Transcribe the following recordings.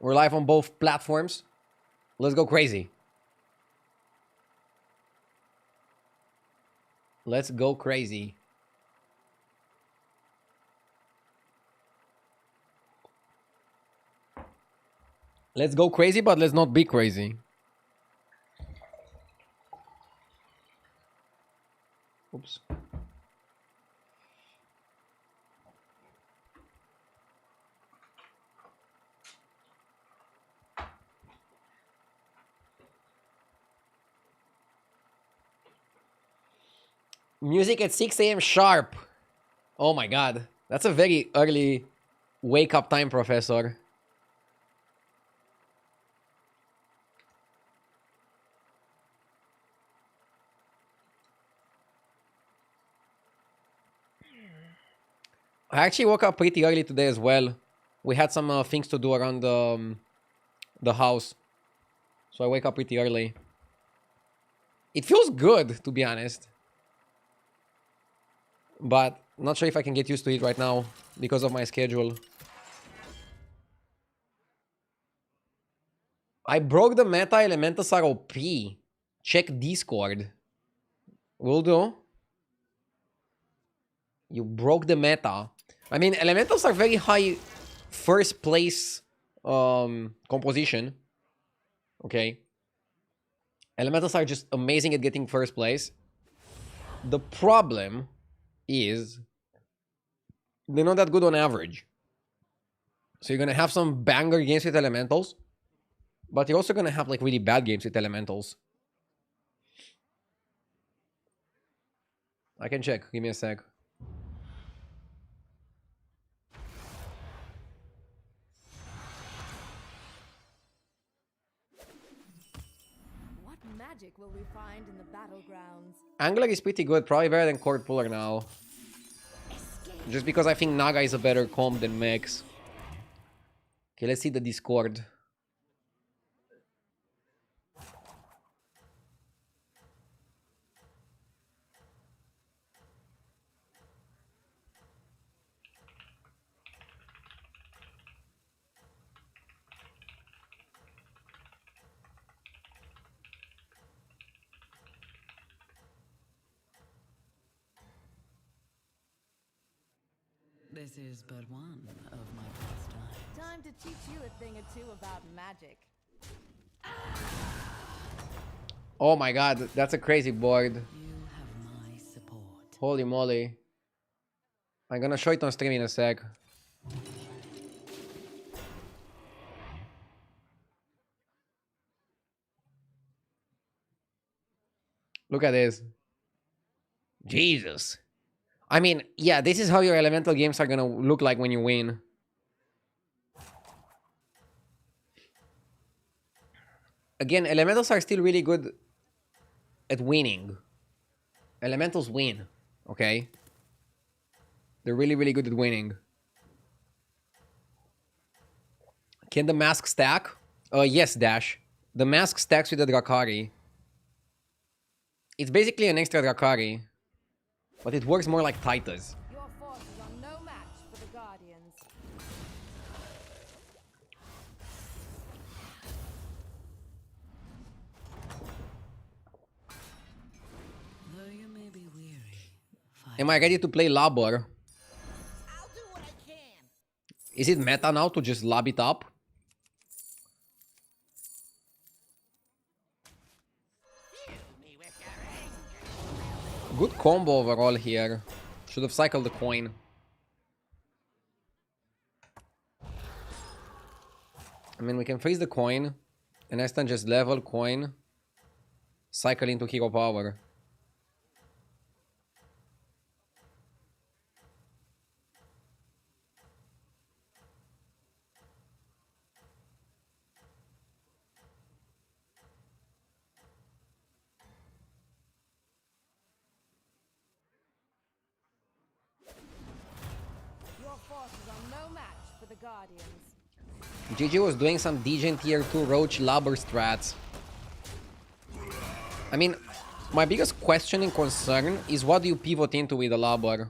We're live on both platforms. Let's go crazy. Let's go crazy. Let's go crazy, but let's not be crazy. Oops. Music at 6 a.m. sharp. Oh my god. That's a very early wake up time, Professor. I actually woke up pretty early today as well. We had some things to do around the house. So I wake up pretty early. It feels good, to be honest. But not sure if I can get used to it right now because of my schedule. I broke the meta. Elementals are OP. Check Discord. Will do. You broke the meta. I mean, Elementals are very high first place composition. Okay. Elementals are just amazing at getting first place. The problem is they're not that good on average. So you're going to have some banger games with Elementals, but you're also going to have like really bad games with Elementals. I can check. Give me a sec. What magic will we find in the battlegrounds? Angler is pretty good. Probably better than Court Puller now. Just because I think Naga is a better comp than Mechs. Okay, let's see the Discord. This is but one of my pastimes. Time to teach you a thing or two about magic. Oh my god, that's a crazy board. You have my support. Holy moly. I'm gonna show it on stream in a sec. Look at this. Jesus. I mean, yeah, this is how your elemental games are gonna look like when you win. Again, elementals are still really good at winning. Elementals win, okay? They're really, really good at winning. Can the mask stack? Yes, Dash. The mask stacks with the Drakari. It's basically an extra Drakari, but it works more like Titus. Your forces are no match for the Guardians. Though you may be weary. Am I ready to play Lobber? I'll do what I can. Is it meta now to just lob it up? Good combo overall here. Should have cycled the coin. I mean, we can freeze the coin, and next time just level coin, cycle into hero power. Your forces are no match for the Guardians. GG was doing some Degen tier 2 Roach Lobber strats. I mean, my biggest question and concern is what do you pivot into with the Lobber?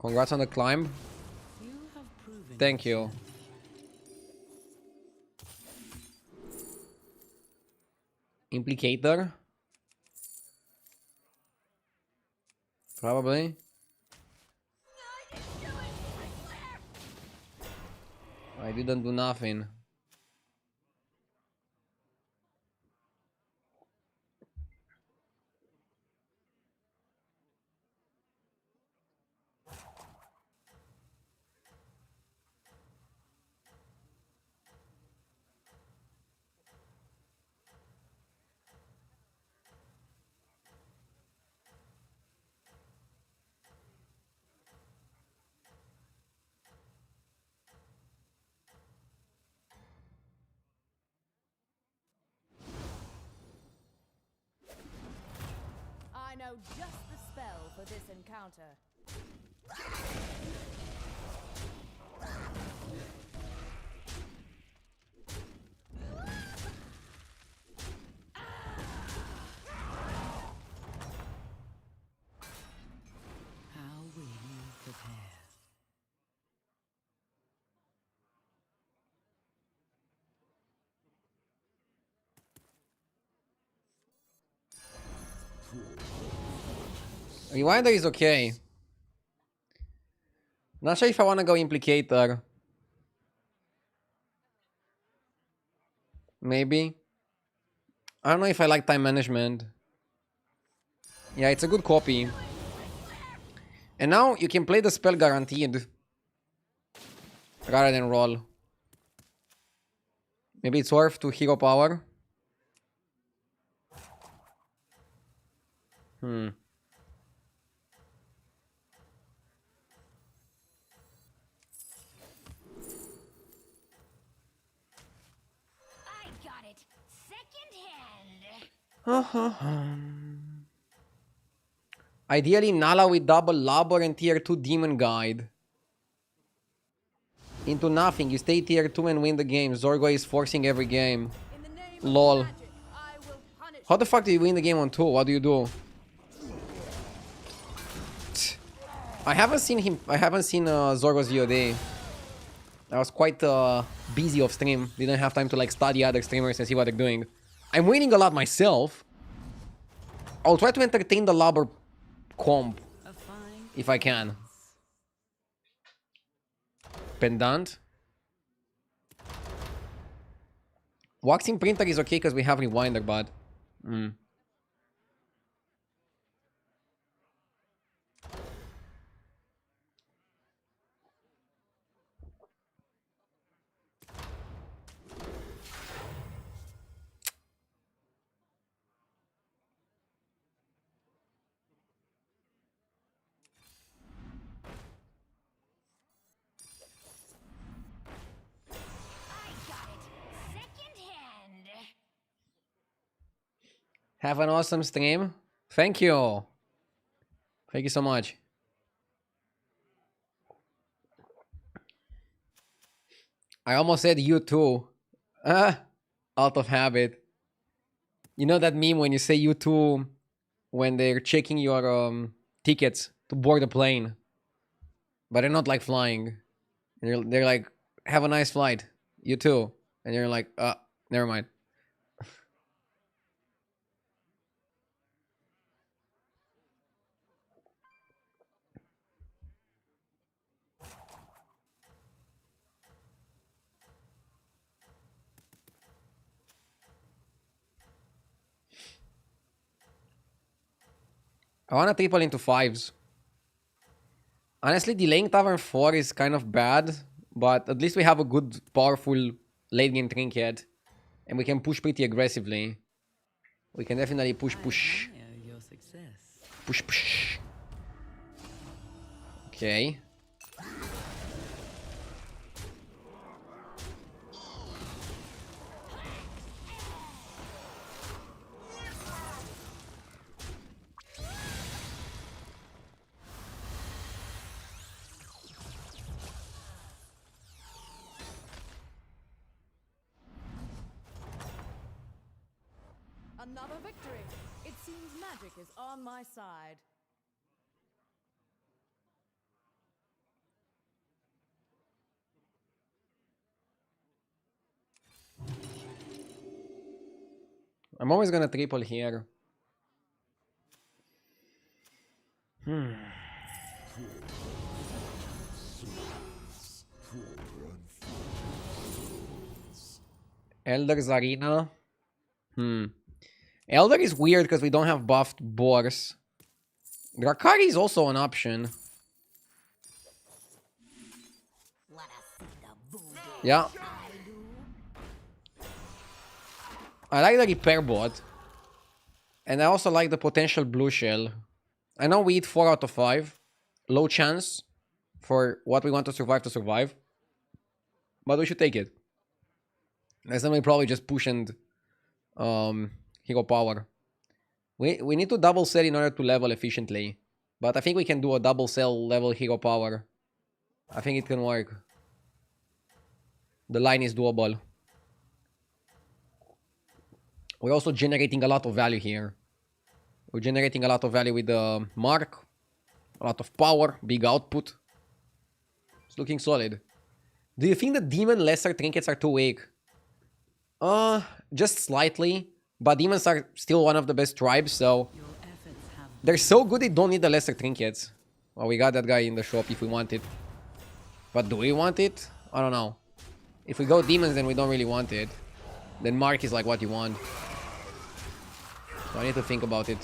Congrats on the climb. You have proven Thank you. yourself. Implicator. Probably. I didn't do nothing. I know just the spell for this encounter. How will you prepare? Rewinder is okay. Not sure if I want to go Implicator. Maybe. I don't know if I like time management. Yeah, it's a good copy. And now you can play the spell guaranteed. Rather than roll. Maybe it's worth to hero power. I got it second hand. Ideally, Nala with double Lobber and tier 2 Demon Guide. Into nothing. You stay tier 2 and win the game. Zorgo is forcing every game. In the name Lol. of magic, I will punish How the fuck do you win the game on 2? What do you do? I haven't seen Zorgo's VOD. I was quite busy off stream. Didn't have time to like study other streamers and see what they're doing. I'm winning a lot myself. I'll try to entertain the Lobber comp A fine if I can. Pendant. Waxing printer is okay because we have rewinder, but I got it second hand. have an awesome stream. Thank you. Thank you so much. I almost said you too. Out of habit. You know that meme when you say you too when they're checking your tickets to board the plane, but they're not like flying. And they're like, have a nice flight. You too. And you're like, never mind. I want to triple into 5s. Honestly, delaying Tavern 4 is kind of bad, but at least we have a good, powerful late game Trinket. And we can push pretty aggressively. We can definitely push. I admire your success. Push. Okay. Another victory. It seems magic is on my side. I'm always gonna triple here. Elder's Arena. Elder is weird because we don't have buffed boars. Drakari is also an option. Yeah. I like the repair bot. And I also like the potential blue shell. I know we eat 4 out of 5. Low chance for what we want to survive. But we should take it. Next time we probably just push and hero power. We need to double sell in order to level efficiently. But I think we can do a double sell level hero power. I think it can work. The line is doable. We're also generating a lot of value here. We're generating a lot of value with the mark. A lot of power, big output. It's looking solid. Do you think the demon lesser trinkets are too weak? Just slightly. But demons are still one of the best tribes, so they're so good they don't need the lesser trinkets. Well, we got that guy in the shop if we want it. But do we want it? I don't know. If we go demons, then we don't really want it. Then mark is like what you want. So I need to think about it.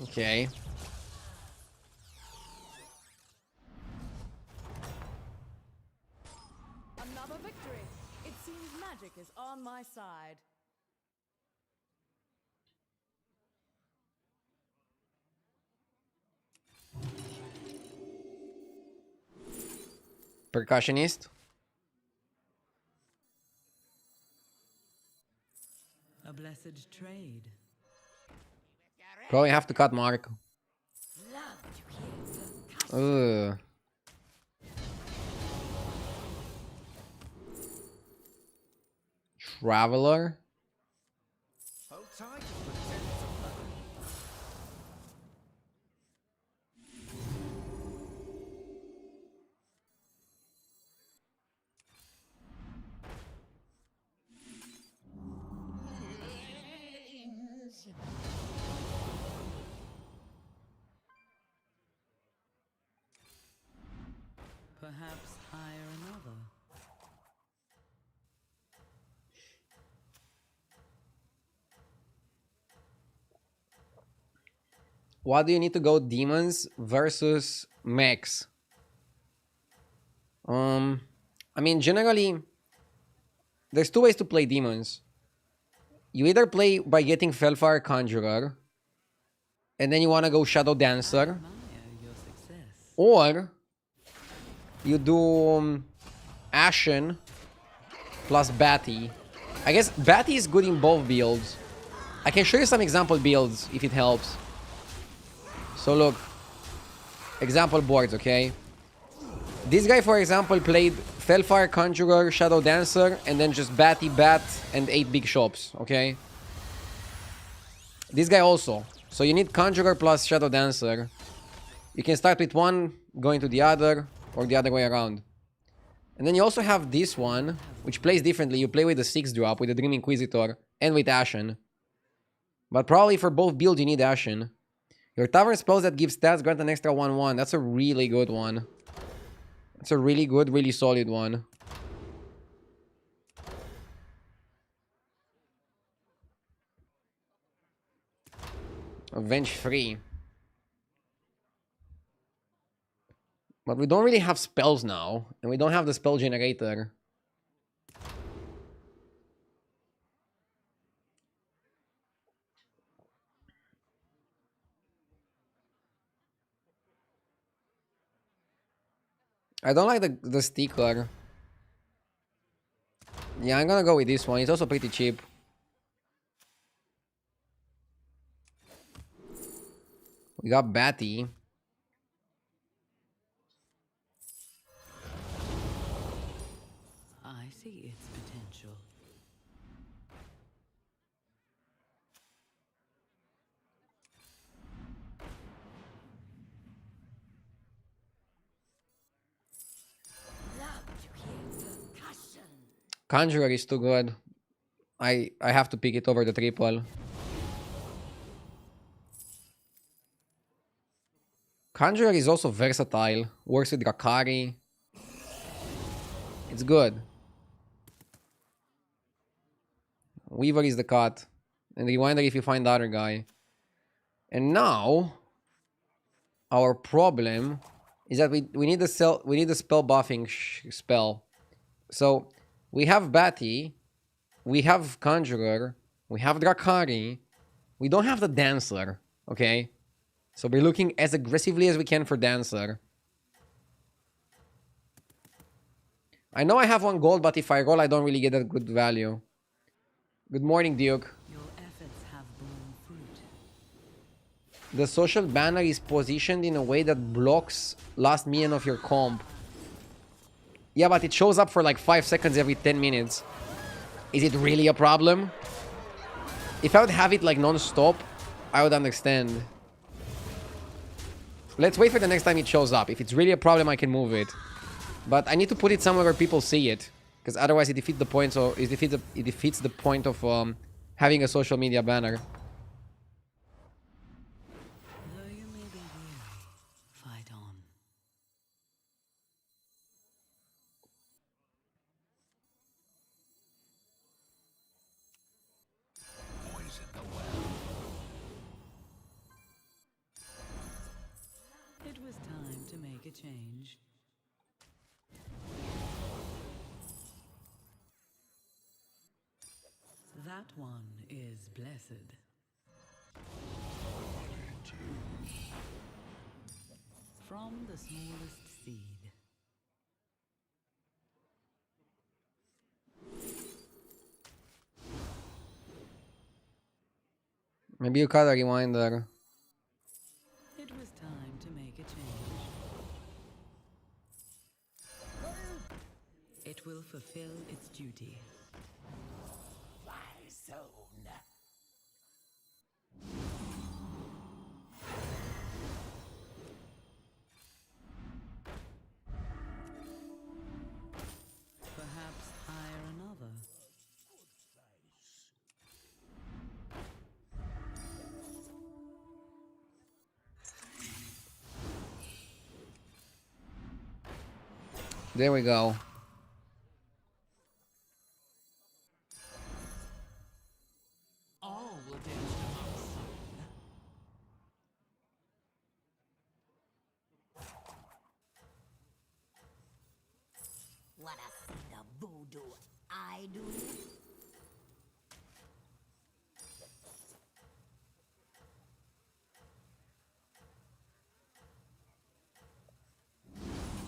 Okay. Another victory. It seems magic is on my side. Percussionist. A blessed trade. Probably have to cut mark. Ugh. Traveler. Perhaps hire another. What do you need to go demons versus mechs? I mean, generally, there's two ways to play demons. You either play by getting Felfire Conjurer, and then you want to go Shadow Dancer, Admire your success. or you do Ashen plus Batty. I guess Batty is good in both builds. I can show you some example builds if it helps. So look, example boards, okay? This guy, for example, played Felfire Conjurer, Shadow Dancer, and then just Batty, Bat, and 8 big shops, okay? This guy also. So you need Conjurer plus Shadow Dancer. You can start with one, going to the other, or the other way around. And then you also have this one, which plays differently. You play with the 6-drop, with the Dream Inquisitor, and with Ashen. But probably for both builds, you need Ashen. Your Tavern spells that give stats grant an extra 1/1. That's a really good one. That's a really good, really solid one. Avenge 3. But we don't really have spells now. And we don't have the spell generator. I don't like the sticker. Yeah, I'm gonna go with this one. It's also pretty cheap. We got Batty. Conjurer is too good. I have to pick it over the triple. Conjurer is also versatile. Works with Rakari. It's good. Weaver is the cut. And Rewinder if you find the other guy. And now our problem is that we need the spell buffing spell. So we have Batty, we have Conjurer, we have Drakari, we don't have the Dancer, okay? So we're looking as aggressively as we can for Dancer. I know I have 1 gold, but if I roll, I don't really get a good value. Good morning, Duke. Your efforts have borne fruit. The social banner is positioned in a way that blocks last minion of your comp. Yeah, but it shows up for like 5 seconds every 10 minutes. Is it really a problem? If I would have it like non-stop, I would understand. Let's wait for the next time it shows up. If it's really a problem, I can move it. But I need to put it somewhere where people see it. Because otherwise it defeats the point, so it defeats the point of having a social media banner. Though you may be weary, fight on. It was time to make a change. That one is blessed. From the smallest seed. Maybe you cut a Rewinder. It was time to make a change. It will fulfill its duty. Perhaps hire another. There we go. All will dance to our song. Wanna see the voodoo I do?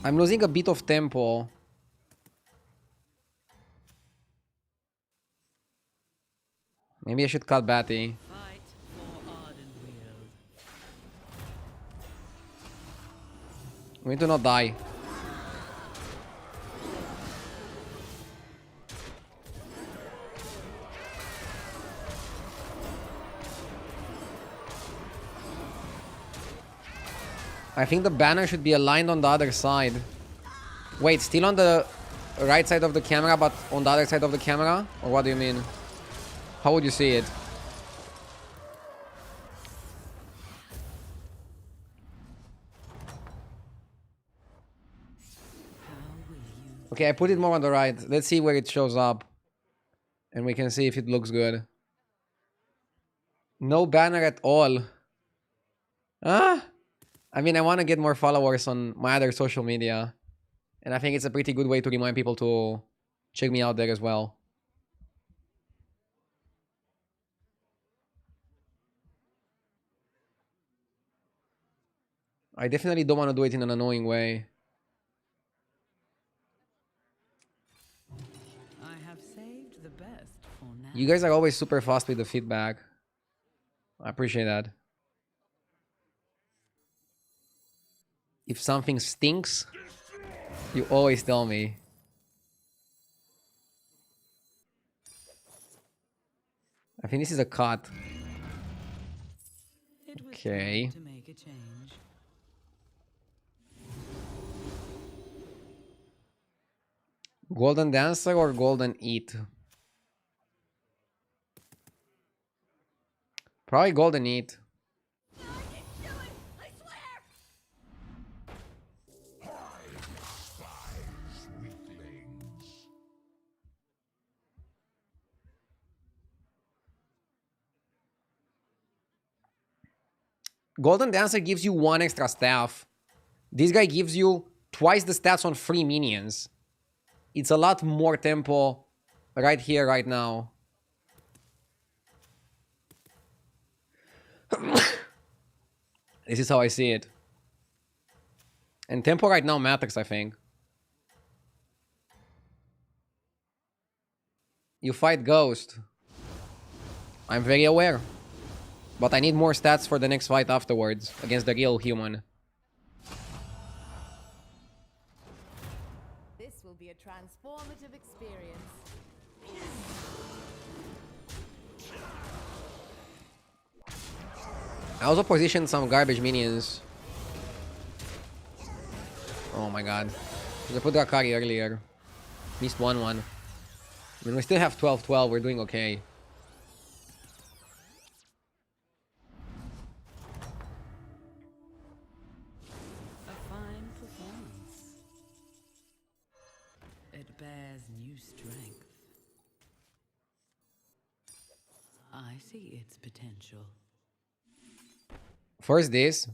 I'm losing a bit of tempo. Maybe I should cut Batty. Fight for Ardenweald. We need to not die. I think the banner should be aligned on the other side. Wait, still on the right side of the camera, but on the other side of the camera? Or what do you mean? How would you see it? Okay, I put it more on the right. Let's see where it shows up. And we can see if it looks good. No banner at all. Ah! I mean, I want to get more followers on my other social media. And I think it's a pretty good way to remind people to check me out there as well. I definitely don't want to do it in an annoying way. I have saved the best for now. You guys are always super fast with the feedback. I appreciate that. If something stinks, you always tell me. I think this is a cut. It was Okay. time to make a change. Golden Dancer or Golden Eat? Probably Golden Eat. Golden Dancer gives you 1 extra staff. This guy gives you twice the stats on free minions. It's a lot more tempo right here, right now. This is how I see it. And tempo right now matters, I think. You fight Ghost. I'm very aware. But I need more stats for the next fight afterwards against the real human. This will be a transformative experience. I also positioned some garbage minions. Oh my god. I put Drakari earlier. Missed 1-1. I mean, we still have 12-12. We're doing okay. A fine performance. It bears new strength. I see its potential. First this.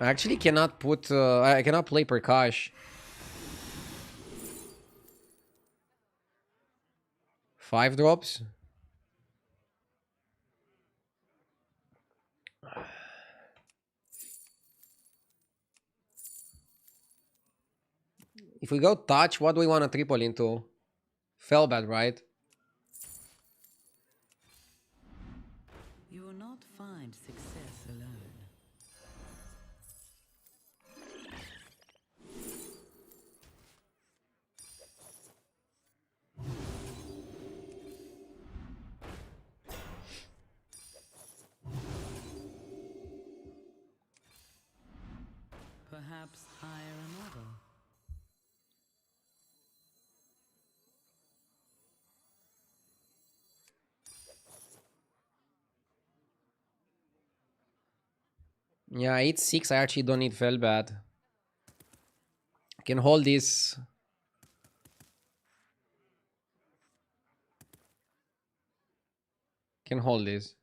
I actually cannot put... I cannot play Prakash. 5 drops. If we go touch, what do we want to triple into? Fellbat, right? You will not find success alone. Perhaps hire another. Yeah, 8-6. I actually don't need Fellbat. I can hold this. Can hold this.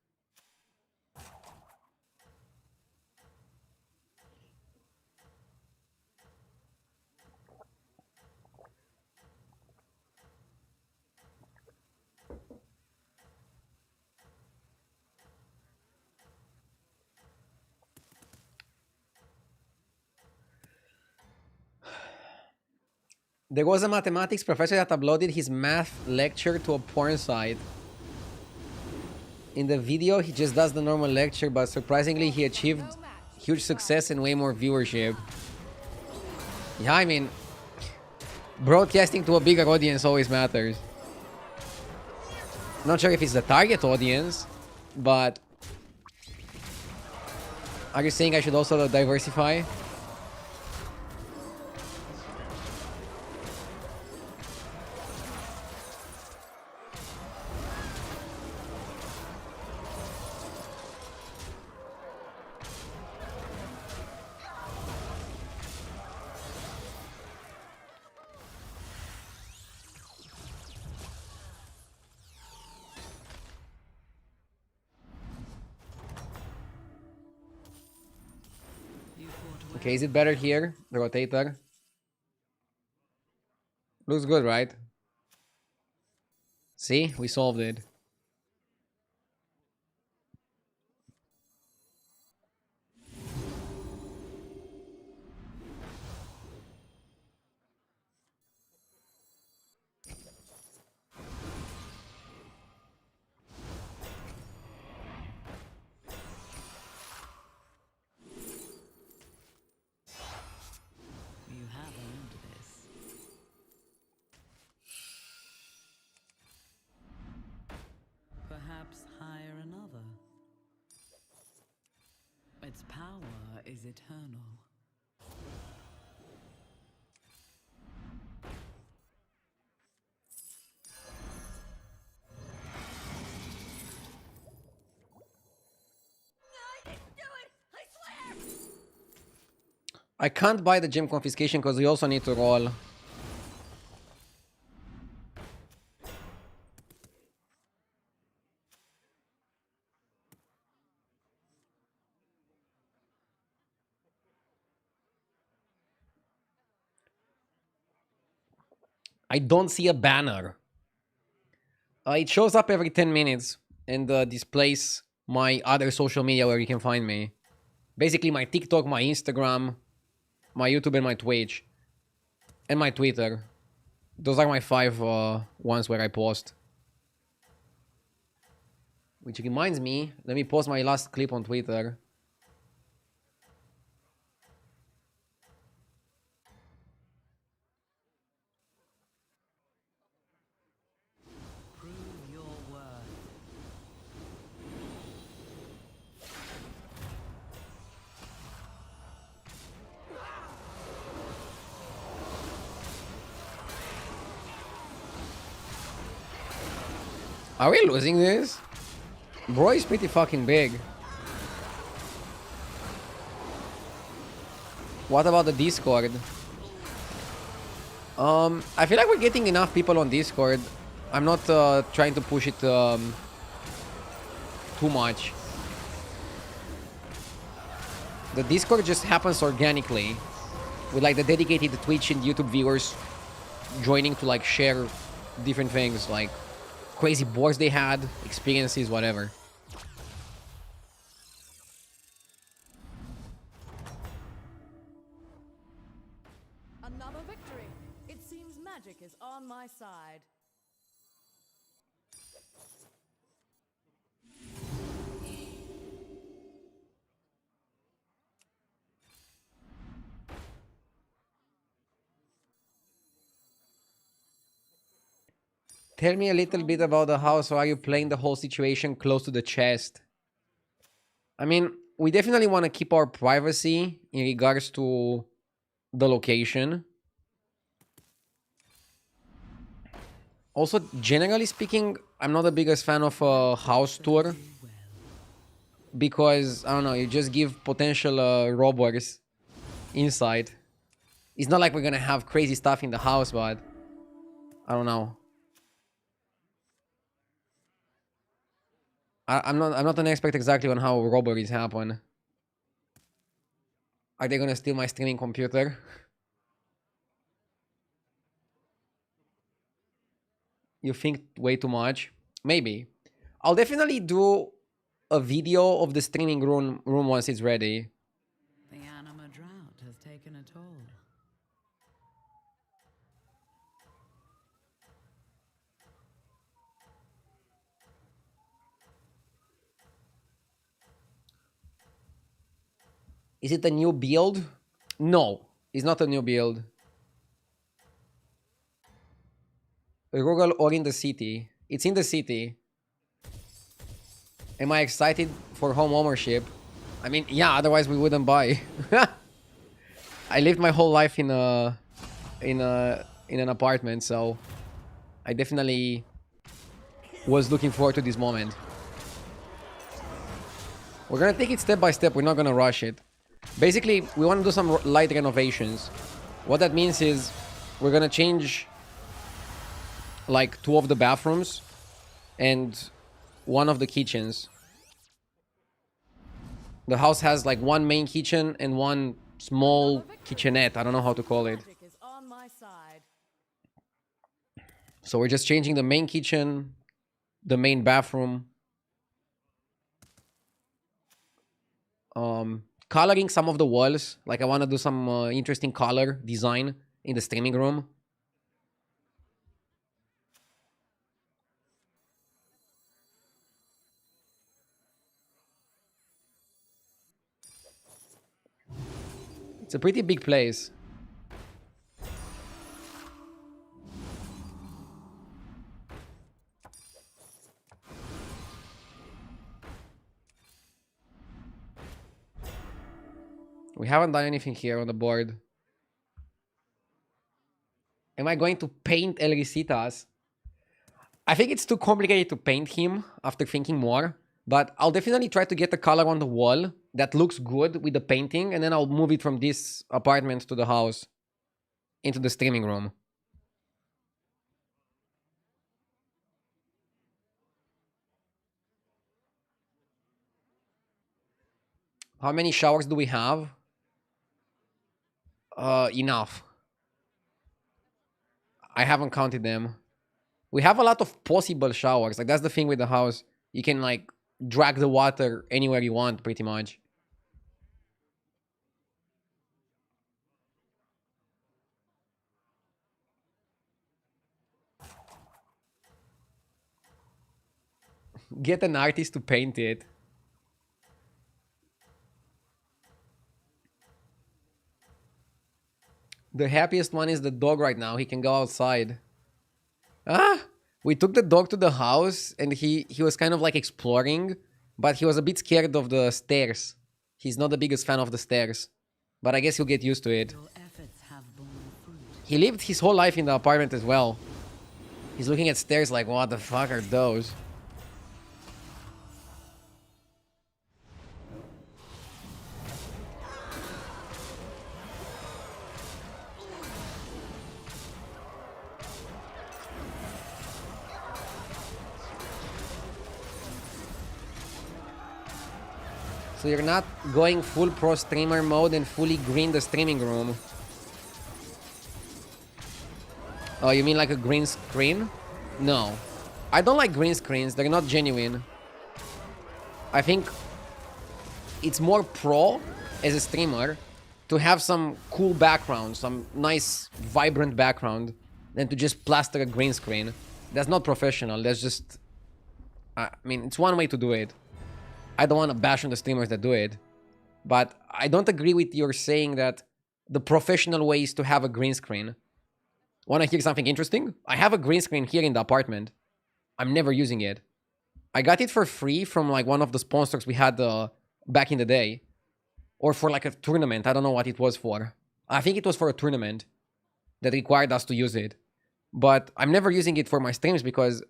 There was a mathematics professor that uploaded his math lecture to a porn site. In the video, he just does the normal lecture, but surprisingly, he achieved huge success and way more viewership. Yeah, I mean, broadcasting to a bigger audience always matters. Not sure if it's the target audience, but... Are you saying I should also diversify? Okay, is it better here? The rotator? Looks good, right? See? We solved it. You have earned this. Perhaps hire another. Its power is eternal. I can't buy the gem confiscation because we also need to roll. I don't see a banner. It shows up every 10 minutes and displays my other social media where you can find me. Basically, my TikTok, my Instagram, my YouTube, and my Twitch. And my Twitter. Those are my 5 ones where I post. Which reminds me, let me post my last clip on Twitter. Prove your worth. Are we losing this? Bro is pretty fucking big. What about the Discord? I feel like we're getting enough people on Discord. I'm not trying to push it too much. The Discord just happens organically with like the dedicated Twitch and YouTube viewers joining to like share different things like crazy boards they had, experiences, whatever. Another victory. It seems magic is on my side. Tell me a little bit about the house. Or are you playing the whole situation close to the chest? I mean, we definitely want to keep our privacy in regards to the location. Also, generally speaking, I'm not the biggest fan of a house tour. Because, I don't know, you just give potential robbers insight. It's not like we're gonna have crazy stuff in the house, but I don't know. I'm not an expert exactly on how robberies happen. Are they gonna steal my streaming computer? You think way too much? Maybe. I'll definitely do a video of the streaming room once it's ready. The anima drought has taken a toll. Is it a new build? No, it's not a new build. Rural or in the city? It's in the city. Am I excited for home ownership? I mean, yeah, otherwise we wouldn't buy. I lived my whole life in an apartment, so I definitely was looking forward to this moment. We're gonna take it step by step, we're not gonna rush it. Basically, we want to do some light renovations. What that means is we're gonna change like 2 of the bathrooms and 1 of the kitchens. The house has like 1 main kitchen and 1 small kitchenette. I don't know how to call it. Magic is on my side. So we're just changing the main kitchen, the main bathroom. Coloring some of the walls. Like I want to do some interesting color design in the streaming room. It's a pretty big place. We haven't done anything here on the board. Am I going to paint El Risitas? I think it's too complicated to paint him after thinking more. But I'll definitely try to get the color on the wall that looks good with the painting, and then I'll move it from this apartment to the house into the streaming room. How many showers do we have? Enough. I haven't counted them. We have a lot of possible showers. Like, that's the thing with the house. You can, like, drag the water anywhere you want, pretty much. Get an artist to paint it. The happiest one is the dog right now. He can go outside. Ah! We took the dog to the house and he was kind of like exploring, but he was a bit scared of the stairs. He's not the biggest fan of the stairs, but I guess he'll get used to it. Your efforts have borne fruit. He lived his whole life in the apartment as well. He's looking at stairs like, what the fuck are those? So you're not going full pro streamer mode and fully green the streaming room. Oh, you mean like a green screen? No. I don't like green screens. They're not genuine. I think it's more pro as a streamer to have some cool background, some nice, vibrant background, than to just plaster a green screen. That's not professional. That's just... I mean, it's one way to do it. I don't want to bash on the streamers that do it. But I don't agree with your saying that the professional way is to have a green screen. Want to hear something interesting? I have a green screen here in the apartment. I'm never using it. I got it for free from like one of the sponsors we had back in the day. Or for like a tournament. I don't know what it was for. I think it was for a tournament that required us to use it. But I'm never using it for my streams because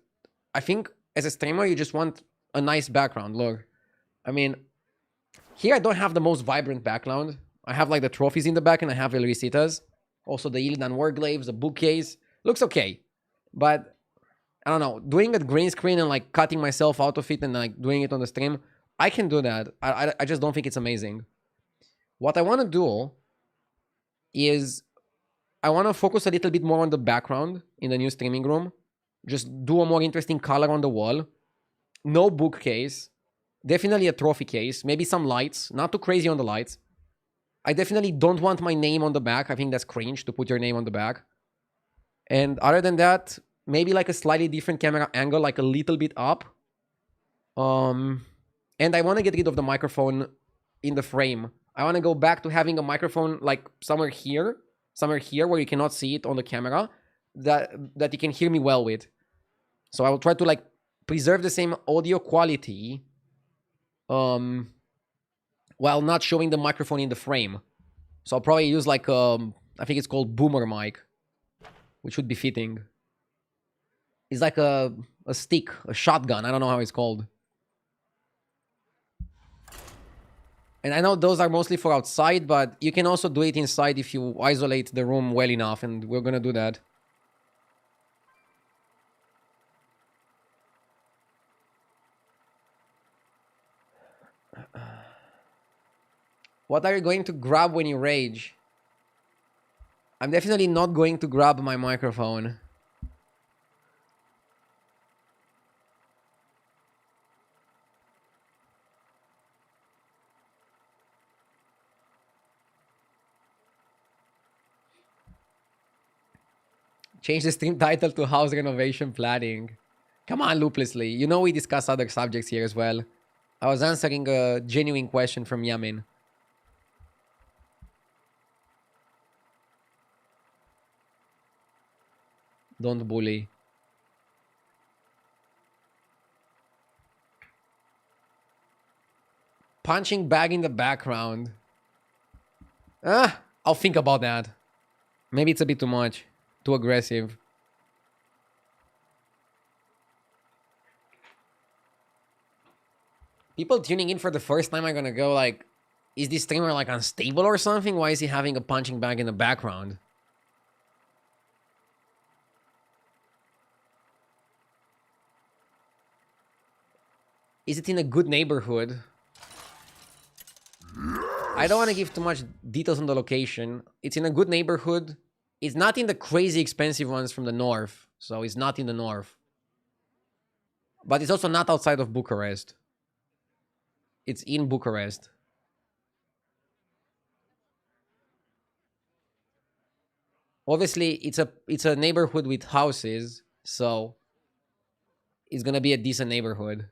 I think as a streamer, you just want a nice background. Look. I mean, here I don't have the most vibrant background. I have like the trophies in the back and I have El Risitas. Also the Illidan Warglaves, the bookcase. Looks okay. But, I don't know, doing a green screen and like cutting myself out of it and like doing it on the stream, I can do that. I just don't think it's amazing. What I want to do is I want to focus a little bit more on the background in the new streaming room. Just do a more interesting color on the wall. No bookcase. Definitely a trophy case. Maybe some lights. Not too crazy on the lights. I definitely don't want my name on the back. I think that's cringe to put your name on the back. And other than that, maybe like a slightly different camera angle, like a little bit up. And I want to get rid of the microphone in the frame. I want to go back to having a microphone like somewhere here where you cannot see it on the camera, that you can hear me well with. So I will try to like preserve the same audio quality while not showing the microphone in the frame. So I'll probably use like I think it's called boomer mic, which would be fitting. It's like a stick, a shotgun. I don't know how it's called. And I know those are mostly for outside, but you can also do it inside if you isolate the room well enough, and we're gonna do that. What are you going to grab when you rage? I'm definitely not going to grab my microphone. Change the stream title to House Renovation Planning. Come on, Looplessly. You know we discuss other subjects here as well. I was answering a genuine question from Yamin. Don't bully. Punching bag in the background. I'll think about that. Maybe it's a bit too much. Too aggressive. People tuning in for the first time are gonna go like, Is this streamer like unstable or something? Why is he having a punching bag in the background? Is it in a good neighborhood? I don't want to give too much details on the location. It's in a good neighborhood. It's not in the crazy expensive ones from the north. So it's not in the north. But it's also not outside of Bucharest. It's in Bucharest. Obviously, it's a neighborhood with houses, so it's gonna be a decent neighborhood.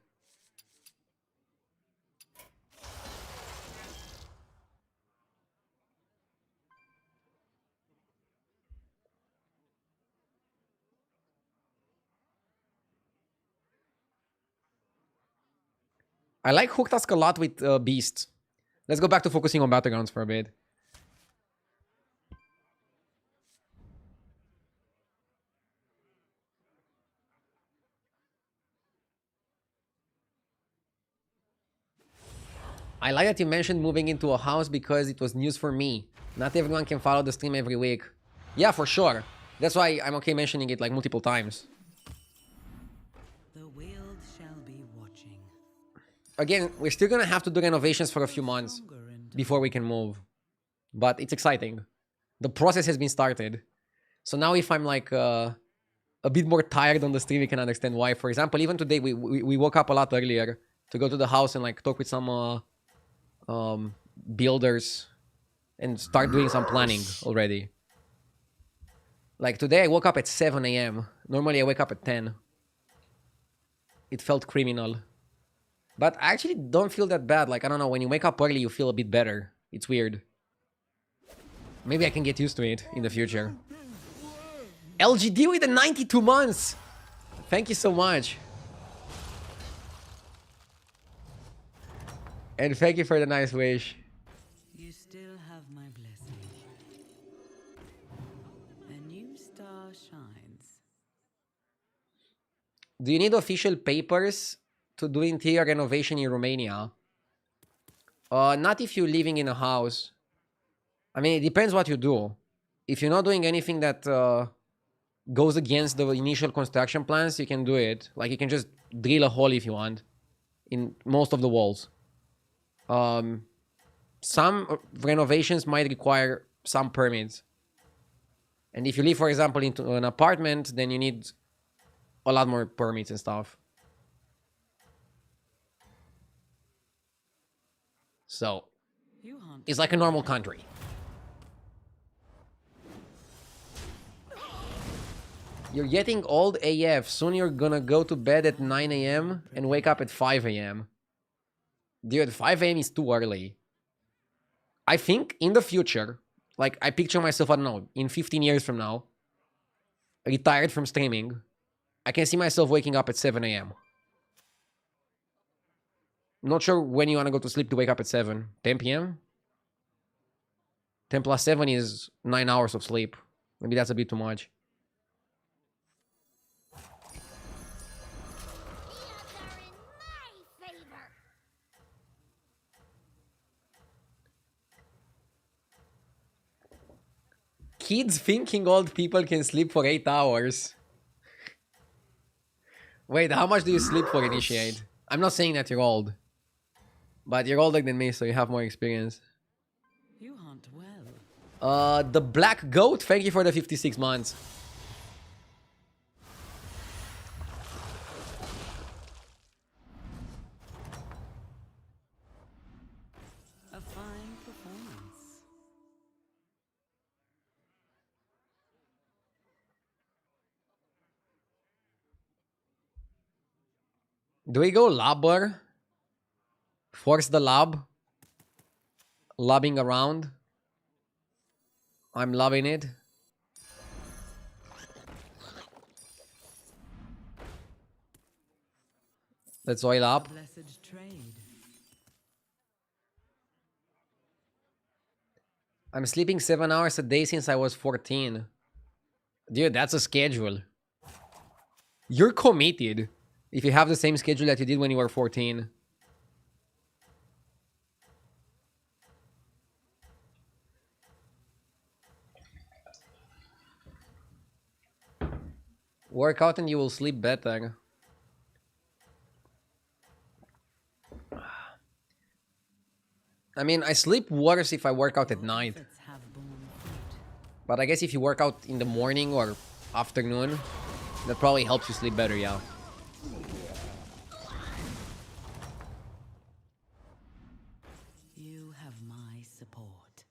I like Hook Task a lot with Beast. Let's go back to focusing on battlegrounds for a bit. I like that you mentioned moving into a house because it was news for me. Not everyone can follow the stream every week. Yeah, for sure. That's why I'm okay mentioning it like multiple times. The world shall be watching. Again, we're still gonna have to do renovations for a few months before we can move. But it's exciting. The process has been started. So now if I'm like a bit more tired on the stream, we can understand why. For example, even today, we woke up a lot earlier to go to the house and like talk with some builders and start doing some planning already. Like today I woke up at 7 a.m. Normally I wake up at 10. It felt criminal. But I actually don't feel that bad. Like, I don't know, when you wake up early you feel a bit better. It's weird. Maybe I can get used to it in the future. LGD with the 92 months! Thank you so much. And thank you for the nice wish. You still have my blessing. A new star shines. Do you need official papers to do interior renovation in Romania? Not if you're living in a house. I mean, it depends what you do. If you're not doing anything that goes against the initial construction plans, you can do it. Like, you can just drill a hole if you want in most of the walls. Some renovations might require some permits. And if you live, for example, into an apartment, then you need a lot more permits and stuff. So, it's like a normal country. You're getting old AF. Soon you're gonna go to bed at 9 a.m. and wake up at 5 a.m. Dude, 5 a.m. is too early. I think in the future, like, I picture myself, I don't know, in 15 years from now, retired from streaming, I can see myself waking up at 7 a.m. Not sure when you want to go to sleep to wake up at 7. 10 p.m.? 10 plus 7 is 9 hours of sleep. Maybe that's a bit too much. Kids thinking old people can sleep for 8 hours. Wait, how much do you sleep for, Initiate? I'm not saying that you're old. But you're older than me, so you have more experience. You hunt well. The Black Goat, thank you for the 56 months. A fine performance. Do we go Lobber? Force the lob? Lobbing around? I'm lobbing it. Let's oil up. Blessed trade. I'm sleeping 7 hours a day since I was 14. Dude, that's a schedule. You're committed if you have the same schedule that you did when you were 14. Work out and you will sleep better. I mean, I sleep worse if I work out at night. Efforts have borne fruit. But I guess if you work out in the morning or afternoon, that probably helps you sleep better, yeah. You have my support.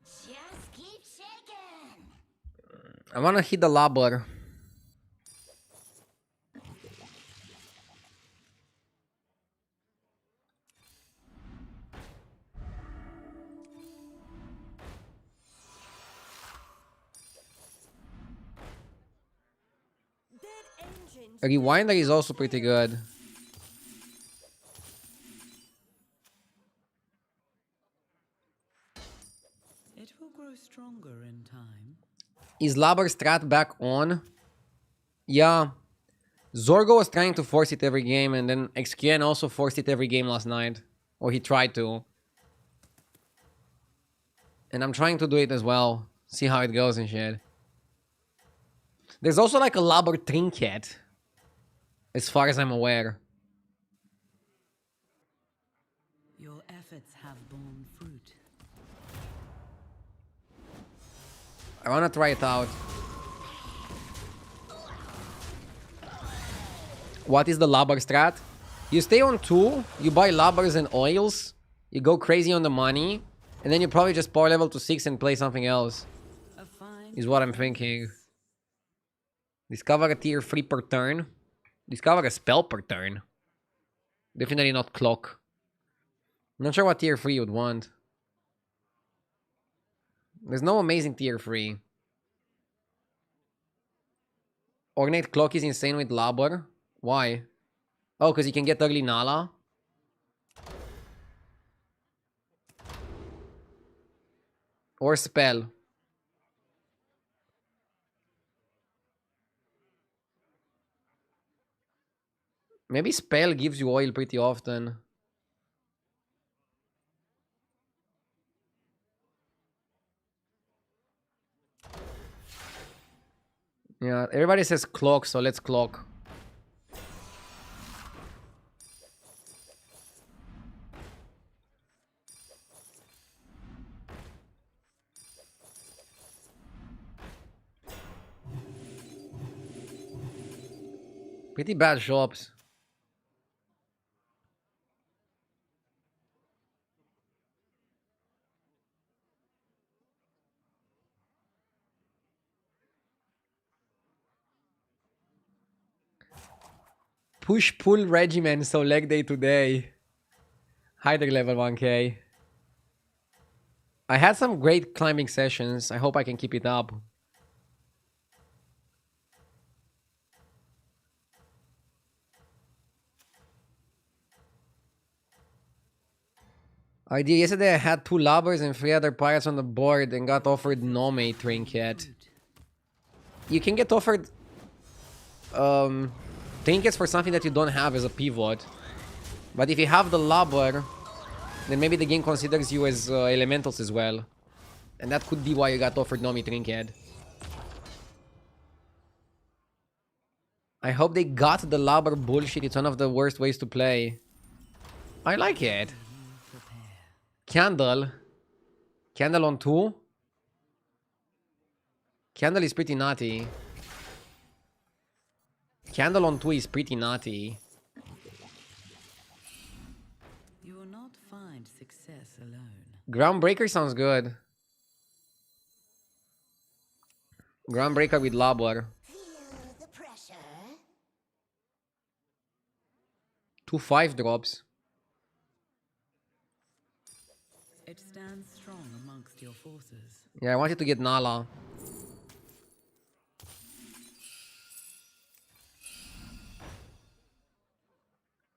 Just keep shaking. I wanna hit the Lobber. Dead engines. Rewinder is also pretty good. It will grow stronger in time. Is Lobber strat back on? Yeah. Zorgo was trying to force it every game, and then XQN also forced it every game last night. Or he tried to. And I'm trying to do it as well. See how it goes and shit. There's also like a Lobber Trinket. As far as I'm aware. Your efforts have borne fruit. I wanna try it out. What is the Lobber strat? You stay on 2, you buy Lobbers and oils, you go crazy on the money, and then you probably just power level to 6 and play something else. A fine Is what I'm thinking. Discover a tier 3 per turn. Discover a spell per turn. Definitely not clock. I'm not sure what tier 3 you would want. There's no amazing tier 3. Ornate Clock is insane with Lobber. Why? Oh, because you can get early Nala? Or Spell. Maybe Spell gives you oil pretty often. Yeah, everybody says clock, so let's clock. Pretty bad shops. Push-pull regimen, so leg day today. Hyder level 1k. I had some great climbing sessions. I hope I can keep it up. Yesterday I had 2 Lobbers and 3 other pirates on the board and got offered Nome Trinket. You can get offered trinkets for something that you don't have as a pivot. But if you have the Lobber, then maybe the game considers you as elementals as well. And that could be why you got offered Nomi Trinket. I hope they got the Lobber bullshit. It's one of the worst ways to play. I like it. Candle. Candle on 2. Candle is pretty naughty. Candle on 2 is pretty naughty. You will not find success alone. Groundbreaker sounds good. Groundbreaker with Lobber. Feel the pressure. 2 5-drops. It stands strong amongst your forces. Yeah, I wanted to get Nala.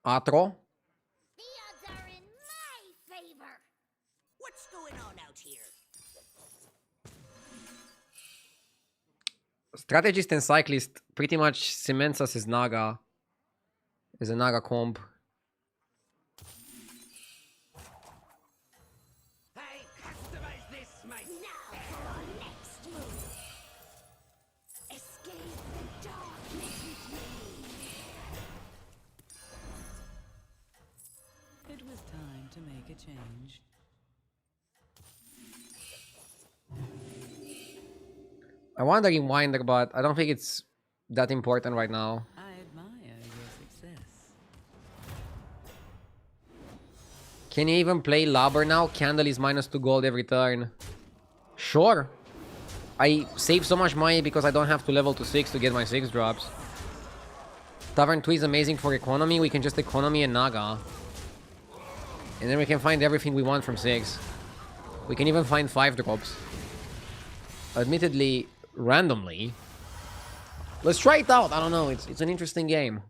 Atro. The odds are in my favor. What's going on out here? Strategist and Cyclist pretty much cements us as Naga. Is a Naga comp. I customize this myself. Now for our next move. Escape the darkness with me. It was time to make a change. I want the rewinder, but I don't think it's that important right now. I admire your success. Can you even play Lobber now? Candle is -2 gold every turn. Sure. I save so much money because I don't have to level to 6 to get my 6 drops. Tavern 2 is amazing for economy. We can just economy and Naga. And then we can find everything we want from 6. We can even find 5 drops. Admittedly, randomly. Let's try it out. I don't know. It's an interesting game.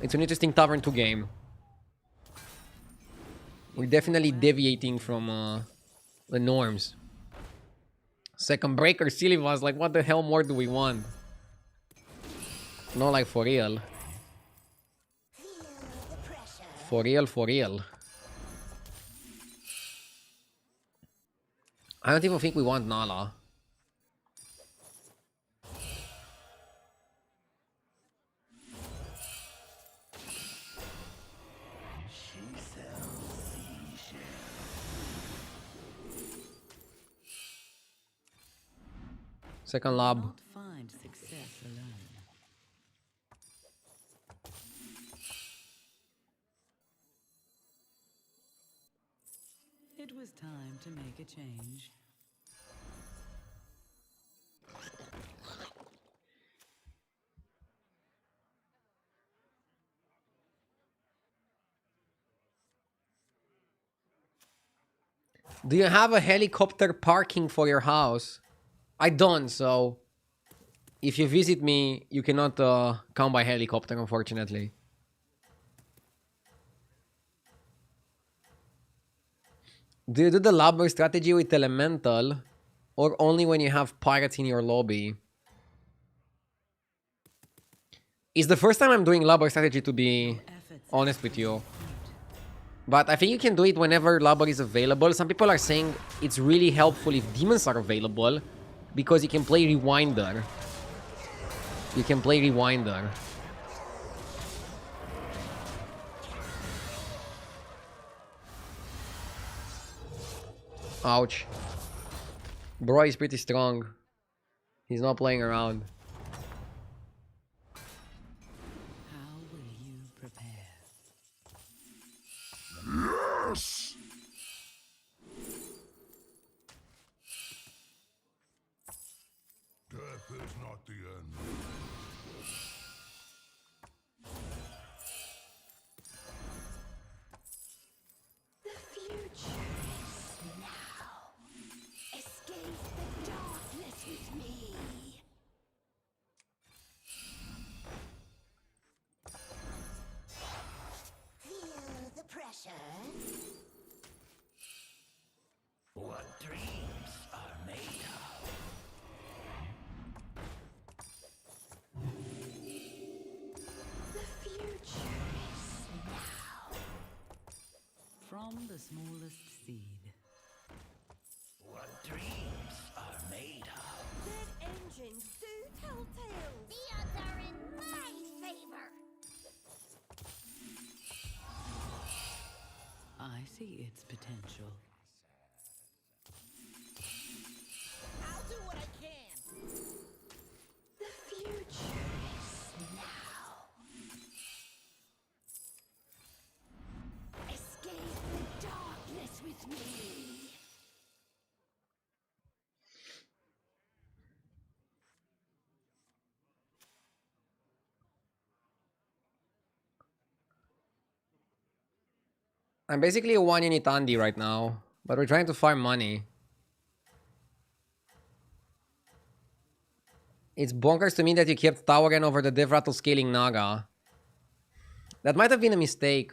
It's an interesting Tavern 2 game. We're definitely deviating from the norms. Second breaker, silly was like, what the hell more do we want? No, like for real. For real, for real. I don't even think we want Nala. Second lob. Not find success alone. It was time to make a change. Do you have a helicopter parking for your house? I don't, so if you visit me, you cannot come by helicopter, unfortunately. Do you do the Lobber strategy with Elemental, or only when you have pirates in your lobby? It's the first time I'm doing Lobber strategy, to be honest with you. But I think you can do it whenever Lobber is available. Some people are saying it's really helpful if demons are available, because you can play Rewinder. You can play Rewinder. Ouch. Bro is pretty strong. He's not playing around. How will you prepare? Yes! Death is not the end. The future is now. Escape the darkness with me. Feel the pressure. What dreams are made of? The future is now. From the smallest seed. What dreams are made of? Dead engines do tell tales. The odds are in my favor. I see its potential. I'll do what I can. The future is now. Escape the darkness with me. I'm basically a 1-unit Andy right now, but we're trying to farm money. It's bonkers to me that you kept Tawagen over the Dev Rattle scaling Naga. That might have been a mistake.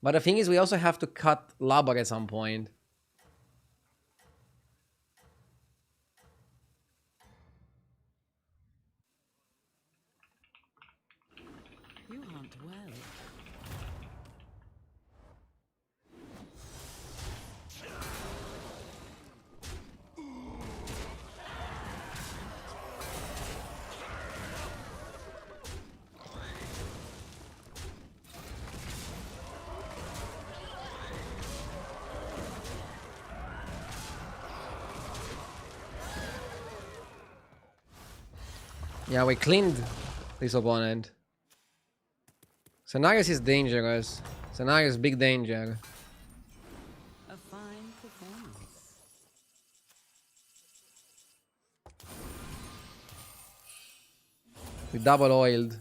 But the thing is, we also have to cut Lobber at some point. You are hunt well. Yeah, we cleaned this opponent. Scenarios is dangerous. Scenarios big danger. A fine performance. We double oiled.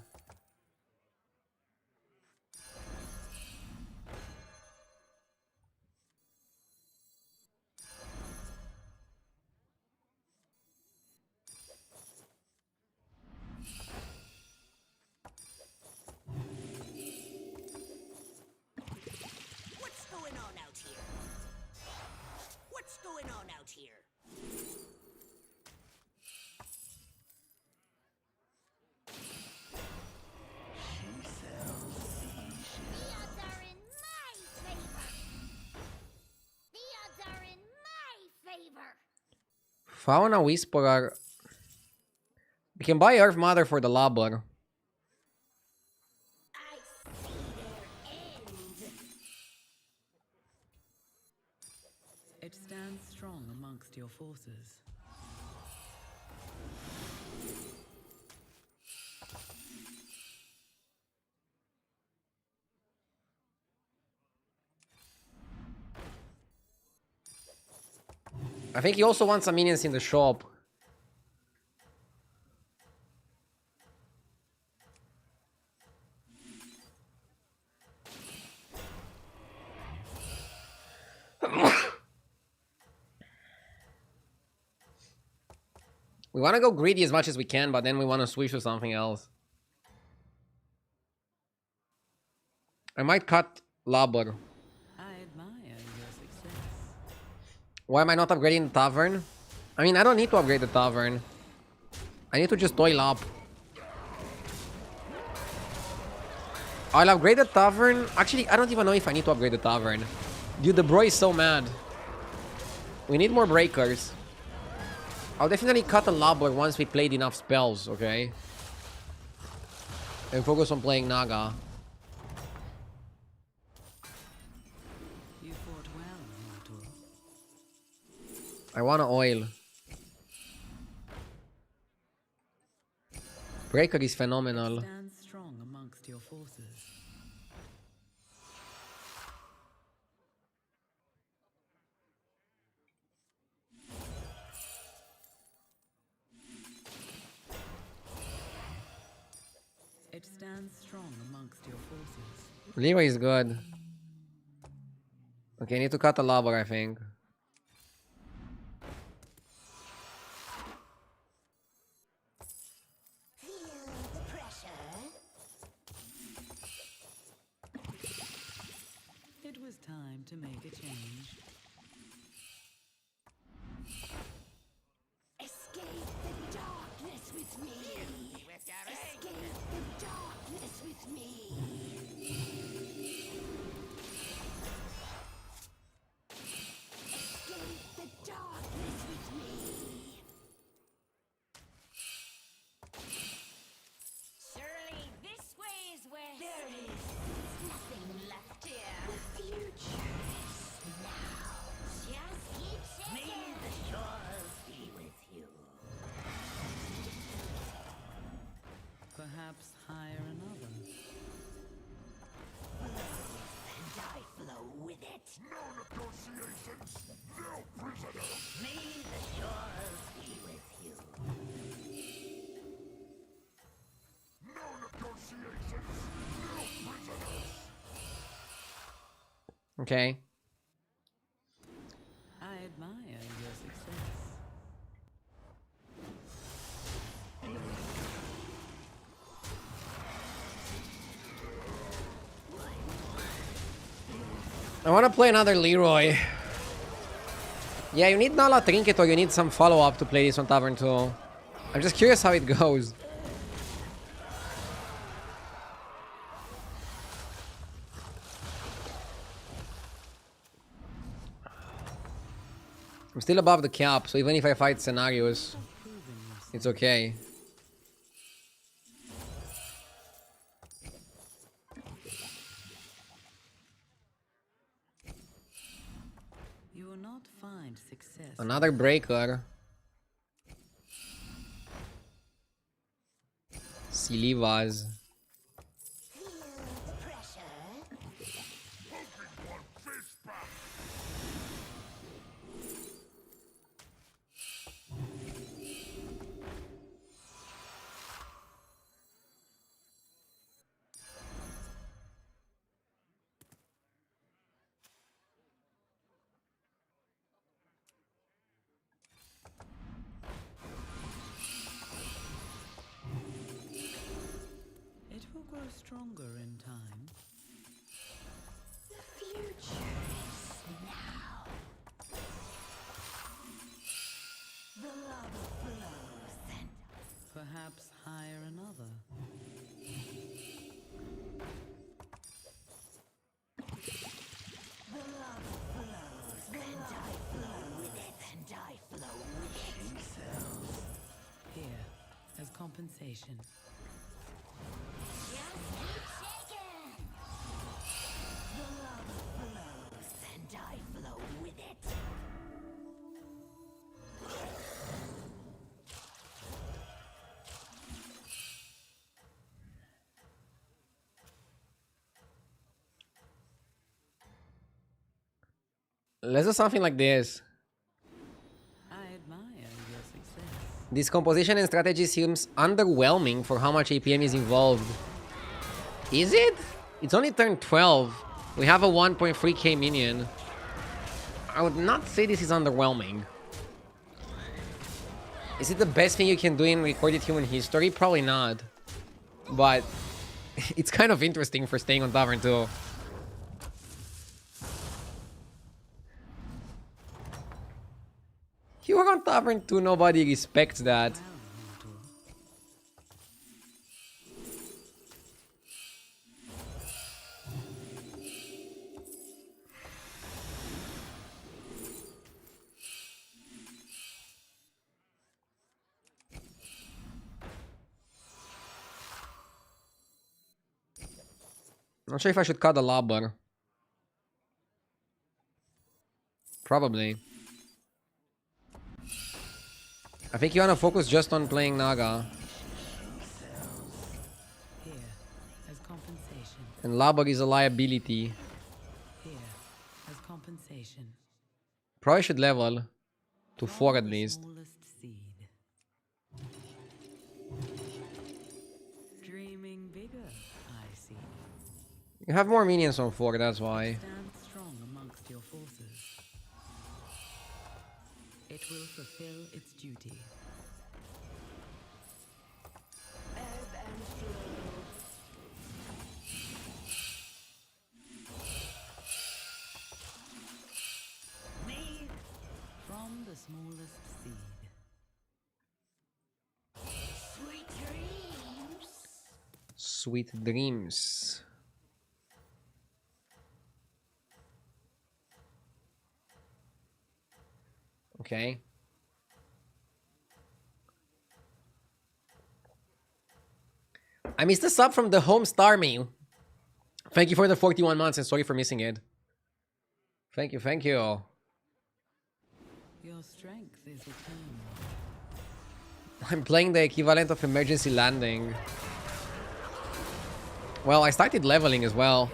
What's going on out here? What's going on out here? The odds are in my favor. The odds are in my favor. Fauna Whisperer. We can buy Earth Mother for the Lobber. I see their end. It stands strong amongst your forces. I think he also wants some minions in the shop. We want to go greedy as much as we can, but then we want to switch to something else. I might cut Lobber. I admire your success. Why am I not upgrading the Tavern? I mean, I don't need to upgrade the Tavern. I need to just toil up. I'll upgrade the Tavern. Actually, I don't even know if I need to upgrade the Tavern. Dude, the bro is so mad. We need more breakers. I'll definitely cut the Lobber once we played enough spells, okay? And focus on playing Naga. You fought well, mortal. I want to oil. Breaker is phenomenal. Stands strong amongst your forces. It stands strong amongst your forces. Leroy is good. Okay, I need to cut the Lobber, I think. Feel the pressure. It was time to make a change. Escape the darkness with me. Escape the darkness with me. Escape the darkness with me. Surely this way is where there is nothing left here. The future is now. Just keep shaking. May the shores be with you. Perhaps hire another. And I flow with it. No negotiations, no prisoners. May the shores be with you. No negotiations, no prisoners. Okay. I admire your success. I want to play another Leroy. Yeah, you need Nala Trinket or you need some follow-up to play this on Tavern 2. I'm just curious how it goes. I'm still above the cap, so even if I fight scenarios, it's okay. You will not find success. Another breaker. Silly vase. Feel the pressure. Poking one fist back. It will grow stronger in time. The future is now. The lava flows and Perhaps hire another. the lava flows and I flow with it and I flow with it. Here, as compensation. Just keep shaking. The lava flows and I flow with it. Let's do something like this. I admire your success. This composition and strategy seems underwhelming for how much APM is involved. Is it? It's only turn 12. We have a 1.3k minion. I would not say this is underwhelming. Is it the best thing you can do in recorded human history? Probably not. But it's kind of interesting for staying on Tavern 2. You are on Tavern 2, nobody respects that. Well, mortal. Not sure if I should cut the Lobber. Probably. I think you wanna focus just on playing Naga. Here, as compensation. And Lobber is a liability. Here, as compensation. Probably should level to 4 at The least. smallest seed. Dreaming bigger, I see. You have more minions on 4, that's why. Stand strong amongst your forces. It will fulfill its duty. Ebb and flow. Me, From the smallest seed. sweet dreams. Sweet dreams. Okay. I missed a sub from the home star mail. Thank you for the 41 months and sorry for missing it. Thank you, thank you. Your strength is eternal. I'm playing the equivalent of emergency landing. Well, I started leveling as well.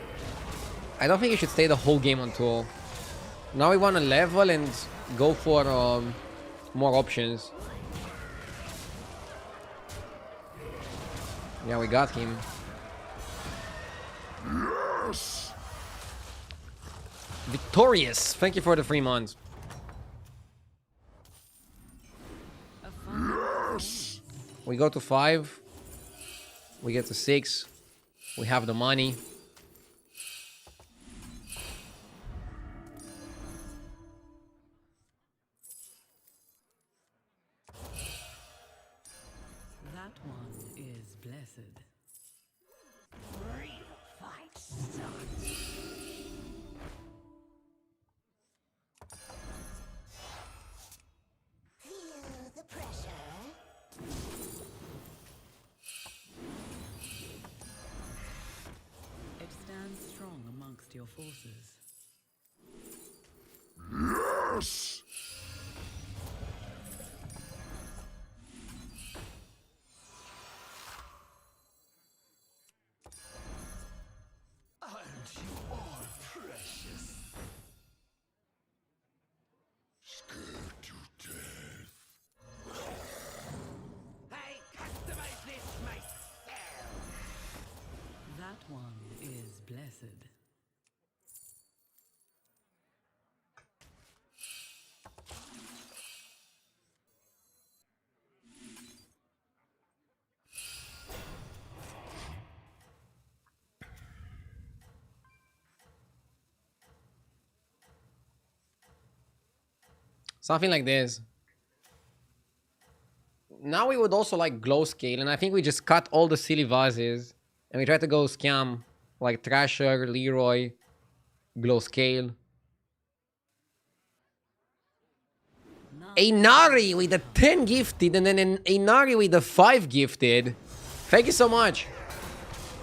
I don't think you should stay the whole game on tool. Now we want to level and go for more options. Yeah, we got him. Yes! Victorious! Thank you for the 3 months. A fine Yes! We go to 5. We get to 6. We have the money. that one is blessed. Real fight starts. light stands strong amongst your forces. Yes! Aren't you all precious? Scared to death. I customize this myself. That one is blessed. Something like this. Now we would also like glow scale, and I think we just cut all the silly vases and we try to go scam like Thrasher, Leroy, glow scale. A Nari with a 10 gifted and then a Nari with a 5 gifted. Thank you so much.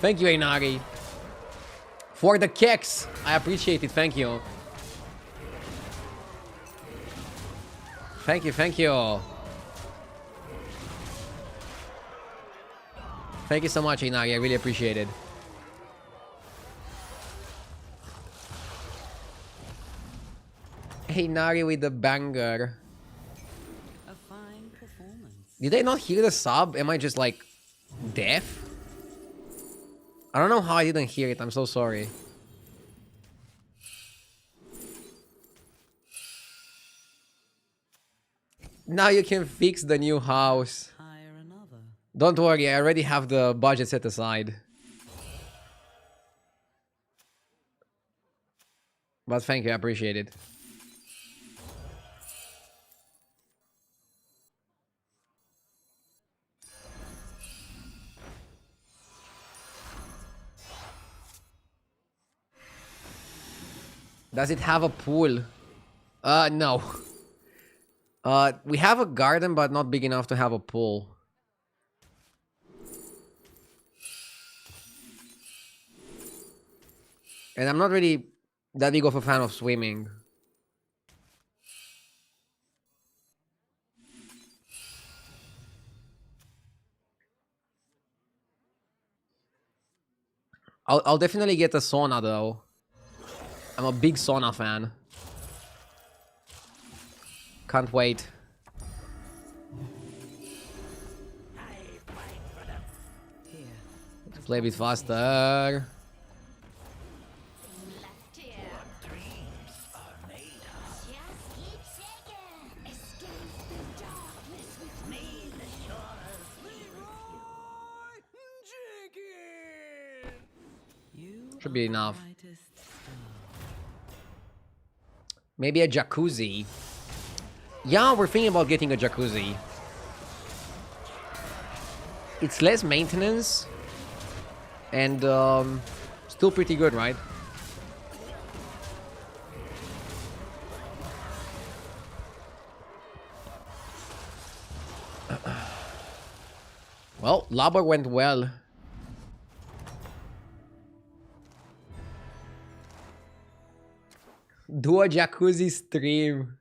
Thank you, Ainari. For the keks. I appreciate it. Thank you. Thank you, thank you. Thank you so much, Inagi. I really appreciate it. Hey, Nari with the banger. A fine performance. Did I not hear the sub? Am I just like deaf? I don't know how I didn't hear it. I'm so sorry. Now you can fix the new house. Hire another. Don't worry, I already have the budget set aside. But thank you, I appreciate it. Does it have a pool? No. We have a garden, but not big enough to have a pool. And I'm not really that big of a fan of swimming. I'll definitely get a sauna though. I'm a big sauna fan. Can't wait. Here. Let's play a bit faster. Left here. Dreams are made of. Just keep shaking. Escape the darkness with me. The shores You Should be are the enough. brightest star. Maybe a jacuzzi. Yeah, we're thinking about getting a jacuzzi. It's less maintenance. And still pretty good, right? Well, Lobber went well. Do a jacuzzi stream.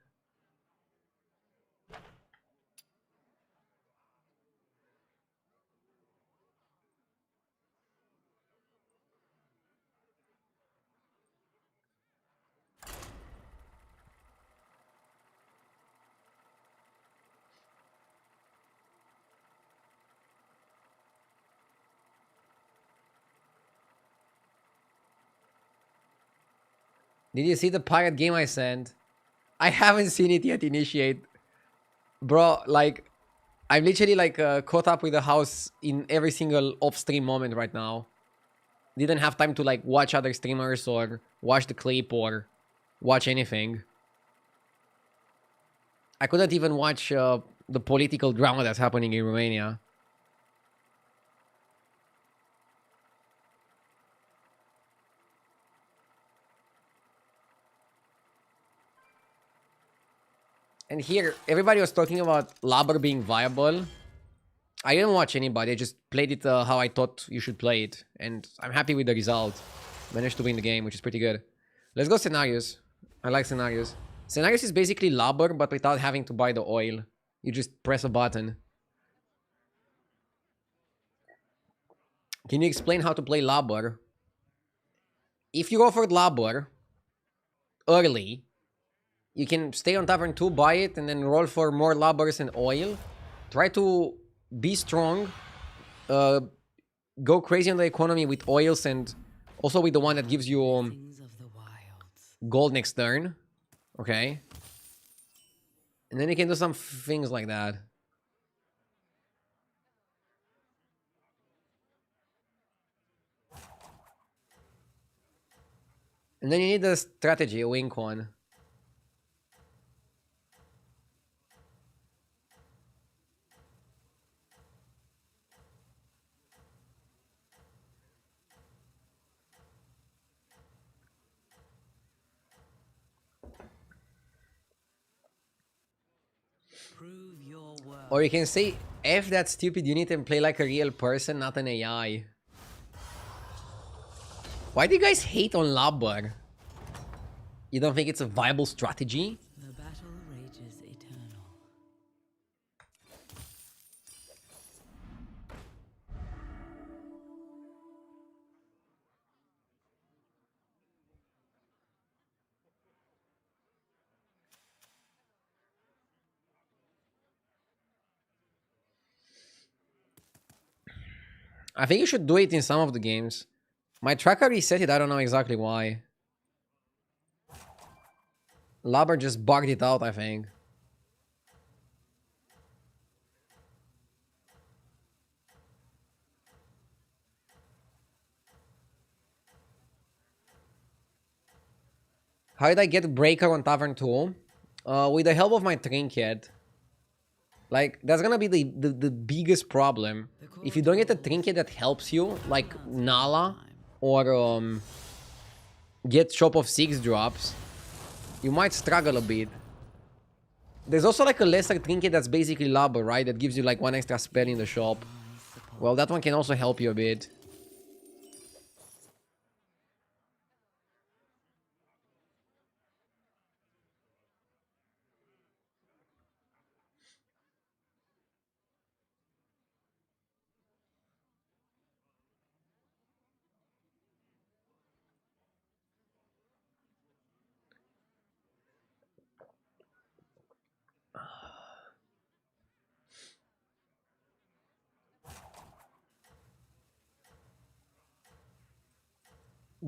Did you see the pirate game I sent? I haven't seen it yet, Initiate. Bro, like, I'm literally like caught up with the house in every single off-stream moment right now. Didn't have time to like watch other streamers or watch the clip or watch anything. I couldn't even watch the political drama that's happening in Romania. And here, everybody was talking about Lobber being viable. I didn't watch anybody. I just played it how I thought you should play it. And I'm happy with the result. managed to win the game, which is pretty good. Let's go scenarios. I like scenarios. Scenarios is basically Lobber, but without having to buy the oil. You just press a button. Can you explain how to play Lobber? If you go for Lobber early, you can stay on Tavern 2, buy it, and then roll for more Lobbers and oil. Try to be strong. Go crazy on the economy with oils and also with the one that gives you Things of the wilds. gold next turn. Okay. And then you can do some things like that. And then you need a strategy, a wink one. Prove your worth. Or you can say, F that stupid unit and play like a real person, not an AI. Why do you guys hate on Lobber? You don't think it's a viable strategy? The battle rages eternal. I think you should do it in some of the games. My tracker reset it, I don't know exactly why. Lobber just bugged it out, I think. How did I get Breaker on Tavern 2? With the help of my Trinket. Like, that's gonna be the biggest problem. If you don't get a Trinket that helps you, like Nala, or get Shop of 6 drops, you might struggle a bit. There's also like a lesser Trinket that's basically Lobber, right? That gives you like one extra spell in the shop. Well, that one can also help you a bit.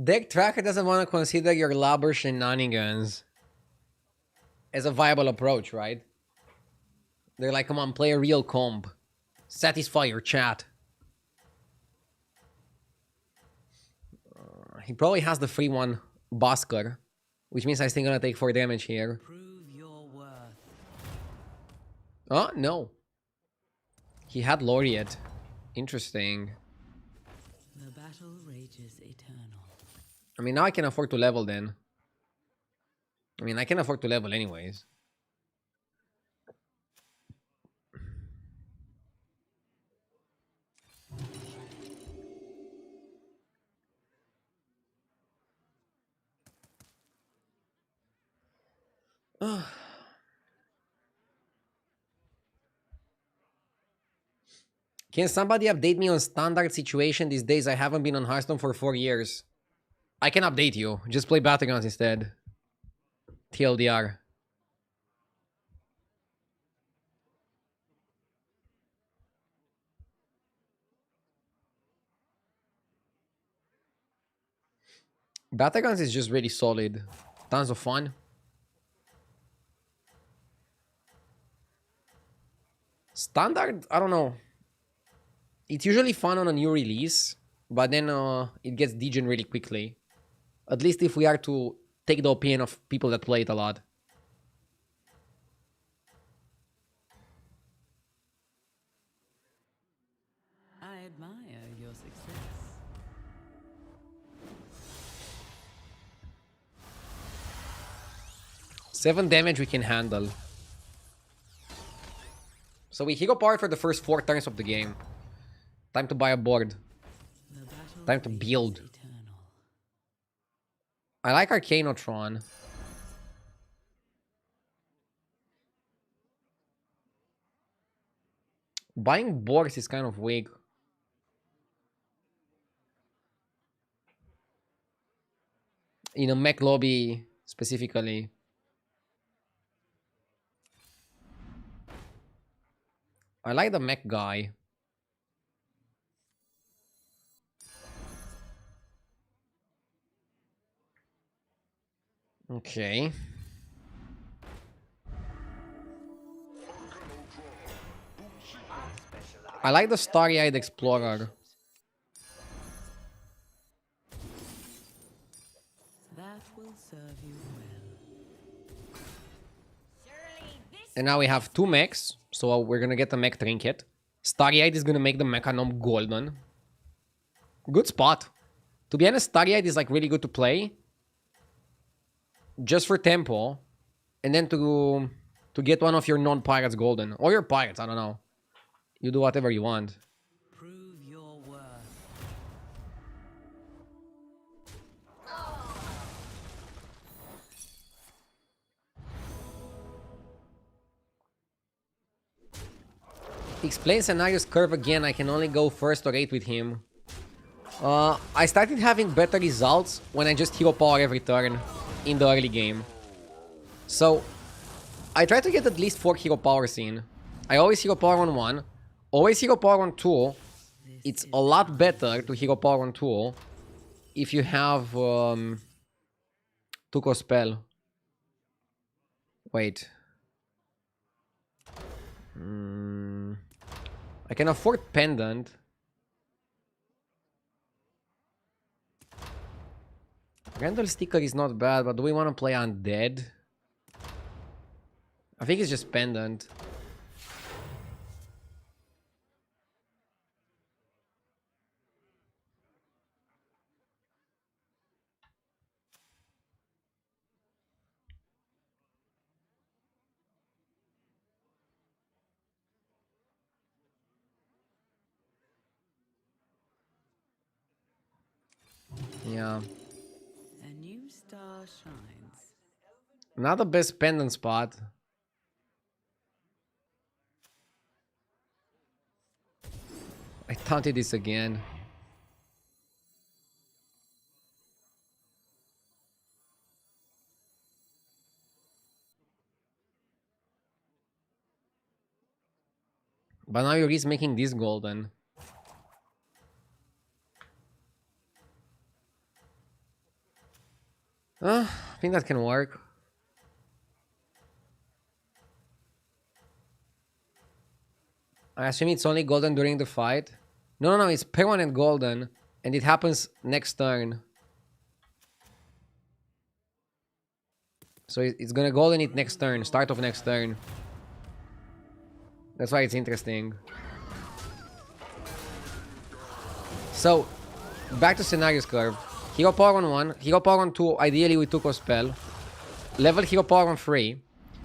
Deck Tracker doesn't want to consider your Lobber shenanigans as a viable approach, right? They're like, come on, play a real comp. Satisfy your chat. He probably has the free one, Basker, which means I'm still gonna take 4 damage here. Prove your worth. Oh, no. He had Laureate. Interesting. The battle rages eternal. I mean, now I can afford to level then. I mean, I can afford to level anyways. Can somebody update me on standard situation these days? I haven't been on Hearthstone for 4 years. I can update you. Just play battlegrounds instead. TLDR. Battlegrounds is just really solid. Tons of fun. Standard, I don't know. It's usually fun on a new release, but then it gets degen really quickly. At least if we are to take the opinion of people that play it a lot. I admire your success. Seven damage we can handle. So we hero power for the first 4 turns of the game. Time to buy a board. The battle Time to rages build. eternal. I like Arcanotron. Buying Borgs is kind of weak. In a mech lobby specifically. I like the mech guy. Okay. I like the starry-eyed explorer. That will serve you well. Surely this And now we have two mechs. So we're gonna get the mech Trinket. Starry-eyed is gonna make the Mechanom golden. Good spot. To be honest, Starry-eyed is like really good to play. Just for tempo. And then to get one of your non-pirates golden. Or your pirates, I don't know. You do whatever you want. Prove your worth. Explain scenarios curve again. I can only go first or 8 with him. I started having better results when I just hero power every turn in the early game. So I try to get at least 4 hero powers in. I always hero power on 1, always hero power on 2. It's a lot better to hero power on 2 if you have Tuko spell. Wait. I can afford Pendant. Randall Sticker is not bad, but do we want to play Undead? I think it's just Pendant. Yeah. A new star shines. Not the best pendant spot. I taunted this again. But now you're just making this golden. I think that can work. I assume it's only golden during the fight. No, it's permanent golden. And it happens next turn. So it's gonna golden it next turn. Start of next turn. That's why it's interesting. So, back to scenarios curve. Hero power on 1, hero power on 2, ideally with Tuko spell. Level hero power on 3.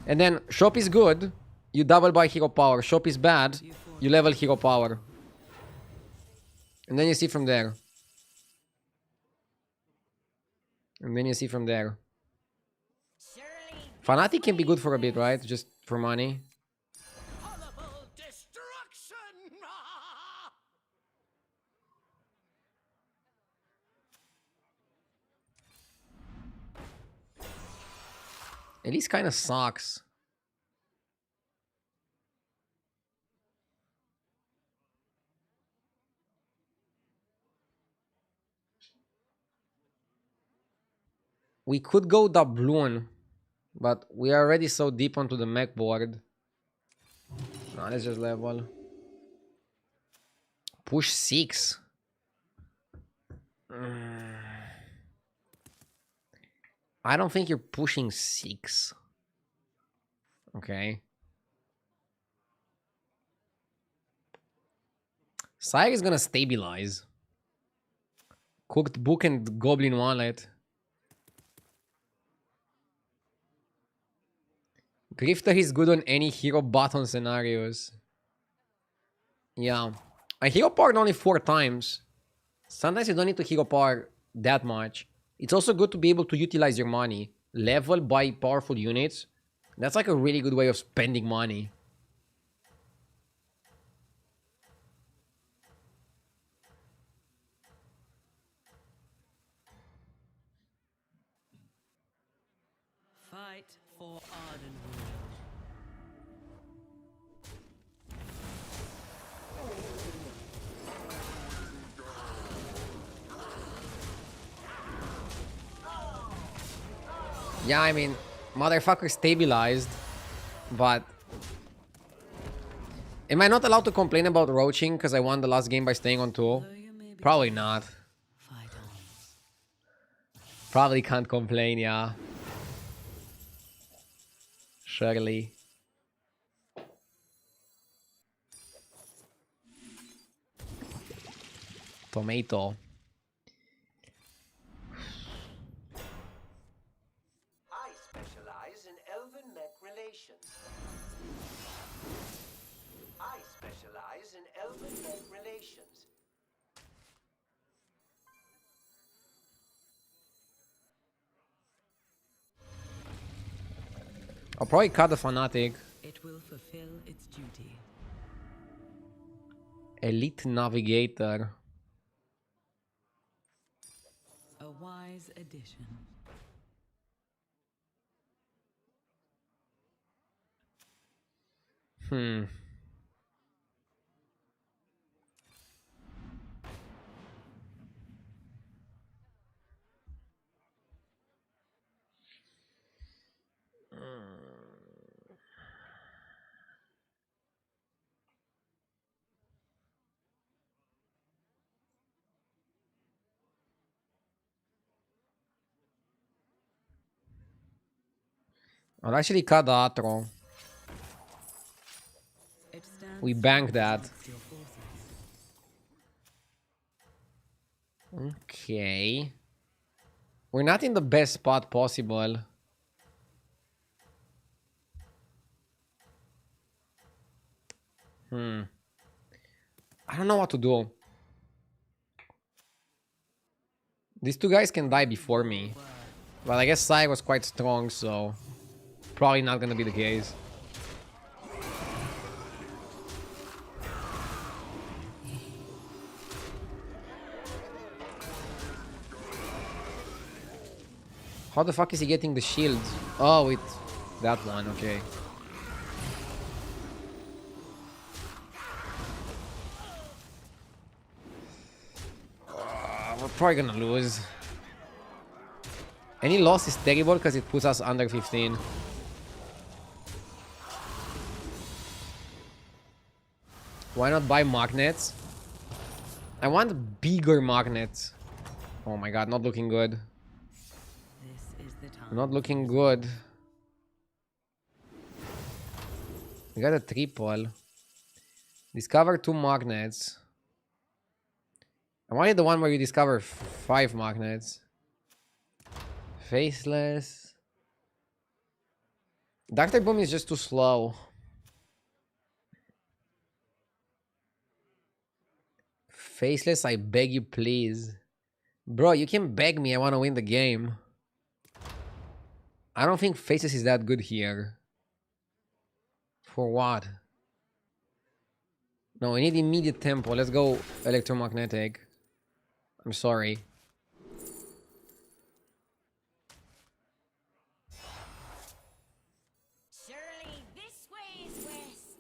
And then shop is good, you double buy hero power. Shop is bad, you level hero power. And then you see from there. And then you see from there. surely Fanatic can be good for a bit, right? Just for money. Horrible destruction! At least kind of sucks. We could go doubloon, but we are already so deep onto the mech board. No, let's just level. Push 6. I don't think you're pushing 6. Okay. Sire is gonna stabilize. Cooked book and goblin wallet. Grifter is good on any hero button scenarios. Yeah. I hero powered only 4 times. Sometimes you don't need to hero power that much. It's also good to be able to utilize your money. Level by powerful units. That's like a really good way of spending money. Fight for Ardenwood. Yeah, I mean, motherfucker stabilized, but am I not allowed to complain about roaching because I won the last game by staying on 2? Though you may be Probably tough, not. fight on. Probably can't complain, yeah. Surely. Tomato. I specialize in elven mech relations. I specialize in elven mech relations. I'll probably cut the fanatic. It will fulfill its duty. Elite navigator. A wise addition. Hmm. I'll actually cut the Atro. It stands We banked that. against your forces. Okay. We're not in the best spot possible. I don't know what to do. These two guys can die before me. But I guess Sai was quite strong, so probably not gonna be the case. How the fuck is he getting the shields? Oh, with that one, okay. We're probably gonna lose. Any loss is terrible because it puts us under 15. Why not buy magnets? I want bigger magnets. Oh my god, not looking good. This is the time. Not looking good. We got a triple. Discover 2 magnets. I wanted the one where you discover 5 magnets. Faceless. Doctor Boom is just too slow. Faceless, I beg you, please. Bro, you can beg me. I want to win the game. I don't think Faceless is that good here. For what? No, we need immediate tempo. Let's go electromagnetic. I'm sorry. Surely this way is west.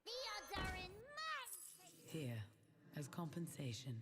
The odds are in my favor. Here, as compensation.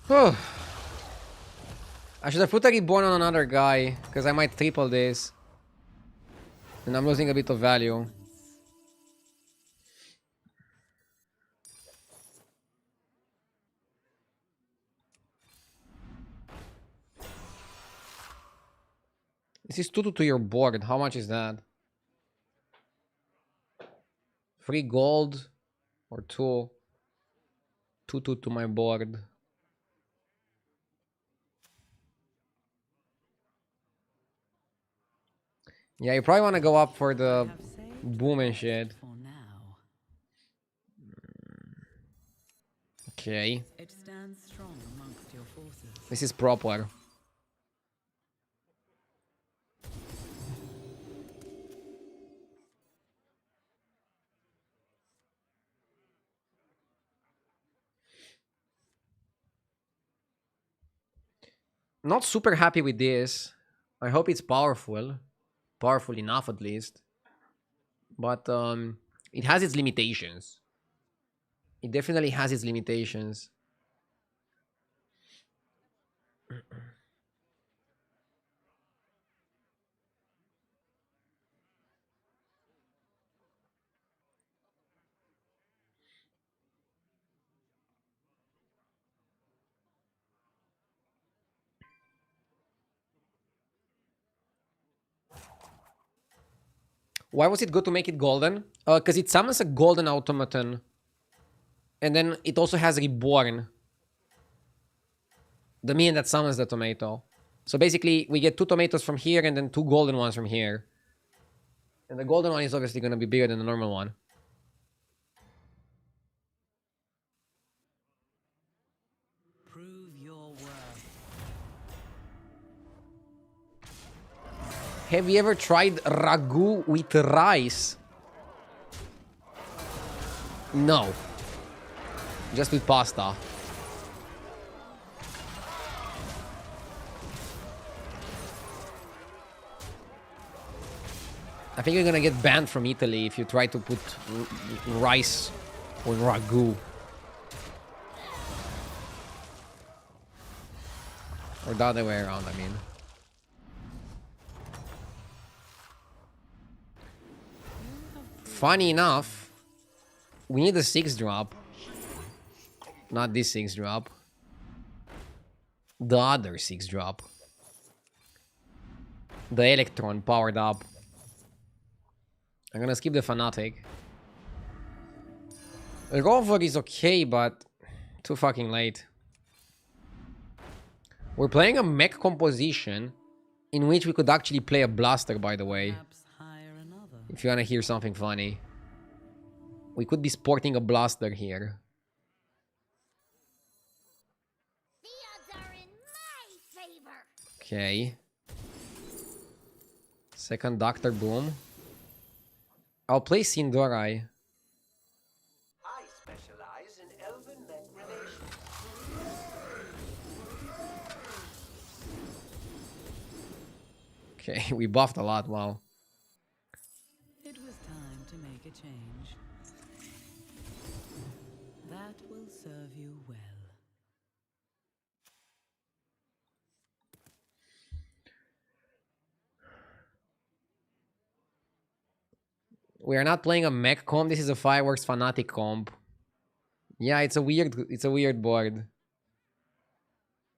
Whew. I should have put a reborn on another guy, because I might triple this. And I'm losing a bit of value. This is 2 to your board. How much is that? 3 gold or 2? 2 to my board. Yeah, you probably want to go up for the Have saved boom and shit. for now. Okay. It stands strong amongst your forces. This is proper. Not super happy with this. I hope it's powerful. Powerful enough at least. But it has its limitations. It definitely has its limitations. Why was it good to make it golden? Because it summons a golden automaton. And then it also has reborn. The minion that summons the tomato. So basically, we get 2 tomatoes from here and then 2 golden ones from here. And the golden one is obviously going to be bigger than the normal one. Prove your worth. Have you ever tried ragu with rice? No. Just with pasta. I think you're gonna get banned from Italy if you try to put rice on ragu. Or the other way around, I mean. Funny enough, we need a 6-drop. Not this 6-drop. The other 6-drop. The Electron powered up. I'm gonna skip the Fanatic. The Rover is okay, but too fucking late. We're playing a mech composition in which we could actually play a blaster, by the way. Perhaps hire another. If you wanna hear something funny. We could be sporting a blaster here. The odds are in my favor. Okay. Second Doctor Boom. I'll play Sindorai. I specialize in elven mech renovation. Okay, we buffed a lot, wow. It was time to make a change. That will serve you well. We are not playing a mech comp, this is a Fireworks Fanatic comp. Yeah, it's a weird board.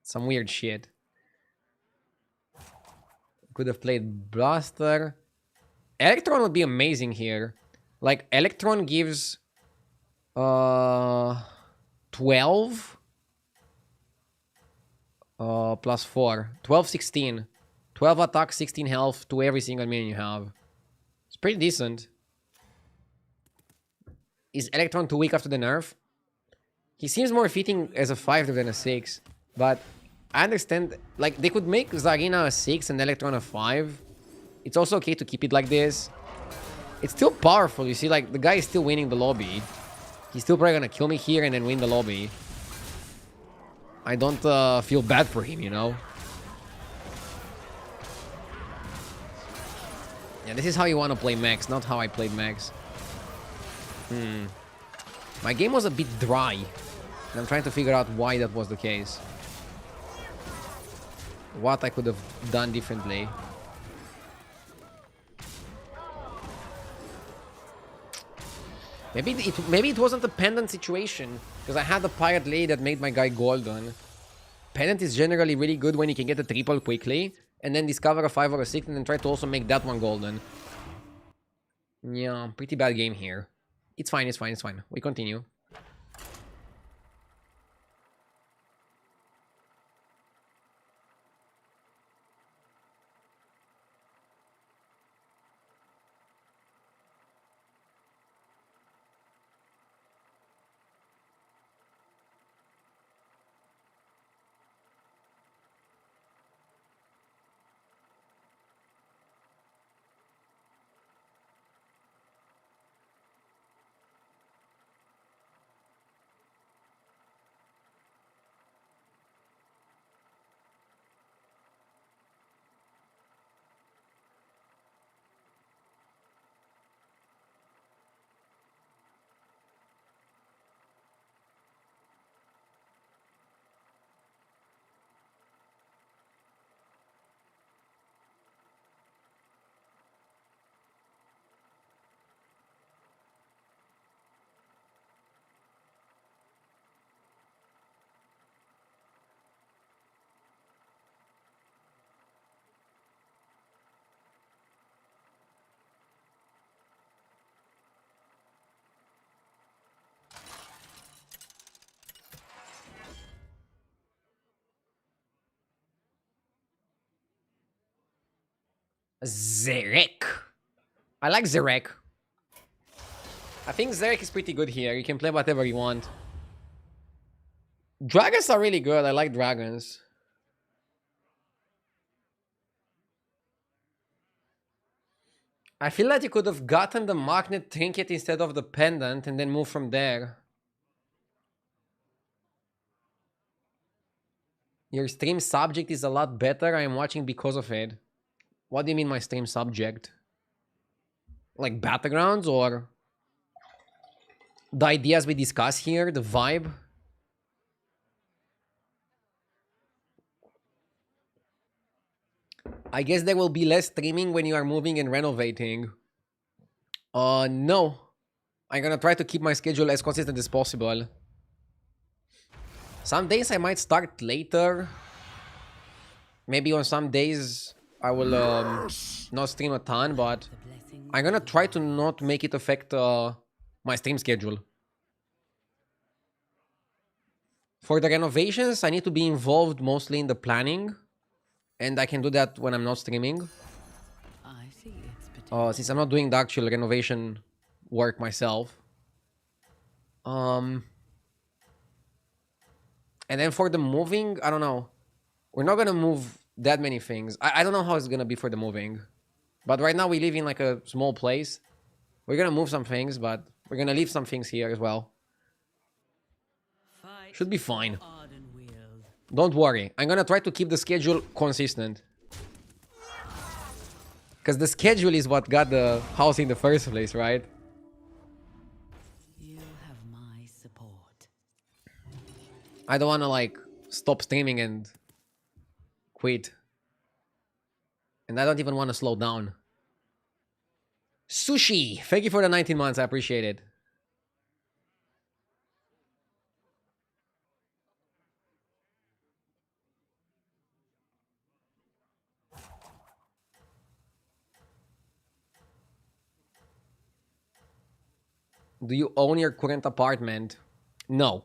Some weird shit. Could have played Blaster. Electron would be amazing here. Like, Electron gives 12 plus 4. 12, 16. 12 attack, 16 health to every single minion you have. It's pretty decent. Is Electron too weak after the nerf? He seems more fitting as a 5 than a 6. But I understand, like, they could make Zarina a 6 and Electron a 5. It's also okay to keep it like this. It's still powerful, you see, like, the guy is still winning the lobby. He's still probably gonna kill me here and then win the lobby. I don't feel bad for him, you know? Yeah, this is how you want to play mechs, not how I played mechs. My game was a bit dry. And I'm trying to figure out why that was the case. what I could have done differently. Maybe it wasn't a pendant situation, because I had the pirate lady that made my guy golden. Pendant is generally really good when you can get a triple quickly, and then discover a 5 or a 6, and then try to also make that one golden. Yeah, pretty bad game here. It's fine, it's fine, it's fine. We continue. Zerek. I like Zerek. I think Zerek is pretty good here. You can play whatever you want. Dragons are really good. I like dragons. I feel like you could have gotten the magnet trinket instead of the pendant and then move from there. Your stream subject is a lot better. I am watching because of it. What do you mean my stream subject? Like battlegrounds or the ideas we discuss here, the vibe? I guess there will be less streaming when you are moving and renovating. No. I'm gonna try to keep my schedule as consistent as possible. Some days I might start later. Maybe on some days I will not stream a ton, but I'm gonna try to not make it affect my stream schedule. For the renovations, I need to be involved mostly in the planning. And I can do that when I'm not streaming. I see its potential. Since I'm not doing the actual renovation work myself. And then for the moving, I don't know. We're not gonna move that many things. I don't know how it's gonna be for the moving. But right now we live in like a small place. We're gonna move some things, but we're gonna leave some things here as well. Fight Should be fine. Ardenweald. Don't worry. I'm gonna try to keep the schedule consistent. Because the schedule is what got the house in the first place, right? You have my support. I don't wanna like stop streaming and quit. And I don't even want to slow down. Sushi! Thank you for the 19 months. I appreciate it. Do you own your current apartment? No.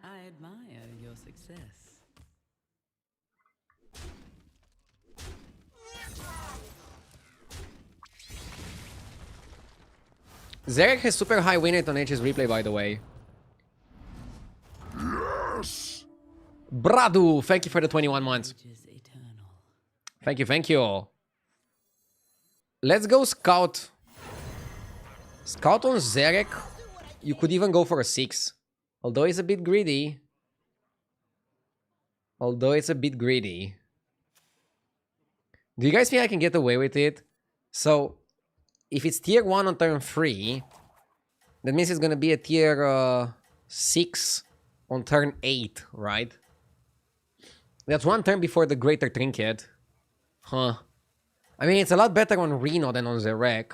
I admire your success. Zarek has super high win rate on H's replay, by the way. Bradu, thank you for the 21 months. Which is eternal. Thank you, thank you. Let's go scout. Scout on Zarek. You could even go for a 6. Although it's a bit greedy. Do you guys think I can get away with it? So, if it's tier 1 on turn 3, that means it's gonna be a tier 6 on turn 8, right? That's one turn before the Greater Trinket. Huh. I mean, it's a lot better on Reno than on Zerek.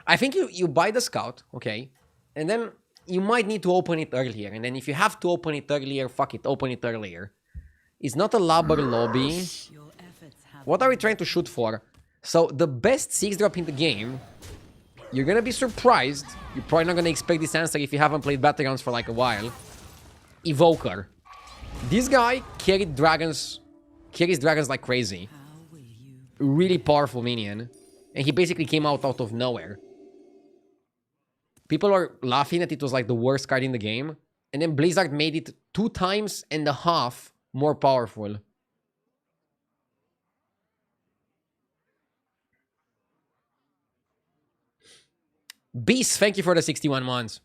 I think you buy the Scout, okay? And then you might need to open it earlier. And then if you have to open it earlier, fuck it, open it earlier. It's not a Lobber lobby. What are we trying to shoot for? So, the best 6-drop in the game, you're gonna be surprised. You're probably not gonna expect this answer if you haven't played battlegrounds for like a while. Evoker. This guy carries dragons like crazy. Really powerful minion. And he basically came out of nowhere. People were laughing that it was like the worst card in the game. And then Blizzard made it 2.5 times more powerful. Beast, thank you for the 61 months.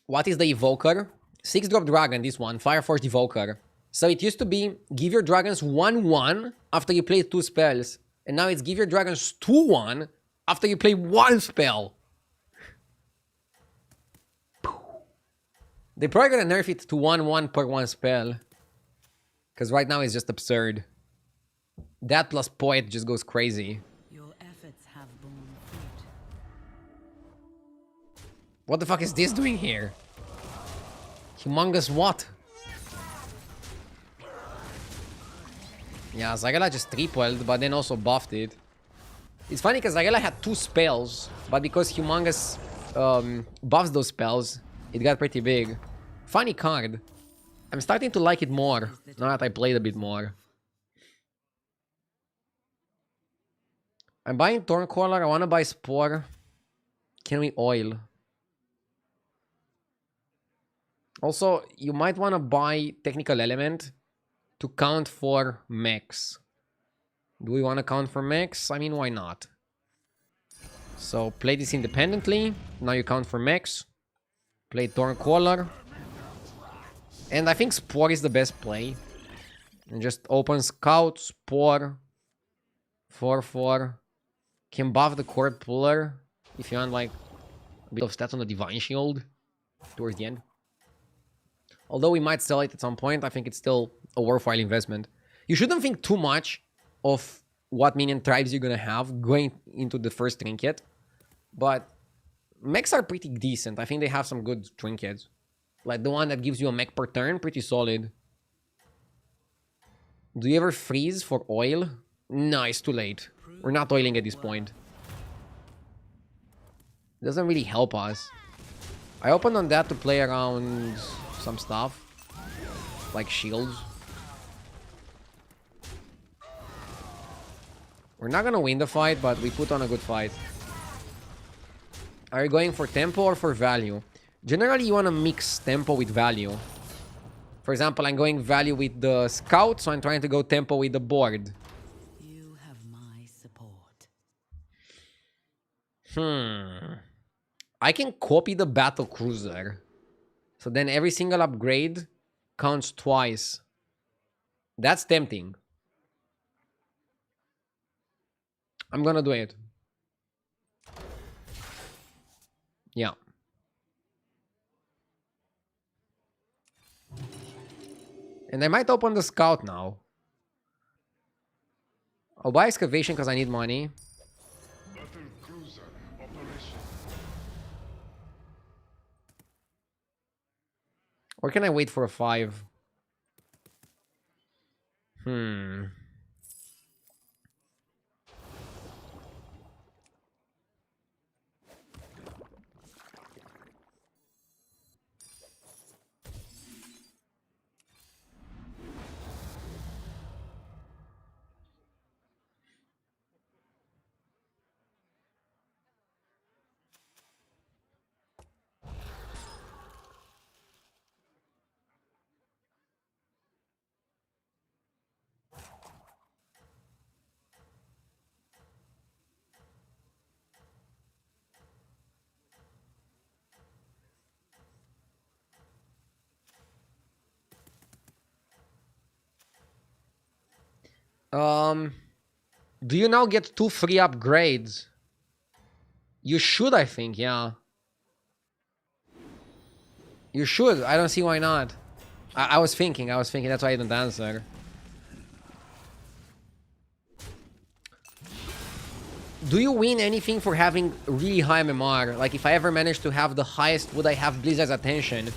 What is the Evoker? 6-drop dragon, this one. Fireforce Evoker. So it used to be, give your dragons 1/1 after you play 2 spells. And now it's give your dragons 2/1 after you play 1 spell. They're probably gonna nerf it to 1/1 per 1 spell. Because right now it's just absurd. That plus Poet just goes crazy. Your efforts have borne fruit. What the fuck is this doing here? Humongous what? Yeah, Zagala just tripled, but then also buffed it. It's funny because Zagala had 2 spells, but because Humongous buffs those spells, it got pretty big. Funny card. I'm starting to like it more, now that I played a bit more. I'm buying Thorncaller, I want to buy Spore. Can we oil? Also, you might want to buy Technical Element to count for mechs. Do we want to count for mechs? I mean, why not? So, play this independently. Now you count for mechs. Play Thorncaller. And I think Spore is the best play. And just open Scout, Spore. 4/4. Can buff the Court Puller if you want like a bit of stats on the Divine Shield towards the end. Although we might sell it at some point, I think it's still a worthwhile investment. You shouldn't think too much of what minion tribes you're gonna have going into the first trinket. But mechs are pretty decent. I think they have some good trinkets. Like the one that gives you a mech per turn, pretty solid. Do you ever freeze for oil? No, it's too late. We're not oiling at this point. It doesn't really help us. I opened on that to play around some stuff. Like shields. We're not gonna win the fight, but we put on a good fight. Are you going for tempo or for value? Generally, you want to mix tempo with value. For example, I'm going value with the scout, so I'm trying to go tempo with the board. You have my support. I can copy the battle cruiser. So then every single upgrade counts twice. That's tempting. I'm gonna do it. Yeah. And I might open the scout now. I'll buy excavation because I need money. Battle cruiser operation. Or can I wait for a 5? Do you now get 2 free upgrades? You should, I think, yeah. You should. I don't see why not. I was thinking, that's why I didn't answer. Do you win anything for having really high MMR? Like, if I ever managed to have the highest, would I have Blizzard's attention?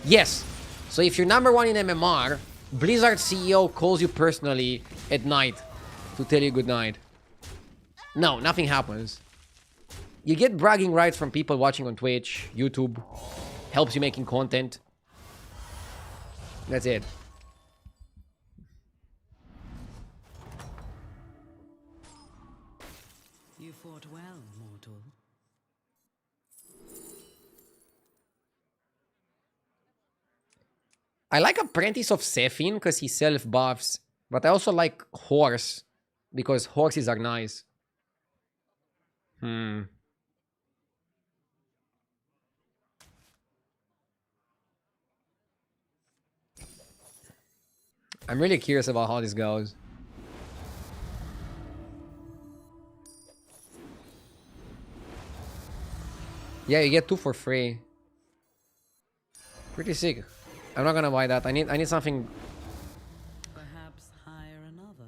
Yes. So if you're number 1 in MMR, Blizzard CEO calls you personally at night to tell you good night. No, nothing happens. You get bragging rights from people watching on Twitch, YouTube. Helps you making content. That's it. You fought well, mortal. I like Apprentice of Sephin because he self-buffs. But I also like Horse because horses are nice. I'm really curious about how this goes. Yeah, you get 2 for free. Pretty sick. I'm not gonna buy that. I need something. Perhaps hire another.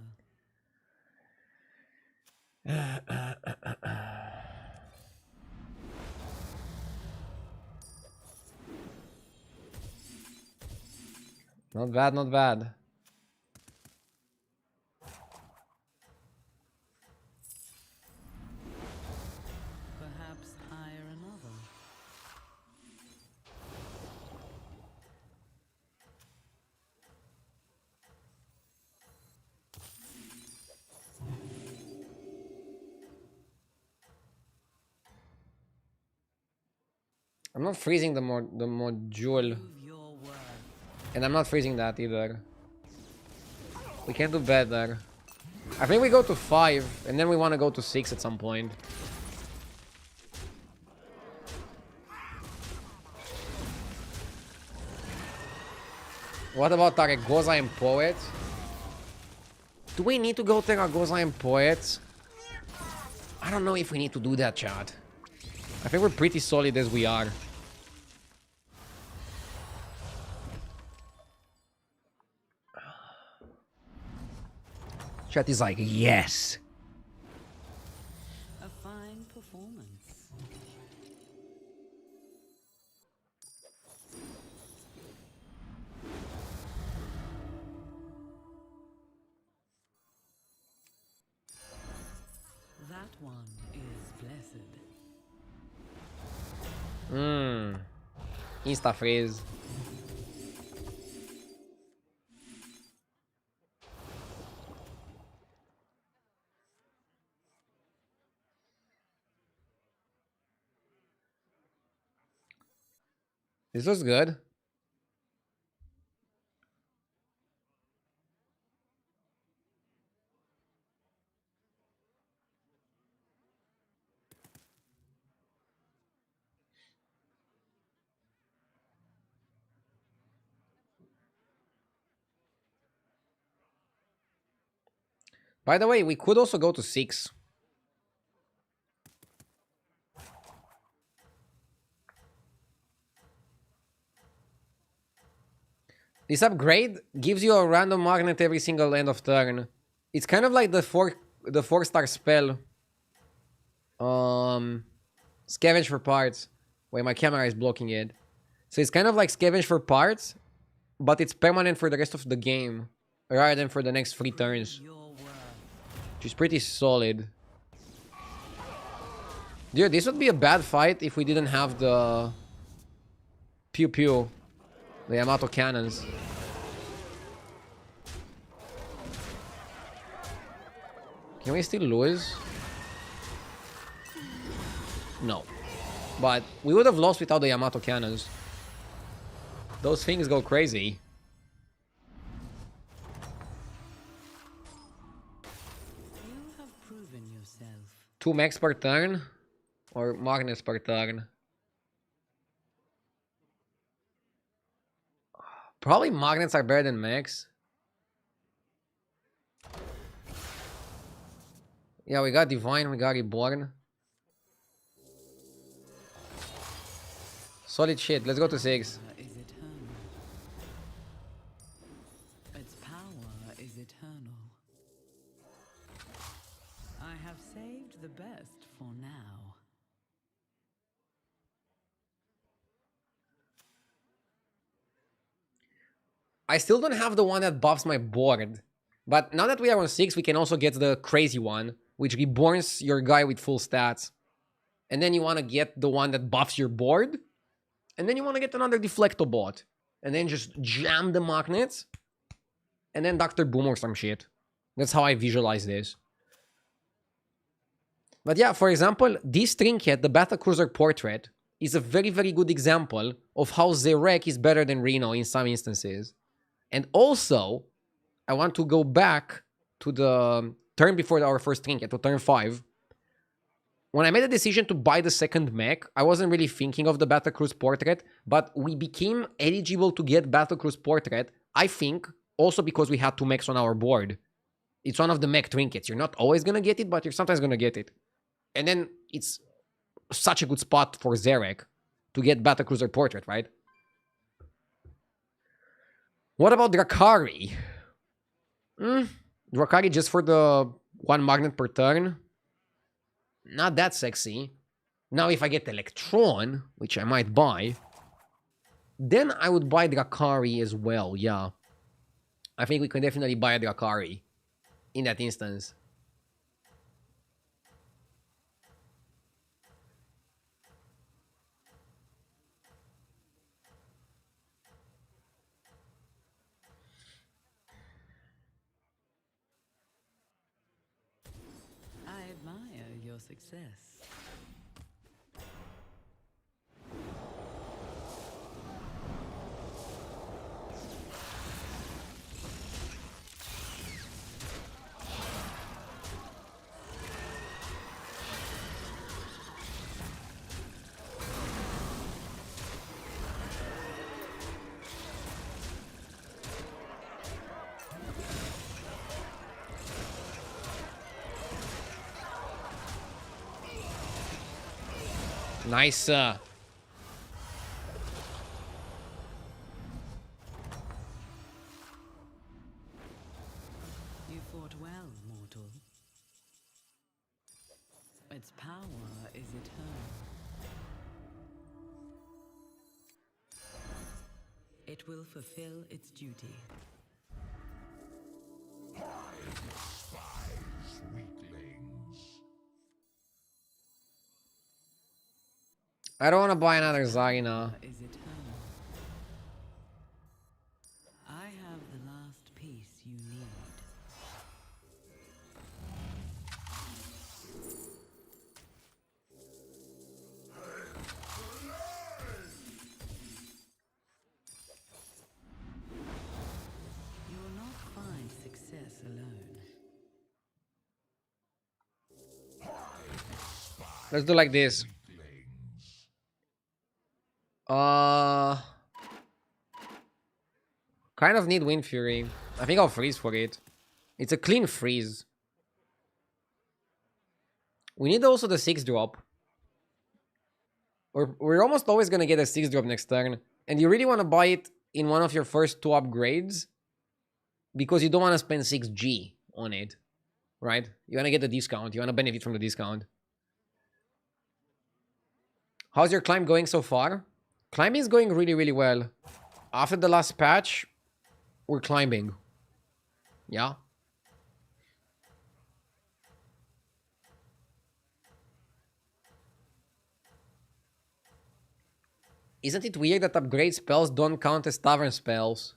Not bad, not bad. Perhaps hire another. I'm not freezing the module. Prove your worth. And I'm not freezing that either. We can do better. I think we go to 5, and then we want to go to 6 at some point. What about Taragoza and Poet? Do we need to go Taragoza and Poet? I don't know if we need to do that, chat. I think we're pretty solid as we are. Chat is like, yes. A fine performance. That one is blessed. Insta freeze. This was good. By the way, we could also go to 6. This upgrade gives you a random magnet every single end of turn. It's kind of like the 4-star spell. Scavenge for parts. Wait, my camera is blocking it. So it's kind of like scavenge for parts, but it's permanent for the rest of the game, rather than for the next 3 turns. Your worth. Which is pretty solid. Dude, this would be a bad fight if we didn't have the pew pew, the Yamato cannons. Can we still lose? No. But we would have lost without the Yamato cannons. Those things go crazy. You have proven yourself. 2 mechs per turn? Or magnets per turn? Probably magnets are better than mechs. Yeah, we got Divine, we got Reborn. Solid shit. Let's go to 6. Is eternal. Its power is eternal. I have saved the best for now. I still don't have the one that buffs my board. But now that we are on 6, we can also get the crazy one, which reborns your guy with full stats. And then you want to get the one that buffs your board. And then you want to get another Deflectobot. And then just jam the magnets. And then Dr. Boom or some shit. That's how I visualize this. But yeah, for example, this Trinket, the Battlecruiser Portrait, is a very, very good example of how Zerek is better than Reno in some instances. And also, I want to go back to the turn before our first Trinket, to turn 5. When I made a decision to buy the second mech, I wasn't really thinking of the Battlecruise Portrait, but we became eligible to get Battlecruise Portrait, I think, also because we had 2 mechs on our board. It's one of the mech trinkets. You're not always going to get it, but you're sometimes going to get it. And then it's such a good spot for Zerek to get Battlecruiser Portrait, right? What about Drakari? Drakari just for the 1 magnet per turn? Not that sexy. Now if I get Electron, which I might buy, then I would buy Drakari as well, yeah. I think we can definitely buy a Drakari in that instance. I admire your success. Nice. You fought well, mortal. Its power is eternal. It will fulfill its duty. I don't want to buy another Zarina. Is eternal. I have the last piece you need. You will not find success alone. Let's do like this. Kind of need Wind Fury. I think I'll freeze for it. It's a clean freeze. We need also the 6-drop. We're almost always gonna get a 6-drop next turn. And you really want to buy it in one of your first 2 upgrades. Because you don't want to spend 6G on it. Right? You want to get the discount. You want to benefit from the discount. How's your climb going so far? Climbing is going really, really well. After the last patch, we're climbing. Yeah. Isn't it weird that upgrade spells don't count as tavern spells?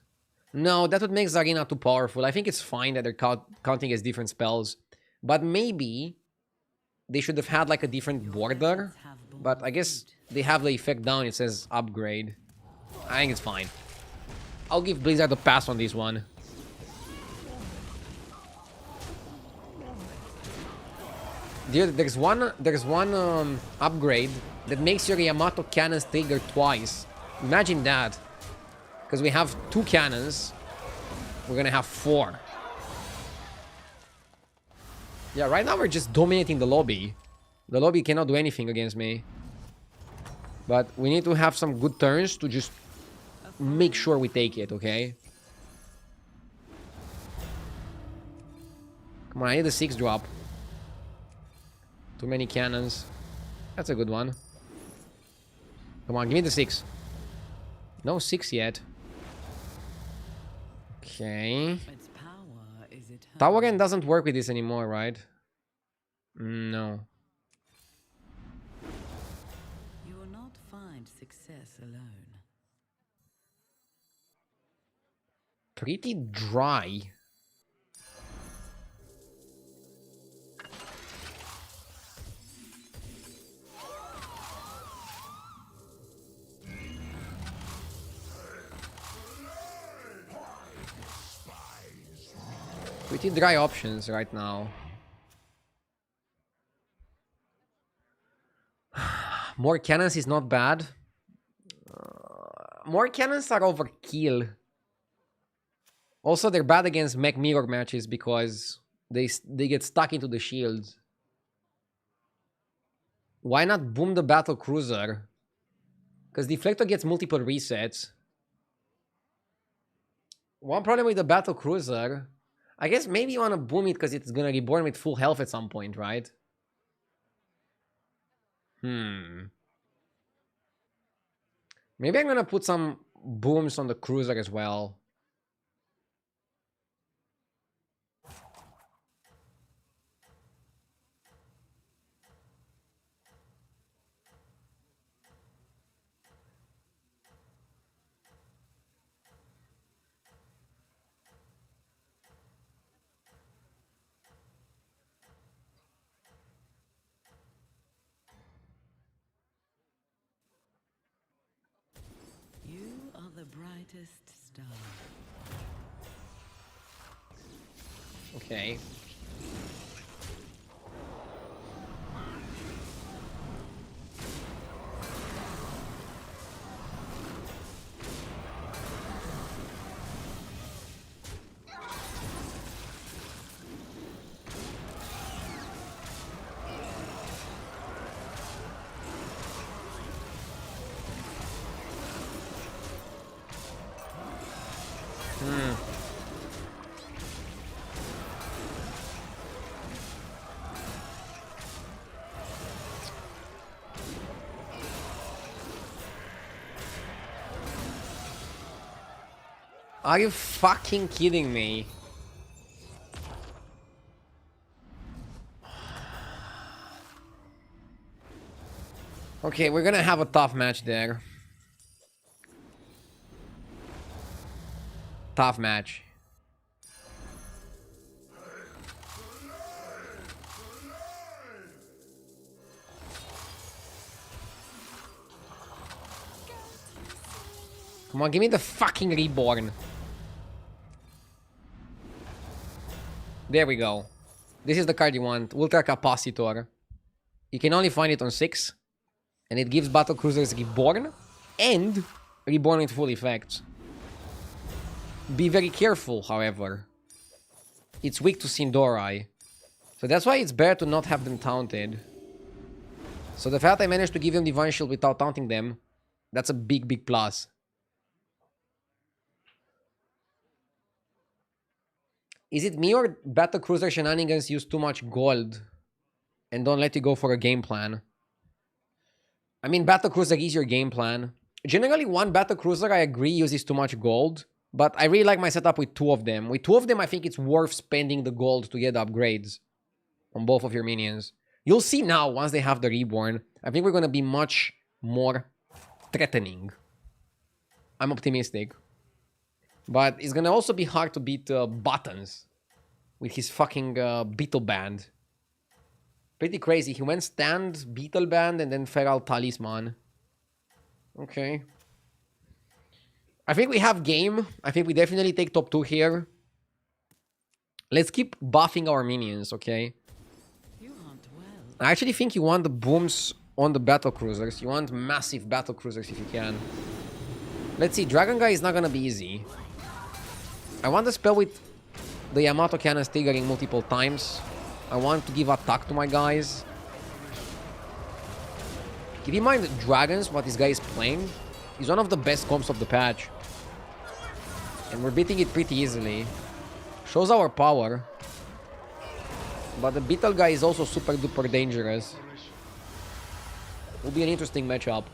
No, that would make Zarina too powerful. I think it's fine that they're counting as different spells. But maybe they should have had like a different border. But I guess they have the effect down. It says upgrade. I think it's fine. I'll give Blizzard a pass on this one. Dude, there's one upgrade that makes your Yamato cannons trigger twice. Imagine that. Because we have 2 cannons. We're gonna have 4. Yeah, right now we're just dominating the lobby. The lobby cannot do anything against me. But we need to have some good turns to just make sure we take it, okay? Come on, I need a 6 drop. Too many cannons. That's a good one. Come on, give me the 6. No 6 yet. Okay. Its power is eternal. Tower End doesn't work with this anymore, right? No. You will not find success alone. Pretty dry. Pretty dry options right now. More cannons is not bad. More cannons are overkill. Also, they're bad against mech mirror matches because they get stuck into the shields. Why not boom the battle cruiser? Because Deflector gets multiple resets. One problem with the battle cruiser, I guess maybe you want to boom it because it's gonna reborn with full health at some point, right? Maybe I'm gonna put some booms on the cruiser as well. You are the brightest star. Okay. Are you fucking kidding me? Okay, we're gonna have a tough match there. Tough match. Come on, give me the fucking reborn. There we go. This is the card you want. Ultra Capacitor. You can only find it on 6. And it gives Battle Cruisers Reborn and Reborn with full effects. Be very careful, however. It's weak to Sindorai. So that's why it's better to not have them taunted. So the fact I managed to give them Divine Shield without taunting them, that's a big, big plus. Is it me or Battle Cruiser shenanigans use too much gold and don't let you go for a game plan? I mean, Battle Cruiser is your game plan. Generally, one Battle Cruiser, I agree, uses too much gold. But I really like my setup with 2 of them. With 2 of them, I think it's worth spending the gold to get upgrades on both of your minions. You'll see now, once they have the Reborn, I think we're going to be much more threatening. I'm optimistic. But it's going to also be hard to beat Buttons with his fucking Beetle Band. Pretty crazy. He went Stand, Beetle Band, and then Feral Talisman. Okay. I think we have game. I think we definitely take top 2 here. Let's keep buffing our minions, okay? You hunt well. I actually think you want the booms on the battle cruisers. You want massive battle cruisers if you can. Let's see. Dragon Guy is not gonna be easy. I want the spell with the Yamato cannons triggering multiple times. I want to give attack to my guys. Keep in mind that Dragons, what this guy is playing, is one of the best comps of the patch. And we're beating it pretty easily. Shows our power. But the Beetle guy is also super duper dangerous. Will be an interesting matchup.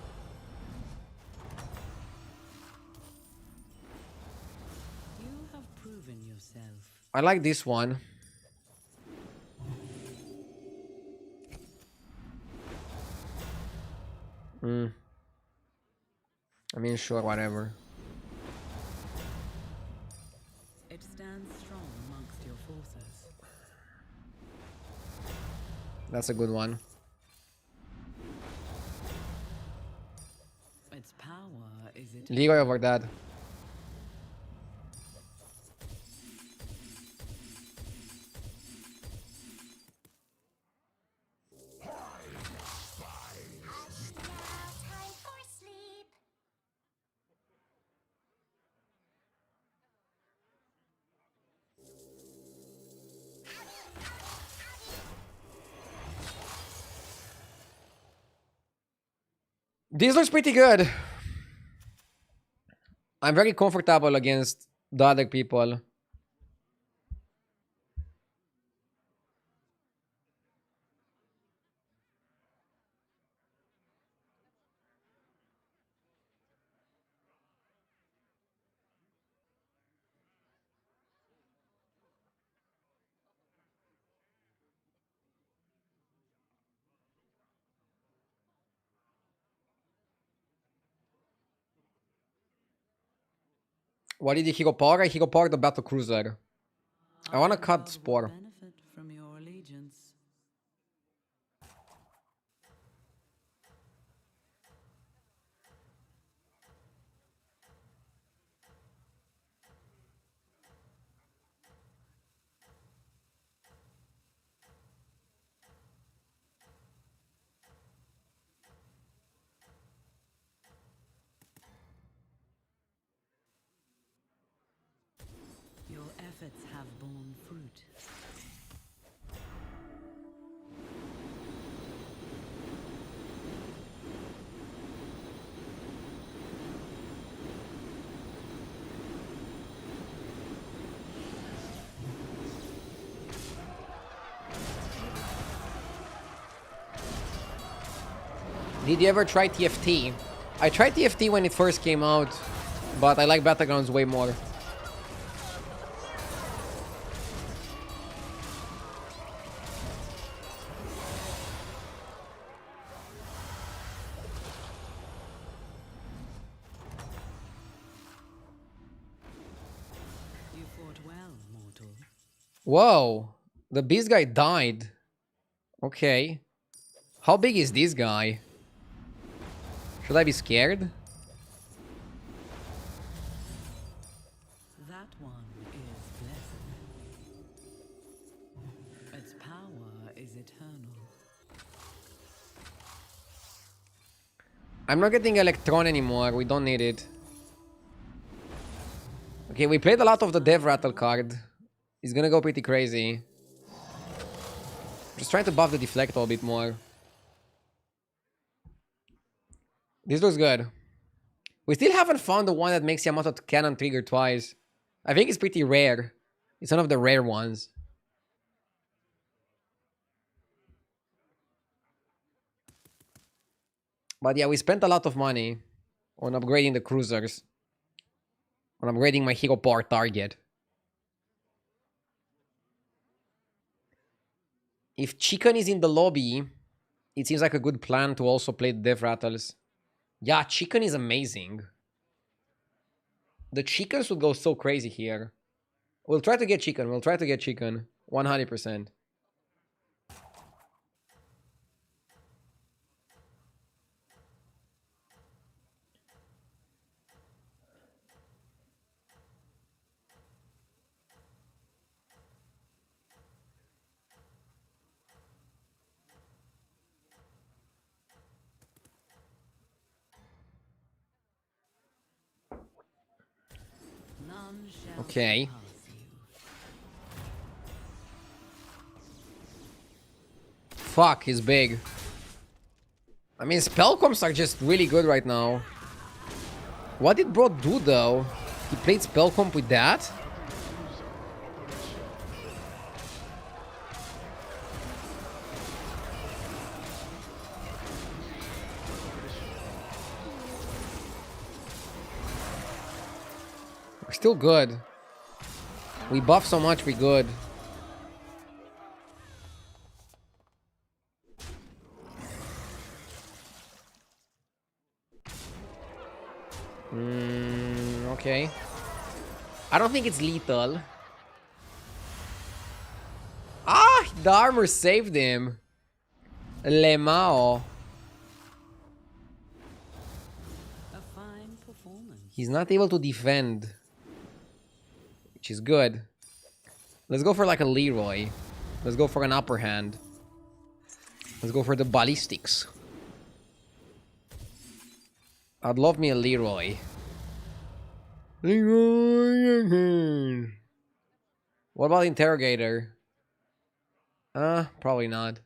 You have proven yourself. I like this one. I mean, sure, whatever. It stands strong amongst your forces. That's a good one. Its power is it. Leroy over that. Time for sleep. This looks pretty good. I'm very comfortable against the other people. What did he hero power? I hero power the battle cruiser. I want to cut God will Spore. benefit from your allegiance. Your efforts have borne fruit. Did you ever try TFT? I tried TFT when it first came out, but I like battlegrounds way more. You fought well, mortal. Whoa, the beast guy died. Okay. How big is this guy? Should I be scared? That one is blessed. Its power is eternal. I'm not getting Electron anymore. We don't need it. Okay, we played a lot of the Dev Rattle card. He's gonna go pretty crazy. Just trying to buff the deflect a bit more. This looks good. We still haven't found the one that makes Yamato cannon trigger twice. I think it's pretty rare. It's one of the rare ones. But yeah, we spent a lot of money on upgrading the cruisers. On upgrading my hero power target. If Chicken is in the lobby, it seems like a good plan to also play the Dev Rattles. Yeah, Chicken is amazing. The Chickens would go so crazy here. We'll try to get Chicken. We'll try to get Chicken. 100%. None shall Okay. surpass you. fuck, he's big. I mean, spell comps are just really good right now. What did bro do though? He played spell comp with that? We're still good. We buff so much, we good. Okay. I don't think it's lethal. Ah, the armor saved him. Lemao. A fine performance. He's not able to defend, which is good. Let's go for like a Leroy. Let's go for an upper hand. Let's go for the ballistics. I'd love me a Leroy. Leroy. What about Interrogator? Probably not.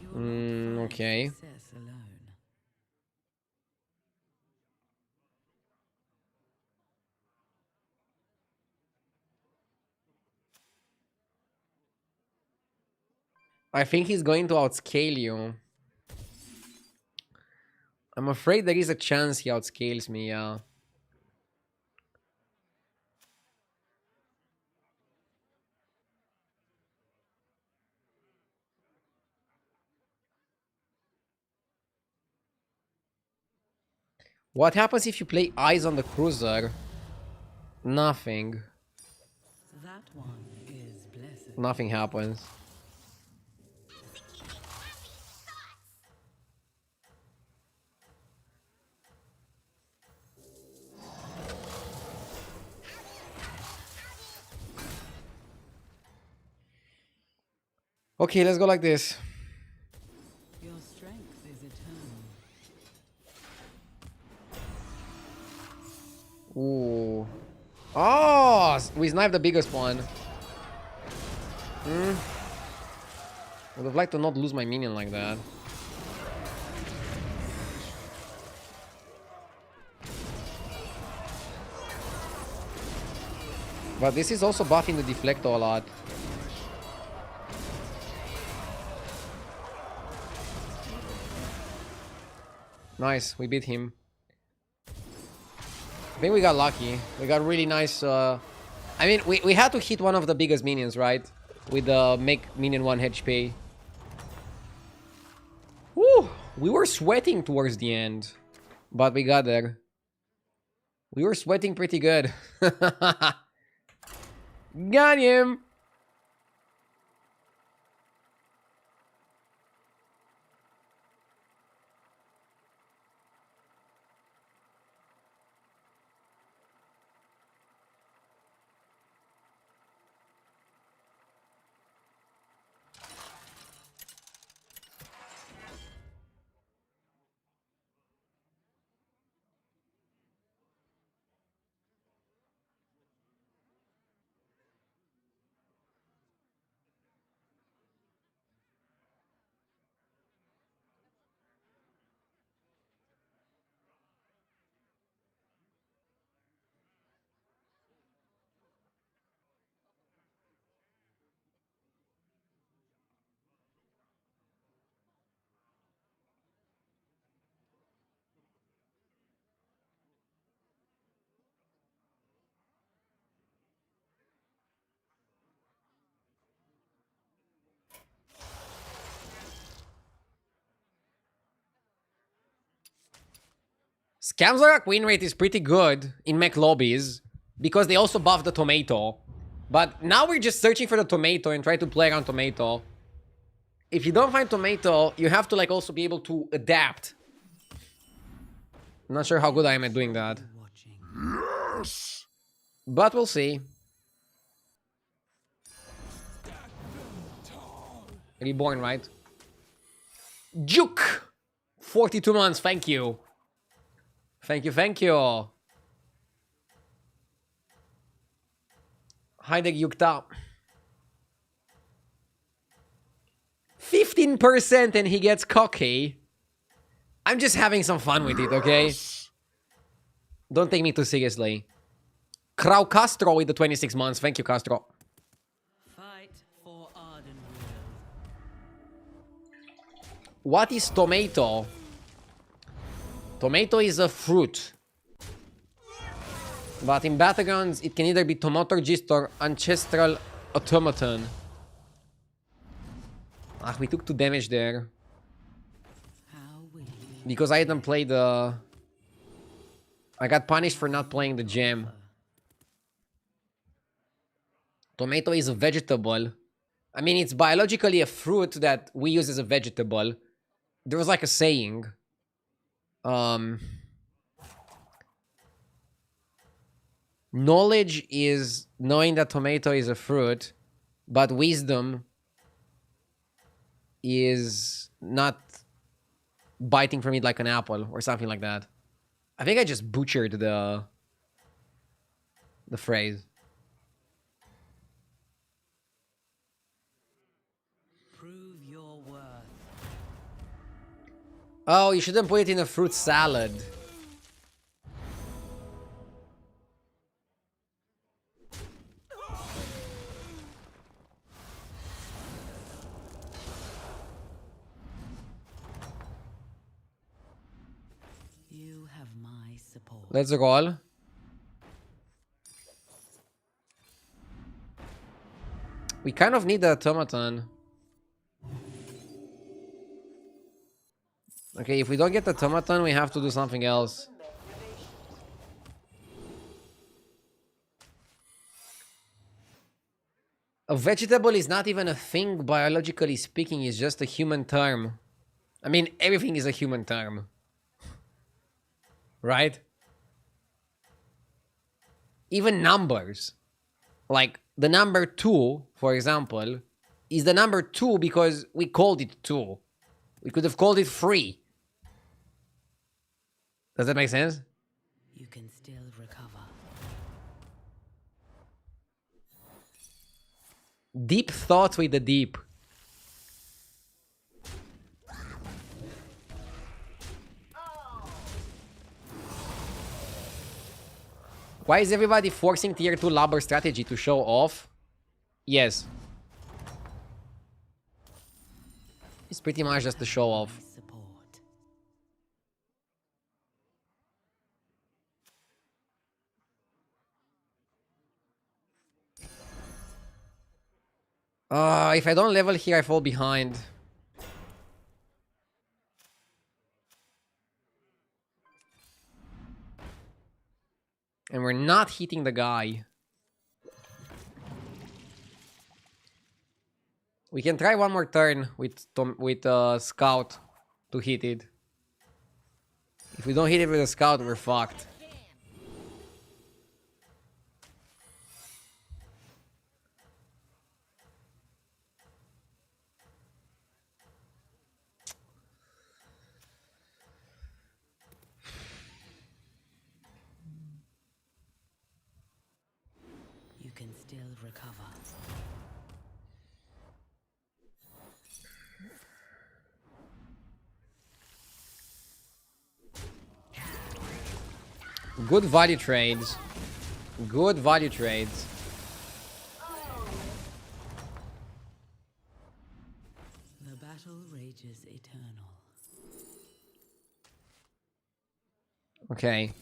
You will not find Okay. success alone. I think he's going to outscale you. I'm afraid there is a chance he outscales me, yeah. What happens if you play Eyes on the Cruiser? Nothing. That one is blessed. Nothing happens. Okay, let's go like this. Your strength is eternal. Ooh. Oh, we sniped the biggest one. Would have liked to not lose my minion like that. But this is also buffing the deflector a lot. Nice, we beat him. I think we got lucky. We got really nice. I mean, we had to hit one of the biggest minions, right? With the Mech minion 1 HP. Woo! We were sweating towards the end, but we got there. We were sweating pretty good. Got him! Scamzorok win rate is pretty good in mech lobbies because they also buff the tomato. But now we're just searching for the tomato and try to play around tomato. If you don't find tomato, you have to like also be able to adapt. I'm not sure how good I am at doing that. Watching. But we'll see. Reborn, right? Juke! 42 months, thank you. Thank you, thank you. Hi there, Yukta. 15% and he gets cocky. I'm just having some fun with it, okay? Don't take me too seriously. Crow Castro with the 26 months. Thank you, Castro. Fight for Ardenweald. What is tomato? Tomato is a fruit. But in battlegrounds, it can either be Tomaturgist or Ancestral Automaton. Ah, we took 2 damage there. How will you Because I didn't play the... I got punished for not playing the gem. Tomato is a vegetable. I mean, it's biologically a fruit that we use as a vegetable. There was like a saying. Knowledge is knowing that tomato is a fruit, but wisdom is not biting from it like an apple or something like that. I think I just butchered the phrase. prove your worth? Oh, you shouldn't put it in a fruit salad. You have my support. Let's roll. We kind of need the automaton. Okay, if we don't get the automaton, we have to do something else. A vegetable is not even a thing, biologically speaking, it's just a human term. I mean, everything is a human term. Right? Even numbers. Like, the number 2, for example, is the number 2 because we called it 2. We could have called it 3. Does that make sense? You can still recover. Deep thoughts with the deep. Why is everybody forcing tier 2 Lobber strategy to show off? Yes. It's pretty much just to show off. Support. If I don't level here, I fall behind. And we're not hitting the guy. We can try one more turn with Scout to hit it. If we don't hit it with a Scout, we're fucked. You can still recover. Good value trades. Good value trades. The battle rages eternal. Okay.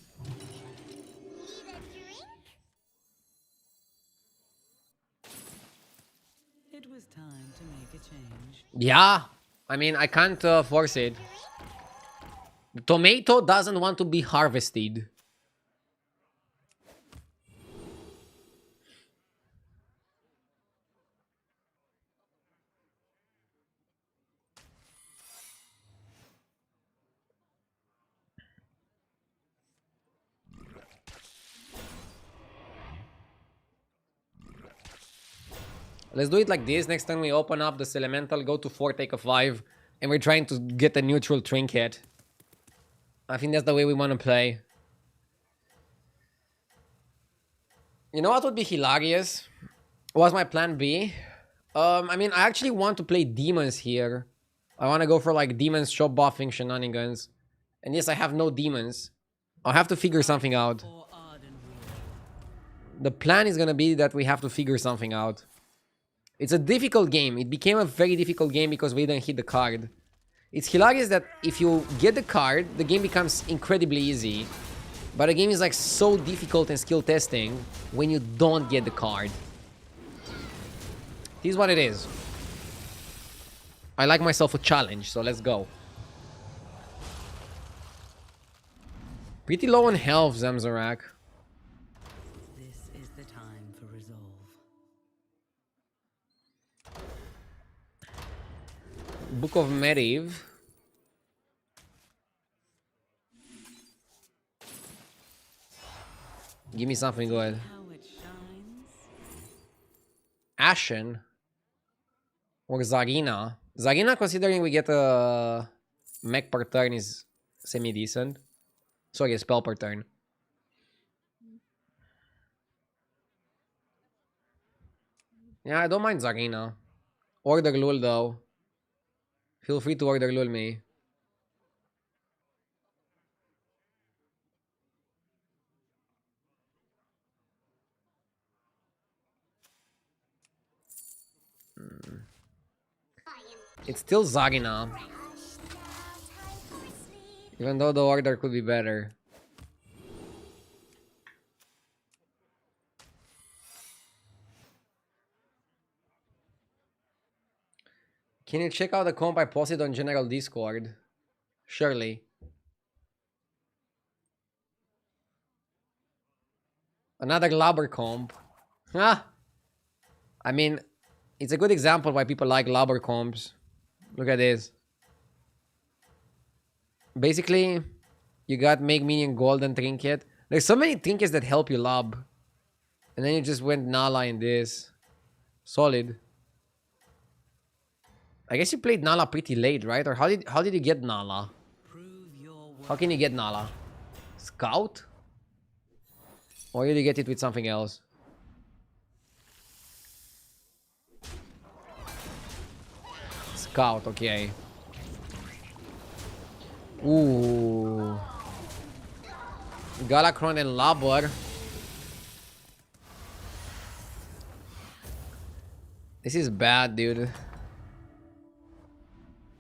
It was time to make a change. Yeah. I mean, I can't force it. The tomato doesn't want to be harvested. Let's do it like this. Next time we open up this elemental, go to 4, take a 5, and we're trying to get a neutral trinket. I think that's the way we want to play. You know what would be hilarious? Was my plan B? I mean, I actually want to play demons here. I want to go for like demons shop buffing shenanigans. And yes, I have no demons. I'll have to figure something out. For Ardenweir. The plan is gonna be that we have to figure something out. It's a difficult game. It became a very difficult game because we didn't hit the card. It's hilarious that if you get the card, the game becomes incredibly easy. But the game is like so difficult and skill testing when you don't get the card. This is what it is. I like myself a challenge, so let's go. Pretty low on health, Zamzarak. This is the time for resolve. Book of Medivh. Give me something good. How it shines. Ashen. Or Zarina. Zarina, considering we get a mech per turn, is semi-decent. Sorry, a spell per turn. Yeah, I don't mind Zarina. Order Lul, though. Feel free to order Lul me. It's still Zarina. Even though the order could be better. Can you check out the comp I posted on General Discord? Surely. Another Lobber comp. Ah! I mean, it's a good example why people like Lobber comps. Look at this. Basically, you got Make Minion Gold and Trinket. There's so many trinkets that help you lob. And then you just went Nala in this. Solid. I guess you played Nala pretty late, right? Or how did you get Nala? Prove your worth. How can you get Nala? Scout? Or did you get it with something else? Scout, okay. Ooh. Galakron and Lobber. This is bad, dude.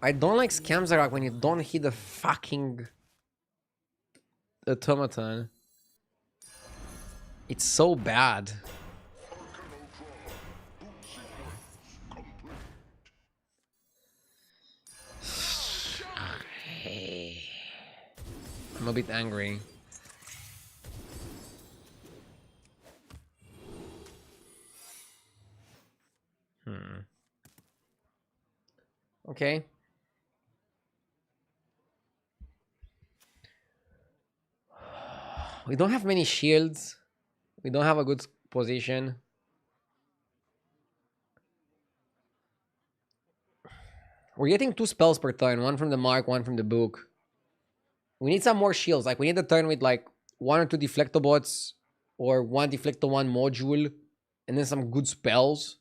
I don't like Scamzarak when you don't hit the fucking automaton. It's so bad. I'm a bit angry. Okay. We don't have many shields. We don't have a good position. We're getting 2 spells per turn. One from the mark, one from the book. We need some more shields. Like, we need a turn with like 1 or 2 Deflectobots. Or 1 Deflecto-1 module. And then some good spells.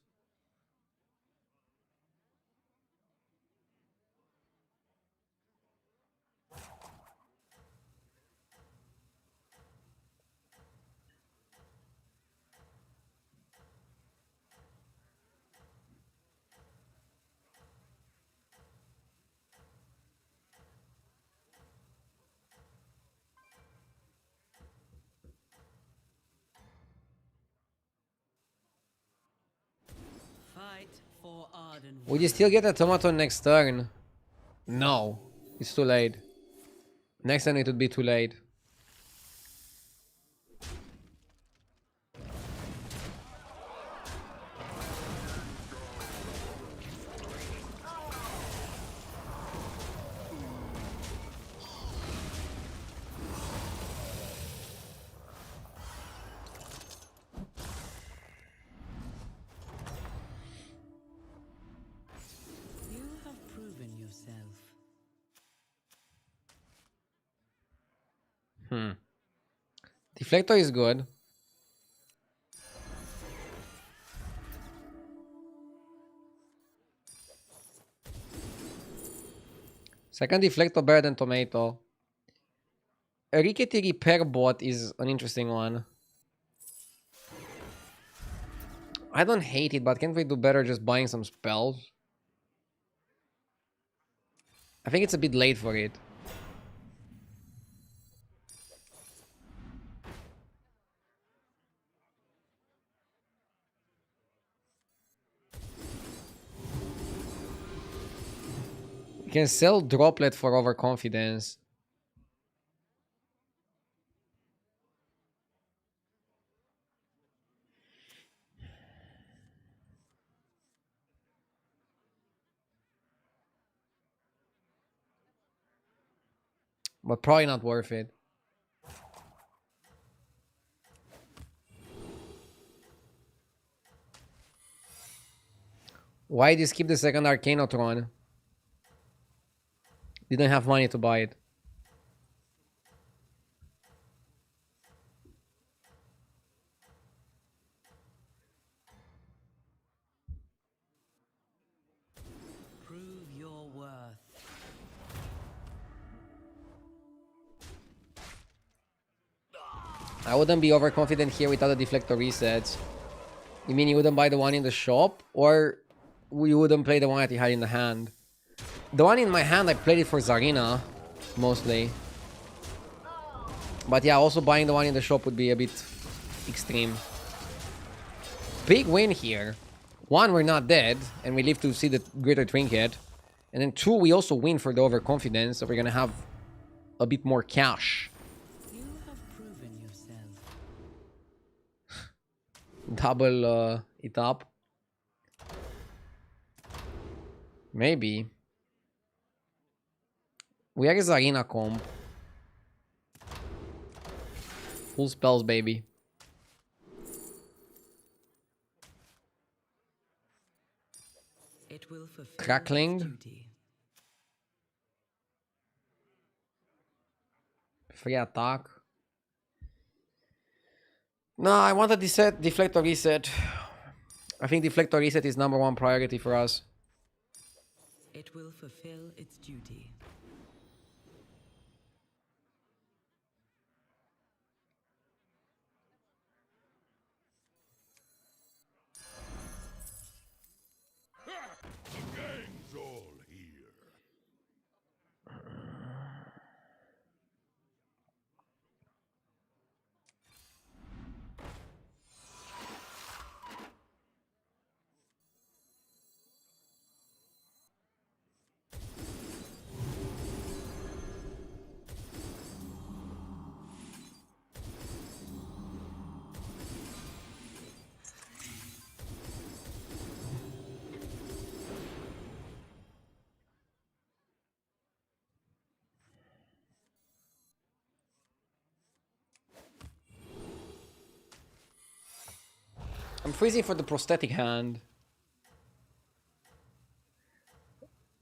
Fight for Ardenweir. Would you still get a Tomaton next turn? No. It's too late. Next turn it would be too late. You have proven yourself. Deflector is good. Second deflector better than tomato. A rickety repair bot is an interesting one. I don't hate it, but can't we do better just buying some spells? I think it's a bit late for it. We can sell droplet for overconfidence. But probably not worth it. Why did you skip the second Arcanotron? Didn't have money to buy it. Prove your worth. I wouldn't be overconfident here without the deflector resets. You mean you wouldn't buy the one in the shop? Or you wouldn't play the one that you had in the hand? The one in my hand, I played it for Zarina, mostly. But yeah, also buying the one in the shop would be a bit extreme. Big win here. One, we're not dead, and we live to see the greater trinket. And then two, we also win for the overconfidence, so we're gonna have a bit more cash. You have proven yourself. Double it up. Maybe. We are his arena comp. Full spells, baby. It will fulfill Crackling. its duty. Free attack. No, I want a deflector reset. I think deflector reset is #1 priority for us. It will fulfill its duty. The gang's all here. I'm freezing for the prosthetic hand.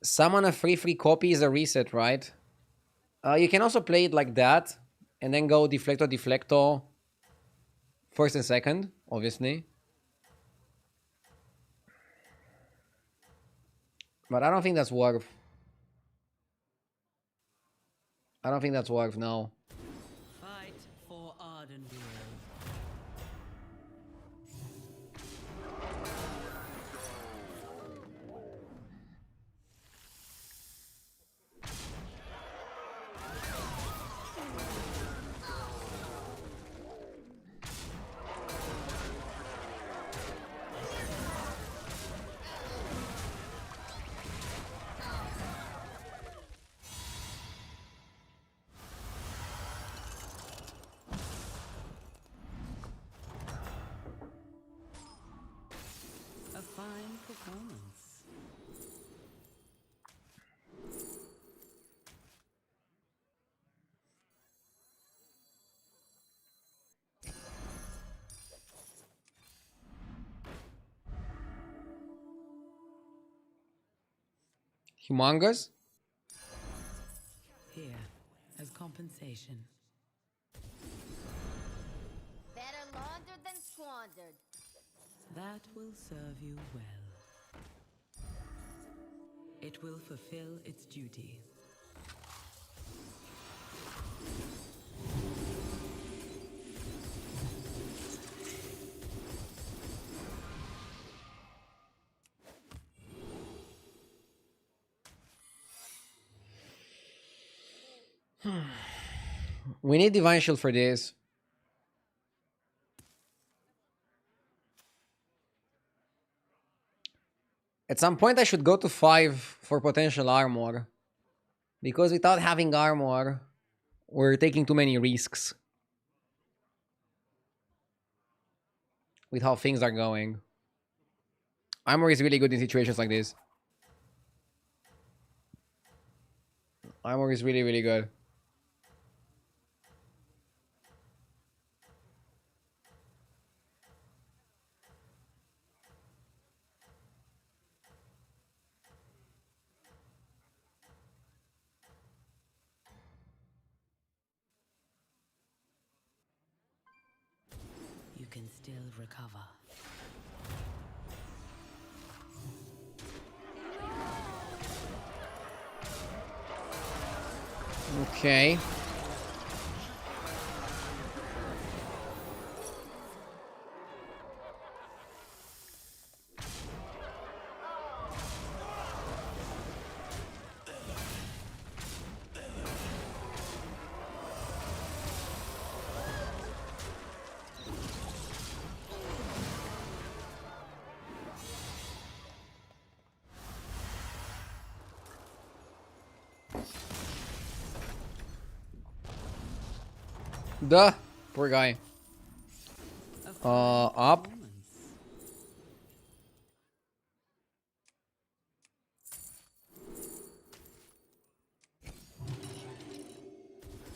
Summon a free copy is a reset, right? You can also play it like that, and then go deflector, first and second, obviously. But I don't think that's worth. I don't think that's worth now. Fight for Ardenweald. A fine performance. Humongous? Here, as compensation. Better laundered than squandered. That will serve you well. It will fulfill its duty. We need Divine Shield for this. At some point, I should go to 5 for potential armor. Because without having armor, we're taking too many risks. With how things are going. Armor is really good in situations like this. Armor is really, really good. You can still recover. Okay. Duh. Poor guy. Up.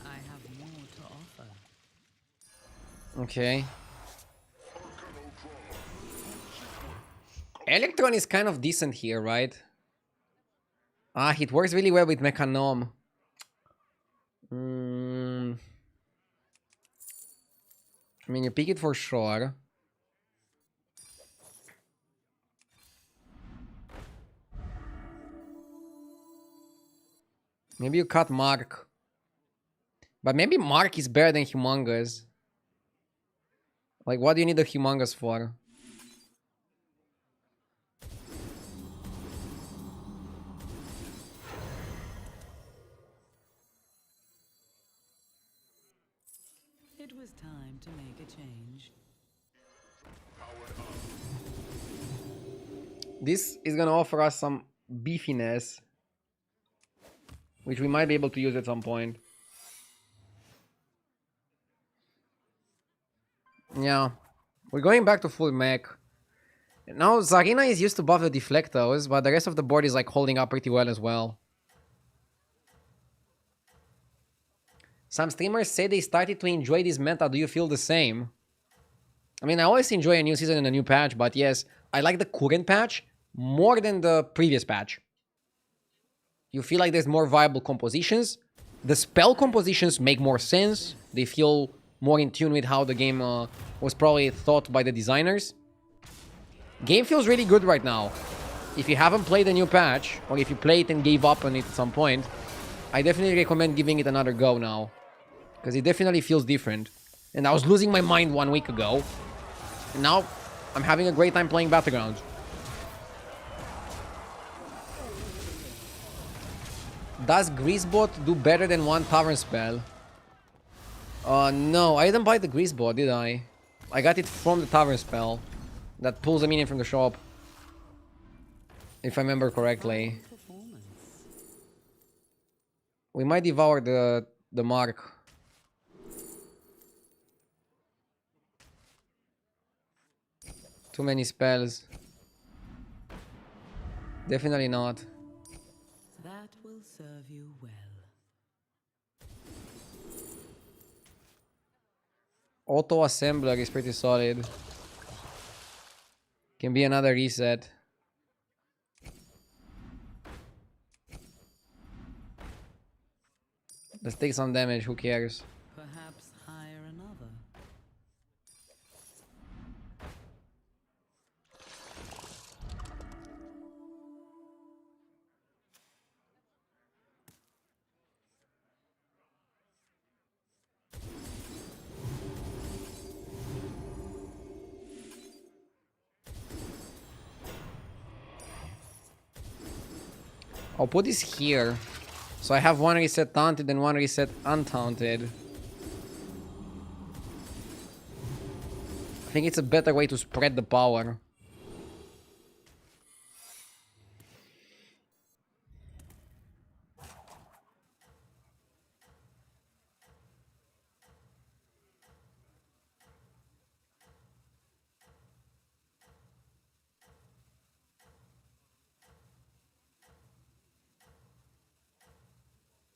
I have more to offer. Okay. Electron is kind of decent here, right? Ah, it works really well with Mechanom. I mean, you pick it for sure. Maybe you cut Mark. But maybe Mark is better than Humongous. Like, what do you need the Humongous for? It was time to make a change. This is gonna offer us some beefiness, which we might be able to use at some point. Yeah. We're going back to full mech. Now Zarina is used to buff the deflectors, but the rest of the board is like holding up pretty well as well. Some streamers say they started to enjoy this meta. Do you feel the same? I mean, I always enjoy a new season and a new patch, but yes, I like the current patch more than the previous patch. You feel like there's more viable compositions. The spell compositions make more sense. They feel more in tune with how the game was probably thought by the designers. Game feels really good right now. If you haven't played the new patch, or if you played and gave up on it at some point, I definitely recommend giving it another go now. Because it definitely feels different. And I was losing my mind 1 week ago. And now, I'm having a great time playing Battlegrounds. Does Greasebot do better than one Tavern spell? No, I didn't buy the Greasebot, did I? I got it from the Tavern spell. That pulls a minion from the shop. If I remember correctly. We might devour the mark. Too many spells. Definitely not. That will serve you well. Auto assembler is pretty solid. Can be another reset. Let's take some damage, who cares? Perhaps hire another. I'll put this here. So I have one reset taunted and one reset untaunted. I think it's a better way to spread the power.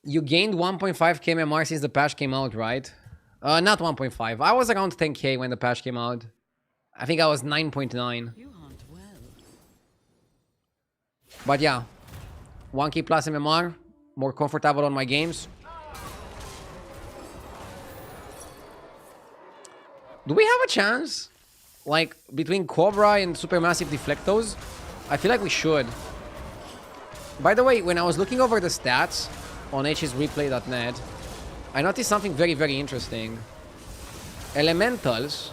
You gained 1.5k MMR since the patch came out, right? Not 1.5. I was around 10k when the patch came out. I think I was 9.9. You hunt well. But yeah, 1k plus MMR, more comfortable on my games. Do we have a chance? Like, between Cobra and Supermassive Deflectos? I feel like we should. By the way, when I was looking over the stats on hsreplay.net, I noticed something very, very interesting. Elementals.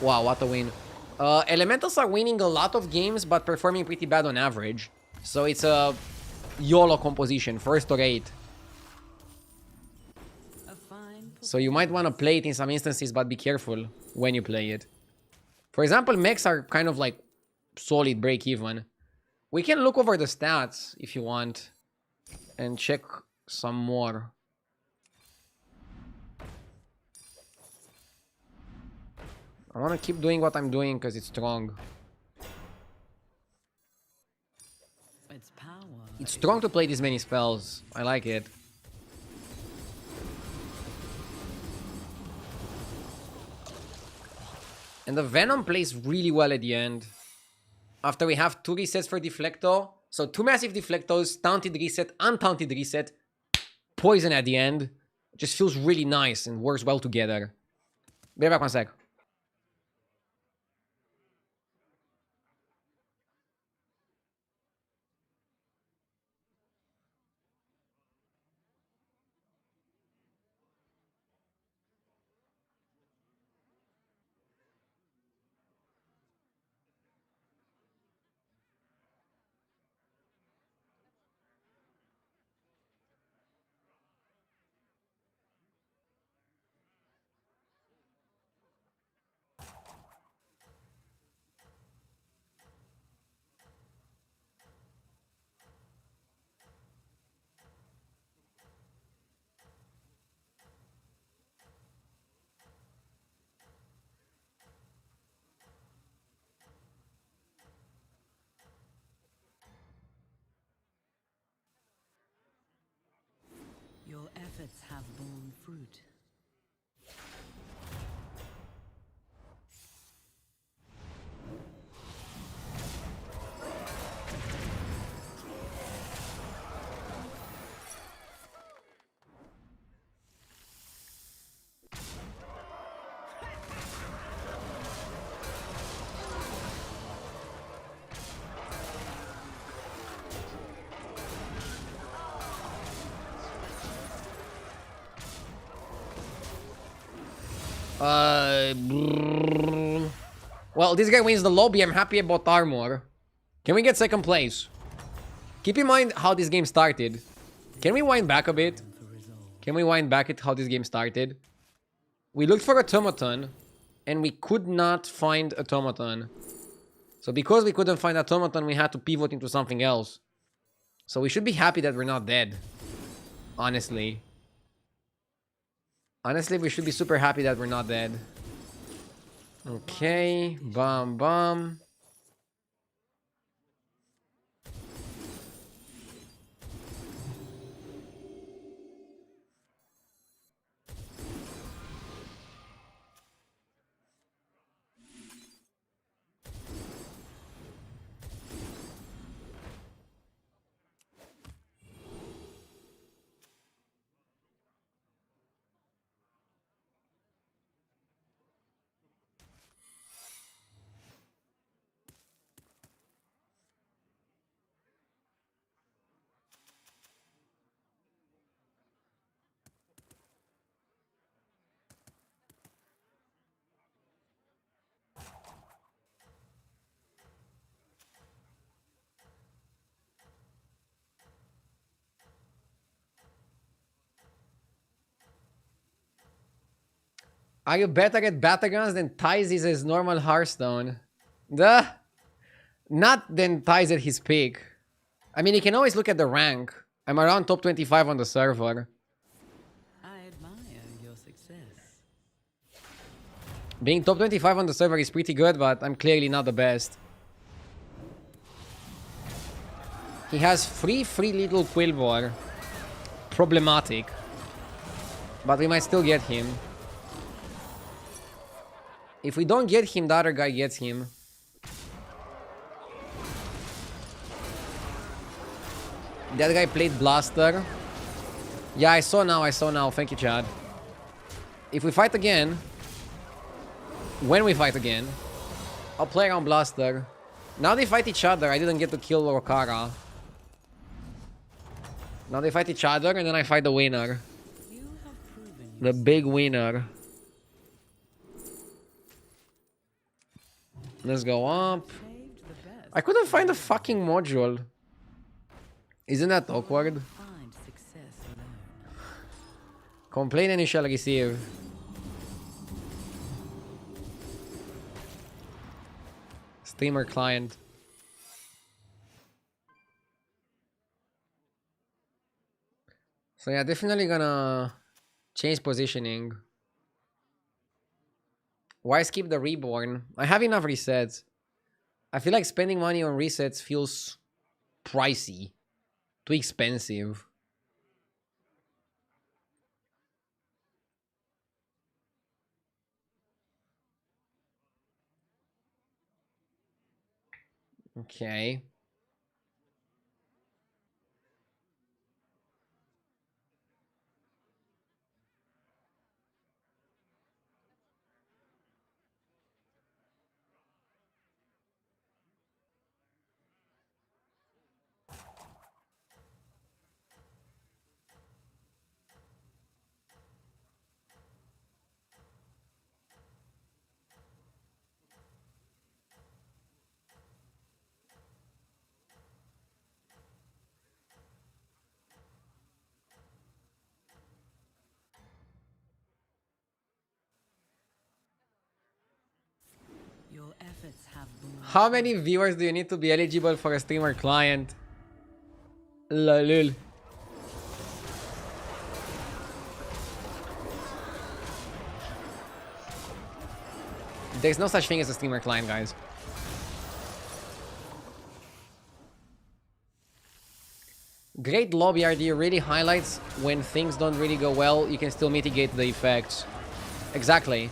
Wow, what a win. Elementals are winning a lot of games, but performing pretty bad on average. So it's a YOLO composition, first or eight. A fine So you might want to play it in some instances, but be careful when you play it. For example, mechs are kind of like solid break-even. We can look over the stats if you want and check some more. I want to keep doing what I'm doing because it's strong. It's power. It's strong to play this many spells. I like it. And the Venom plays really well at the end. After we have 2 resets for Deflecto. So 2 massive Deflectos, taunted reset, untaunted reset. Poison at the end. It just feels really nice and works well together. Be back 1 sec. Your efforts have borne fruit. Well, this guy wins the lobby. I'm happy about armor. Can we get second place? Keep in mind how this game started. Can we wind back a bit? Can we wind back at how this game started? We looked for automaton, and we could not find automaton. So because we couldn't find automaton, we had to pivot into something else. So we should be happy that we're not dead. Honestly. Honestly, we should be super happy that we're not dead. Okay, bum bum. Are you better at battlegrounds than Ties is his normal Hearthstone? Duh. Not than Ties at his peak. I mean, you can always look at the rank. I'm around top 25 on the server. I admire your success. Being top 25 on the server is pretty good, but I'm clearly not the best. He has free little Quillbore. Problematic. But we might still get him. If we don't get him, the other guy gets him. That guy played Blaster. Yeah, I saw now. Thank you, Chad. If we fight again... When we fight again... I'll play around Blaster. Now they fight each other. I didn't get to kill Rokara. Now they fight each other and then I fight the winner. The big winner. Let's go up. I couldn't find the fucking module. Isn't that awkward? Complain and you shall receive. Streamer client. So yeah, definitely gonna change positioning. Why skip the reborn? I have enough resets. I feel like spending money on resets feels pricey. Too expensive. Okay. Your efforts have borne. How many viewers do you need to be eligible for a streamer client? Lol. There's no such thing as a streamer client, guys. Great lobby RD really highlights when things don't really go well, you can still mitigate the effects. Exactly.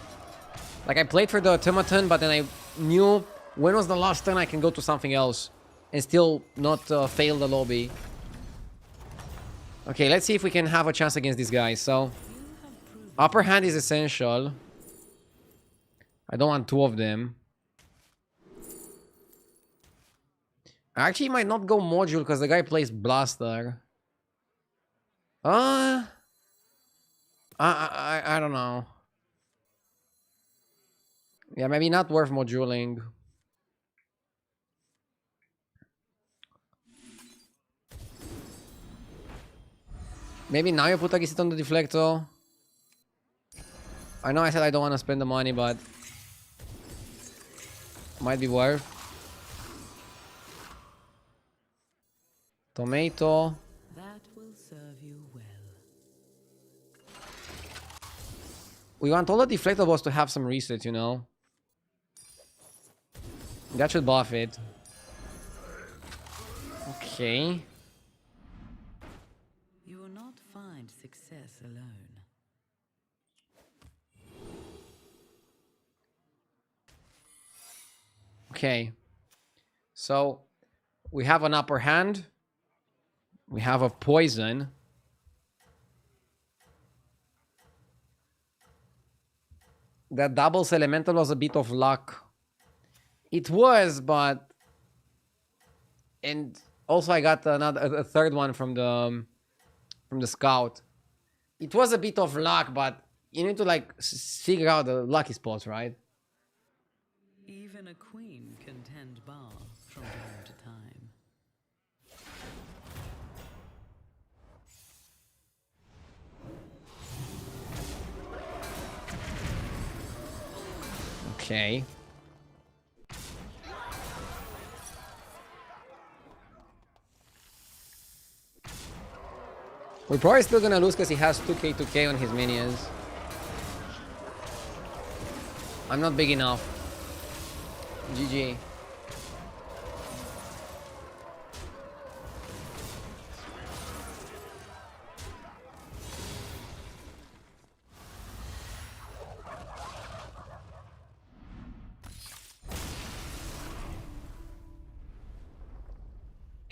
Like, I played for the automaton, but then I knew when was the last turn I can go to something else and still not fail the lobby. Okay, let's see if we can have a chance against these guys. So, upper hand is essential. I don't want two of them. I actually might not go module because the guy plays Blaster. I don't know. Yeah, maybe not worth moduling. Maybe now you put a reset on the deflector. I know I said I don't want to spend the money, but might be worth. Tomato. That will serve you well. We want all the deflector balls to have some reset, you know. That should buff it. Okay. You will not find success alone. Okay. So, we have an upper hand. We have a poison. That doubles elemental was a bit of luck. It was, but... And also I got a third one from the scout. It was a bit of luck, but you need to like figure out the lucky spots, right? Even a queen can tend bar from time to time. Okay. We're probably still gonna lose because he has 2k on his minions. I'm not big enough. GG.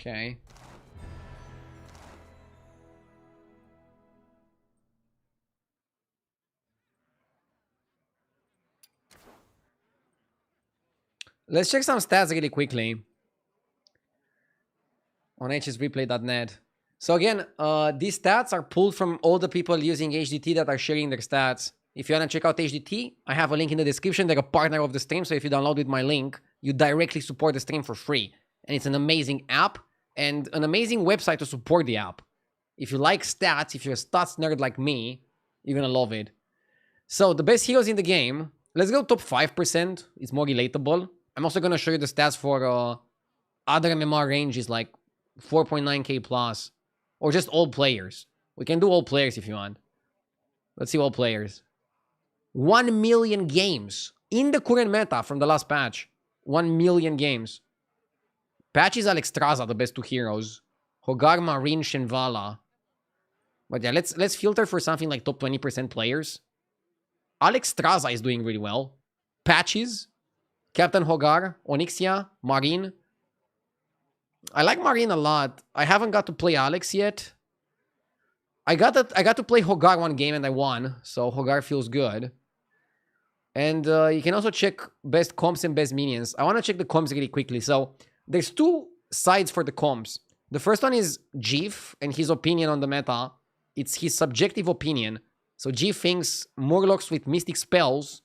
Okay. Let's check some stats really quickly on hsreplay.net. So again, these stats are pulled from all the people using HDT that are sharing their stats. If you want to check out HDT, I have a link in the description. They're a partner of the stream, so if you download with my link, you directly support the stream for free. And it's an amazing app and an amazing website to support the app. If you like stats, if you're a stats nerd like me, you're gonna love it. So the best heroes in the game, let's go top 5%. It's more relatable. I'm also gonna show you the stats for other MMR ranges like 4.9k plus, or just all players. We can do all players if you want. Let's see all players. 1 million games in the current meta from the last patch. 1 million games. Patch is Alexstrasza, the best two heroes. Hogar, Marine, Shenvala. But yeah, let's filter for something like top 20% players. Alexstrasza is doing really well. Patches, Captain Hogar, Onyxia, Marine. I like Marine a lot. I haven't got to play Alex yet. I got to play Hogar one game and I won, so Hogar feels good. And you can also check best comps and best minions. I want to check the comps really quickly. So there's two sides for the comps. The first one is Jeef and his opinion on the meta. It's his subjective opinion. So Jeef thinks Murlocs with mystic spells,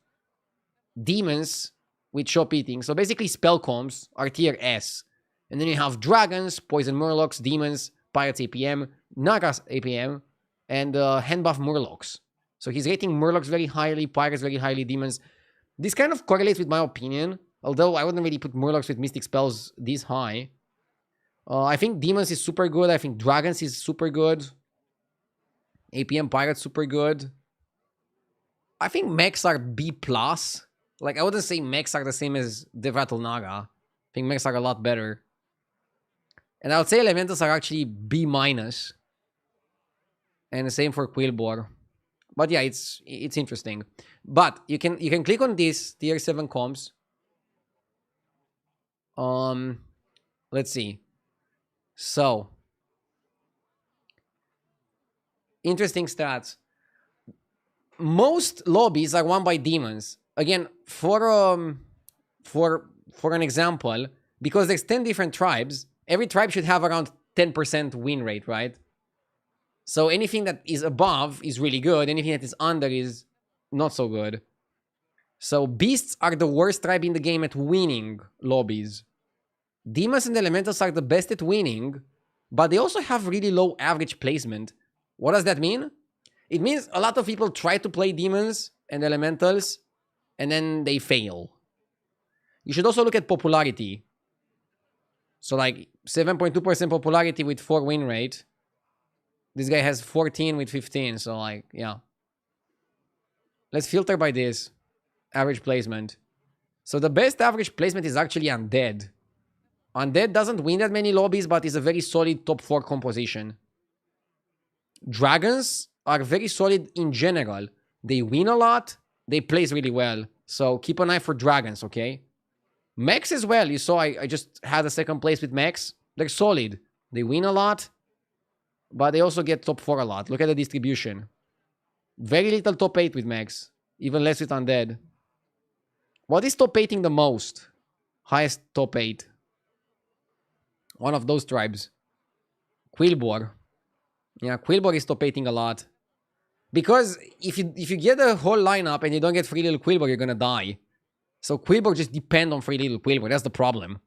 demons with shop eating. So basically spell comps are tier S. And then you have dragons, poison Murlocs, demons, pirates APM, Nagas APM, and hand buff Murlocs. So he's rating Murlocs very highly, pirates very highly, demons. This kind of correlates with my opinion, although I wouldn't really put Murlocs with mystic spells this high. I think demons is super good. I think dragons is super good. APM pirates super good. I think mechs are B+. Like, I wouldn't say mechs are the same as Devrattle Naga. I think mechs are a lot better. And I would say elementals are actually B-. And the same for Quillbore. But yeah, it's interesting. But you can click on this tier 7 comps. Let's see. So interesting stats. Most lobbies are won by demons. Again, for an example, because there's 10 different tribes, every tribe should have around 10% win rate, right? So anything that is above is really good. Anything that is under is not so good. So beasts are the worst tribe in the game at winning lobbies. Demons and elementals are the best at winning, but they also have really low average placement. What does that mean? It means a lot of people try to play demons and elementals, and then they fail. You should also look at popularity. So like 7.2% popularity with 4 win rate. This guy has 14 with 15, so like, yeah. Let's filter by this. Average placement. So the best average placement is actually Undead. Undead doesn't win that many lobbies, but is a very solid top 4 composition. Dragons are very solid in general. They win a lot. They place really well. So keep an eye for dragons, okay? Mechs as well. You saw I just had a second place with mechs. They're solid. They win a lot. But they also get top 4 a lot. Look at the distribution. Very little top 8 with mechs. Even less with undead. What is top 8ing the most? Highest top 8. One of those tribes. Quillbore. Yeah, Quillbore is top 8ing a lot. Because if you get a whole lineup and you don't get free little Quillbore, you're gonna die. So Quillbore just depend on free little Quillbore. That's the problem.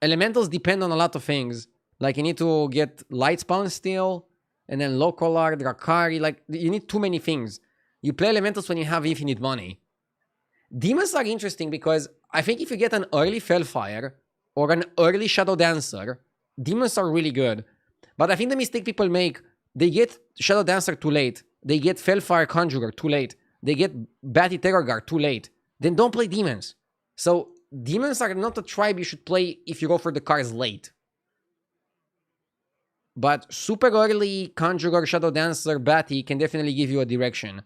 Elementals depend on a lot of things. Like you need to get Lightspawn still, and then Locolar, Drakari. Like you need too many things. You play elementals when you have infinite money. Demons are interesting because I think if you get an early Fellfire or an early Shadow Dancer, demons are really good. But I think the mistake people make, they get Shadow Dancer too late. They get Fellfire Conjurer too late. They get Batty Terror Guard too late. Then don't play demons. So demons are not a tribe you should play if you go for the cards late. But super early Conjurer, Shadow Dancer, Batty can definitely give you a direction.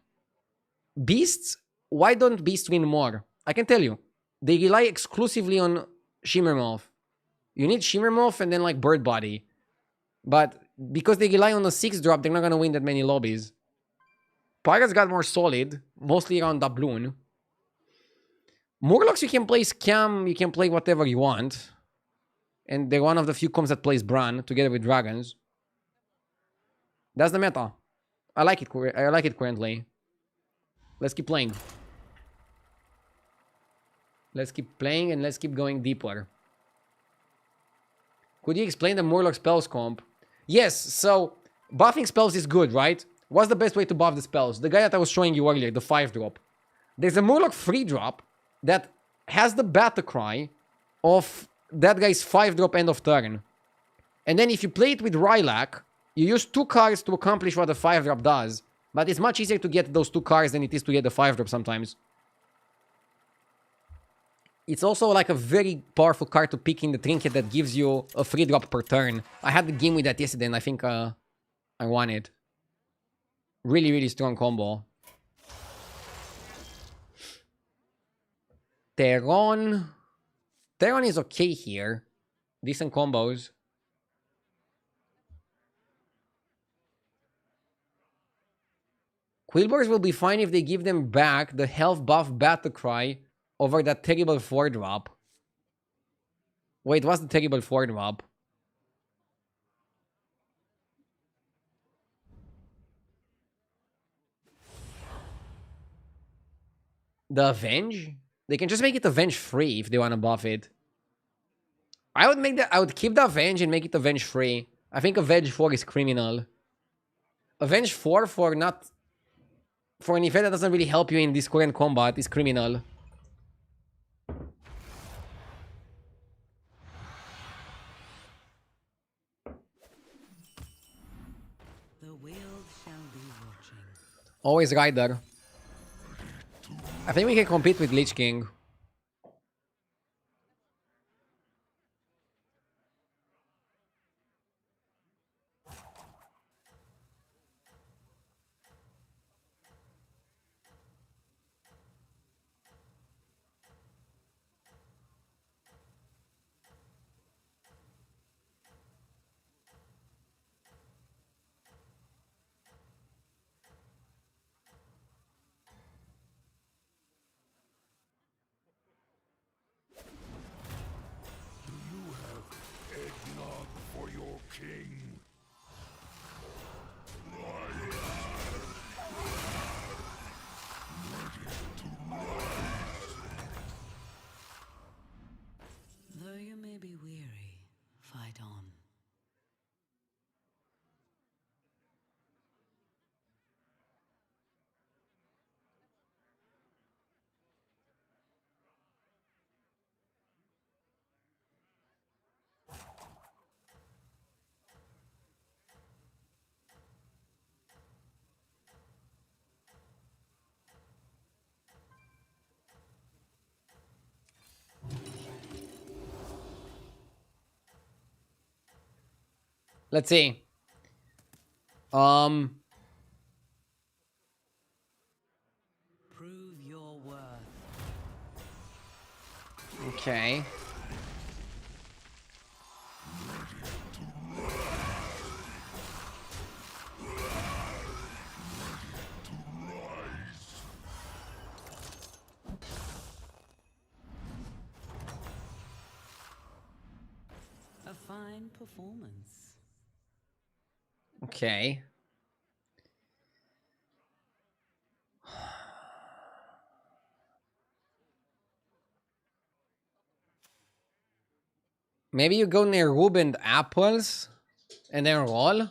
Beasts, why don't Beasts win more? I can tell you. They rely exclusively on Shimmermoth. You need Shimmermoth and then like Bird Body. But because they rely on a 6-drop, they're not going to win that many lobbies. Pirates got more solid, mostly around Doubloon. Murlocs, you can play Scam, you can play whatever you want. And they're one of the few comps that plays Bran together with Dragons. That's the meta. I like it currently. Let's keep playing. Let's keep playing and let's keep going deeper. Could you explain the Murloc spells comp? Yes, so buffing spells is good, right? What's the best way to buff the spells? The guy that I was showing you earlier, the 5-drop. There's a Murloc 3-drop that has the battle cry of that guy's 5-drop end of turn. And then if you play it with Rylak, you use 2 cards to accomplish what the 5-drop does. But it's much easier to get those 2 cards than it is to get the 5-drop sometimes. It's also like a very powerful card to pick in the Trinket that gives you a 3-drop per turn. I had the game with that yesterday and I think I won it. Really, really strong combo. Terron. Terron is okay here. Decent combos. Quillbars will be fine if they give them back the health buff Battle Cry over that terrible 4-drop. Wait, what's the terrible 4-drop? The Avenge? They can just make it Avenge free if they want to buff it. I would keep the Avenge and make it Avenge free. I think Avenge 4 is criminal. Avenge 4 for an event that doesn't really help you in this current combat is criminal. The world shall be watching. Always Rider. I think we can compete with Lich King. Eggnog for your king. Though you may be weary, fight on. Let's see. Prove your worth. Okay. A fine performance. Okay. Maybe you go near Rubened Apples and then roll.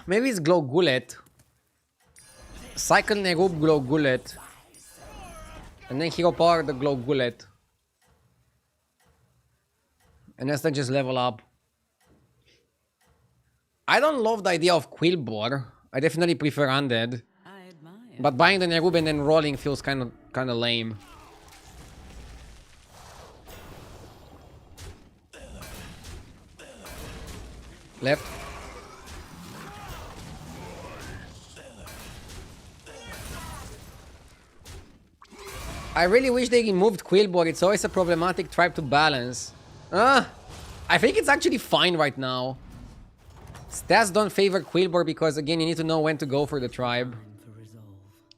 Maybe it's Glow Gullet. Cycle Nerub Glow Gullet. And then Hero Power the Glow Gullet. And then just level up. I don't love the idea of Quillbore. I definitely prefer Undead. I admire. But buying the Nerub and then rolling feels kind of lame. Left. I really wish they removed Quillbore. It's always a problematic tribe to balance. I think it's actually fine right now. Stats don't favor Quillbore because, again, you need to know when to go for the tribe. Time for resolve.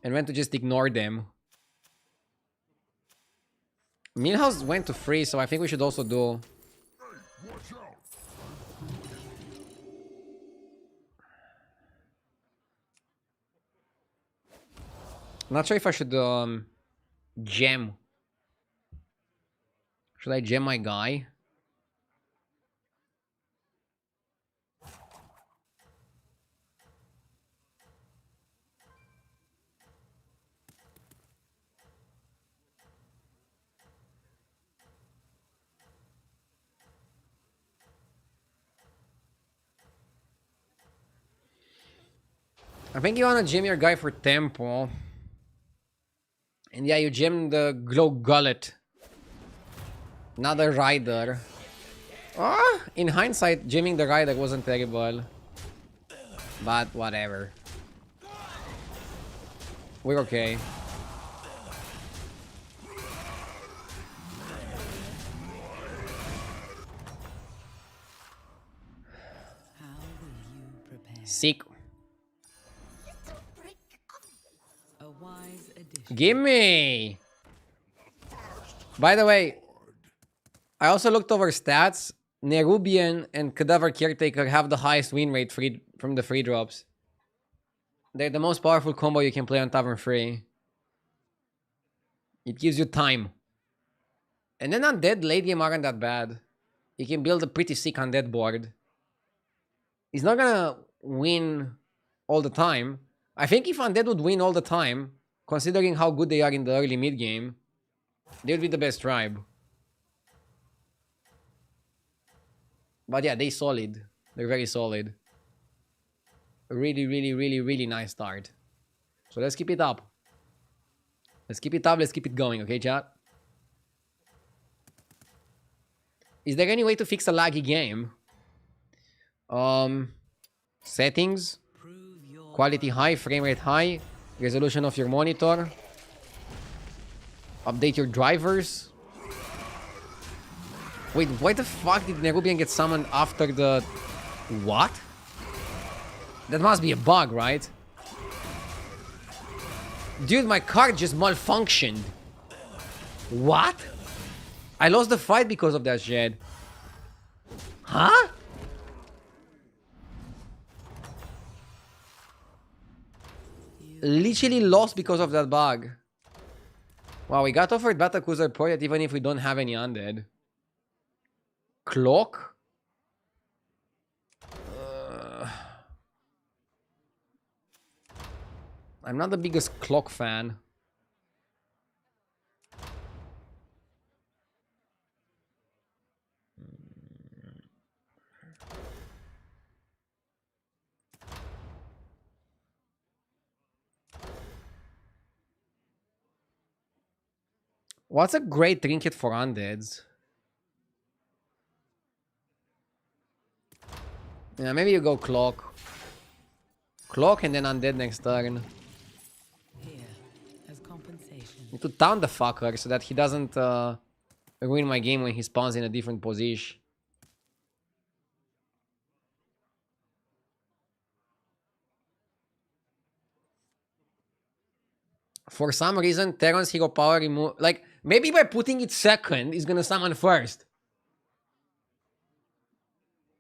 And when to just ignore them. Millhouse went to free, so I think we should also do... Watch out! Not sure if I should gem. Should I gem my guy? I think you wanna gem your guy for tempo. And yeah, you gem the Glow Gullet. Not the Rider. In hindsight, gemming the Rider wasn't terrible. But whatever. We're okay. How will you prepare? Sick. A wise addition. Gimme! By the way, I also looked over stats. Nerubian and Cadaver Caretaker have the highest win rate from the free drops. They're the most powerful combo you can play on Tavern Free. It gives you time. And then Undead late game aren't that bad. You can build a pretty sick Undead board. He's not gonna win all the time. I think if Undead would win all the time, considering how good they are in the early mid game, they would be the best tribe. But yeah, they solid. They're very solid. A really, really, really, really nice start. So let's keep it up. Let's keep it up. Let's keep it going. Okay, chat? Is there any way to fix a laggy game? Settings. Prove your Quality high, frame rate high, resolution of your monitor. Update your drivers. Wait, why the fuck did Nerubian get summoned after the... What? That must be a bug, right? Dude, my card just malfunctioned. What? I lost the fight because of that shit. Huh? Literally lost because of that bug. Wow, we got offered Battlecruiser Project even if we don't have any undead. Clock? I'm not the biggest clock fan. What's a great trinket for undeads? Yeah, maybe you go clock. Clock and then undead next turn. here as compensation. Need to taunt the fucker so that he doesn't ruin my game when he spawns in a different position. For some reason, Terran's hero power remove... Like, maybe by putting it second, he's gonna summon first.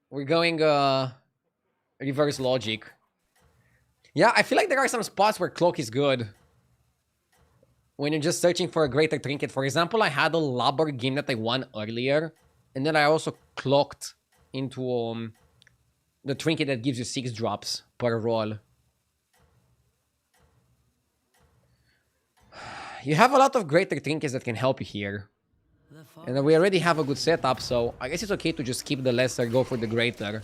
We're going reverse logic. Yeah, I feel like there are some spots where clock is good. When you're just searching for a greater trinket. For example, I had a Lobber game that I won earlier. And then I also clocked into the trinket that gives you 6 drops per roll. You have a lot of greater trinkets that can help you here. And we already have a good setup, so I guess it's okay to just keep the lesser, go for the greater.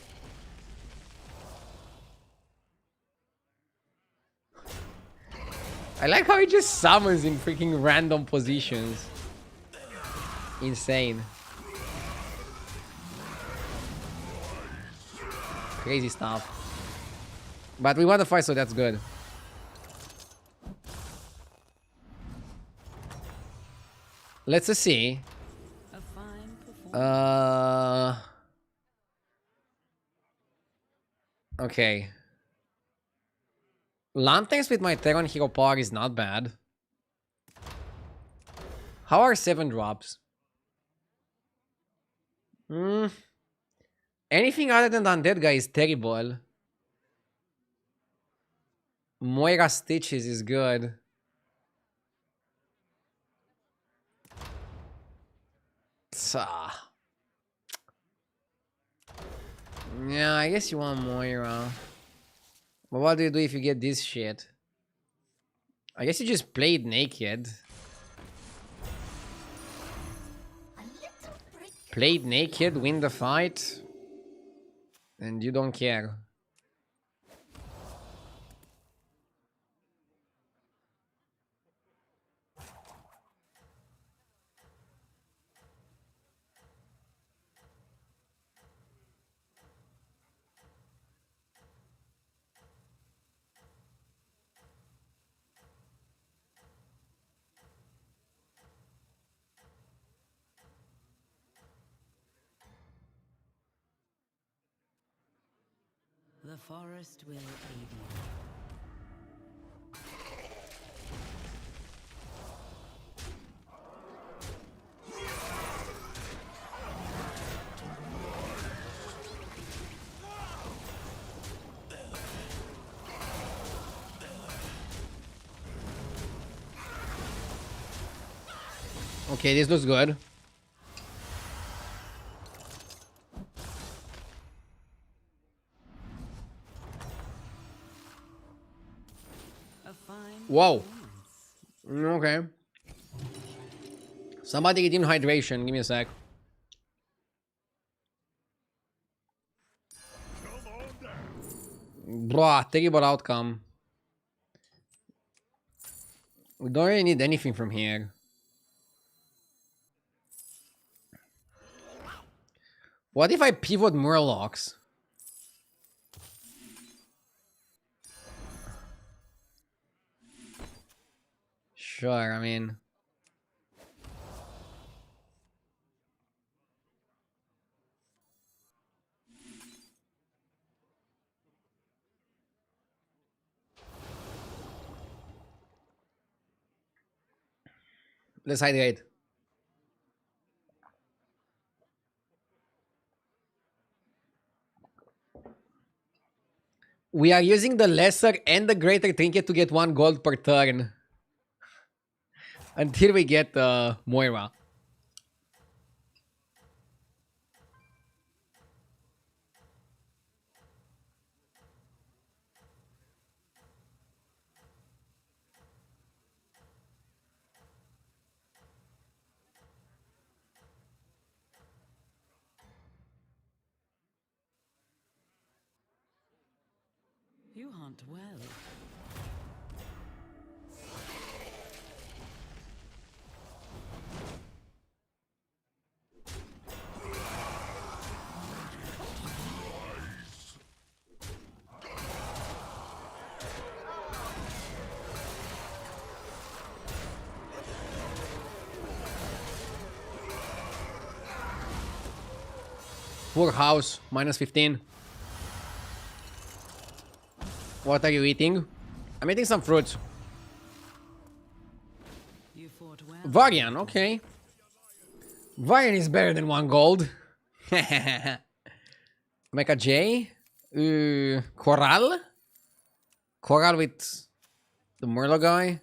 I like how he just summons in freaking random positions. Insane. Crazy stuff. But we won the fight, so that's good. Let's just see. A fine performance. Okay. Lanterns with my Terran Hero Power is not bad. How are 7 drops? Anything other than the undead guy is terrible. Moira Stitches is good. Yeah, I guess you want Moira. But what do you do if you get this shit? I guess you just play it naked. Play it naked, win the fight. And you don't care. The forest will aid you. Okay, this looks good. A fine Whoa. performance. Okay. Somebody get in hydration. Give me a sec. Bruh, terrible outcome. We don't really need anything from here. What if I pivot Murlocs? Sure, I mean... Let's hydrate. We are using the lesser and the greater trinket to get 1 gold per turn. Until we get Moira. You hunt well. Poor house, minus 15. What are you eating? I'm eating some fruits. You fought well. Varian, okay. Varian is better than 1 gold. Mecha J? Coral? Coral with the Murloc guy?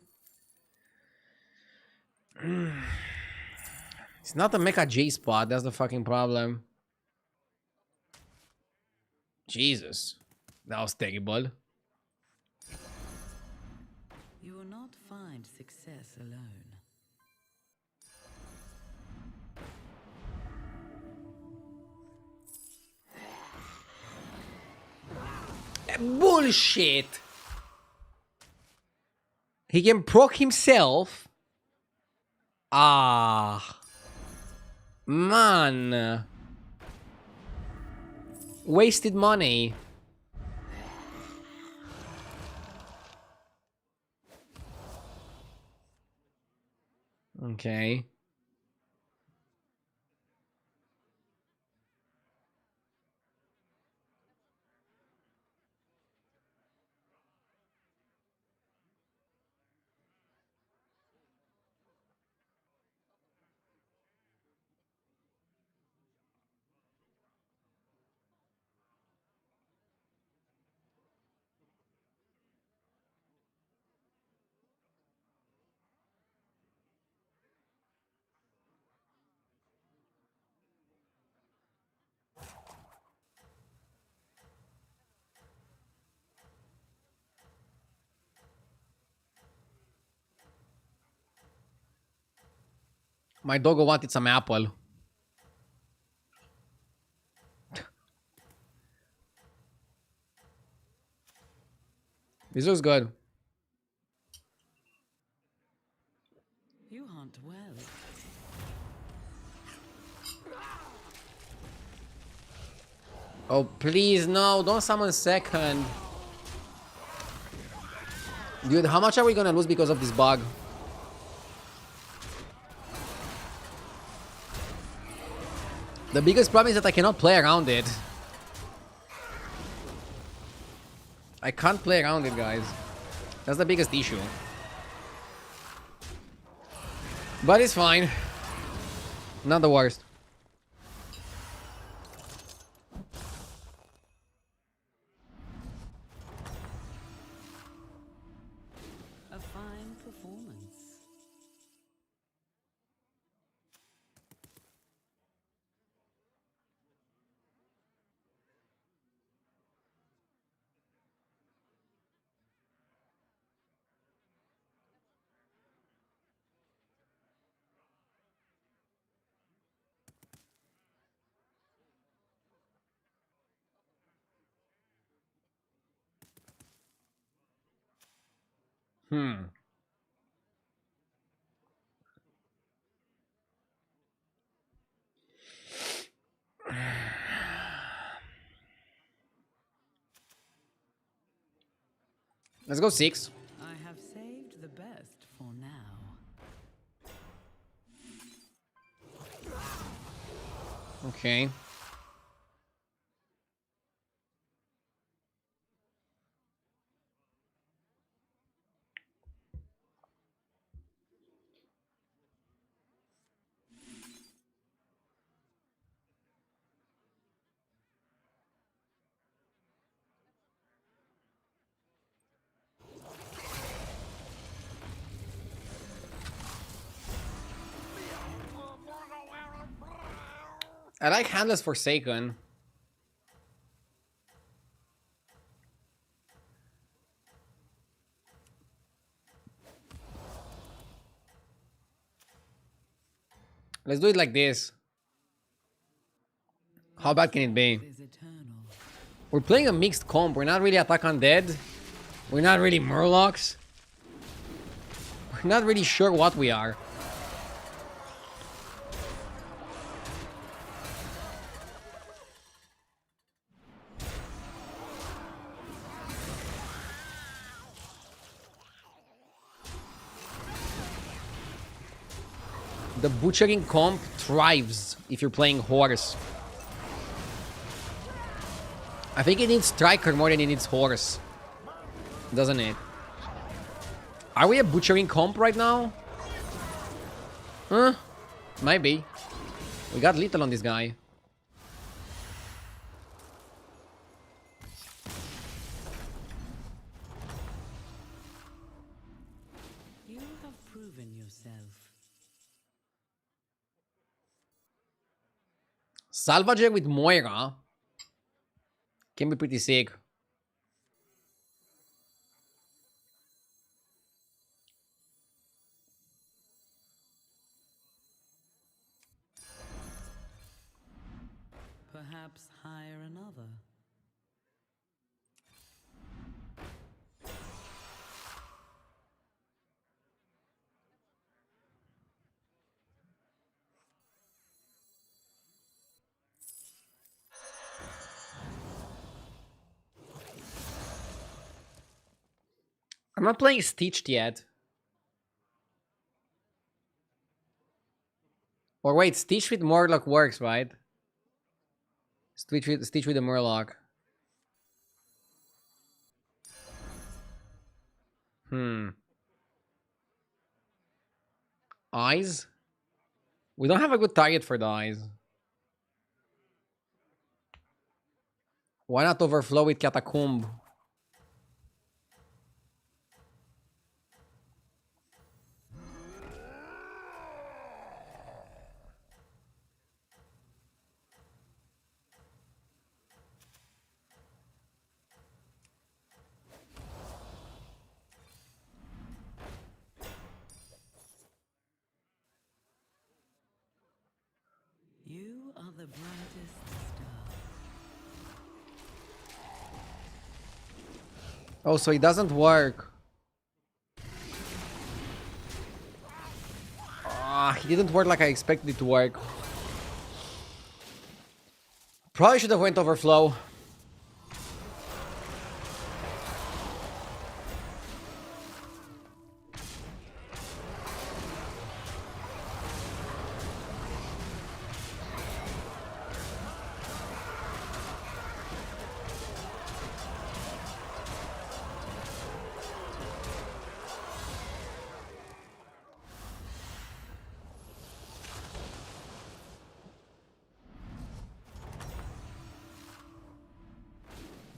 It's not a Mecha J spot, that's the fucking problem. Jesus. That was terrible. You will not find success alone. Bullshit! He can proc himself. Ah. Man. Wasted money. Okay. My doggo wanted some apple. This was good. You hunt well. Oh, please, no. Don't summon second. Dude, how much are we gonna lose because of this bug? The biggest problem is that I cannot play around it. I can't play around it, guys. That's the biggest issue. But it's fine. Not the worst. A fine performance. Hmm. Let's go 6. I have saved the best for now. Okay. I like Handless Forsaken. Let's do it like this. How bad can it be? Is eternal. We're playing a mixed comp. We're not really Attack Undead. We're not really Murlocs. We're not really sure what we are. The butchering comp thrives if you're playing horse. I think it needs striker more than it needs horse. Doesn't it? Are we a butchering comp right now? Huh? Maybe. We got little on this guy. You have proven yourself. Salvager with Moira Can be pretty sick. Perhaps hire another. I'm not playing Stitched yet. Or wait, Stitch with Morlock works, right? Stitch with the Murloc. Eyes? We don't have a good target for the eyes. Why not overflow with Catacomb? You are the brightest star. Oh, so it doesn't work. Ah, he didn't work like I expected it to work. Probably should have went overflow.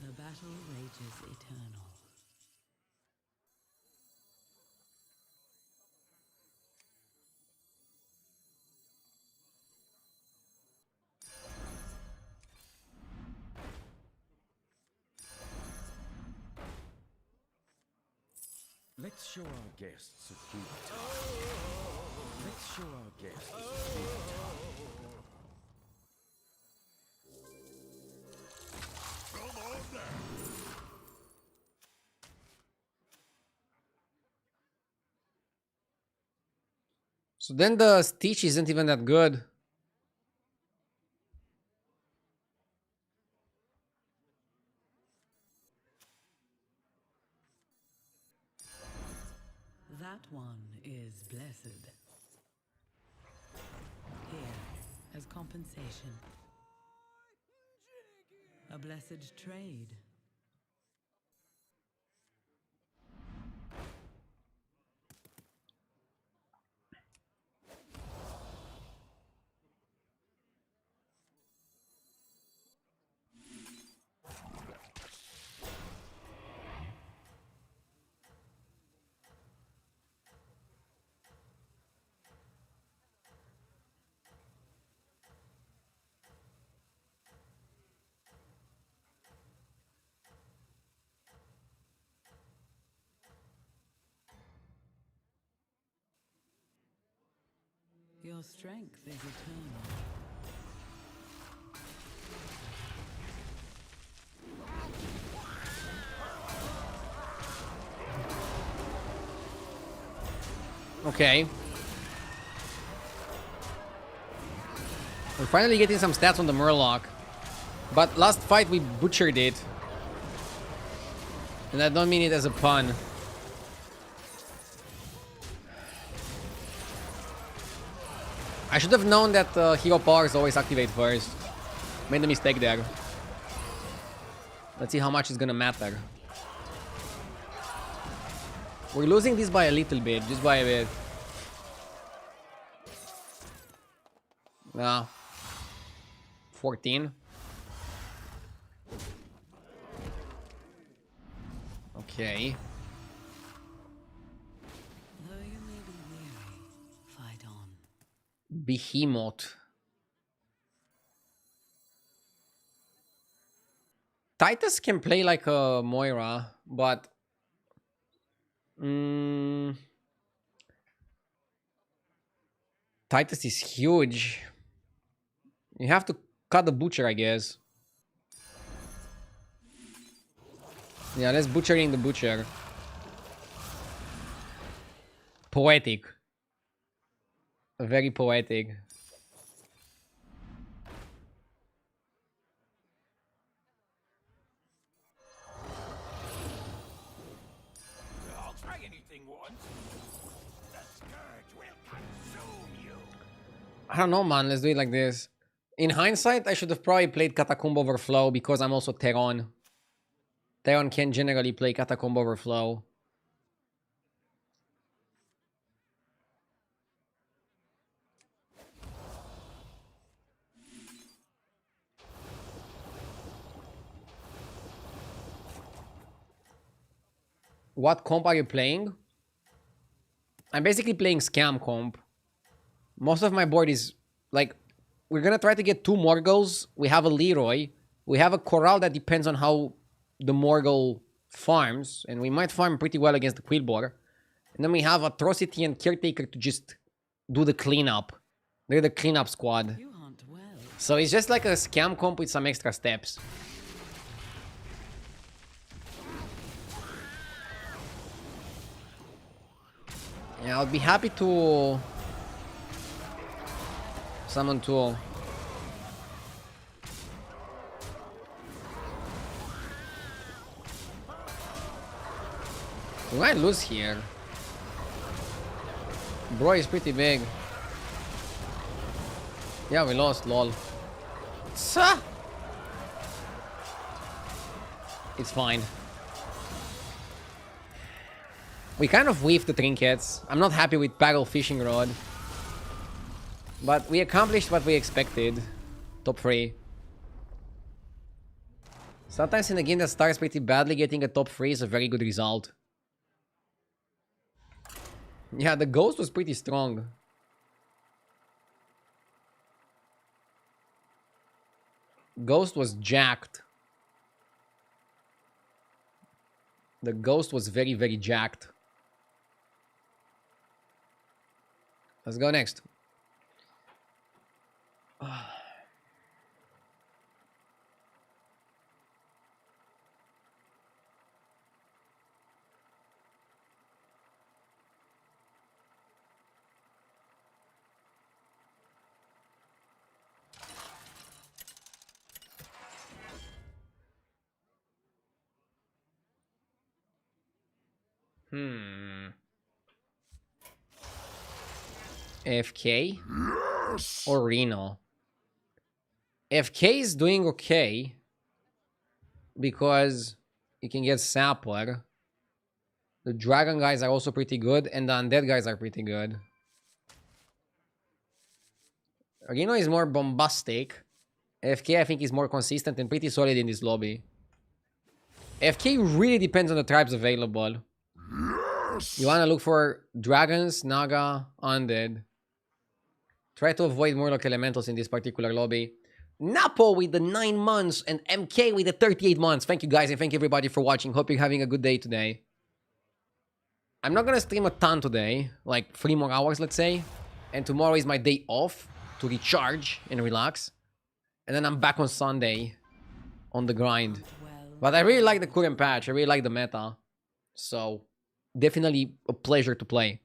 The battle rages eternal. Let's show our guests a good time. Let's show our guests a good time. Come on down. So then the Stitch isn't even that good. That one is blessed. Here, as compensation. A blessed trade. Your strength is eternal. Okay. We're finally getting some stats on the Murloc. But last fight we butchered it. And I don't mean it as a pun. I should have known that hero powers always activate first. Made a mistake there. Let's see how much it's gonna matter. We're losing this by a little bit, just by a bit. No. 14. Okay. Though you may be weary, fight on. Behemoth. Titus can play like a Moira, but Titus is huge. You have to cut the butcher, I guess. Yeah, let's butchering the butcher. Poetic. Very poetic. I'll try anything once. The scourge will consume you. I don't know, man. Let's do it like this. In hindsight, I should have probably played Catacomb Overflow because I'm also Teron. Teron can generally play Catacomb Overflow. What comp are you playing? I'm basically playing Scam comp. Most of my board is like, we're gonna try to get 2 Morgles. We have a Leroy. We have a Corral that depends on how the Morgul farms, and we might farm pretty well against the Quillbore. And then we have Atrocity and Caretaker to just do the cleanup. They're the cleanup squad. You hunt well. So it's just like a Scam comp with some extra steps. Yeah, I'll be happy to summon tool. We might lose here. Bro is pretty big. Yeah, we lost, lol. It's fine. We kind of weaved the trinkets. I'm not happy with Paddle Fishing Rod. But we accomplished what we expected. Top 3. Sometimes in a game that starts pretty badly, getting a top 3 is a very good result. Yeah, the ghost was pretty strong. Ghost was jacked. The ghost was very, very jacked. Let's go next. FK or Reno? FK is doing okay because you can get Sapler. The dragon guys are also pretty good, and the undead guys are pretty good. Reno is more bombastic. FK, I think, is more consistent and pretty solid in this lobby. FK really depends on the tribes available. You want to look for dragons, Naga, undead. Try to avoid Murloc elementals in this particular lobby. Napo with the 9 months and MK with the 38 months. Thank you guys and thank you everybody for watching. Hope you're having a good day today. I'm not gonna stream a ton today, like 3 more hours, let's say. And tomorrow is my day off to recharge and relax. And then I'm back on Sunday on the grind. But I really like the current patch. I really like the meta. So, definitely a pleasure to play.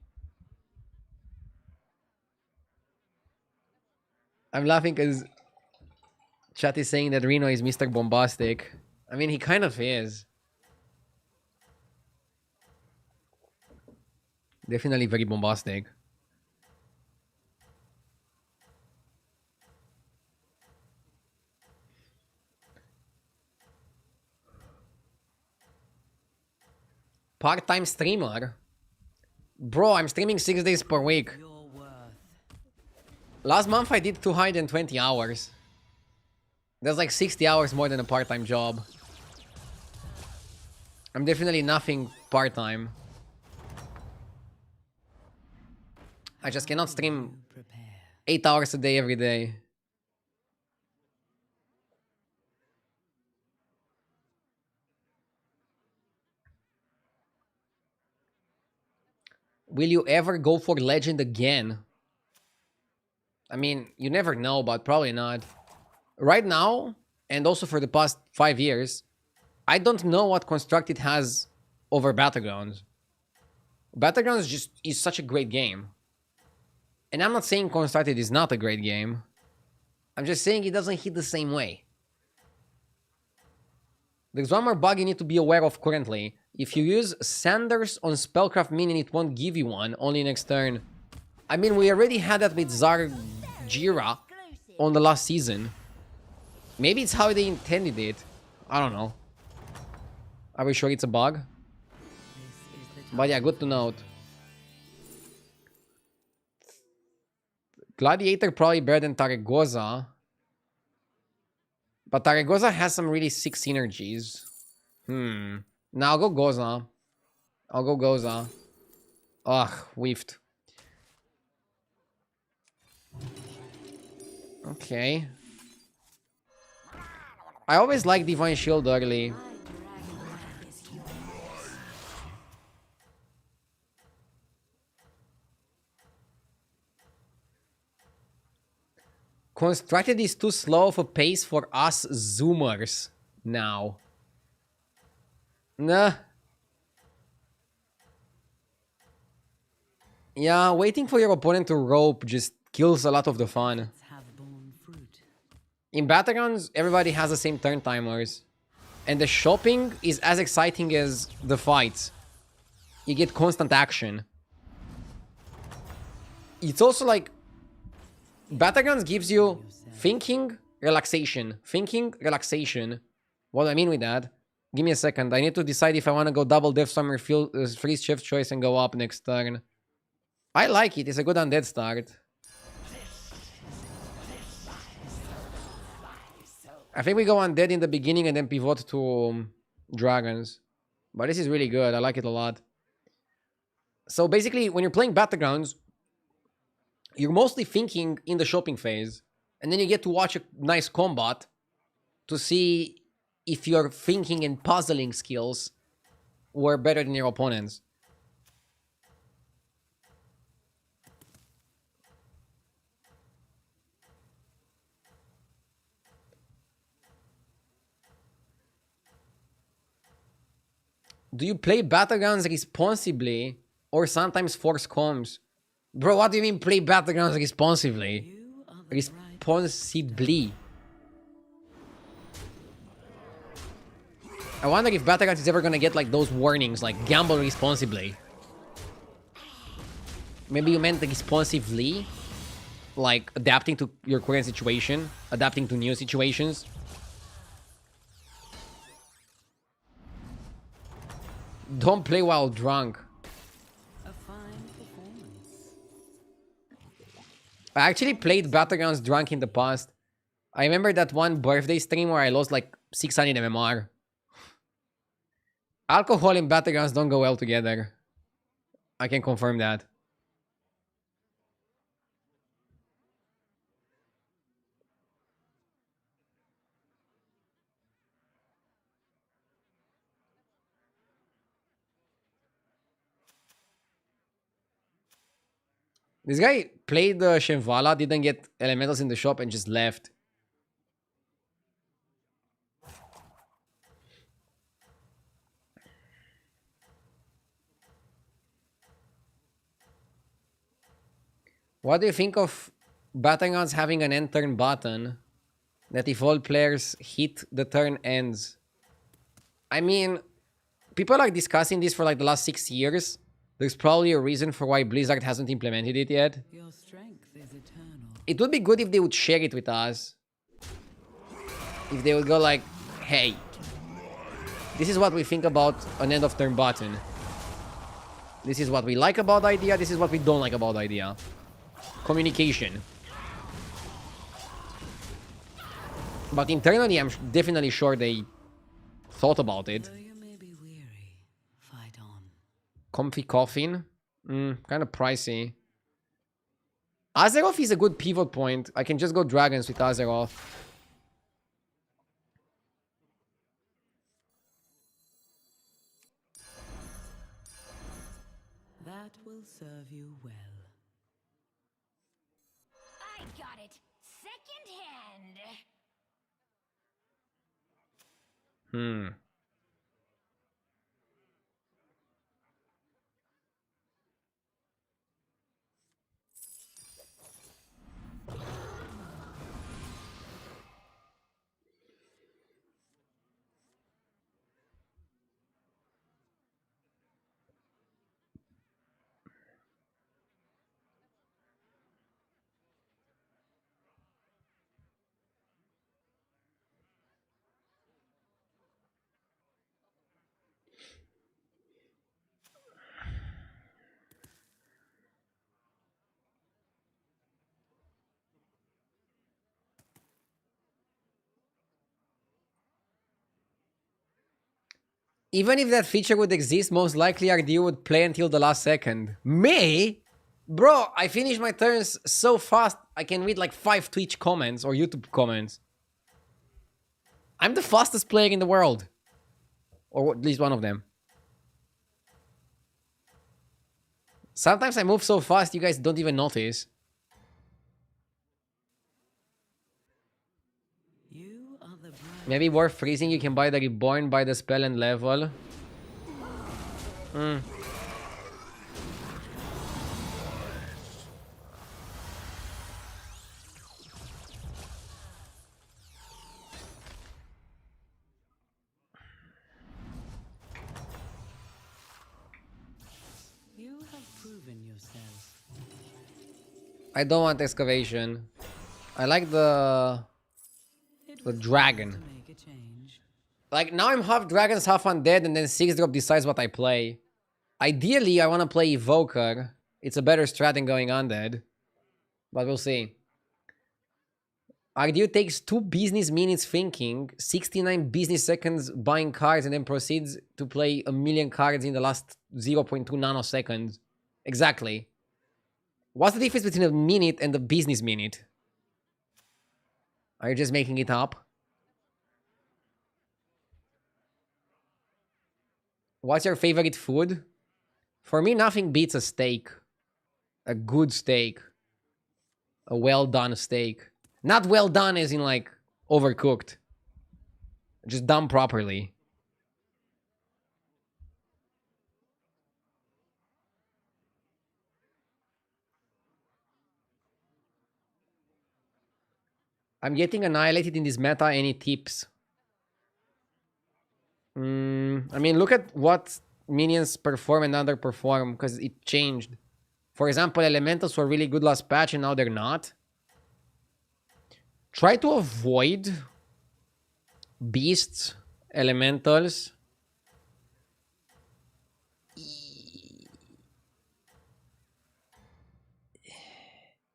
I'm laughing because chat is saying that Reno is Mr. Bombastic. I mean, he kind of is. Definitely very bombastic. Part-time streamer? Bro, I'm streaming 6 days per week. Last month I did 220 hours. That's like 60 hours more than a part-time job. I'm definitely nothing part-time. I just cannot stream 8 hours a day every day. Will you ever go for legend again? I mean, you never know, but probably not. Right now, and also for the past 5 years, I don't know what Constructed has over Battlegrounds. Battlegrounds just is such a great game. And I'm not saying Constructed is not a great game. I'm just saying it doesn't hit the same way. There's one more bug you need to be aware of currently. If you use Sanders on Spellcraft Minion, it won't give you one, only next turn. I mean, we already had that with Zargira on the last season. Maybe it's how they intended it. I don't know. Are we sure it's a bug? But yeah, good to note. Gladiator probably better than Taragoza. But Taragoza has some really sick synergies. Now I'll go Goza. I'll go Goza. Ugh, whiffed. Okay. I always like Divine Shield early. Constructed is too slow of a pace for us Zoomers now. Nah. Yeah, waiting for your opponent to rope just kills a lot of the fun. In Battlegrounds, everybody has the same turn timers. And the shopping is as exciting as the fights. You get constant action. It's also like... Battlegrounds gives you thinking, relaxation. Thinking, relaxation. What do I mean with that? Give me a second. I need to decide if I want to go double Deathstorm or freeze shift choice and go up next turn. I like it. It's a good undead start. I think we go undead in the beginning and then pivot to dragons. But this is really good. I like it a lot. So basically, when you're playing Battlegrounds, you're mostly thinking in the shopping phase. And then you get to watch a nice combat to see if your thinking and puzzling skills were better than your opponents. Do you play Battlegrounds responsibly or sometimes force comms? Bro, what do you mean play Battlegrounds responsibly? Responsibly. I wonder if Battlegrounds is ever gonna get like those warnings, like gamble responsibly. Maybe you meant responsively, like adapting to your current situation, adapting to new situations. Don't play while drunk. A fine performance. I actually played Battlegrounds drunk in the past. I remember that one birthday stream where I lost like 600 MMR. Alcohol and Battlegrounds don't go well together. I can confirm that. This guy played the Shenvala, didn't get elementals in the shop and just left. What do you think of Battlegrounds having an end turn button that if all players hit, the turn ends? I mean, people are discussing this for like the last 6 years. There's probably a reason for why Blizzard hasn't implemented it yet. Your strength is eternal. It would be good if they would share it with us. If they would go like, hey, this is what we think about an end of turn button. This is what we like about the idea. This is what we don't like about the idea. Communication. But internally, I'm definitely sure they thought about it. Though you may be weary, fight on. Comfy coffin? Kind of pricey. Azeroth is a good pivot point. I can just go dragons with Azeroth. That That will serve you well. I got it second hand. Even if that feature would exist, most likely RDU would play until the last second. Me? Bro, I finish my turns so fast, I can read like 5 Twitch comments or YouTube comments. I'm the fastest player in the world. Or at least one of them. Sometimes I move so fast, you guys don't even notice. You are the bride. Maybe worth freezing, you can buy the Reborn, buy the spell and level. You have proven yourself. I don't want excavation. I like the It The was dragon. time to make a change. like now I'm half dragons, half undead, and then 6-drop decides what I play. Ideally, I want to play Evoker. It's a better strat than going undead. But we'll see. RDU takes 2 business minutes thinking, 69 business seconds buying cards, and then proceeds to play a million cards in the last 0.2 nanoseconds. Exactly. What's the difference between a minute and a business minute? Are you just making it up? What's your favorite food? For me, nothing beats a steak. A good steak. A well-done steak. Not well done as in like overcooked. Just done properly. I'm getting annihilated in this meta. Any tips? I mean, look at what minions perform and underperform because it changed. For example, elementals were really good last patch and now they're not. Try to avoid beasts, elementals.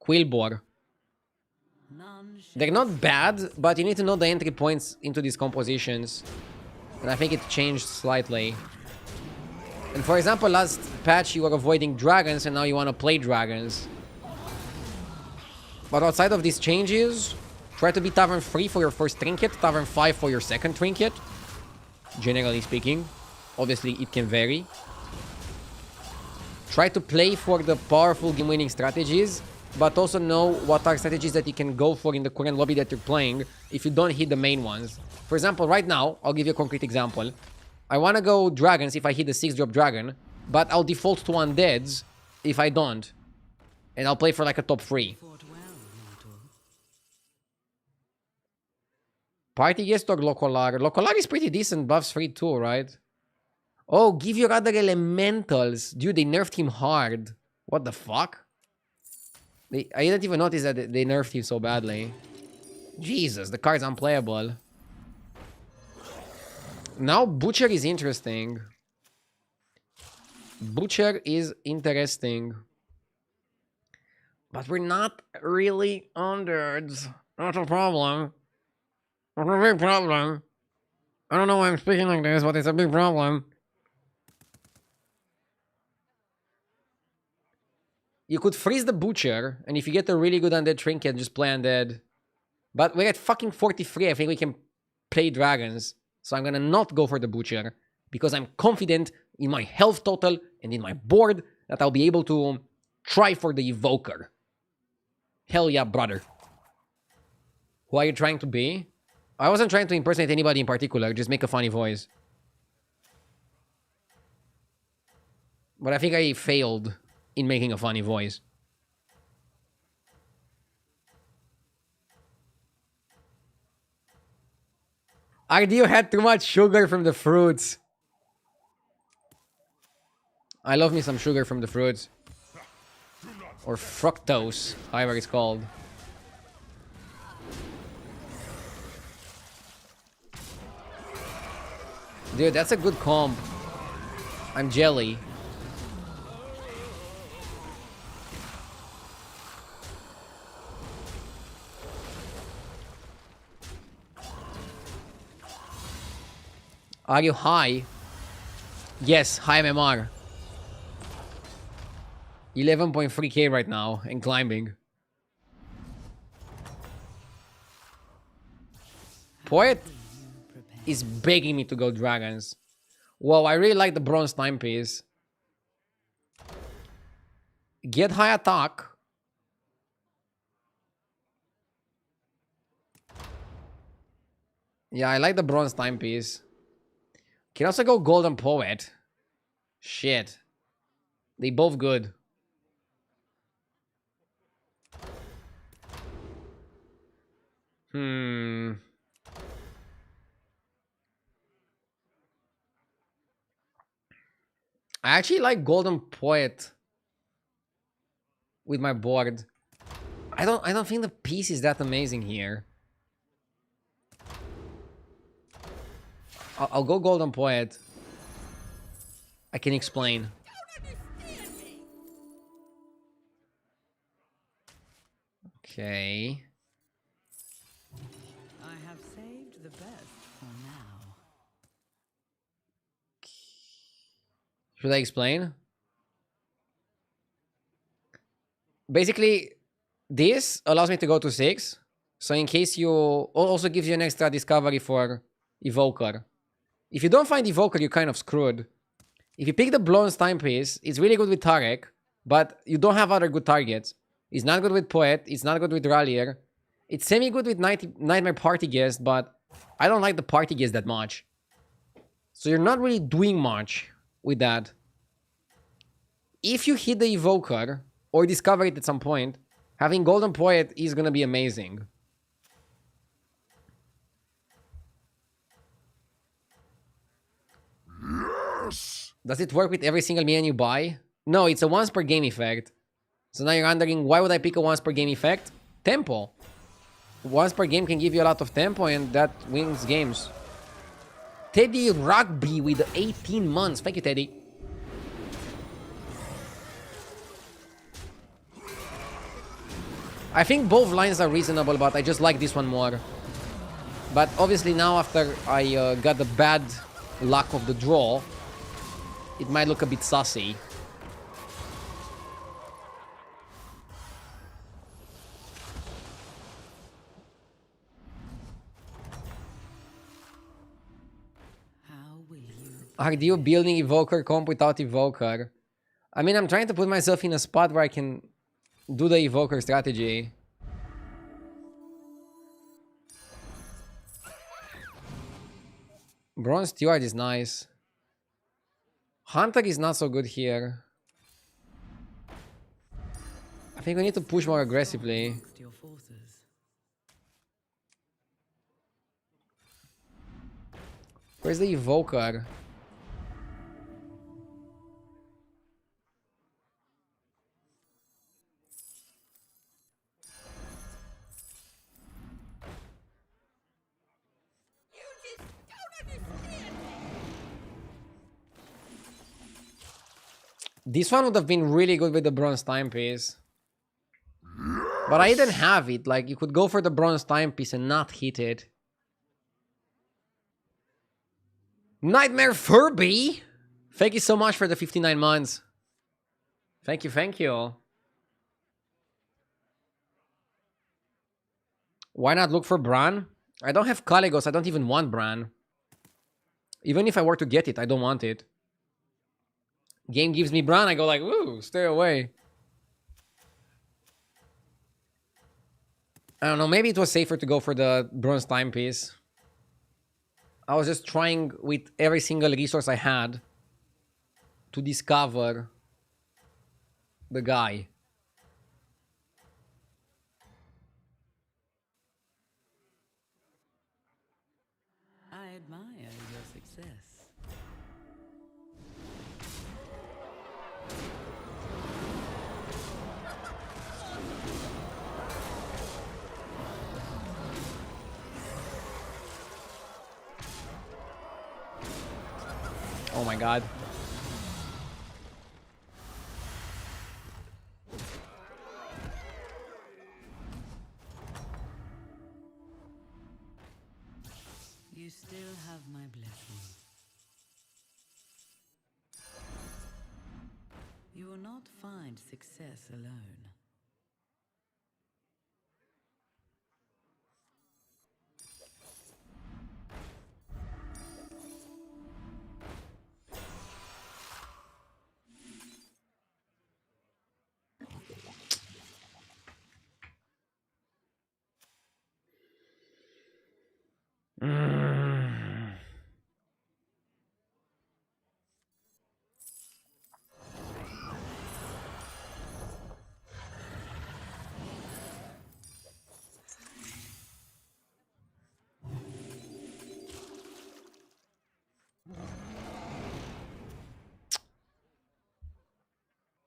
Quillbore. None shall They're not bad, but you need to know the entry points into these compositions. And I think it changed slightly. And for example, last patch you were avoiding dragons and now you want to play dragons. But outside of these changes, try to be Tavern 3 for your first Trinket, Tavern 5 for your second Trinket. Generally speaking. Obviously, it can vary. Try to play for the powerful game-winning strategies, but also know what are strategies that you can go for in the current lobby that you're playing if you don't hit the main ones. For example, right now, I'll give you a concrete example. I want to go dragons if I hit the 6-drop dragon, but I'll default to undeads if I don't. And I'll play for like a top 3. fought well, mortal. Party guest or Locolar? Locolar is pretty decent, buffs free too, right? Oh, give your other elementals. Dude, they nerfed him hard. What the fuck? I didn't even notice that they nerfed him so badly. Jesus, the card's unplayable. Now Butcher is interesting. Butcher is interesting. But we're not really unders. That's a problem. That's a big problem. I don't know why I'm speaking like this, but it's a big problem. You could freeze the Butcher, and if you get a really good undead trinket, just play undead. But we're at fucking 43, I think we can play dragons. So I'm gonna not go for the Butcher, because I'm confident in my health total, and in my board, that I'll be able to try for the Evoker. Hell yeah, brother. Who are you trying to be? I wasn't trying to impersonate anybody in particular, just make a funny voice. But I think I failed in making a funny voice. Ardio had too much sugar from the fruits. I love me some sugar from the fruits. Or fructose, however it's called. Dude, that's a good comp. I'm jelly. Are you high? Yes, high MMR. 11.3k right now and climbing. Poet is begging me to go dragons. Whoa, I really like the bronze timepiece. Get high attack. Yeah, I like the bronze timepiece. Can also go golden poet. Shit. They both good. I actually like golden poet with my board. I don't think the piece is that amazing here. I'll go golden poet. I can explain. Okay. I have saved the best for now. Should I explain? Basically, this allows me to go to 6. So in case you... Also gives you an extra discovery for Evoker. If you don't find Evoker, you're kind of screwed. If you pick the bronze timepiece, it's really good with Tarek, but you don't have other good targets. It's not good with Poet, it's not good with Rallier. It's semi-good with Nightmare Party Guest, but I don't like the Party Guest that much. So you're not really doing much with that. If you hit the Evoker, or discover it at some point, having Golden Poet is gonna be amazing. Does it work with every single minion you buy? No, it's a once per game effect. So now you're wondering, why would I pick a once per game effect? Tempo. Once per game can give you a lot of tempo and that wins games. Teddy Rugby with 18 months. Thank you, Teddy. I think both lines are reasonable, but I just like this one more. But obviously now after I got the bad luck of the draw, it might look a bit sussy. Are you building Evoker comp without Evoker? I mean, I'm trying to put myself in a spot where I can do the Evoker strategy. Bronze Steward is nice. Hunter is not so good here. I think we need to push more aggressively. Where's the Evoker? This one would have been really good with the bronze timepiece. But I didn't have it. Like, you could go for the bronze timepiece and not hit it. Nightmare Furby! Thank you so much for the 59 months. Thank you, thank you. Why not look for Bran? I don't have Caligos. I don't even want Bran. Even if I were to get it, I don't want it. Game gives me brown, I go like, ooh, stay away. I don't know, maybe it was safer to go for the bronze timepiece. I was just trying with every single resource I had to discover the guy. I admire your success. Oh my god. You still have my blessing. You will not find success alone.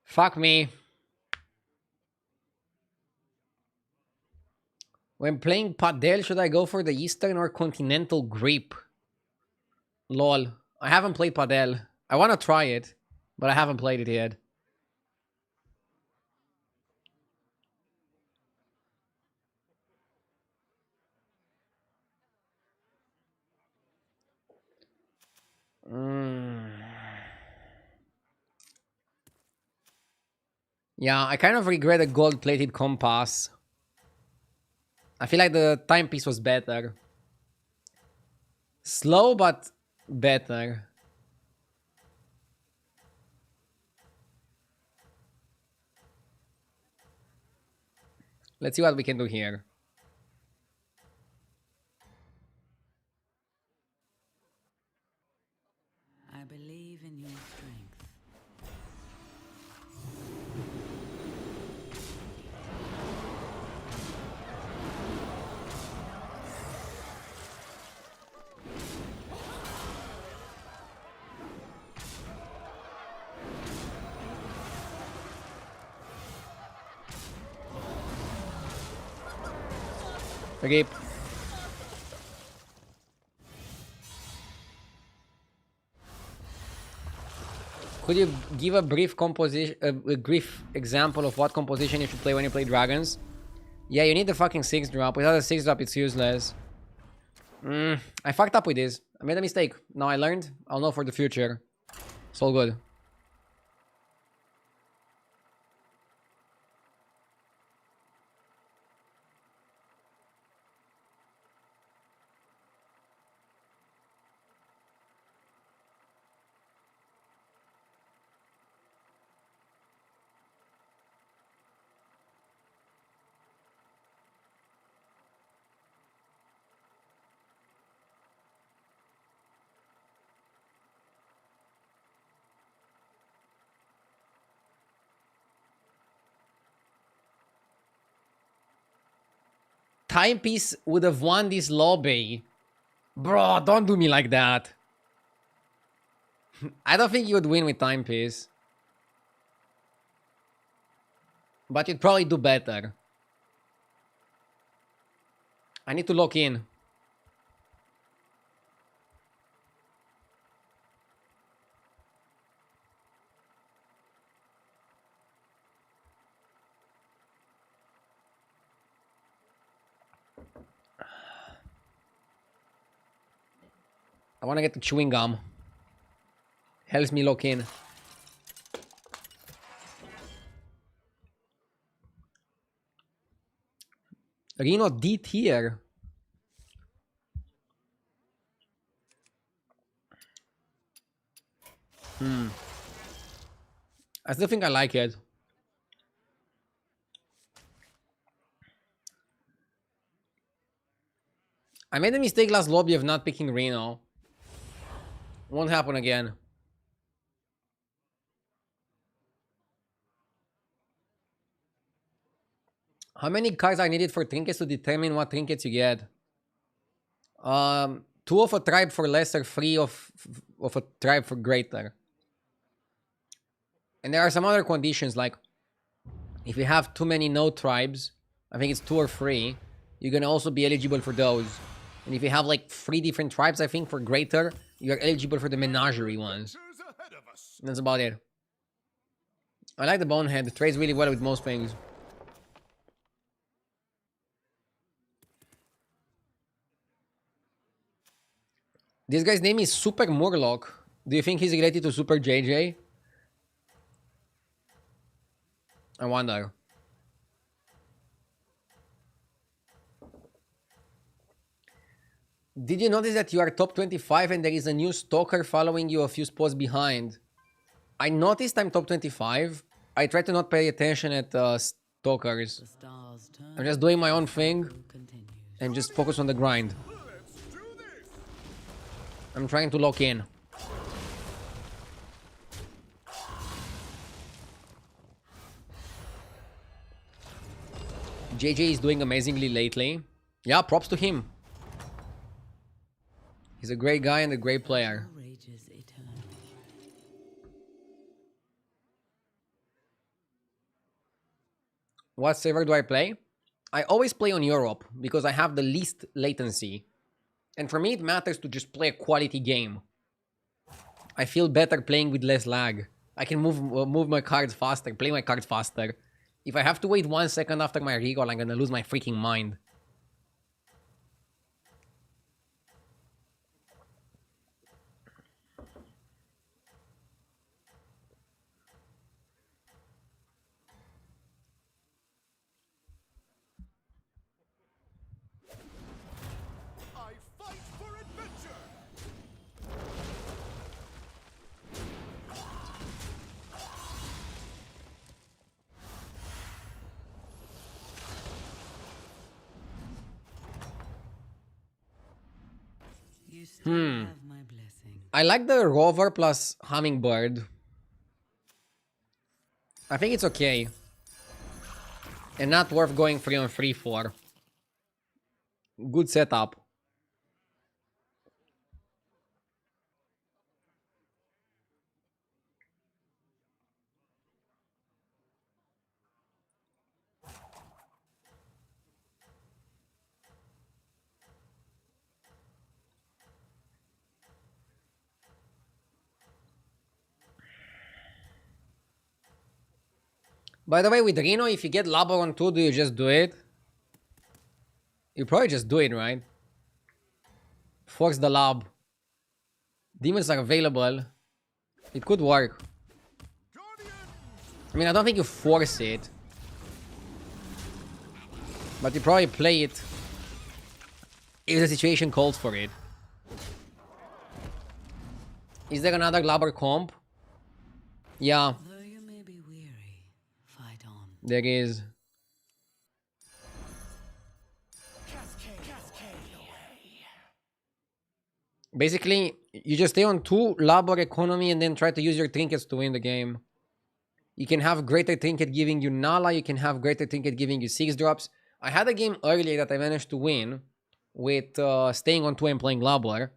Fuck me. When playing Padel, should I go for the Eastern or Continental grip? Lol. I haven't played Padel. I want to try it, but I haven't played it yet. Yeah, I kind of regret a gold-plated compass. I feel like the timepiece was better. Slow, but better. Let's see what we can do here. I believe in your strength. Okay. Could you give a brief composition, a brief example of what composition you should play when you play dragons? Yeah, you need the fucking 6-drop. Without a 6-drop, it's useless. I fucked up with this. I made a mistake. Now I learned. I'll know for the future. It's all good. Timepiece would have won this lobby. Bro, don't do me like that. I don't think you would win with timepiece. But you'd probably do better. I need to lock in. I want to get the chewing gum. Helps me lock in. Reno D tier. I still think I like it. I made the mistake last lobby of not picking Reno. Won't happen again. How many cards are needed for trinkets to determine what trinkets you get? 2 of a tribe for lesser, 3 of a tribe for greater. And there are some other conditions, like if you have too many no tribes, I think it's 2 or 3, you're gonna also be eligible for those. And if you have like 3 different tribes, I think for greater, you're eligible for the menagerie ones. And that's about it. I like the bonehead. It trades really well with most things. This guy's name is Super Murloc. Do you think he's related to Super JJ? I wonder. Did you notice that you are top 25 and there is a new stalker following you a few spots behind? I noticed I'm top 25. I try to not pay attention at stalkers. The stars turn. I'm just doing my own thing Continues. and just focus on the grind. I'm trying to lock in. JJ is doing amazingly lately. Yeah, props to him. He's a great guy and a great player. Rages eternally. What server do I play? I always play on Europe because I have the least latency. And for me, it matters to just play a quality game. I feel better playing with less lag. I can move my cards faster, play my cards faster. If I have to wait 1 second after my reroll, I'm gonna lose my freaking mind. I fight for adventure. You still have my blessing. I like the rover plus hummingbird. I think it's okay. And not worth going 3 on 3 for. Good setup. By the way, with Reno, if you get Lobber on 2, do you just do it? You probably just do it, right? Force the lob. Demons are available. It could work. I mean, I don't think you force it. But you probably play it if the situation calls for it. Is there another Lobber comp? Yeah, Though you may be weary, fight on. there is. Basically, you just stay on 2 Lobber economy and then try to use your trinkets to win the game. You can have greater trinket giving you Nala, you can have greater trinket giving you 6 drops. I had a game earlier that I managed to win with staying on 2 and playing Lobber.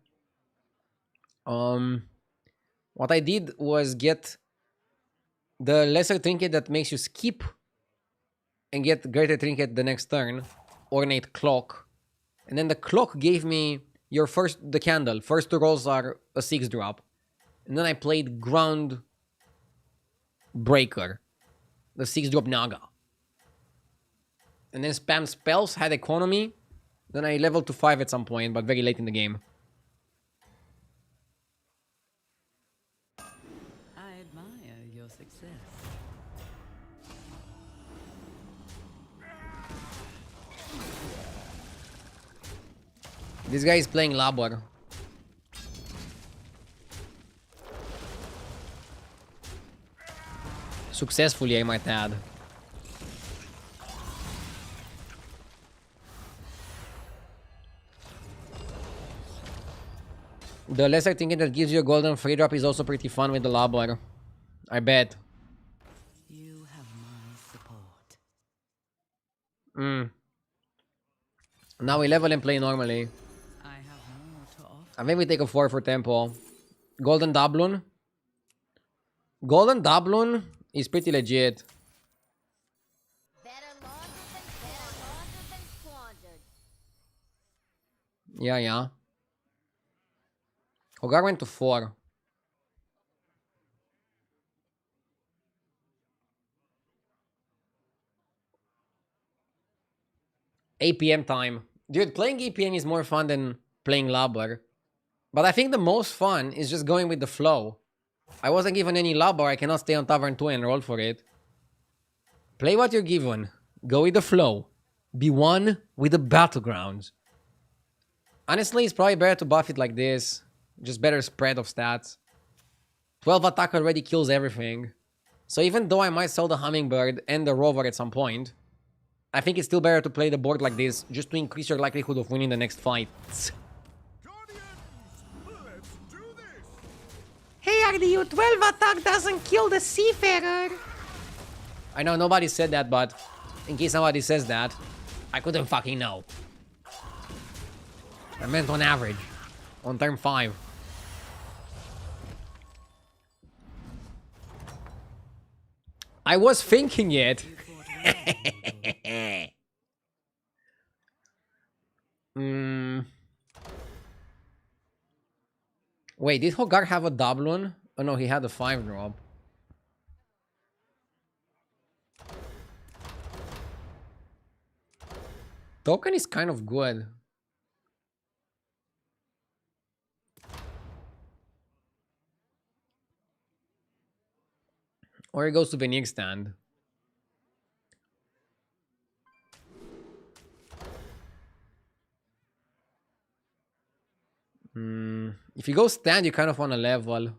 What I did was get the lesser trinket that makes you skip and get greater trinket the next turn, ornate clock. And then the clock gave me the candle. First 2 rolls are a 6 drop. And then I played ground breaker, the 6 drop Naga. And then spam spells, had economy. Then I leveled to 5 at some point, but very late in the game. I admire your success. This guy is playing Lobber. Successfully, I might add. The lesser trinket that gives you a golden free drop is also pretty fun with the Lobber. I bet. You have my support. Now we level and play normally. I have more to offer. I think we take a 4 for tempo. Golden doubloon. Golden doubloon is pretty legit. Better laundered than squandered. Yeah, yeah. Hogar went to 4. APM time. Dude, playing APM is more fun than playing Lobber. But I think the most fun is just going with the flow. I wasn't given any Lobber, I cannot stay on Tavern 2 and roll for it. Play what you're given. Go with the flow. Be one with the battlegrounds. Honestly, it's probably better to buff it like this. Just better spread of stats. 12 attack already kills everything. So even though I might sell the Hummingbird and the Rover at some point, I think it's still better to play the board like this, just to increase your likelihood of winning the next fight. Guardians, let's do this. Hey RDU, 12 attack doesn't kill the Seafarer. I know nobody said that, but in case somebody says that, I couldn't fucking know. I meant on average. On turn 5. I was thinking it. Wait, did Hogar have a doubloon? Oh no, he had a 5 drop. Token is kind of good. Or he goes to the Nick stand. If you go stand, you kind of want to level.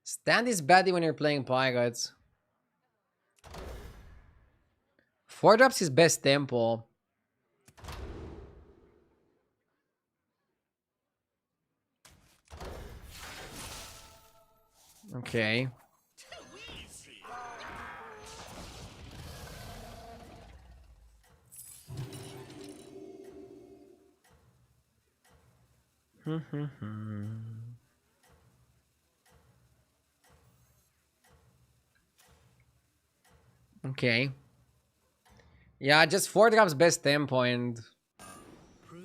Stand is baddie when you're playing pirates. 4 drops is best tempo. Okay. Okay. Yeah, just 4 drops best tempo and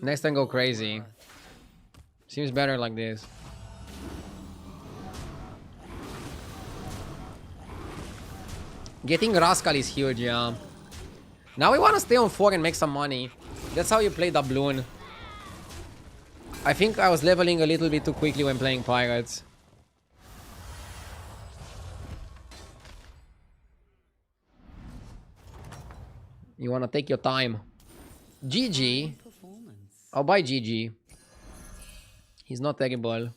next time go crazy. Seems better like this. Getting Rascal is huge, yeah. Now we want to stay on 4 and make some money. That's how you play doubloon. I think I was leveling a little bit too quickly when playing pirates. You want to take your time. GG. I'll buy GG. He's not terrible.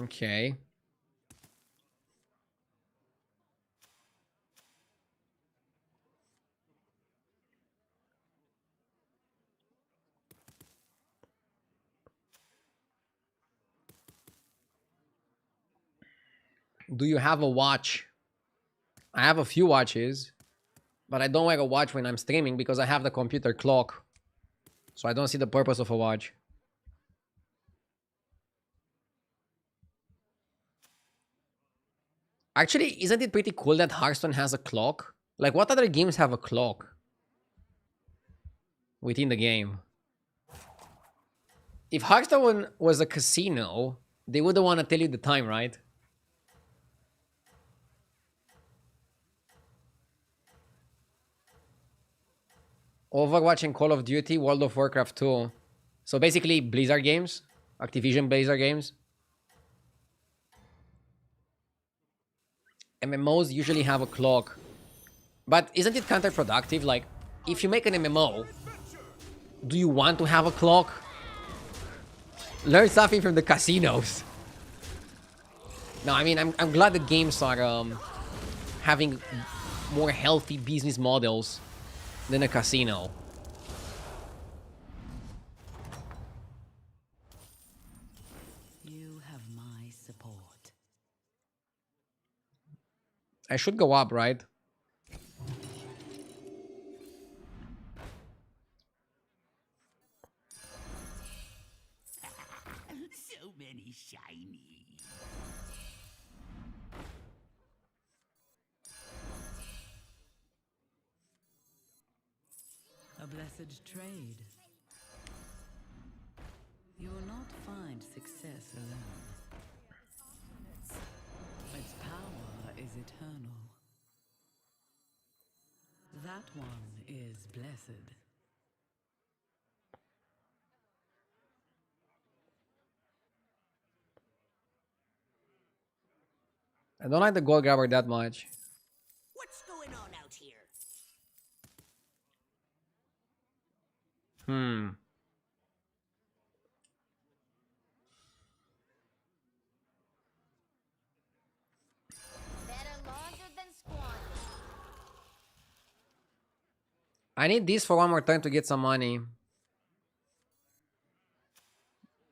Okay. Do you have a watch? I have a few watches, but I don't wear a watch when I'm streaming because I have the computer clock. So I don't see the purpose of a watch. Actually, isn't it pretty cool that Hearthstone has a clock? Like, what other games have a clock within the game? If Hearthstone was a casino, they wouldn't want to tell you the time, right? Overwatch and Call of Duty, World of Warcraft 2. So basically, Blizzard games, Activision Blizzard games. MMOs usually have a clock. But isn't it counterproductive? Like, if you make an MMO, do you want to have a clock? Learn something from the casinos. No, I mean, I'm glad that games are having more healthy business models than a casino. You have my support. I should go up, right? So many shiny. A blessed trade. You will not find success alone. Its power is eternal. That one is blessed. I don't like the gold grabber that much. What's going on out here? Better laundered than squandered. I need this for one more turn to get some money.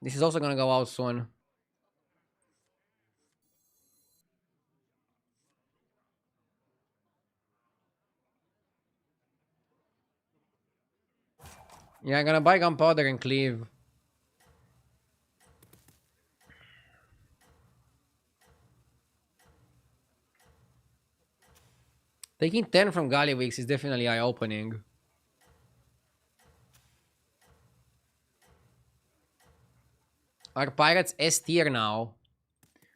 This is also gonna go out soon. Yeah, I'm gonna buy gunpowder and cleave. Taking 10 from Gallywix is definitely eye-opening. Are pirates S tier now?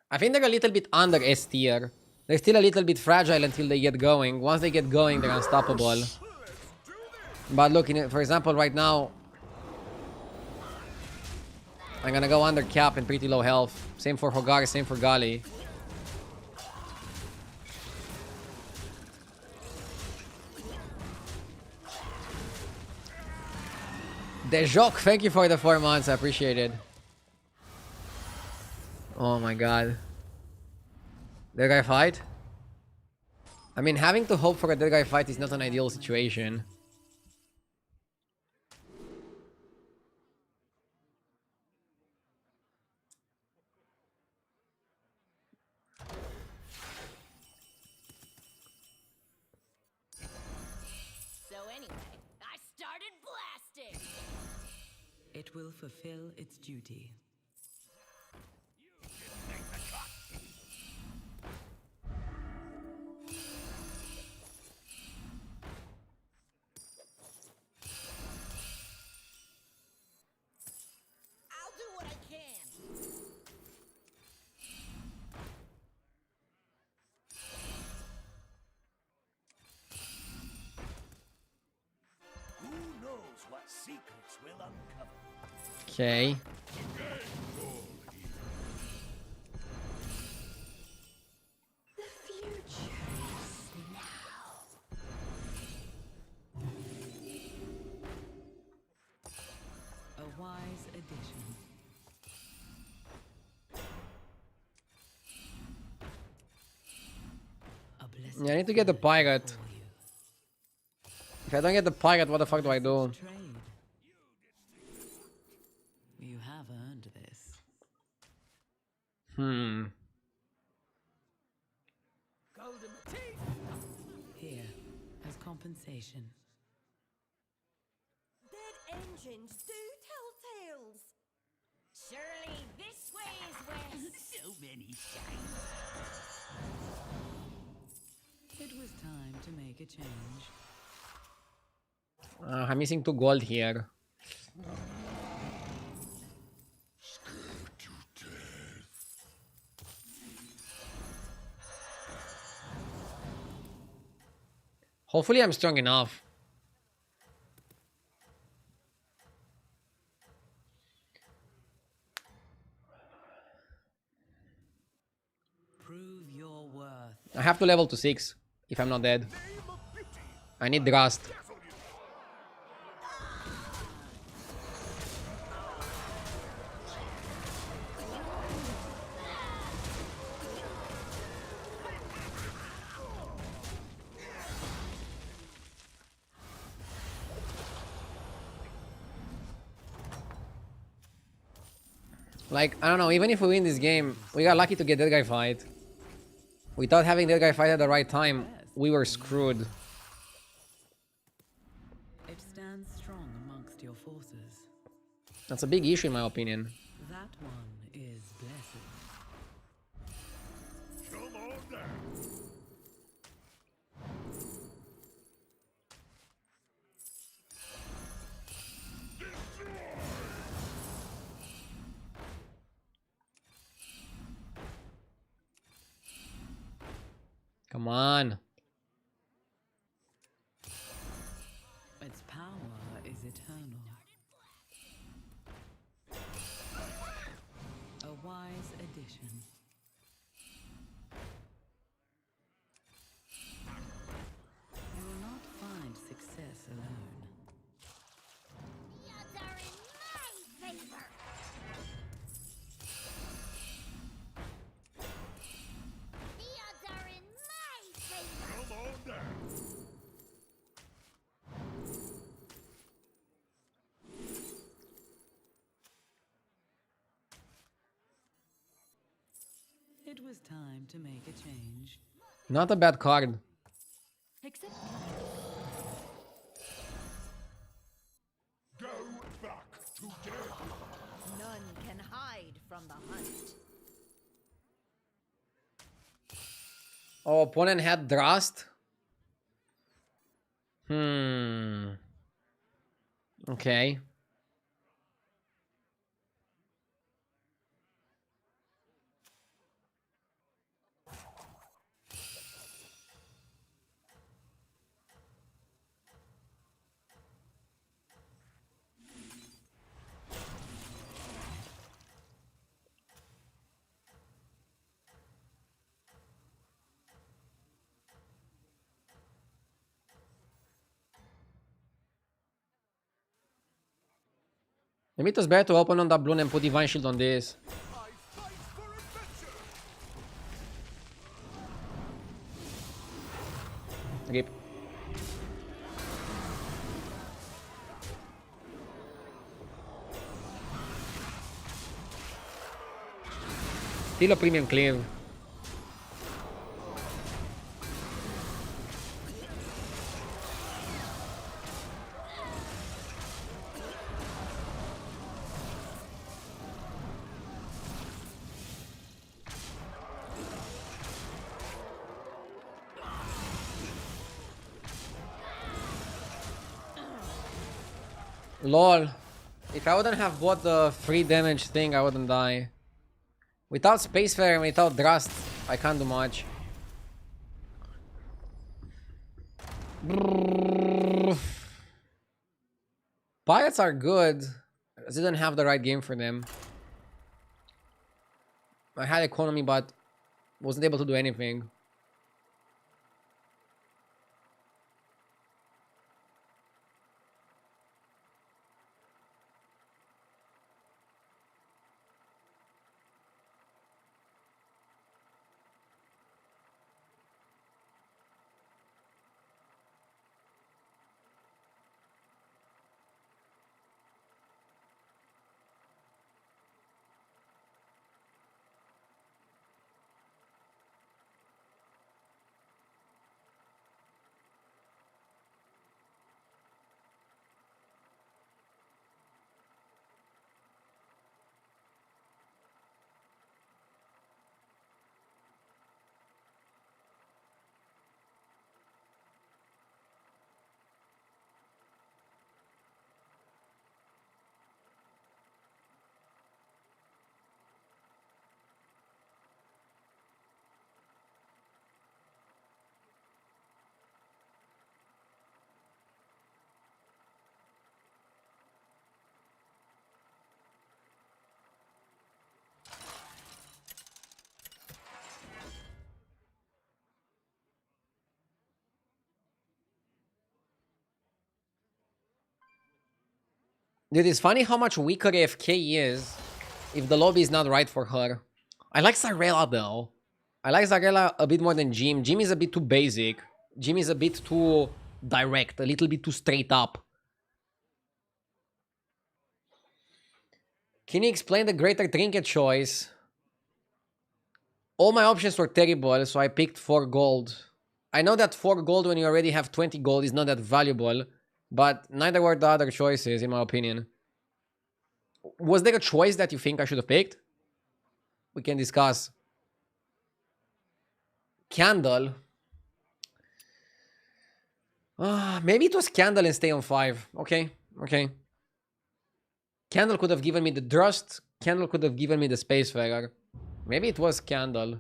I think they're a little bit under S tier. They're still a little bit fragile until they get going. Once they get going, they're unstoppable. But look, for example, right now, I'm gonna go under cap and pretty low health. Same for Hogar, same for Gali. Dejok, thank you for the 4 months. I appreciate it. Oh my god. Dead guy fight? I mean, having to hope for a dead guy fight is not an ideal situation. So anyway, I started blasting. It will fulfill its duty. I'll do what I can. Who knows what secrets will uncover? Okay. The future is now. A wise addition. A blessed Yeah, I need to get the pirate. for you. If I don't get the pirate, what the fuck do I do? Trade. You have earned this. Golden teeth! Here, as compensation. Dead engines do tell tales. Surely this way is where so many shiny. It was time to make a change. I'm missing 2 gold here. Hopefully I'm strong enough. Prove your worth. I have to level to 6 if I'm not dead. I need the rust. Like, I don't know, even if we win this game, we got lucky to get that guy fight. Without having that guy fight at the right time, we were screwed. It stands strong amongst your forces. That's a big issue in my opinion. That one is blessed. Come on down. Come on. Its power is eternal. A wise addition. You will not find success alone. The odds are in my favor. The odds are in my favor. Come on down. It was time to make a change. Not a bad card. Except Go back to death. none can hide from the hunt. Oh, opponent had Drast. Okay. Maybe it was better to open on that balloon and put Divine Shield on this. I fight for adventure. Rip. Still a premium cleave. Lol. If I wouldn't have bought the free damage thing, I wouldn't die. Without Spacefarer and without Drast, I can't do much. Pirates are good. I didn't have the right game for them. I had economy, but wasn't able to do anything. Dude, it's funny how much weaker AFK is if the lobby is not right for her. I like Zarella though. I like Zarella a bit more than Jim. Jim is a bit too basic. Jim is a bit too direct, a little bit too straight up. Can you explain the greater Trinket choice? All my options were terrible, so I picked 4 gold. I know that 4 gold when you already have 20 gold is not that valuable, but neither were the other choices, in my opinion. Was there a choice that you think I should have picked? We can discuss. Candle. Maybe it was Candle and stay on 5. Okay, okay. Candle could have given me the Drust. Candle could have given me the Spacefarer. Maybe it was Candle.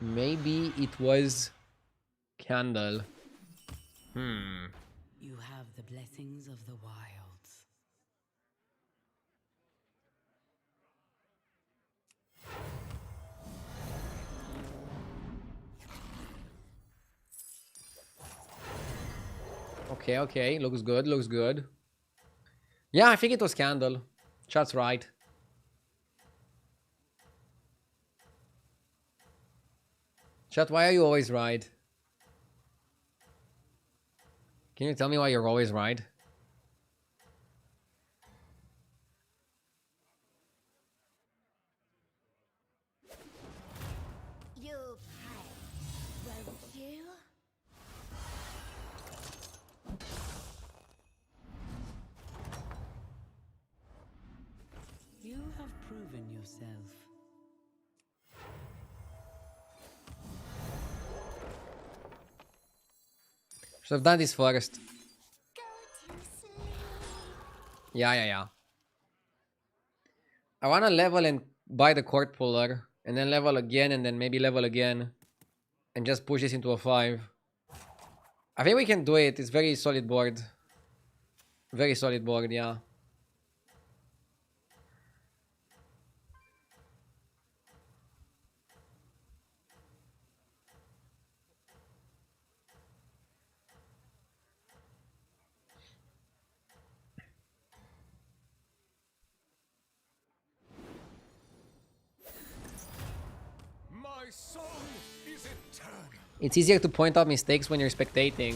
Maybe it was Candle. You have the blessings of the wilds. Okay, okay. Looks good, looks good. Yeah, I think it was Candle. Chat's right. Chat, why are you always right? Can you tell me why you're always right? You'll pay, won't you? You have proven yourself. Should have done this first. Go to sleep. Yeah. I wanna level and buy the court puller, and then level again, and then maybe level again, and just push this into a 5. I think we can do it. It's very solid board. Very solid board, yeah. My soul is eternal. It's easier to point out mistakes when you're spectating.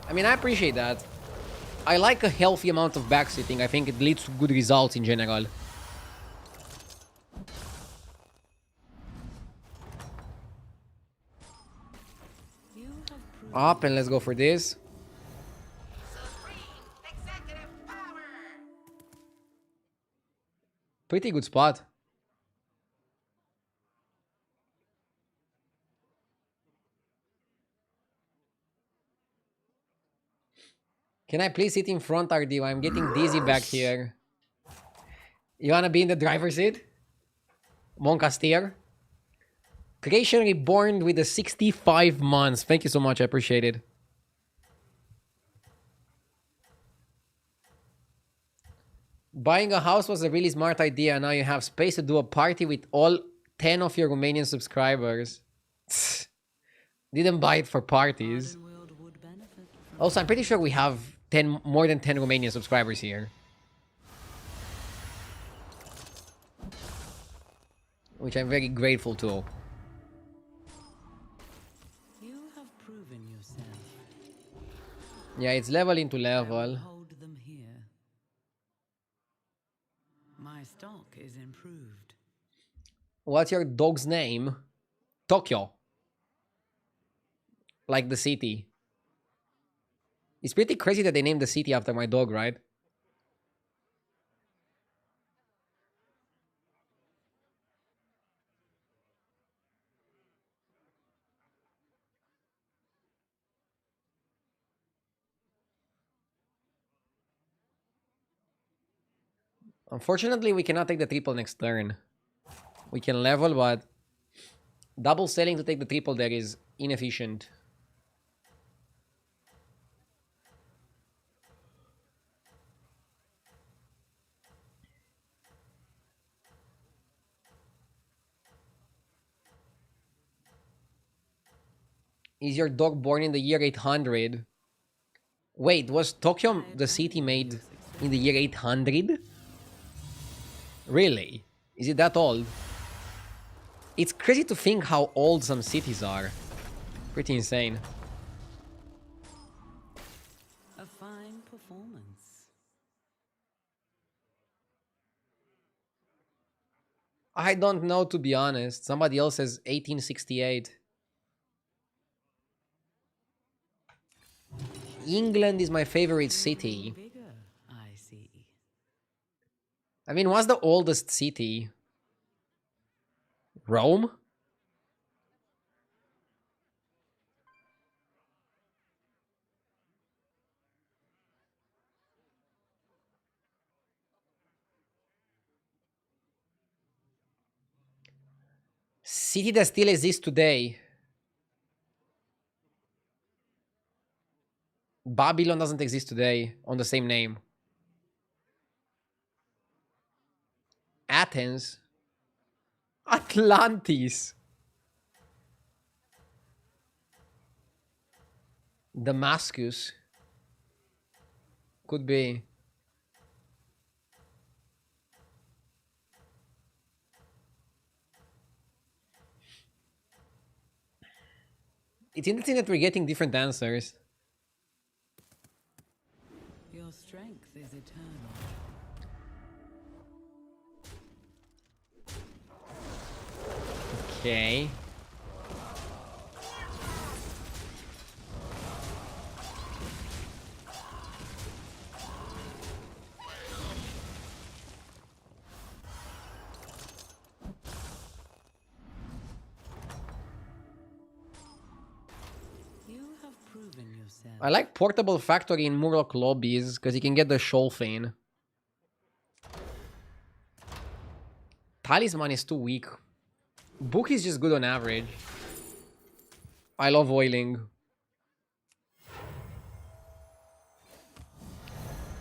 I mean, I appreciate that. I like a healthy amount of backsitting. I think it leads to good results in general. You have proven Up, and let's go for this. Pretty good spot. Can I please sit in front, RD? I'm getting dizzy back here. You wanna be in the driver's seat? Moncastier? Creation Reborn with the 65 months. Thank you so much. I appreciate it. Buying a house was a really smart idea. Now you have space to do a party with all 10 of your Romanian subscribers. Didn't buy it for parties. modern world would benefit from Also, I'm pretty sure we have more than 10 Romanian subscribers here. Which I'm very grateful to. You have proven yourself. Yeah, it's level into I will level. hold them here. My stock is improved. What's your dog's name? Tokyo. Like the city. It's pretty crazy that they named the city after my dog, right? Unfortunately, we cannot take the triple next turn. We can level, but double selling to take the triple there is inefficient. Is your dog born in the year 800? Wait, was Tokyo I the city admire made your success. in the year 800? Really? Is it that old? It's crazy to think how old some cities are. Pretty insane. A fine performance. I don't know, to be honest. Somebody else says 1868. England is my favorite city. Vigor, I see. I mean, what's the oldest city? Rome? City that still exists today. Babylon doesn't exist today on the same name. Athens. Atlantis. Damascus. Could be. It's interesting that we're getting different answers. Your strength is eternal. Okay. You have proven yourself. I like portable factory in Murloc lobbies because you can get the Sholfane. Talisman is too weak. Book is just good on average. I love oiling.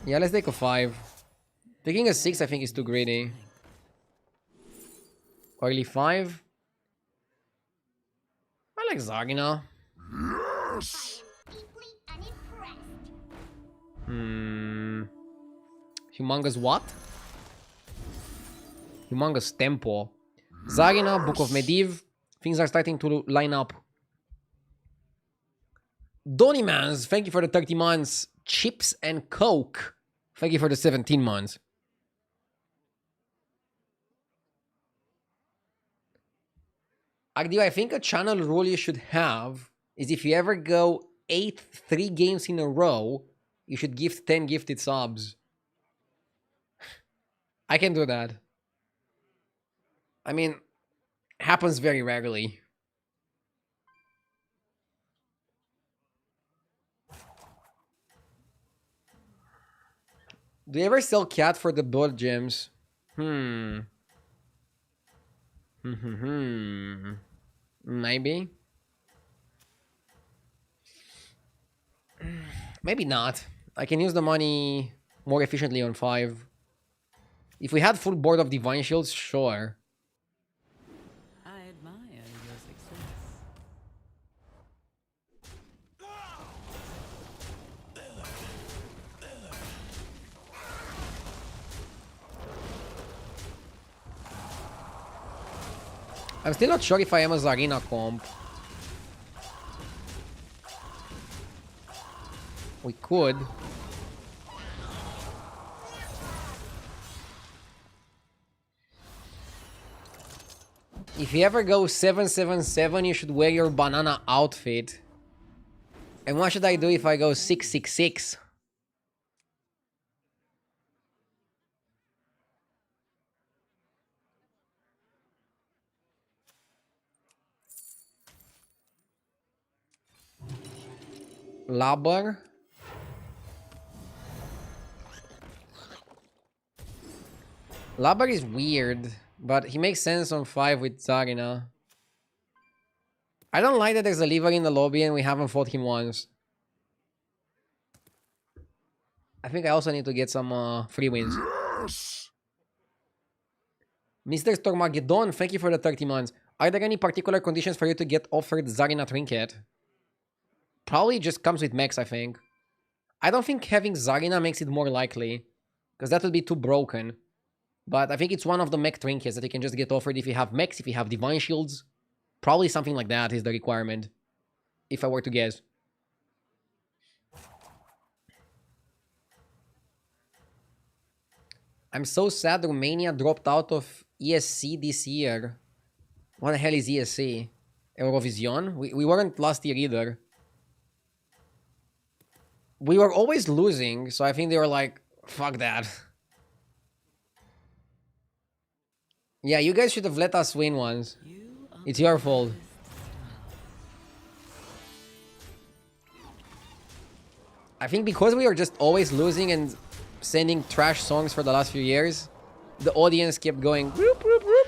Yeah, let's take a 5. Taking a 6 I think is too greedy. Oily 5. I like Zargina. Deeply unimpressed. Humongous what? Humongous Tempo. Zargina, Book of Medivh. Things are starting to line up. Donimans, thank you for the 30 months. Chips and Coke. Thank you for the 17 months. Agdio, I think a channel rule you should have is if you ever go 3 games in a row, you should gift 10 gifted subs. I can do that. I mean, happens very rarely. Do you ever sell cat for the blood gems? Maybe. Maybe not. I can use the money more efficiently on 5. If we had full board of Divine Shields, sure. I admire your success. I'm still not sure if I am a Zarina comp. We could. If you ever go 777, you should wear your banana outfit. And what should I do if I go 666? Lobber. Lobber is weird, but he makes sense on 5 with Zarina. I don't like that there's a lever in the lobby and we haven't fought him once. I think I also need to get some free wins. Mr. Stormageddon, thank you for the 30 months. Are there any particular conditions for you to get offered Zarina Trinket? Probably just comes with mechs, I think. I don't think having Zarina makes it more likely, because that would be too broken. But I think it's one of the mech trinkets that you can just get offered if you have mechs, if you have divine shields. Probably something like that is the requirement, if I were to guess. I'm so sad Romania dropped out of ESC this year. What the hell is ESC? Eurovision? We weren't last year either. We were always losing, so I think they were like, fuck that. Yeah, you guys should have let us win once. It's your fault. I think because we were just always losing and sending trash songs for the last few years, the audience kept going whoop, whoop, whoop.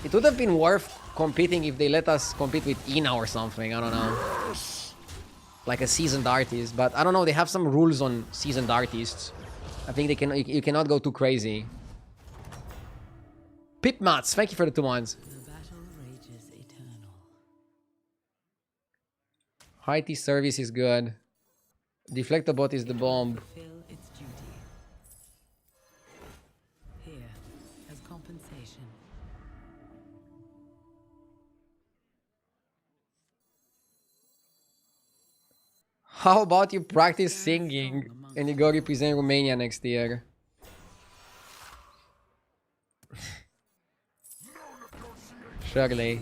It would have been worth competing if they let us compete with Ina or something, I don't know. Like a seasoned artist, but I don't know, they have some rules on seasoned artists. I think they can you cannot go too crazy. Pipmats, thank you for the 2 months. The battle rages eternal. High T service is good. Deflectobot is the bomb. Fulfill its duty. Here, as compensation. How about you practice singing and you go represent Romania next year? Surely.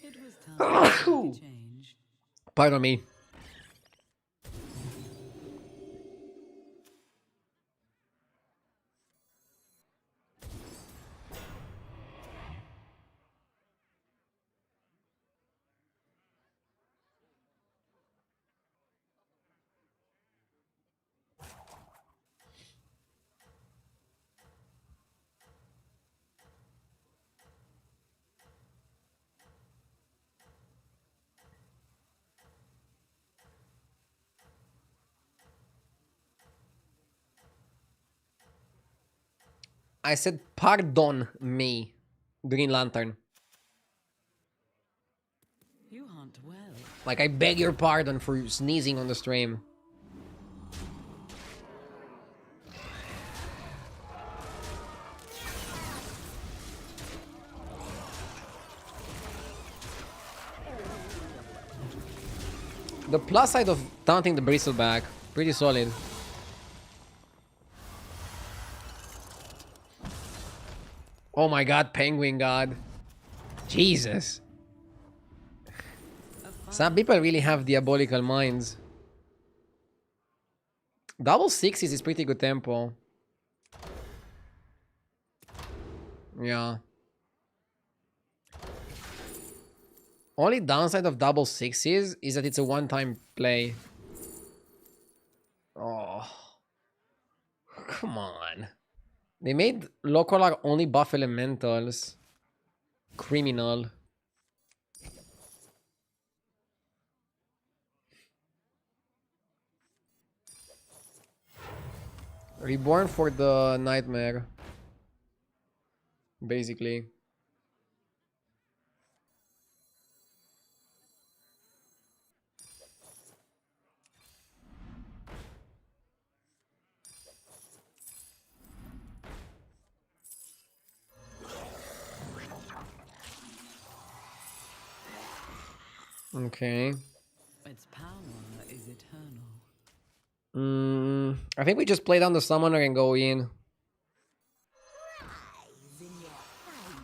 It was time to change. Pardon me. I said pardon me, Green Lantern. You hunt well. Like I beg your pardon for sneezing on the stream. The plus side of taunting the bristleback, pretty solid. Oh my god, Penguin God. Jesus. Some people really have diabolical minds. Double sixes is pretty good tempo. Yeah. Only downside of double sixes is that it's a one-time play. Oh. Come on. They made Locolar only buff elementals. Criminal. Reborn for the nightmare. Basically. Okay. Its power is eternal. I think we just play down the summoner and go in.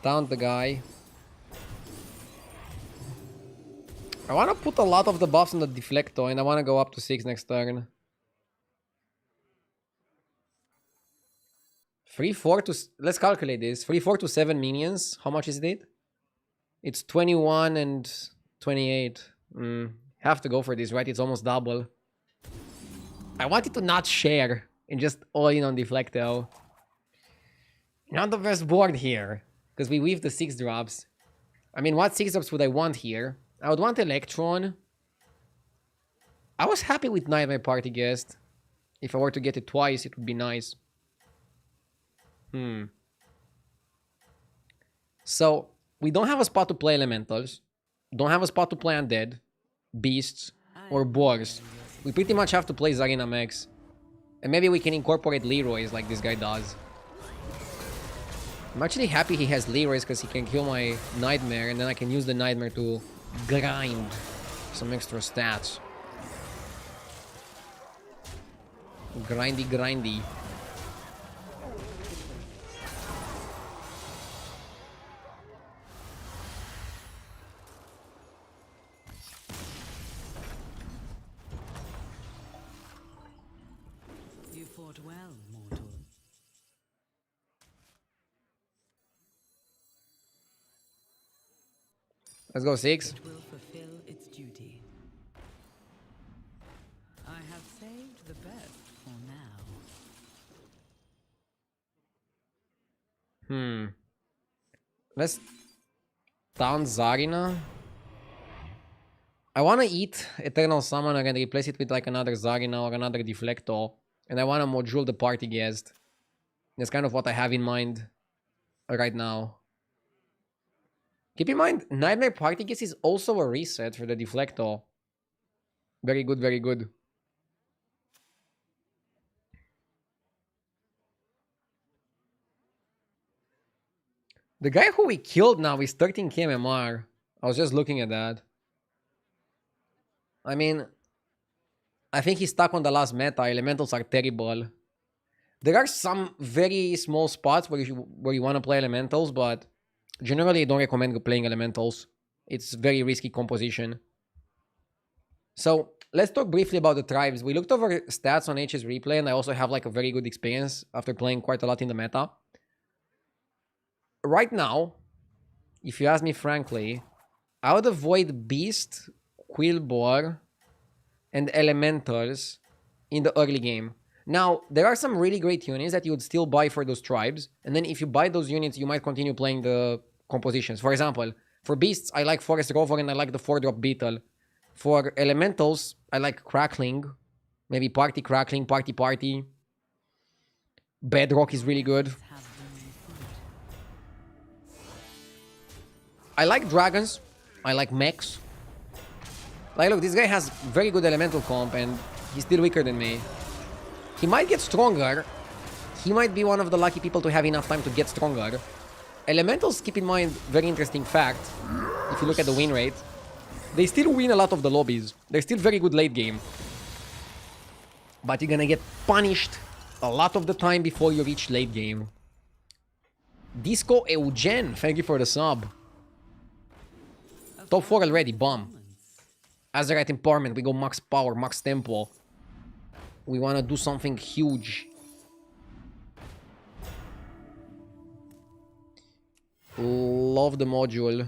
Down the guy. I want to put a lot of the buffs on the deflecto and I want to go up to 6 next turn. 3, 4 to... Let's calculate this. 3, 4 to 7 minions. How much is it? It's 21 and 28. Have to go for this, right? It's almost double. I wanted to not share and just all in on deflecto. Not the best board here. Because we weave the 6 drops. I mean, what 6 drops would I want here? I would want Electron. I was happy with Nightmare Party Guest. If I were to get it twice, it would be nice. So, we don't have a spot to play elementals. Don't have a spot to play undead, beasts, or boars. We pretty much have to play Zarina Mechs. And maybe we can incorporate Leroy's like this guy does. I'm actually happy he has Leroy's because he can kill my Nightmare, and then I can use the Nightmare to grind some extra stats. Grindy, grindy. You fought well, mortal. Let's go 6. It will fulfill its duty. I have saved the best for now. Let's down Zarina. I want to eat Eternal Summoner and replace it with like another Zarina or another Deflector. And I want to module the party guest. That's kind of what I have in mind right now. Keep in mind, Nightmare Party Guest is also a reset for the Deflector. Very good, very good. The guy who we killed now is 13k MMR. I was just looking at that. I mean, I think he's stuck on the last meta. Elementals are terrible. There are some very small spots where you want to play elementals, but generally I don't recommend playing elementals. It's very risky composition. So let's talk briefly about the tribes. We looked over stats on HS Replay, and I also have like a very good experience after playing quite a lot in the meta. Right now, if you ask me frankly, I would avoid Beast, Quillboar, and Elementals in the early game. Now, there are some really great units that you would still buy for those tribes, and then if you buy those units, you might continue playing the compositions. For example, for Beasts, I like Forest Rover and I like the 4-drop Beetle. For Elementals, I like Crackling, maybe Party Crackling, Party Party. Bedrock is really good. I like Dragons, I like Mechs. Like, look, this guy has very good elemental comp and he's still weaker than me. He might get stronger. He might be one of the lucky people to have enough time to get stronger. Elementals, keep in mind, very interesting fact. If you look at the win rate, they still win a lot of the lobbies. They're still very good late game. But you're gonna get punished a lot of the time before you reach late game. Disco Eugen, thank you for the sub. Top 4 already, bomb. Azerite Empowerment, we go max power, max tempo. We want to do something huge. Love the module.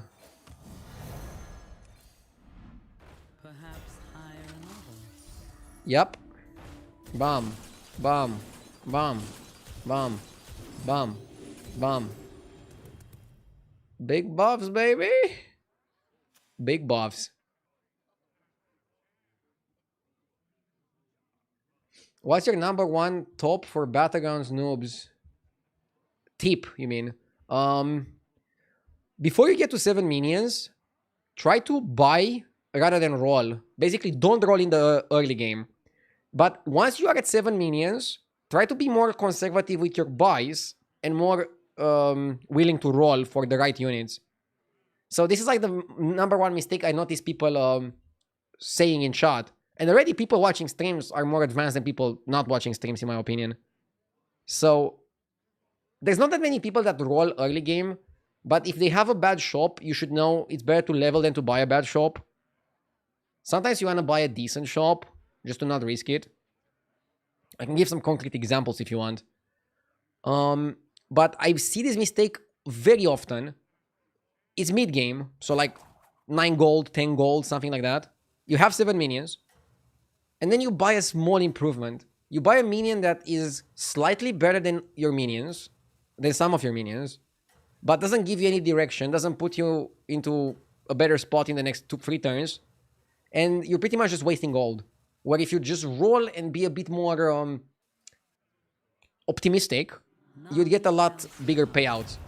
Perhaps hire another. Yep. Bam. Bam. Bam. Bam. Bam. Bam. Big buffs, baby. Big buffs. What's your number one top for battlegrounds noobs? Tip, you mean? Before you get to 7 minions, try to buy rather than roll. Basically, don't roll in the early game. But once you are at 7 minions, try to be more conservative with your buys and more willing to roll for the right units. So this is like the number one mistake I notice people saying in chat. And already people watching streams are more advanced than people not watching streams, in my opinion. So there's not that many people that roll early game, but if they have a bad shop, you should know it's better to level than to buy a bad shop. Sometimes you want to buy a decent shop, just to not risk it. I can give some concrete examples if you want. But I see this mistake very often. It's mid-game, so like 9 gold, 10 gold, something like that. You have 7 minions, and then you buy a small improvement. You buy a minion that is slightly better than your minions, than some of your minions, but doesn't give you any direction, doesn't put you into a better spot in the next 2-3 turns, and you're pretty much just wasting gold. where if you just roll and be a bit more optimistic, you'd get a lot bigger payouts.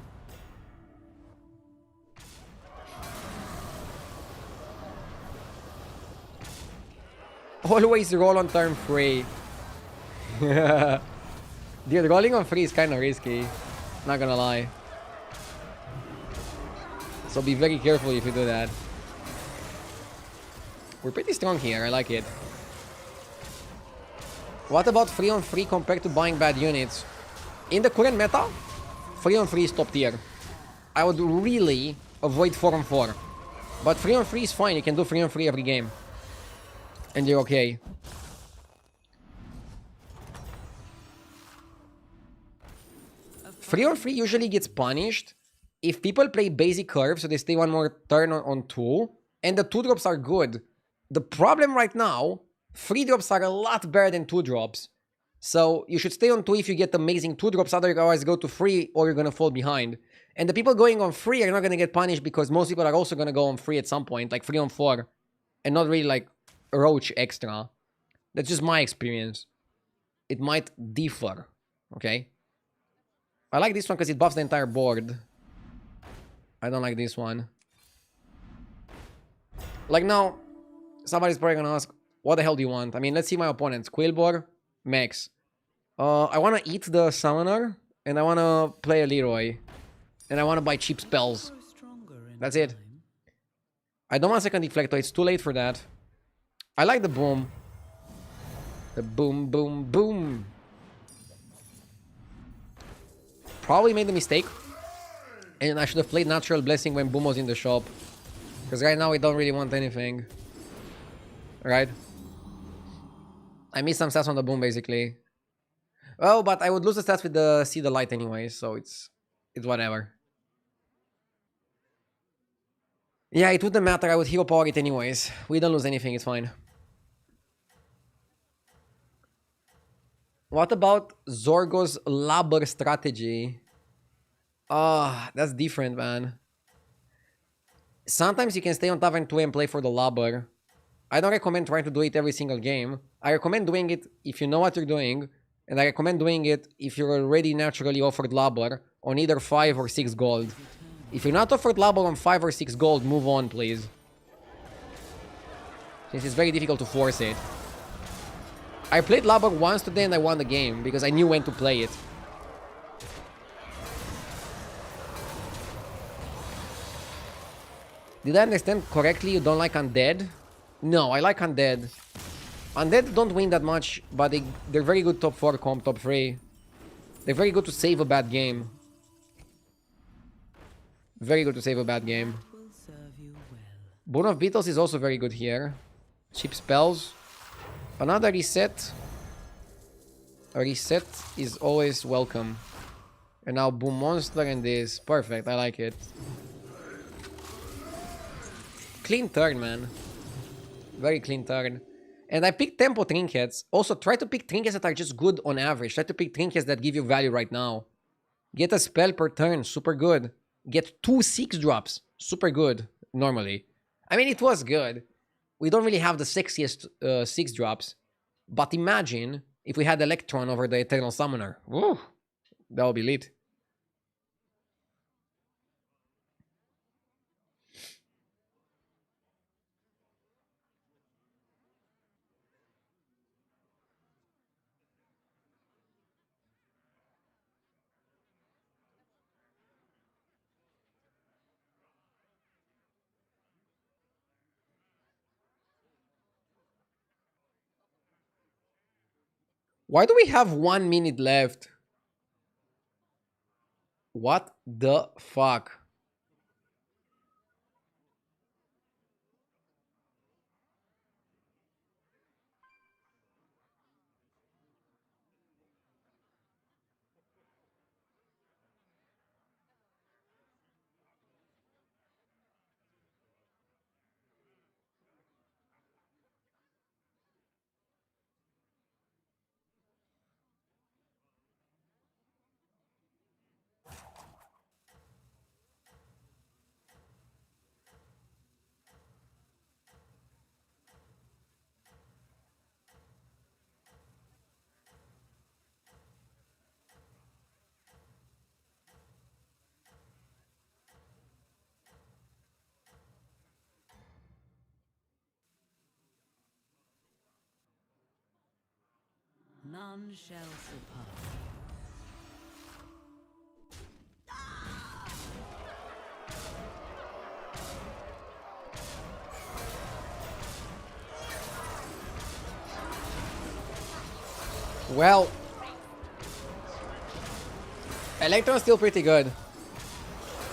Always roll on turn 3. Dude, rolling on 3 is kind of risky. Not gonna lie. So be very careful if you do that. We're pretty strong here, I like it. What about 3 on 3 compared to buying bad units? In the current meta, 3 on 3 is top tier. I would really avoid 4 on 4. But 3 on 3 is fine, you can do 3 on 3 every game. And you're okay. Three on 3 usually gets punished if people play basic curve, so they stay one more turn on 2, and the 2 drops are good. The problem right now, 3 drops are a lot better than 2 drops. So you should stay on 2 if you get amazing 2 drops, otherwise go to 3 or you're gonna fall behind. And the people going on 3 are not gonna get punished because most people are also gonna go on 3 at some point, like 3 on 4, and not really like roach extra. That's just my experience. It might differ, okay? I like this one because it buffs the entire board. I don't like this one. Like now, somebody's probably gonna ask, what the hell do you want? I mean, let's see my opponents. Quillbor, Mechs. I wanna eat the summoner, and I wanna play a Leroy. And I wanna buy cheap spells. That's it. I don't want second deflector, it's too late for that. I like the boom. The boom, boom, boom. Probably made a mistake. And I should have played Natural Blessing when Boom was in the shop. Because right now we don't really want anything. Right? I missed some stats on the Boom basically. Oh, but I would lose the stats with the See the Light anyway, so it's whatever. Yeah, it wouldn't matter, I would hero power it anyways. We don't lose anything, it's fine. What about Zorgo's Lobber strategy? Ah, that's different, man. Sometimes you can stay on Tavern 2 and play for the Lobber. I don't recommend trying to do it every single game. I recommend doing it if you know what you're doing. And I recommend doing it if you're already naturally offered Lobber on either 5 or 6 gold. If you're not offered Lobber on 5 or 6 gold, move on, please. Since it's very difficult to force it. I played Lobber once today and I won the game because I knew when to play it. Did I understand correctly you don't like Undead? No, I like Undead. Undead don't win that much, but they're very good top 4 comp, top 3. They're very good to save a bad game. Very good to save a bad game. Boon of Beetles is also very good here. Cheap spells. Another reset. A reset is always welcome. And now Boom Monster and this. Perfect, I like it. Clean turn, man. Very clean turn. And I picked Tempo Trinkets. Also, try to pick Trinkets that are just good on average. Try to pick Trinkets that give you value right now. Get a spell per turn. Super good. Get 2 6 drops. Super good, normally. I mean, it was good. We don't really have the sexiest 6 drops. But imagine if we had Electron over the Eternal Summoner. Woo! That would be lit. Why do we have 1 minute left? What the fuck? None shall surpass. Well, Electron's still pretty good.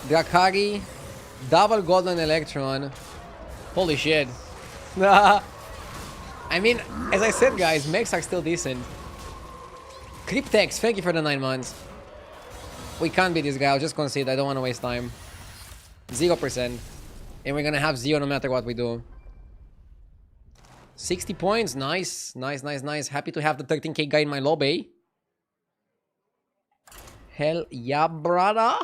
Drakari, double golden Electron. Holy shit. I mean, as I said, guys, mechs are still decent. Cryptex, thank you for the 9 months. We can't beat this guy, I'll just concede, I don't want to waste time. 0%. And we're gonna have 0 no matter what we do. 60 points, nice. Nice. Happy to have the 13k guy in my lobby. Hell yeah, brother.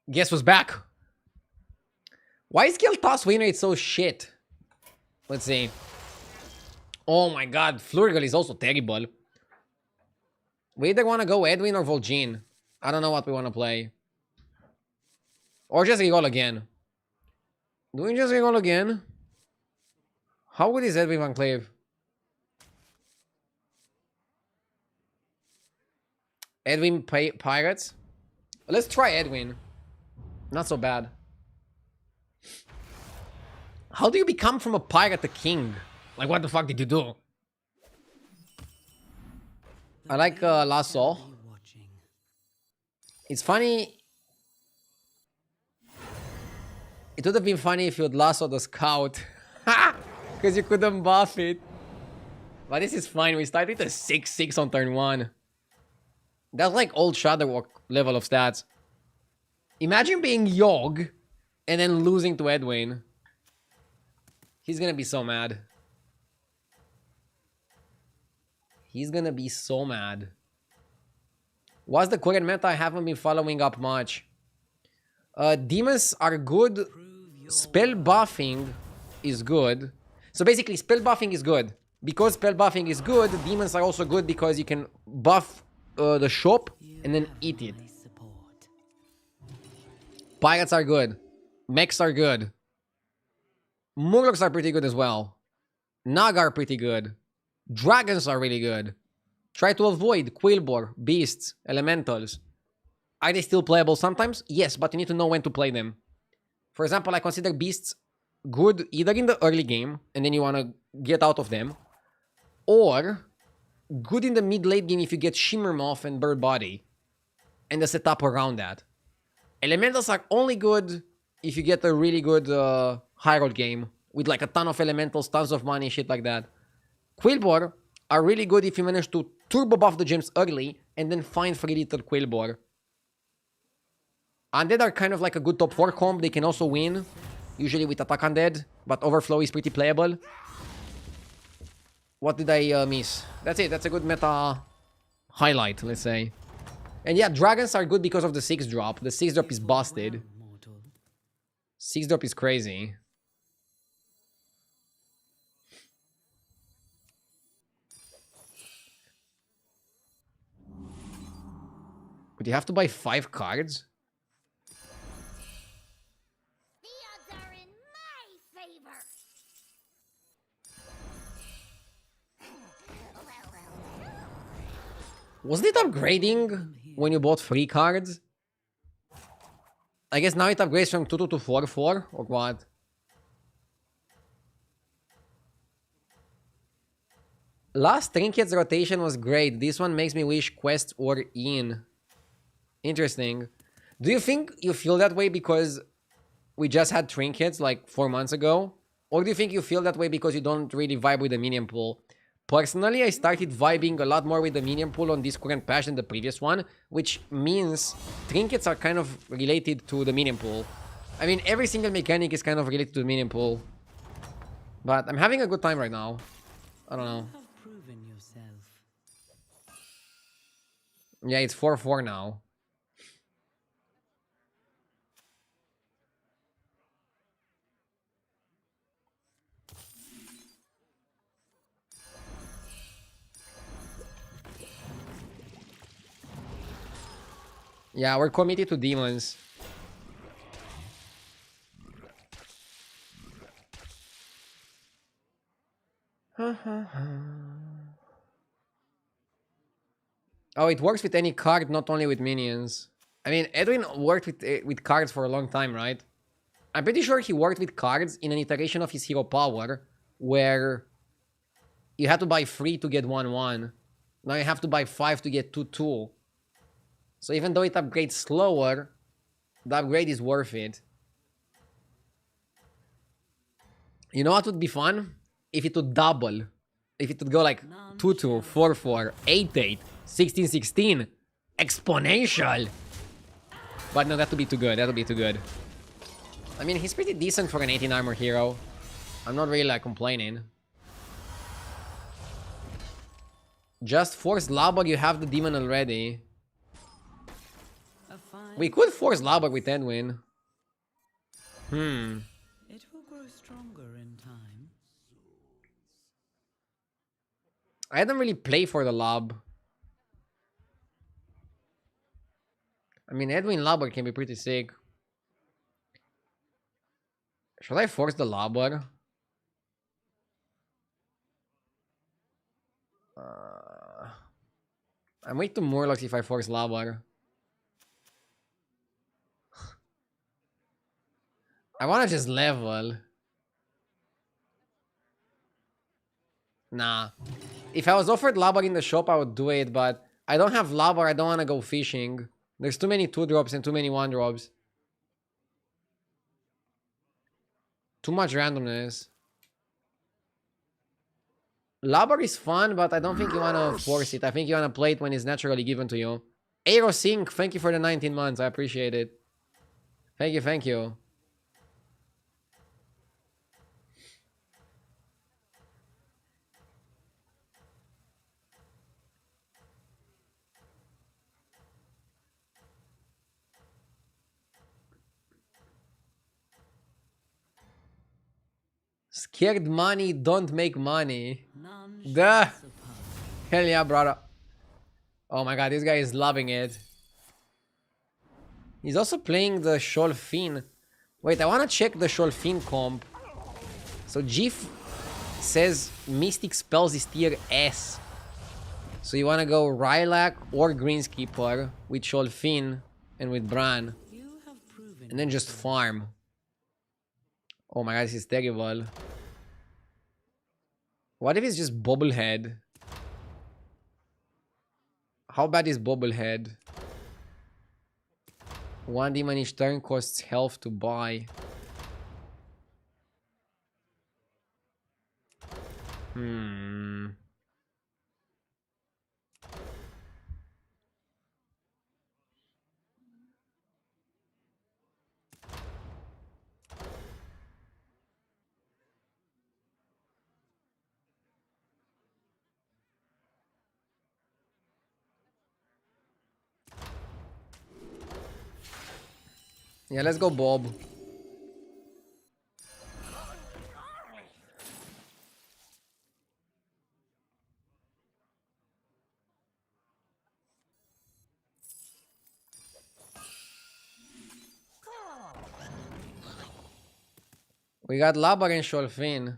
Guess who's back? Why is Kel'Thas win rate so shit? Let's see. Oh my god, Flurgle is also terrible. We either want to go Edwin or Vol'jin. I don't know what we want to play. Or just reroll again. Do we just reroll again? How good is Edwin Van Cleve? Edwin Pirates? Let's try Edwin. Not so bad. How do you become from a pirate a king? Like, what the fuck did you do? I like Lasso. It's funny. It would have been funny if you would Lasso the scout. Because you couldn't buff it. But this is fine. We start with a 6-6 on turn 1. That's like old Shadowwalk level of stats. Imagine being Yogg and then losing to Edwin. He's gonna be so mad. He's gonna be so mad. What's the current meta? I haven't been following up much. Demons are good. Spell buffing is good. So basically, spell buffing is good. Because spell buffing is good, demons are also good because you can buff the shop and then eat it. Pirates are good. Mechs are good. Murlocs are pretty good as well. Naga are pretty good. Dragons are really good. Try to avoid Quillbor, Beasts, Elementals. Are they still playable sometimes? Yes, but you need to know when to play them. For example, I consider Beasts good either in the early game, and then you want to get out of them, or good in the mid-late game if you get Shimmermoth and Bird Body, and the setup around that. Elementals are only good if you get a really good high roll game with like a ton of elementals, tons of money, shit like that. Quillbor are really good if you manage to turbo buff the gems early and then find free little Quillbor. Undead are kind of like a good top 4 comp. They can also win, usually with attack undead, but overflow is pretty playable. What did I miss? That's it. That's a good meta highlight, let's say. And yeah, dragons are good because of the 6 drop. The 6 drop is busted. 6 drop is crazy. Would you have to buy 5 cards? The odds are in my favor. Wasn't it upgrading when you bought 3 cards? I guess now it upgrades from 2 to 4 or what? Last Trinket's rotation was great. This one makes me wish quests were in. Interesting. Do you think you feel that way because we just had Trinkets like 4 months ago? Or do you think you feel that way because you don't really vibe with the minion pool? Personally, I started vibing a lot more with the minion pool on this current patch than the previous one, which means Trinkets are kind of related to the minion pool. I mean, every single mechanic is kind of related to the minion pool. But I'm having a good time right now. I don't know. Have proven yourself. Yeah, it's 4-4 now. Yeah, we're committed to demons. Oh, it works with any card, not only with minions. I mean, Edwin worked with cards for a long time, right? I'm pretty sure he worked with cards in an iteration of his hero power where you had to buy 3 to get 1-1. Now you have to buy 5 to get 2-2. So even though it upgrades slower, the upgrade is worth it. You know what would be fun? If it would double. If it would go like 2-2, 4-4, 8-8, 16-16. Exponential! But no, that would be too good. That would be too good. I mean, he's pretty decent for an 18 armor hero. I'm not really like complaining. Just force Lobber, you have the demon already. We could force Lobber with Edwin. It will grow stronger in time. I don't really play for the Lob. I mean, Edwin Lobber can be pretty sick. Should I force the Lobber? I'm way too Murlocs if I force Lobber. I want to just level. Nah. If I was offered Lobber in the shop, I would do it, but I don't have Lobber. I don't want to go fishing. There's too many 2-drops and too many 1-drops. Too much randomness. Lobber is fun, but I don't think you want to force it. I think you want to play it when it's naturally given to you. Aerosync, thank you for the 19 months. I appreciate it. Thank you, thank you. Scared money don't make money. None Duh. shall surpass. Hell yeah, brother. Oh my god, this guy is loving it. He's also playing the Sholfin. Wait, I want to check the Sholfin comp. So Gif says Mystic Spells is tier S. So you want to go Rylac or Greenskeeper with Sholfin and with Bran. You have proven And then just farm. Oh my god, this is terrible. What if it's just Bobblehead? How bad is Bobblehead? 1 demon each turn costs health to buy. Yeah, let's go Bob. We got Lobber and Sholfin.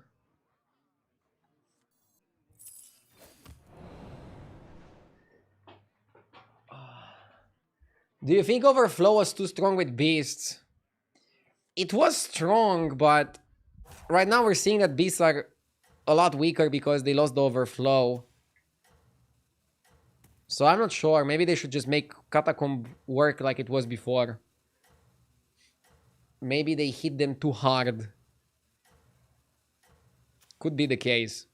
Do you think Overflow was too strong with Beasts? It was strong, but right now we're seeing that Beasts are a lot weaker because they lost the Overflow. So I'm not sure. Maybe they should just make Catacomb work like it was before. Maybe they hit them too hard. Could be the case.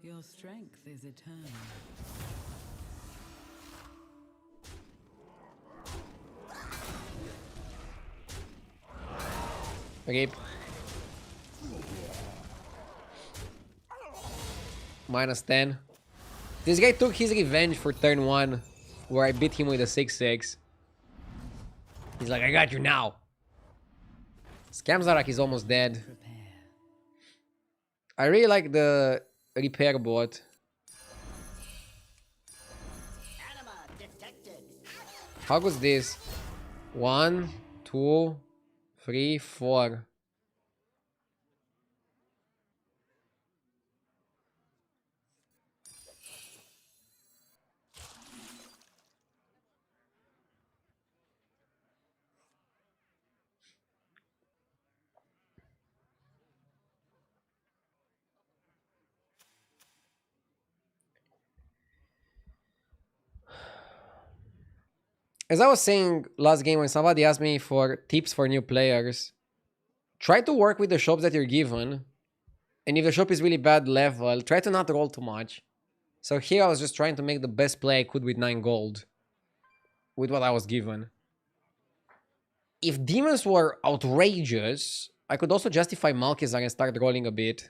Your strength is eternal. Okay. -10. This guy took his revenge for turn 1, where I beat him with a 6-6. He's like, I got you now. Scamzarak is almost dead. Prepare. I really like the repair bot. How goes this? 1, 2, 3, 4. As I was saying last game when somebody asked me for tips for new players, try to work with the shops that you're given. And if the shop is really bad level, try to not roll too much. So here I was just trying to make the best play I could with 9 gold. With what I was given. If demons were outrageous, I could also justify Malkizar and start rolling a bit.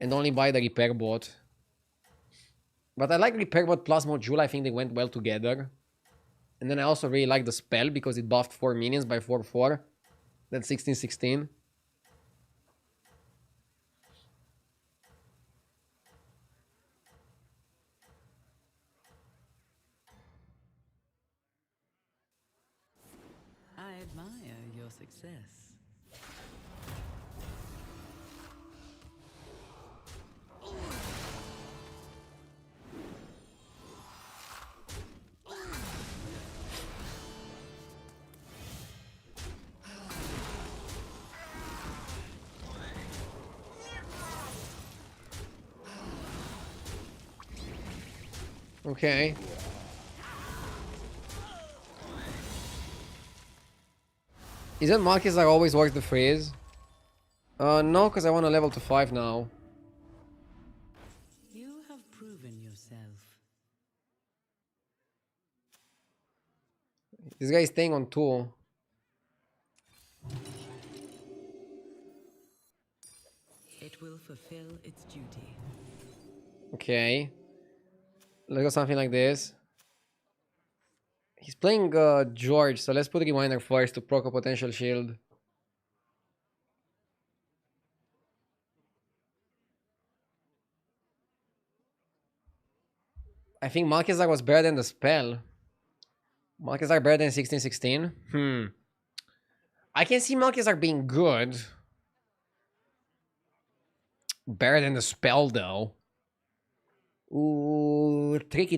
And only buy the repair bot. But I like repair bot plus module, I think they went well together. And then I also really like the spell because it buffed 4 minions by 4/4. That's 16/16. I admire your success. Okay. Isn't Malkizar always works the freeze? No, because I want to level to 5 now. You have proven yourself. This guy is staying on 2. It will fulfill its duty. Okay. Let's go something like this. He's playing George, so let's put Reminder first to proc a potential shield. I think Malkizar was better than the spell. Malkizar better than 16/16? I can see Malkizar being good. Better than the spell, though. Ooh, tricky.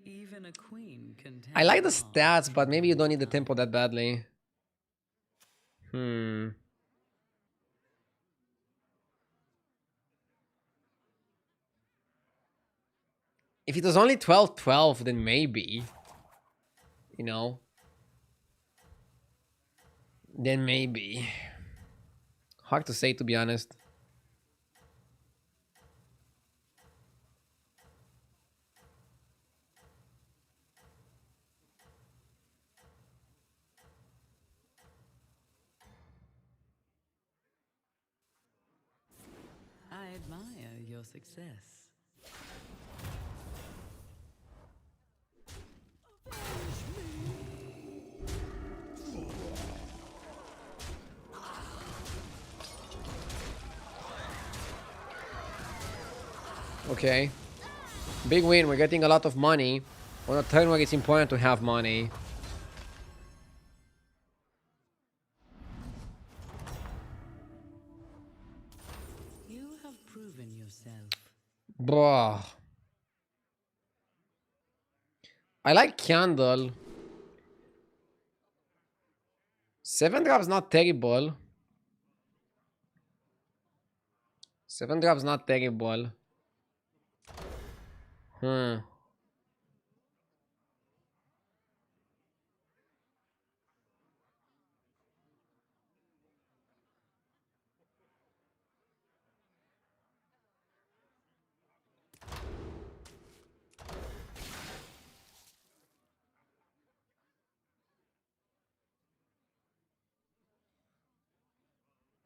Even a queen can tend I like the bar stats, but from maybe you don't need the time. tempo that badly. If it was only 12/12, then maybe. You know? Then maybe. Hard to say, to be honest. I admire your success. Okay. Big win. We're getting a lot of money. On a turn where it's important to have money. You have proven yourself. Bruh. I like Candle. 7 drops not terrible. 7 drops not terrible.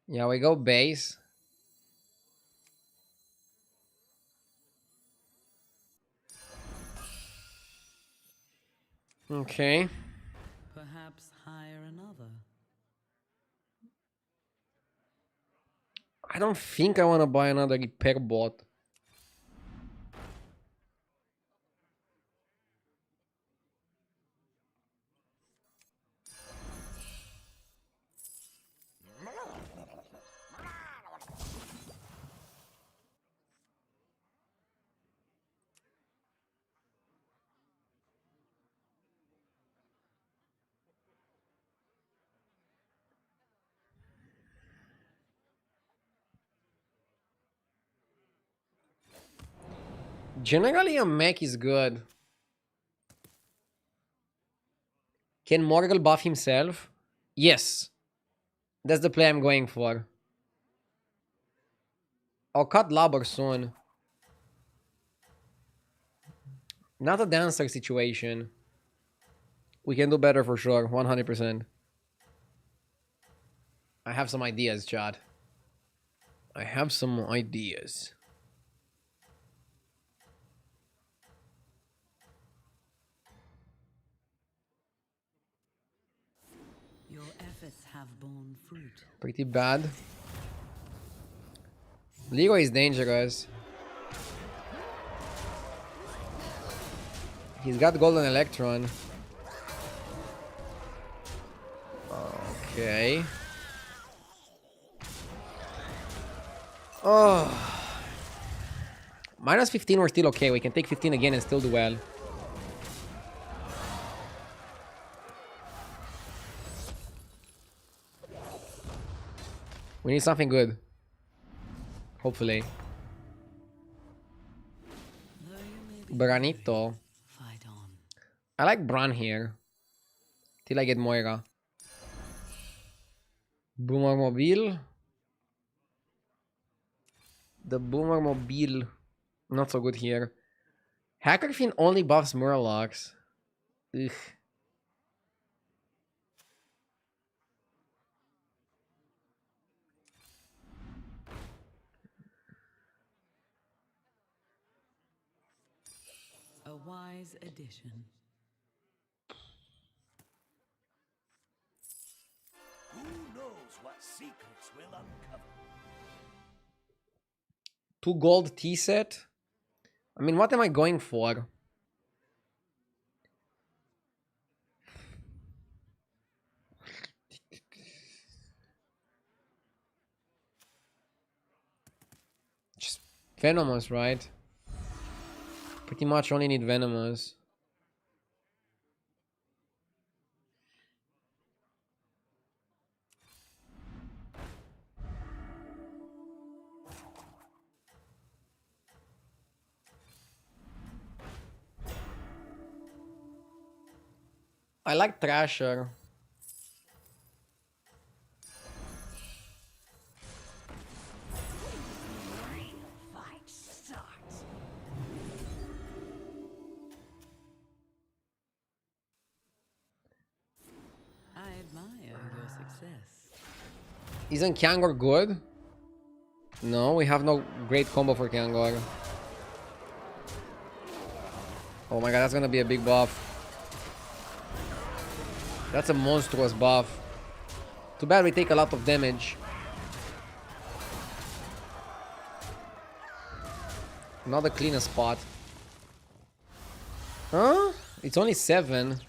Yeah, we go base. Okay. Perhaps hire another. I don't think I want to buy another repair bot. Generally, a mech is good. Can Morgul buff himself? Yes. That's the play I'm going for. I'll cut Lobber soon. Not a dancer situation. We can do better for sure, 100%. I have some ideas, Chad. I have some ideas. Your efforts have borne fruit. Pretty bad. Leroy is dangerous. He's got golden electron. Okay. Oh. Minus 15, we're still okay. We can take 15 again and still do well. We need something good. Hopefully. Branito. Fight on. I like Bran here. Till I get Moira. Boomer Mobile. The Boomer Mobile. Not so good here. Hackerfin only buffs Murlocs. Ugh. A wise addition. Who knows what secrets will uncover? 2 gold tea set. I mean, what am I going for? Just venomous, right? Pretty much only need venomous. I like Thrasher. Fight starts. I admire your success. Isn't Kangor good? No, we have no great combo for Kangor. Oh my god, that's gonna be a big buff. That's a monstrous buff. Too bad we take a lot of damage. Not the cleanest spot. Huh? It's only 7.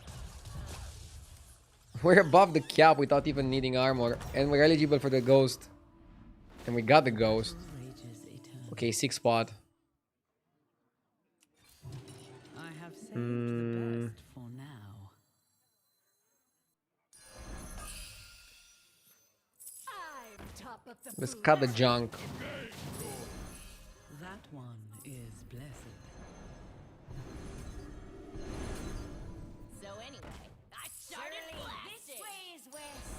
We're above the cap without even needing armor. And we're eligible for the ghost. And we got the ghost. Rages eternal. Okay, 6 spot. I have saved the best for now. I'm top of the Let's food cut the chain. junk. That one is blessed. So anyway, I started blasting. This way is west.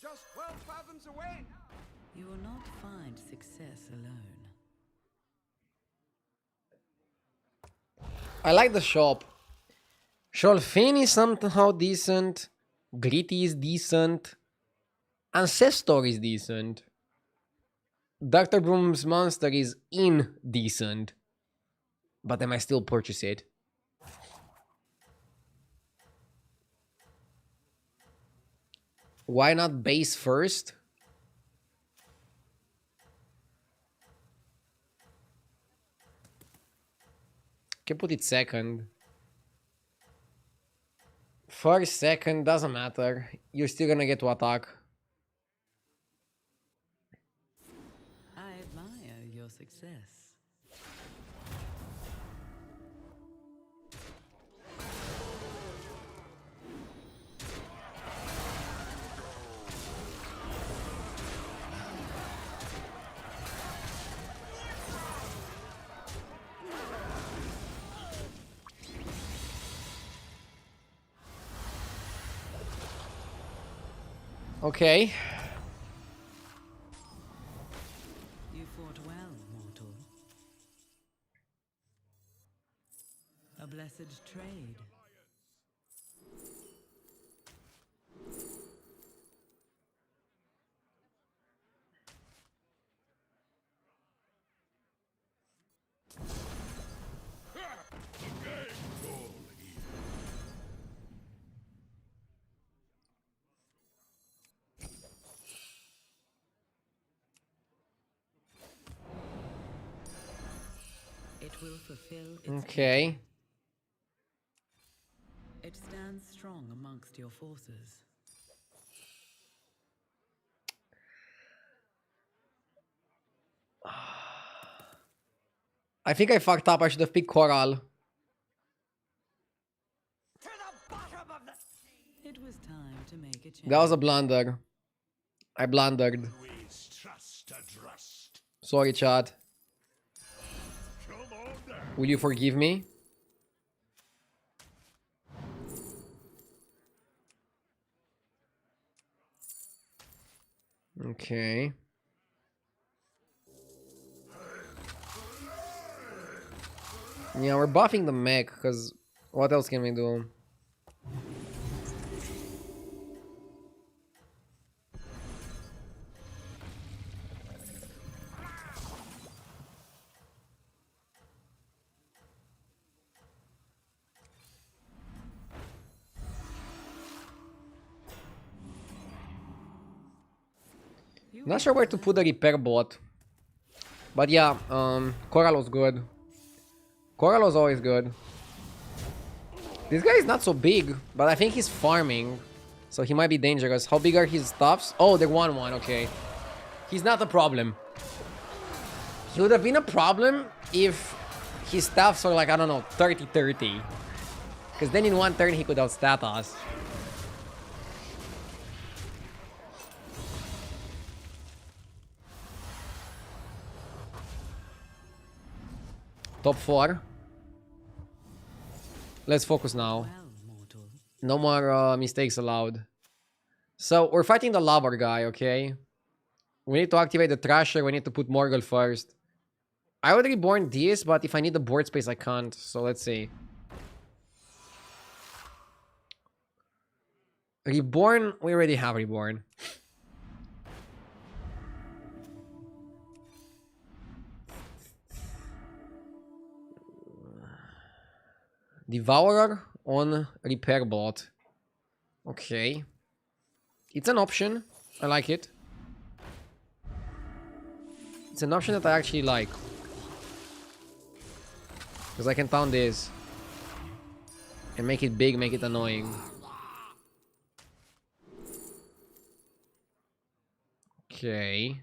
Just 12 fathoms away. You will not find success alone. I like the shop. Sholfin is somehow decent. Gritty is decent. Ancestor is decent. Dr. Broom's monster is indecent. But I might still purchase it. Why not base first? Can put it second. First, second, doesn't matter. You're still gonna get to attack. I admire your success. Okay. You fought well, mortal. A blessed trade. It will fulfill its Okay. It stands strong amongst your forces. I think I fucked up. I should have picked Coral. To the bottom of the... It was time to make a change. That was a blunder. I blundered. Always trust a trust. Sorry, Chad. Come on down. Will you forgive me? Okay. Yeah, we're buffing the mech, because what else can we do? You Not sure where to put the repair bot. But yeah, Coral was good. Coral was always good. This guy is not so big, but I think he's farming. So he might be dangerous. How big are his stuffs? Oh, they're 1-1, okay. He's not a problem. He would have been a problem if his stuffs are like, I don't know, 30-30. Because then in one turn he could outstat us. Top 4. Let's focus now. well, mortal. No more mistakes allowed. So, we're fighting the Lobber guy, okay? We need to activate the Thrasher. We need to put Morgul first. I would reborn this, but if I need the board space, I can't. So, let's see. Reborn, we already have Reborn. Devourer on Repair Bot. Okay. It's an option. I like it. It's an option that I actually like. Because I can taunt this. And make it big, make it annoying. Okay.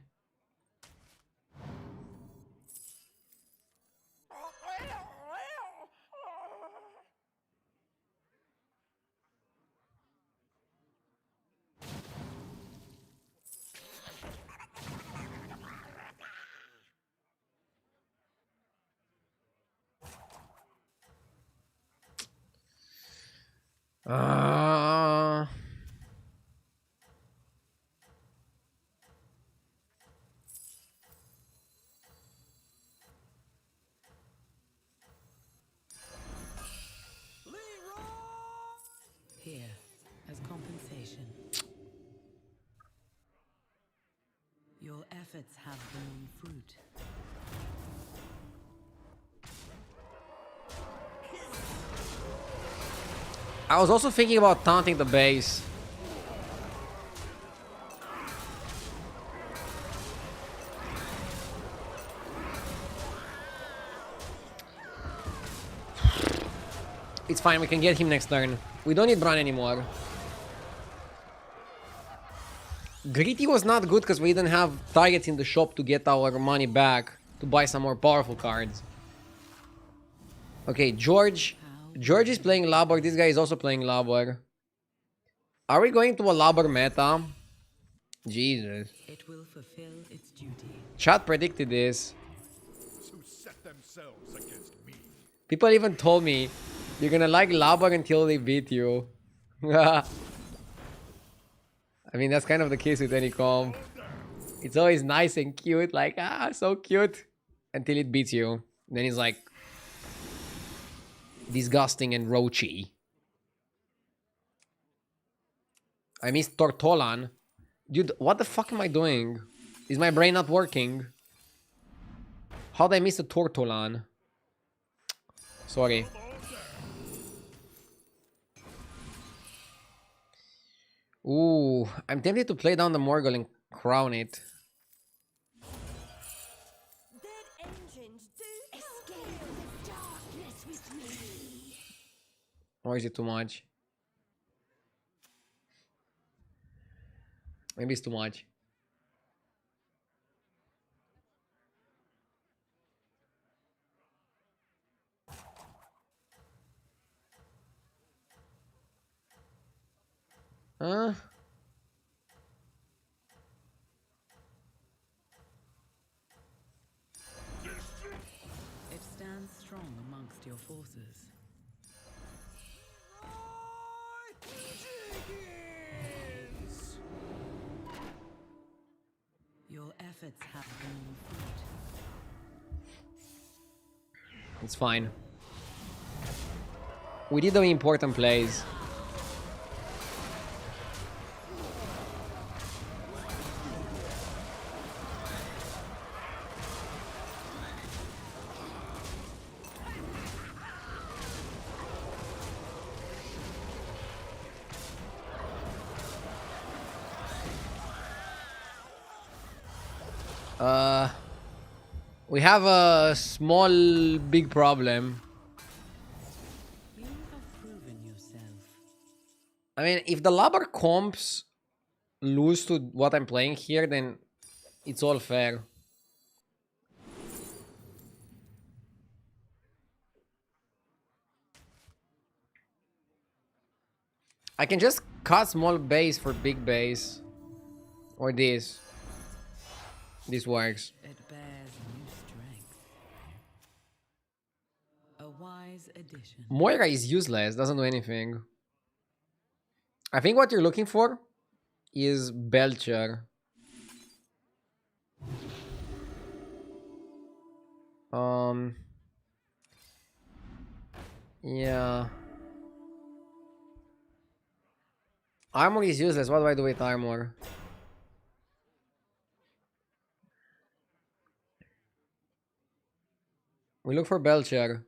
Uh, Here, as compensation. Your efforts have borne fruit. I was also thinking about taunting the base. It's fine, we can get him next turn. We don't need Bran anymore. Gritty was not good because we didn't have targets in the shop to get our money back to buy some more powerful cards. Okay, George. George is playing Lobber. This guy is also playing Lobber. Are we going to a Lobber meta? Jesus. It will fulfill its duty. Chat predicted this. Who set themselves against me. People even told me you're gonna like Lobber until they beat you. I mean, that's kind of the case with any comp. It's always nice and cute, like, so cute. Until it beats you. Then it's like disgusting and roachy. I missed Tortolan. Dude, what the fuck am I doing? Is my brain not working? How'd I miss a Tortolan? Sorry. Ooh, I'm tempted to play down the Morgul and crown it. Dead engines do Escape the darkness with me. Or is it too much? Maybe it's too much. Huh? It stands strong amongst your forces. Your efforts have borne fruit. It's fine. We did the important plays. We have a small, big problem. You have proven yourself. I mean, if the Lobber comps lose to what I'm playing here, then it's all fair. I can just cut small base for big base. Or this. This works. It bears new strength. A wise addition. Moira is useless, doesn't do anything. I think what you're looking for is Belcher. Yeah. Armor is useless. What do I do with armor? We look for Belcher.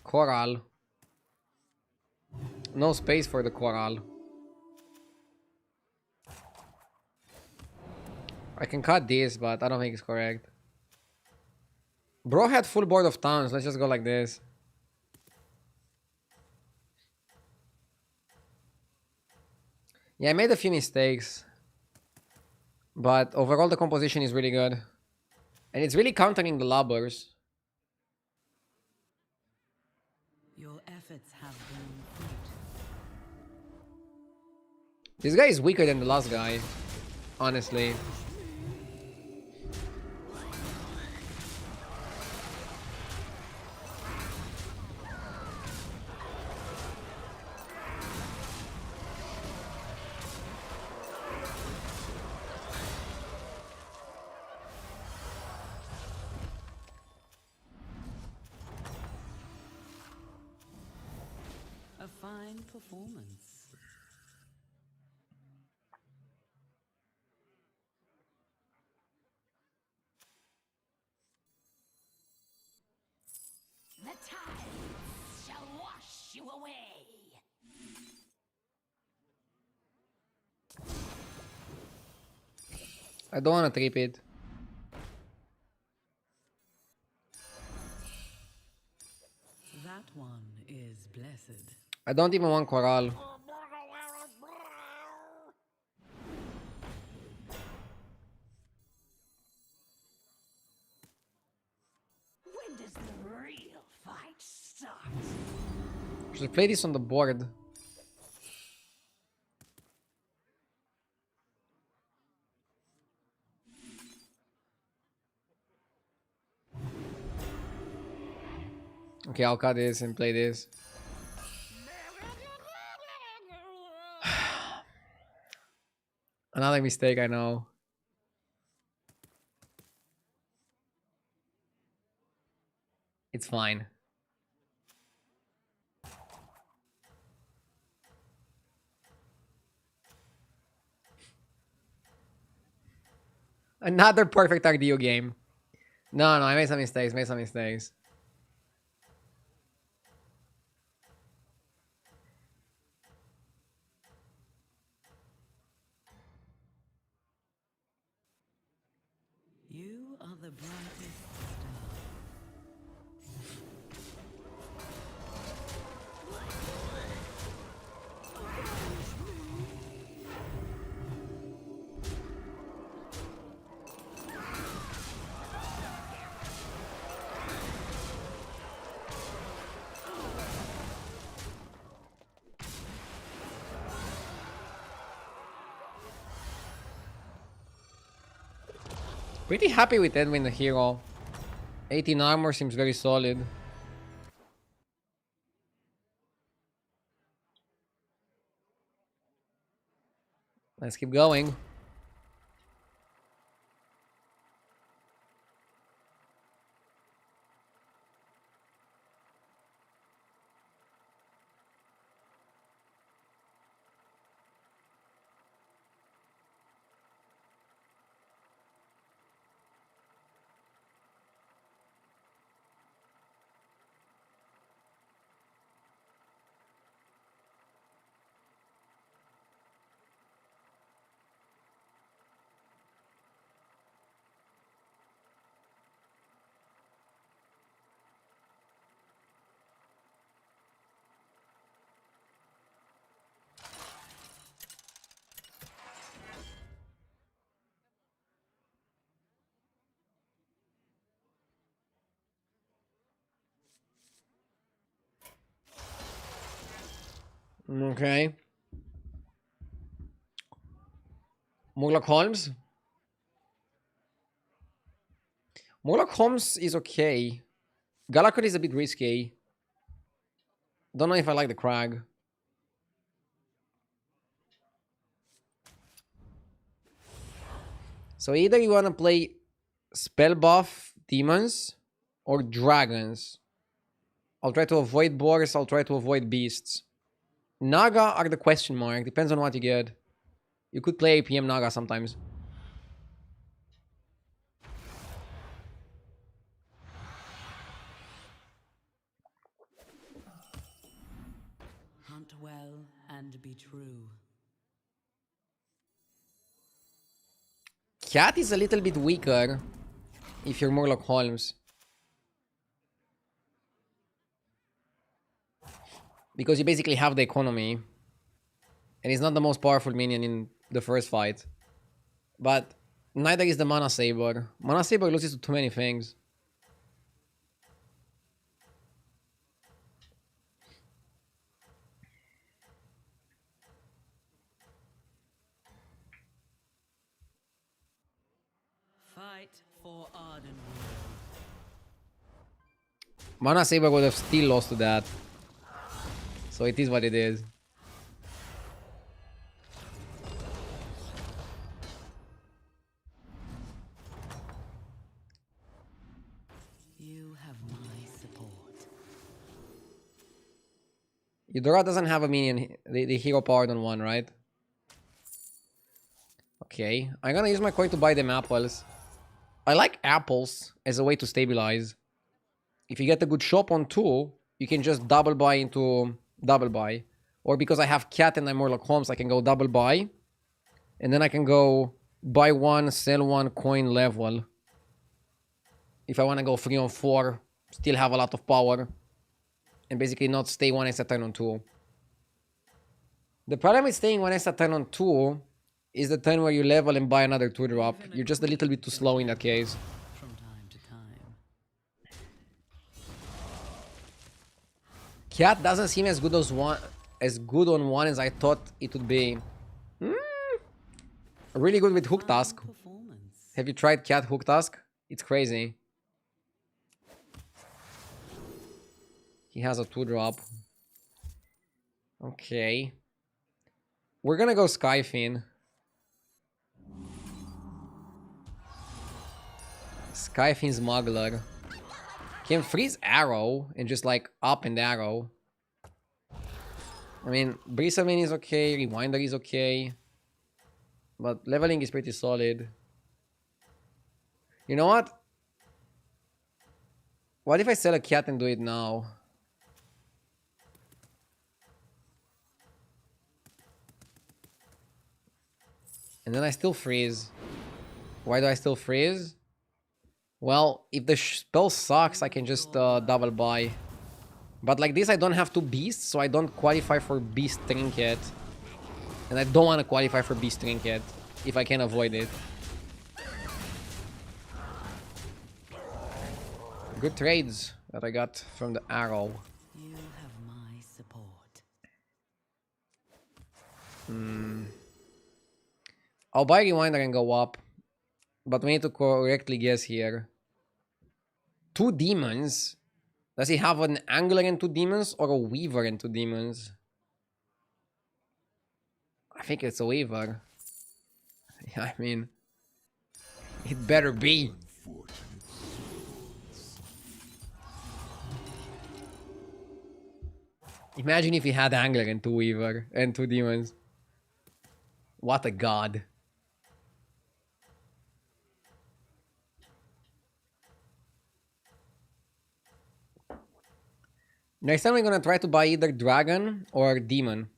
Coral. No space for the coral. I can cut this, but I don't think it's correct. Bro had full board of towns. Let's just go like this. Yeah, I made a few mistakes. But overall the composition is really good. And it's really countering the lobbers. Your efforts have borne fruit. This guy is weaker than the last guy. Honestly. A fine performance. The tides shall wash you away. I don't want to trip it. That one is blessed. I don't even want coral. When does the real fight start? Should play this on the board. Okay, I'll cut this and play this. Another mistake, I know. It's fine. Another perfect RDO game. No, I made some mistakes, You are the brightest star. Pretty happy with Edwin the hero. 18 armor seems very solid. Let's keep going. Okay. Murloc Holmes. Murloc Holmes is okay. Galacrod is a bit risky. Don't know if I like the Crag. So either you want to play spell buff demons or dragons. I'll try to avoid boars. I'll try to avoid beasts. Naga are the question mark. Depends on what you get. You could play APM Naga sometimes. Hunt well and be true. Cat is a little bit weaker if you're more like Holmes. Because you basically have the economy. And he's not the most powerful minion in the first fight. But neither is the Mana Saber. Mana Saber loses to too many things. Fight for Ardenwood. Mana Saber would have still lost to that. So it is what it is. You have my support. Eudora doesn't have a minion. The hero powered on one, right? Okay. I'm gonna use my coin to buy them apples. I like apples as a way to stabilize. If you get a good shop on 2, you can just double buy into double buy. Or because I have cat and I'm more like Holmes, I can go double buy. And then I can go buy 1, sell 1, coin level. If I want to go 3 on 4, still have a lot of power. And basically not stay 1 extra turn on 2. The problem with staying 1 extra turn on 2 is the turn where you level and buy another 2-drop. You're just a little bit too slow in that case. From time to time. Cat doesn't seem as good on 1 as I thought it would be. Really good with hook task. Performance. Have you tried cat hook task? It's crazy. He has a 2-drop. Okay. We're gonna go Skyfin. Skyfin Smuggler. Can freeze arrow and just like up and arrow. I mean, Bristleman is okay, Rewinder is okay. But leveling is pretty solid. You know what? What if I sell a cat and do it now? And then I still freeze. Why do I still freeze? Well, if the spell sucks, I can just double buy. But like this, I don't have 2 beasts, so I don't qualify for beast trinket. And I don't want to qualify for beast trinket if I can avoid it. Good trades that I got from the arrow. You have my support. I'll buy Rewinder and go up. But we need to correctly guess here. 2 demons? Does he have an Angler and 2 demons or a Weaver and 2 demons? I think it's a Weaver. Yeah, I mean, it better be. Imagine if he had Angler and 2 Weaver and 2 demons. What a god. Next time I'm gonna try to buy either Dragon or Demon.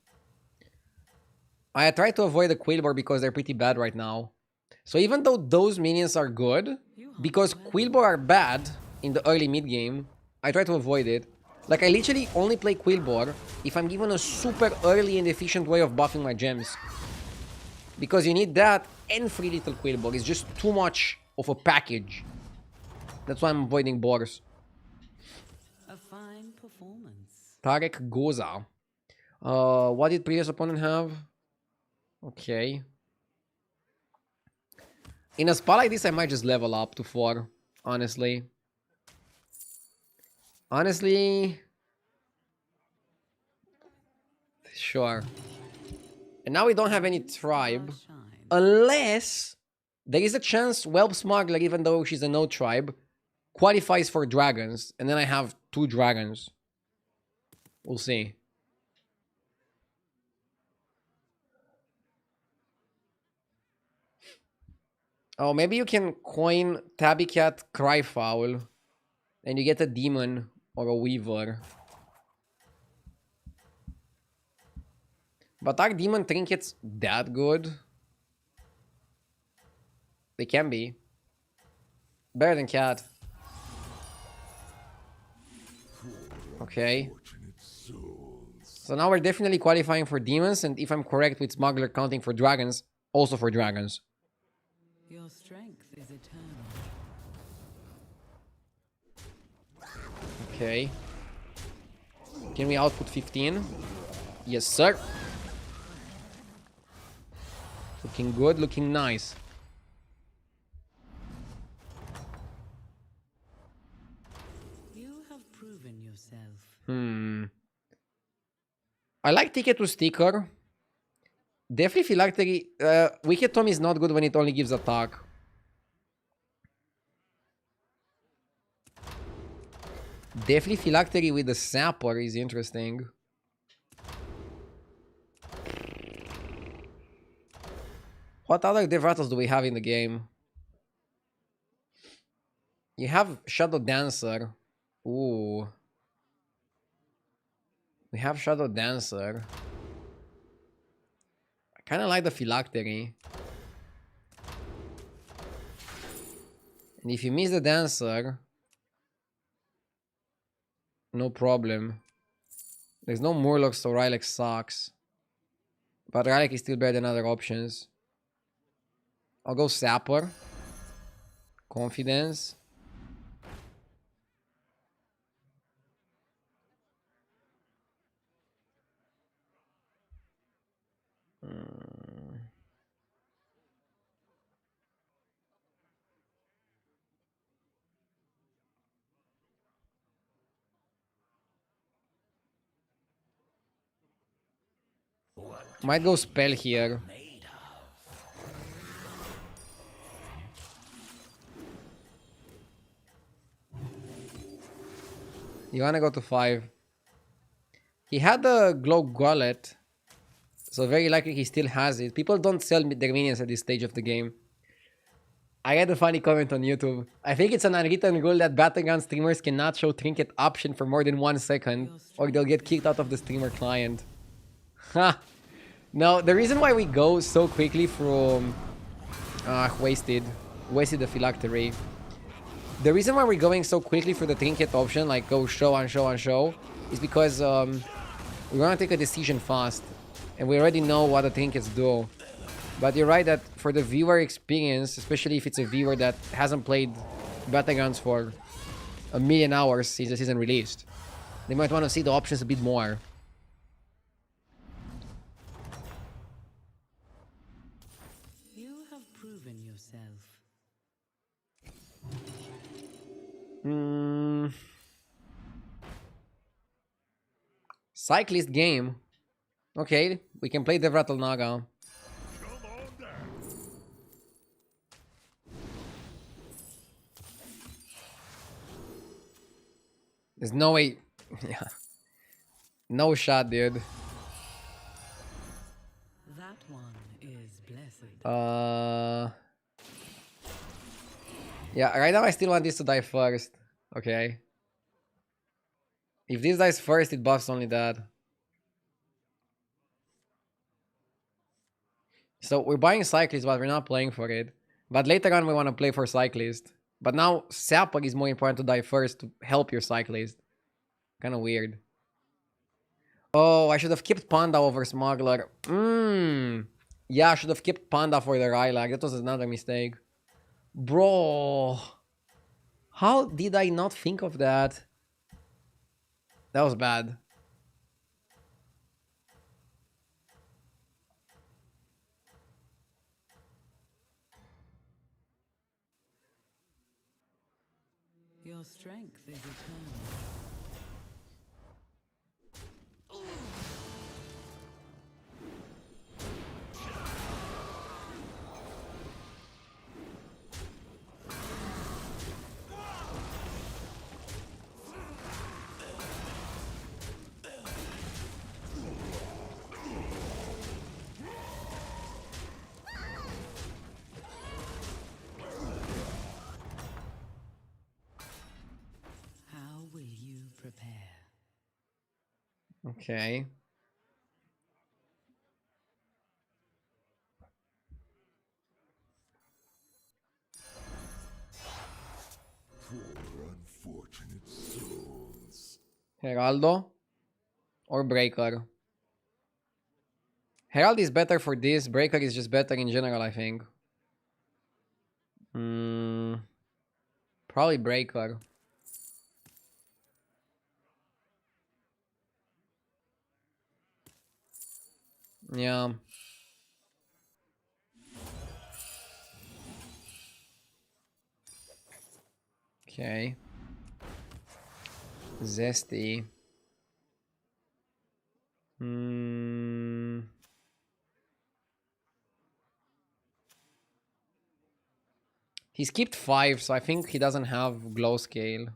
I try to avoid the Quillbor because they're pretty bad right now. So even though those minions are good, because Quillbor are bad in the early mid game, I try to avoid it. Like I literally only play Quillbor if I'm given a super early and efficient way of buffing my gems. Because you need that and 3 little Quillbor. It's just too much of a package. That's why I'm avoiding boars. A fine performance. Tarek Goza. What did previous opponent have? Okay. In a spot like this, I might just level up to 4. Honestly. Sure. And now we don't have any tribe. Unless there is a chance Whelp Smuggler, even though she's a no tribe, qualifies for dragons, and then I have 2 dragons. We'll see. Oh, maybe you can coin Tabby Cat Cryfowl, and you get a demon or a weaver. But are demon trinkets that good? They can be. Better than cat. Okay. So now we're definitely qualifying for demons, and if I'm correct with smuggler counting for dragons, also for dragons. Your strength is eternal. Okay. Can we output 15? Yes, sir. Looking good, looking nice. You have proven yourself. I like Ticket to Sticker. Definitely Phylactery. Wicked Tom is not good when it only gives attack. Definitely Phylactery with the Sapper is interesting. What other Devratas do we have in the game? You have Shadow Dancer. Ooh. We have Shadow Dancer. I kind of like the Phylactery. And if you miss the Dancer, no problem. There's no Murloc, so Rylek sucks. But Rylek is still better than other options. I'll go Sapper. Confidence. Might go Spell here. You wanna go to 5. He had the Glow Gullet, so very likely he still has it. People don't sell their minions at this stage of the game. I read a funny comment on YouTube. I think it's an unwritten rule that battleground streamers cannot show trinket option for more than 1 second, or they'll get kicked out of the streamer client. Ha! No, the reason why we go so quickly from... wasted the Phylactery. The reason why we're going so quickly for the trinket option, like go show and show and show, is because we want to take a decision fast. And we already know what the trinkets do. But you're right that for the viewer experience, especially if it's a viewer that hasn't played Battlegrounds for 1,000,000 hours since the season released, they might want to see the options a bit more. You have proven yourself. Cyclist game. Okay, we can play Devrattle Naga. There's no way. Yeah. No shot, dude. That one is blessed. Yeah, right now I still want this to die first. Okay. If this dies first, it buffs only that. So we're buying Cyclist, but we're not playing for it. But later on, we want to play for Cyclist. But now, Sapper is more important to die first to help your Cyclist. Kind of weird. Oh, I should have kept Panda over Smuggler. Yeah, I should have kept Panda for the Rylak. That was another mistake. Bro. How did I not think of that? That was bad. Your strength is eternal. Okay. Poor unfortunate souls. Heraldo or Breaker? Herald is better for this. Breaker is just better in general, I think. Probably Breaker. Yeah. Okay. Zesty. He skipped 5, so I think he doesn't have glow scale.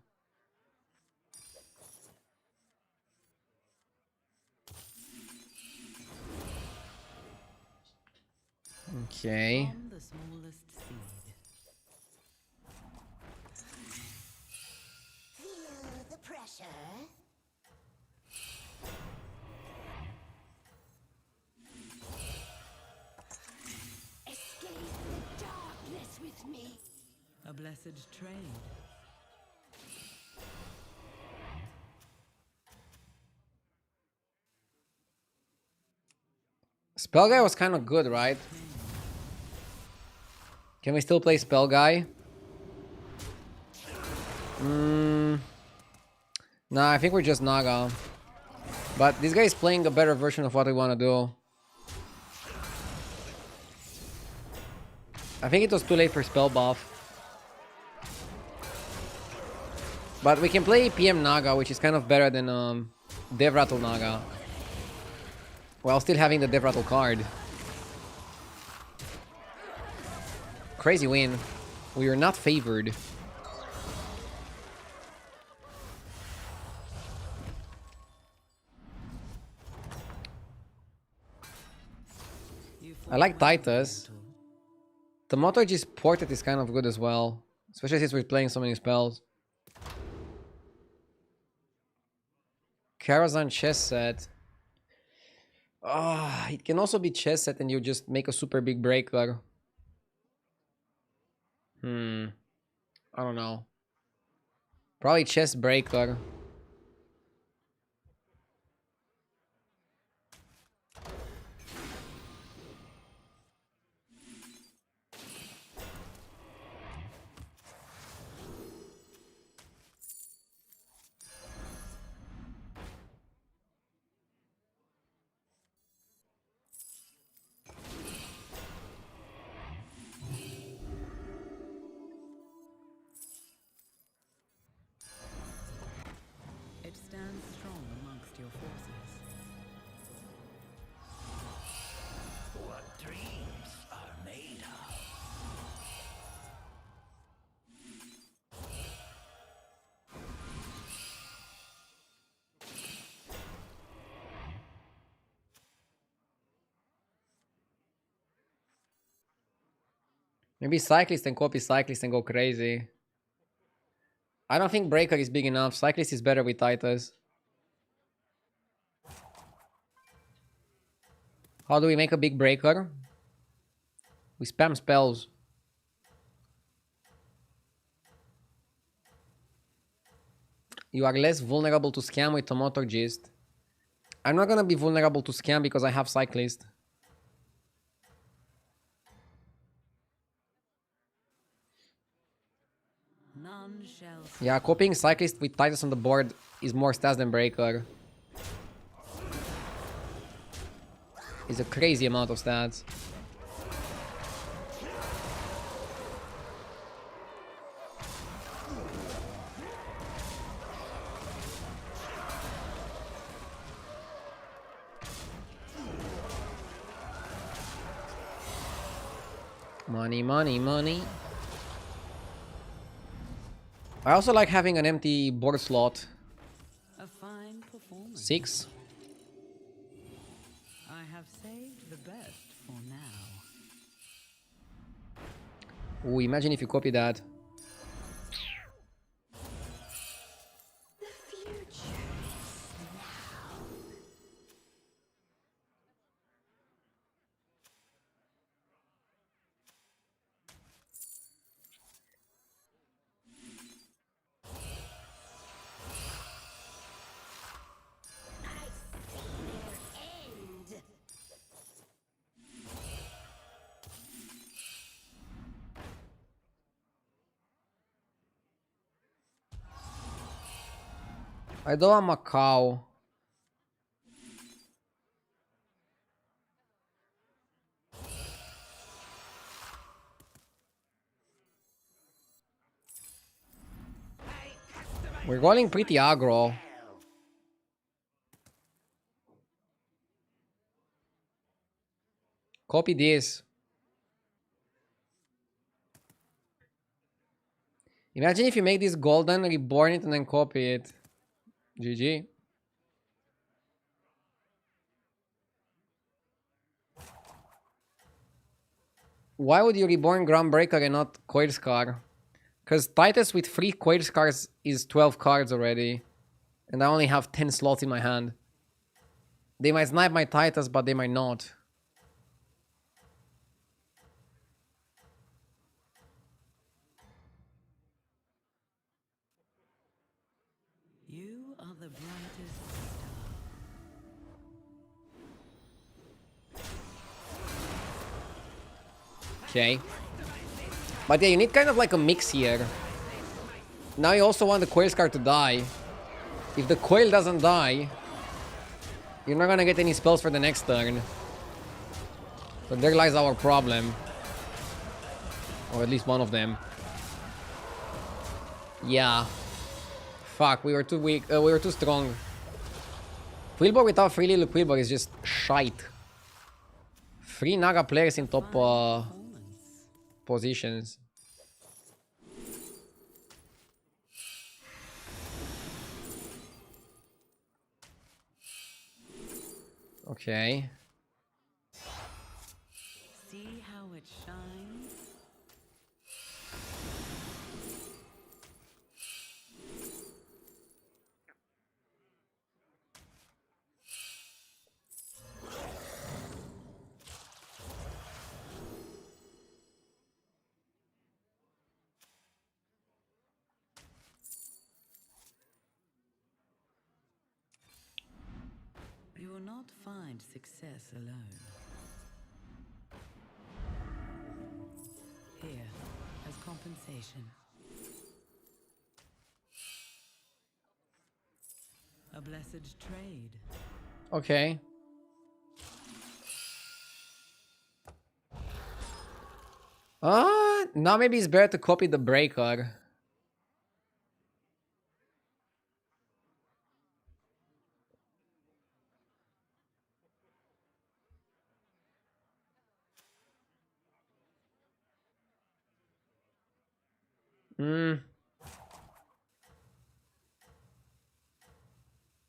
Okay. From the smallest seed. Feel the pressure. Escape the darkness with me. A blessed trade. Spell guy was kind of good, right? Can we still play spell guy? Nah, I think we're just Naga. But this guy is playing a better version of what we want to do. I think it was too late for spell buff. But we can play PM Naga, which is kind of better than Dev Rattle Naga. While still having the Dev Rattle card. Crazy win. We are not favored. I like Titus. The Motoji's Portrait is kind of good as well. Especially since we're playing so many spells. Karazhan chess set. Ah, it can also be chess set and you just make a super big breaker. I don't know. Probably chess breaker. It stands strong amongst your forces. What dreams are made of. Maybe Cyclist and copy Cyclist and go crazy. I don't think Breaker is big enough. Cyclist is better with Titus. How do we make a big Breaker? We spam spells. You are less vulnerable to scam with Tomoto Gist. I'm not gonna be vulnerable to scam because I have Cyclist. None shall. Yeah, copying Cyclist with Titus on the board is more stats than Breaker. It's a crazy amount of stats. Money, money, money. I also like having an empty board slot. A fine performance. 6. I have saved the best for now. Ooh, imagine if you copy that. The future is now. I don't want Macau. We're rolling pretty aggro. Copy this. Imagine if you make this golden, reborn it, and then copy it. GG. Why would you reborn Groundbreaker and not Coil Scar? Because Titus with 3 Coil Scars is 12 cards already. And I only have 10 slots in my hand. They might snipe my Titus, but they might not. You are the brightest star. Okay. But yeah, you need kind of like a mix here. Now you also want the Coil Scar to die. If the Coil doesn't die, you're not gonna get any spells for the next turn. So there lies our problem. Or at least one of them. Yeah. Fuck, we were too weak. We were too strong. Quillbor without 3 little Quillbor is just shite. 3 Naga players in top positions. Okay. See how it shines? You will not find success alone. Here, as compensation. A blessed trade. Okay. Now maybe it's better to copy the breaker.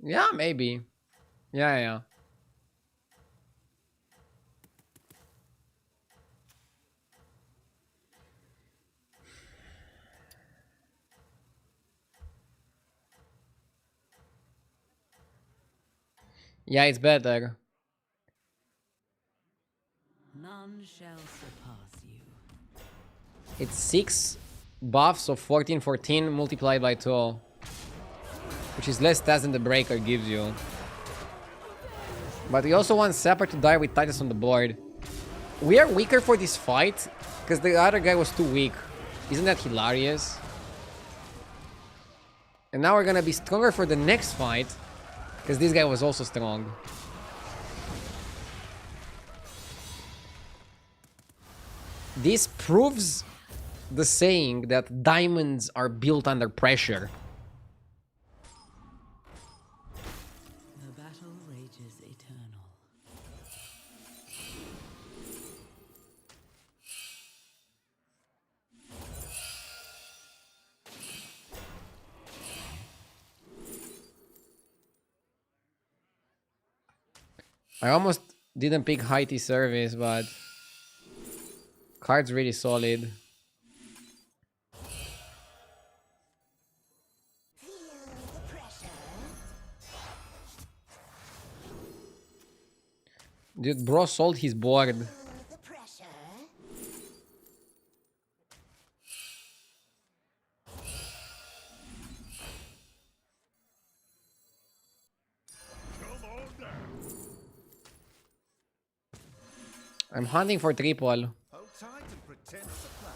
Yeah, maybe. Yeah. Yeah, it's better. None shall surpass you. It's 6 buffs of 14 multiplied by 2. Which is less stats than the breaker gives you. But we also want Sapper to die with Titus on the board. We are weaker for this fight because the other guy was too weak. Isn't that hilarious? And now we're gonna be stronger for the next fight because this guy was also strong. This proves the saying that diamonds are built under pressure. The battle rages eternal. I almost didn't pick high T service, but card's really solid. Dude, bro sold his board. I'm hunting for triple. Hold tight and pretend it's a plan.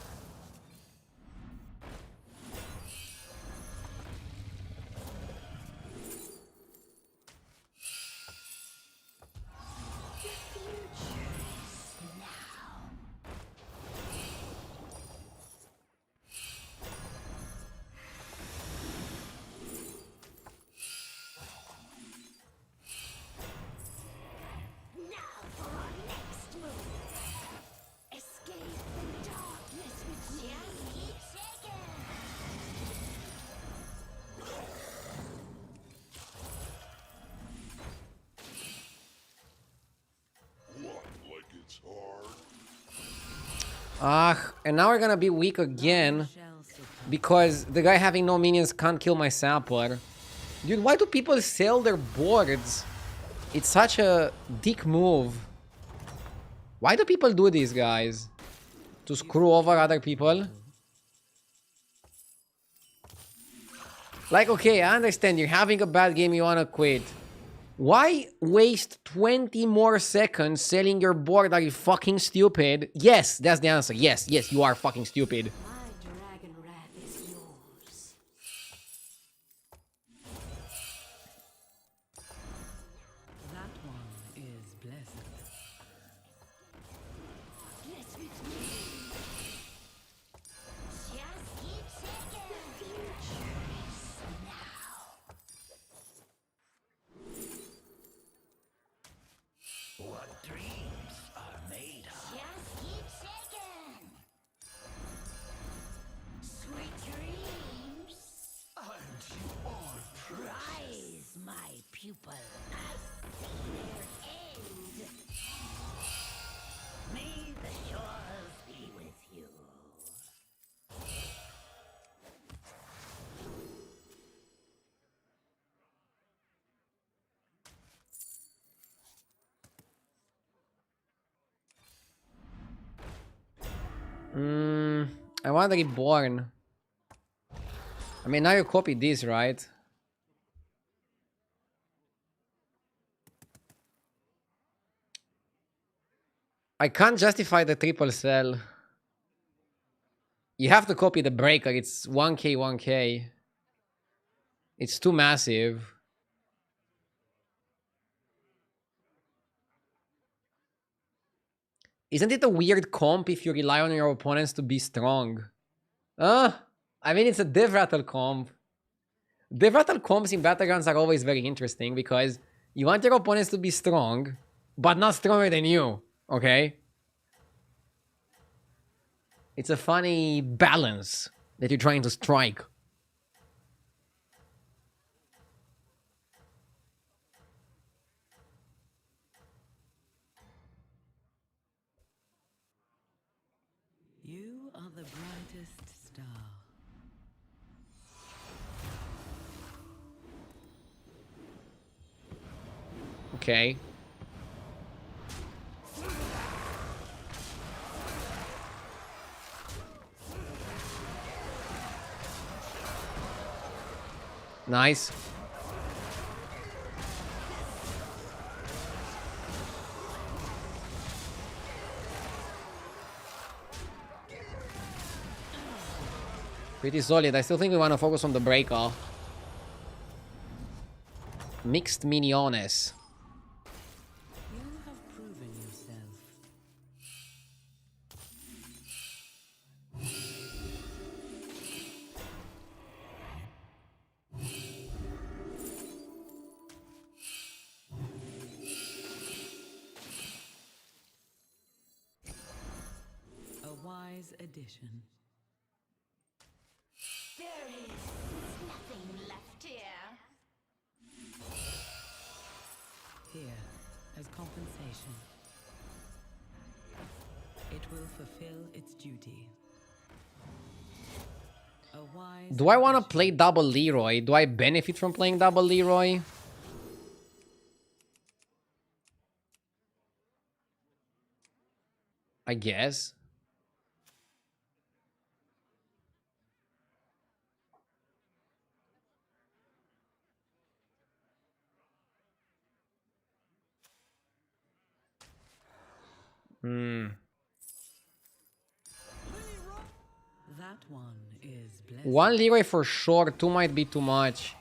Ah, and now we're gonna be weak again Shall succumb. because the guy having no minions can't kill my sampler. Dude, why do people sell their boards? It's such a dick move. Why do people do this, guys? To screw over other people? Like, okay, I understand you're having a bad game, you wanna quit. Why waste 20 more seconds selling your board? Are you fucking stupid? Yes, that's the answer. Yes, yes, you are fucking stupid. My dragon wrath is yours. That one is blessed. Bless with me. Just keep ticking. The future is now. What dreams are made of? Just keep ticking. Sweet dreams. Aren't you all Rise, my pupil. I see their end. May the shores be with you. I want to reborn. I mean, now you copy this, right? I can't justify the triple sell. You have to copy the breaker. It's 1k, 1k. It's too massive. Isn't it a weird comp if you rely on your opponents to be strong? I mean, it's a div rattle comp. Div rattle comps in battlegrounds are always very interesting because you want your opponents to be strong, but not stronger than you, okay? It's a funny balance that you're trying to strike. You are the brightest star. Okay. Nice. Pretty solid. I still think we want to focus on the breaker. Mixed miniones. You have proven yourself. A wise addition. There is nothing left here. Here, as compensation. It will fulfill its duty. A wise Do I want to addition. play double Leroy? Do I benefit from playing double Leroy? I guess. That one is blessed. One Leroy for sure, two might be too much.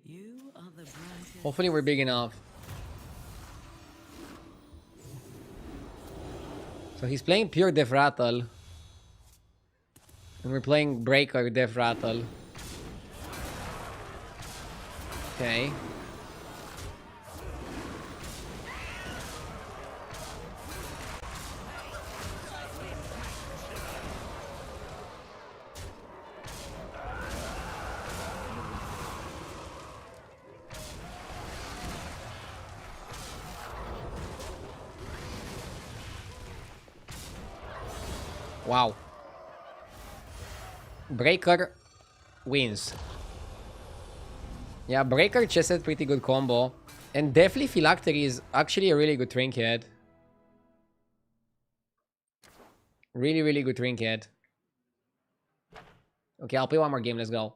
You are the brightest. Hopefully we're big enough. So he's playing pure Def Rattle. And we're playing Breaker Def Rattle. Okay. Wow. Breaker wins. Yeah, Breaker chested pretty good combo. And definitely Phylactery is actually a really good trinket. Really, really good trinket. Okay, I'll play one more game. Let's go.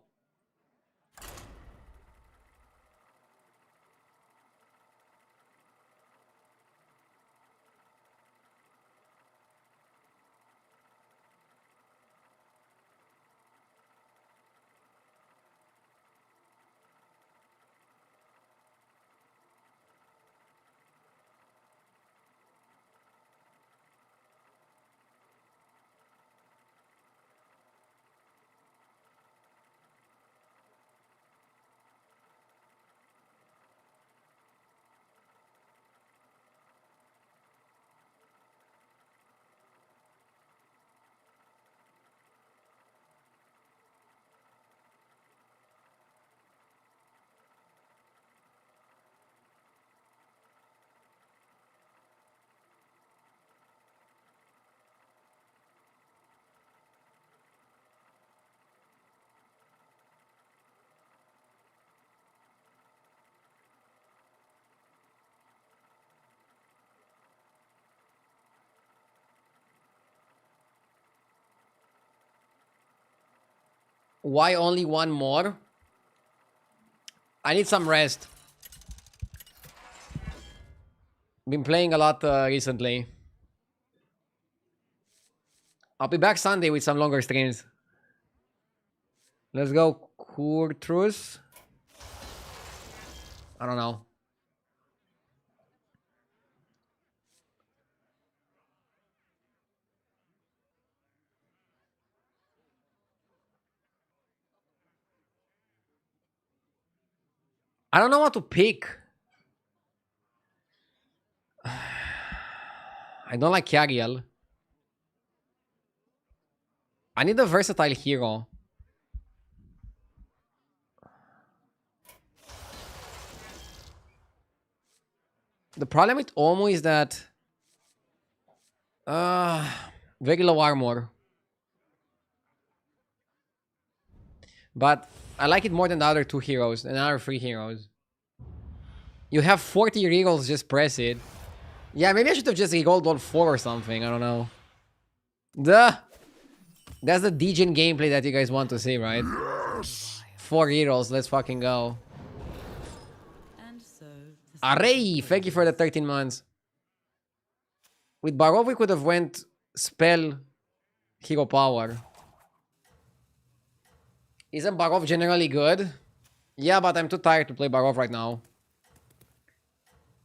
Why only one more? I need some rest. Been playing a lot recently. I'll be back Sunday with some longer streams. Let's go, Kurtrus. I don't know. I don't know what to pick. I don't like Kyriel. I need a versatile hero. The problem with Omu is that very low armor. But I like it more than the other two heroes and the other three heroes. You have 40 rerolls, just press it. Yeah, maybe I should have just rerolled all 4 or something. I don't know. Duh! That's the degen gameplay that you guys want to see, right? 4 rerolls, let's fucking go. And so Array! Thank you for the 13 months. With Barov, we could have went spell hero power. Isn't Barov generally good? Yeah, but I'm too tired to play Barov right now.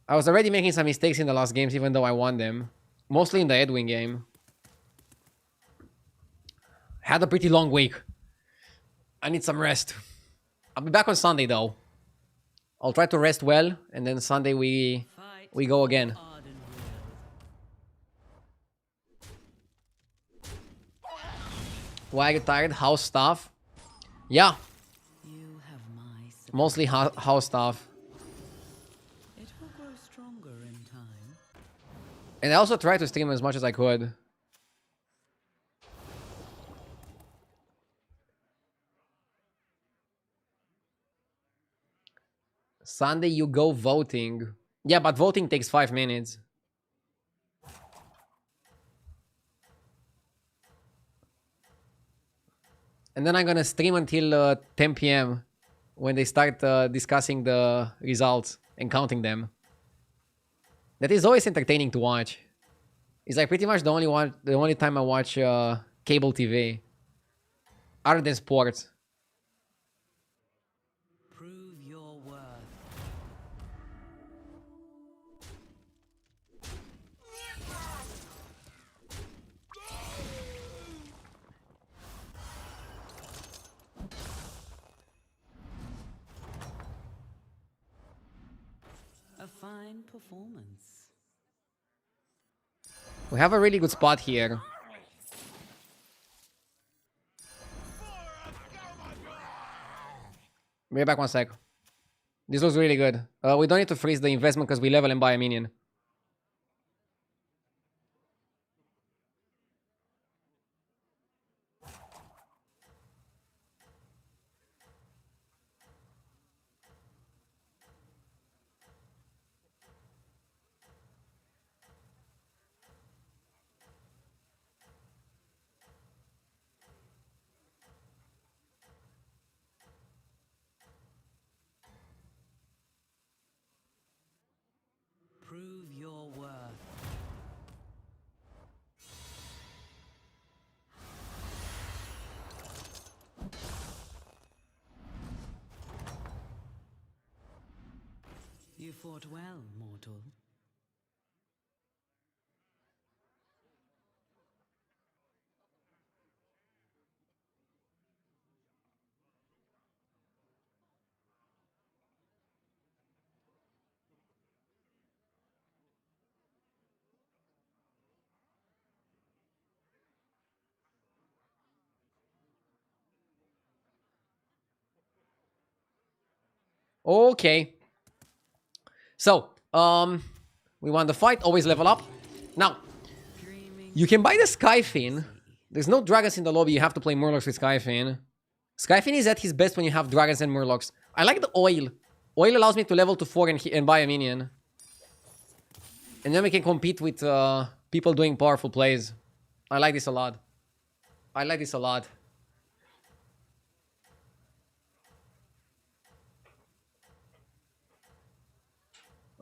I was already making some mistakes in the last games, even though I won them. Mostly in the Edwin game. Had a pretty long week. I need some rest. I'll be back on Sunday, though. I'll try to rest well, and then Sunday we go again. Arden Why are you tired? House stuff? Yeah, will. You have my support. mostly house stuff. It will grow stronger in time. And I also tried to stream as much as I could. Sunday you go voting. Yeah, but voting takes 5 minutes. And then I'm gonna stream until 10 p.m. when they start discussing the results and counting them. That is always entertaining to watch. It's like pretty much the only time I watch cable TV, other than sports. Prove your worth. fine performance. We have a really good spot here. Be back 1 sec. This looks really good. We don't need to freeze the investment because we level and buy a minion. Prove your worth. You fought well, mortal. Okay. So, we won the fight. Always level up. Now, you can buy the Skyfin. There's no dragons in the lobby. You have to play Murlocs with Skyfin. Skyfin is at his best when you have dragons and Murlocs. I like the oil. Oil allows me to level to 4 and buy a minion. And then we can compete with people doing powerful plays. I like this a lot. I like this a lot.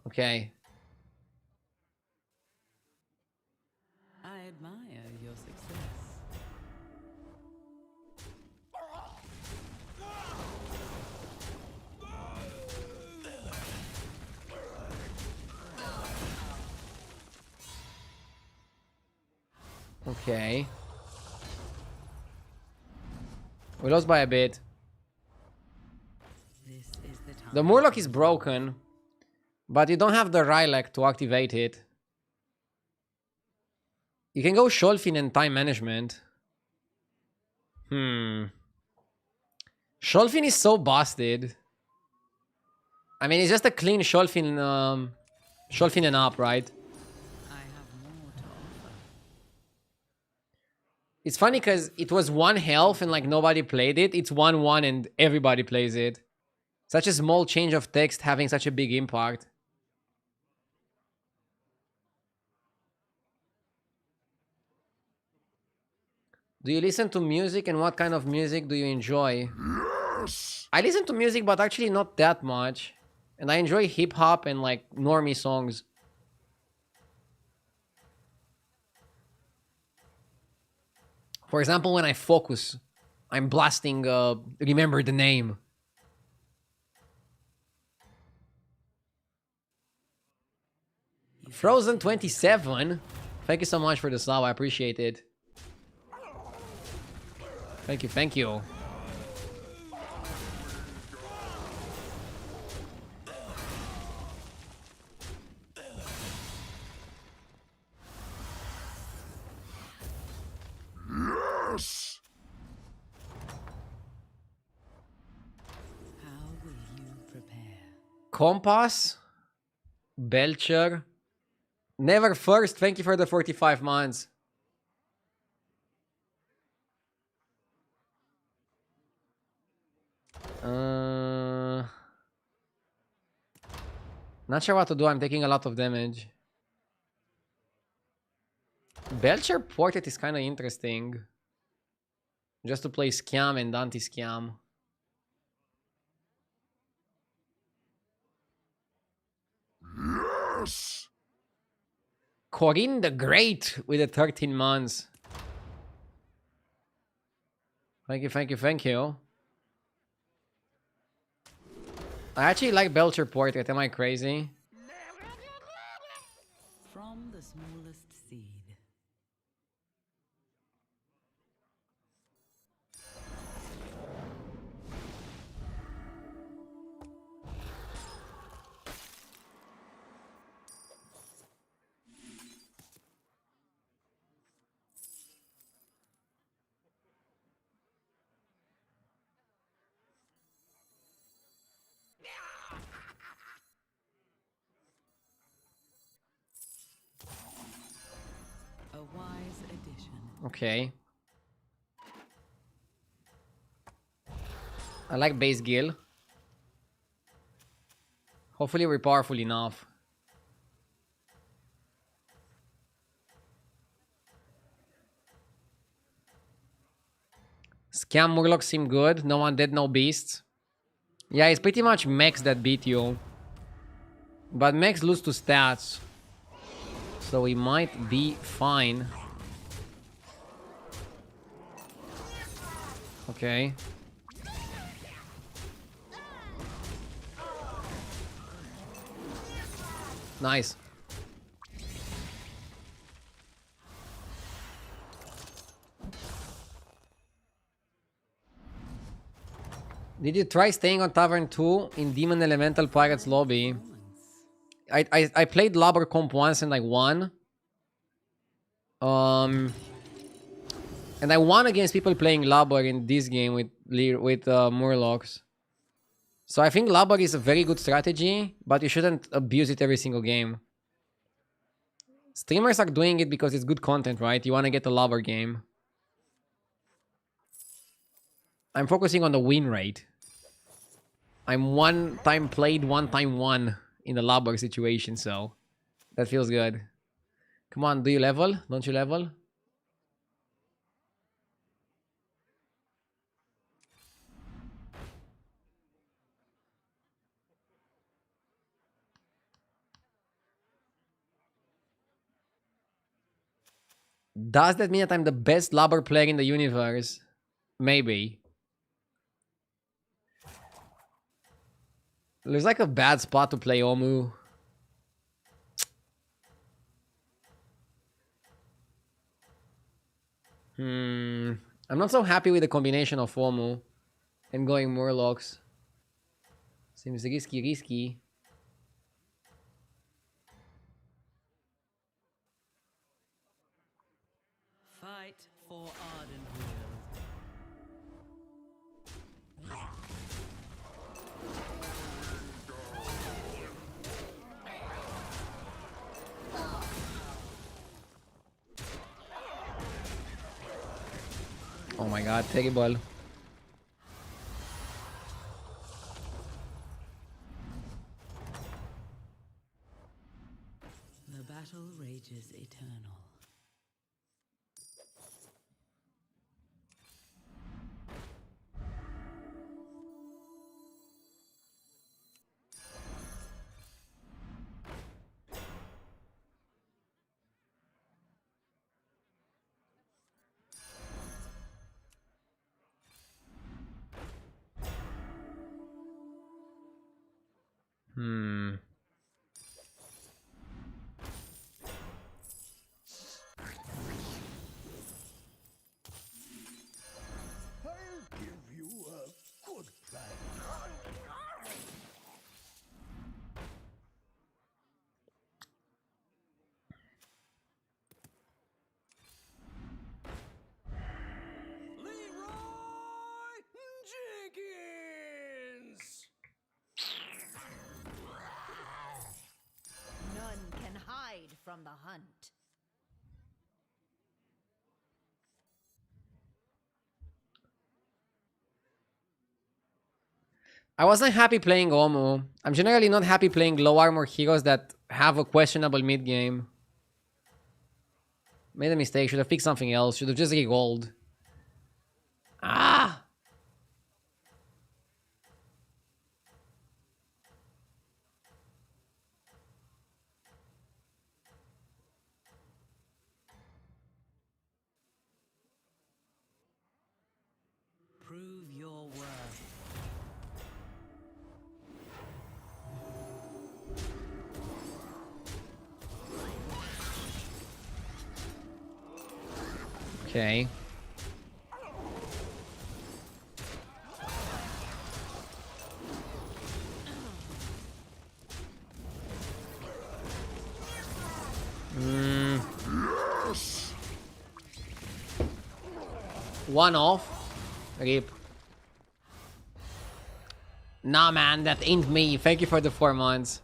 Okay. I admire your success. Okay. We lost by a bit. This is the time. The Murloc is broken, but you don't have the Rylak to activate it. You can go Sholfin and time management. Sholfin is so busted. I mean, it's just a clean Sholfin, Sholfin and up, right? I have more to offer. It's funny because it was 1 health and like nobody played it. It's 1-1 and everybody plays it. Such a small change of text having such a big impact. Do you listen to music, and what kind of music do you enjoy? Yes! I listen to music, but actually not that much. And I enjoy hip-hop and like normie songs. For example, when I focus, I'm blasting Remember the Name. Frozen 27. Thank you so much for the sub. I appreciate it. Thank you, thank you. Yes! How will you prepare? Compass. Belcher. Never first. Thank you for the 45 months. Not sure what to do. I'm taking a lot of damage. Belcher Portrait is kind of interesting. Just to play Scam and anti-Scam. Yes! Corinne the Great with the 13 months. Thank you, thank you, thank you. I actually like Belcher Portrait. Am I crazy? From the smallest seed. wise addition. Okay. I like base Gil. Hopefully we're powerful enough. Scam Murloc seem good. No one dead, no beasts. Yeah, it's pretty much Mechs that beat you. But Mechs lose to stats. So we might be fine. Okay. Nice. Did you try staying on Tavern 2 in Demon Elemental Pirates lobby? I played Lobber comp once and I won. And I won against people playing Lobber in this game with Murlocs. So I think Lobber is a very good strategy, but you shouldn't abuse it every single game. Streamers are doing it because it's good content, right? You want to get a Lobber game. I'm focusing on the win rate. I'm one time played, one time won in the Lobber situation, so that feels good. Come on, do you level? Don't you level? Does that mean that I'm the best Lobber player in the universe? Maybe. Looks like a bad spot to play Omu. I'm not so happy with the combination of Omu and going Murlocs. Seems risky. Fight for Ardenweald. Oh my god, terrible. The battle rages eternal. I'll give you a good plan. Leroy Jenkins! None can hide from the hunt. I wasn't happy playing Omu. I'm generally not happy playing low armor heroes that have a questionable mid game. Made a mistake. Should have picked something else. Should have just re-rolled. Ah! Prove your worth. Okay. One off. Rip. Nah, man, that ain't me. Thank you for the 4 months.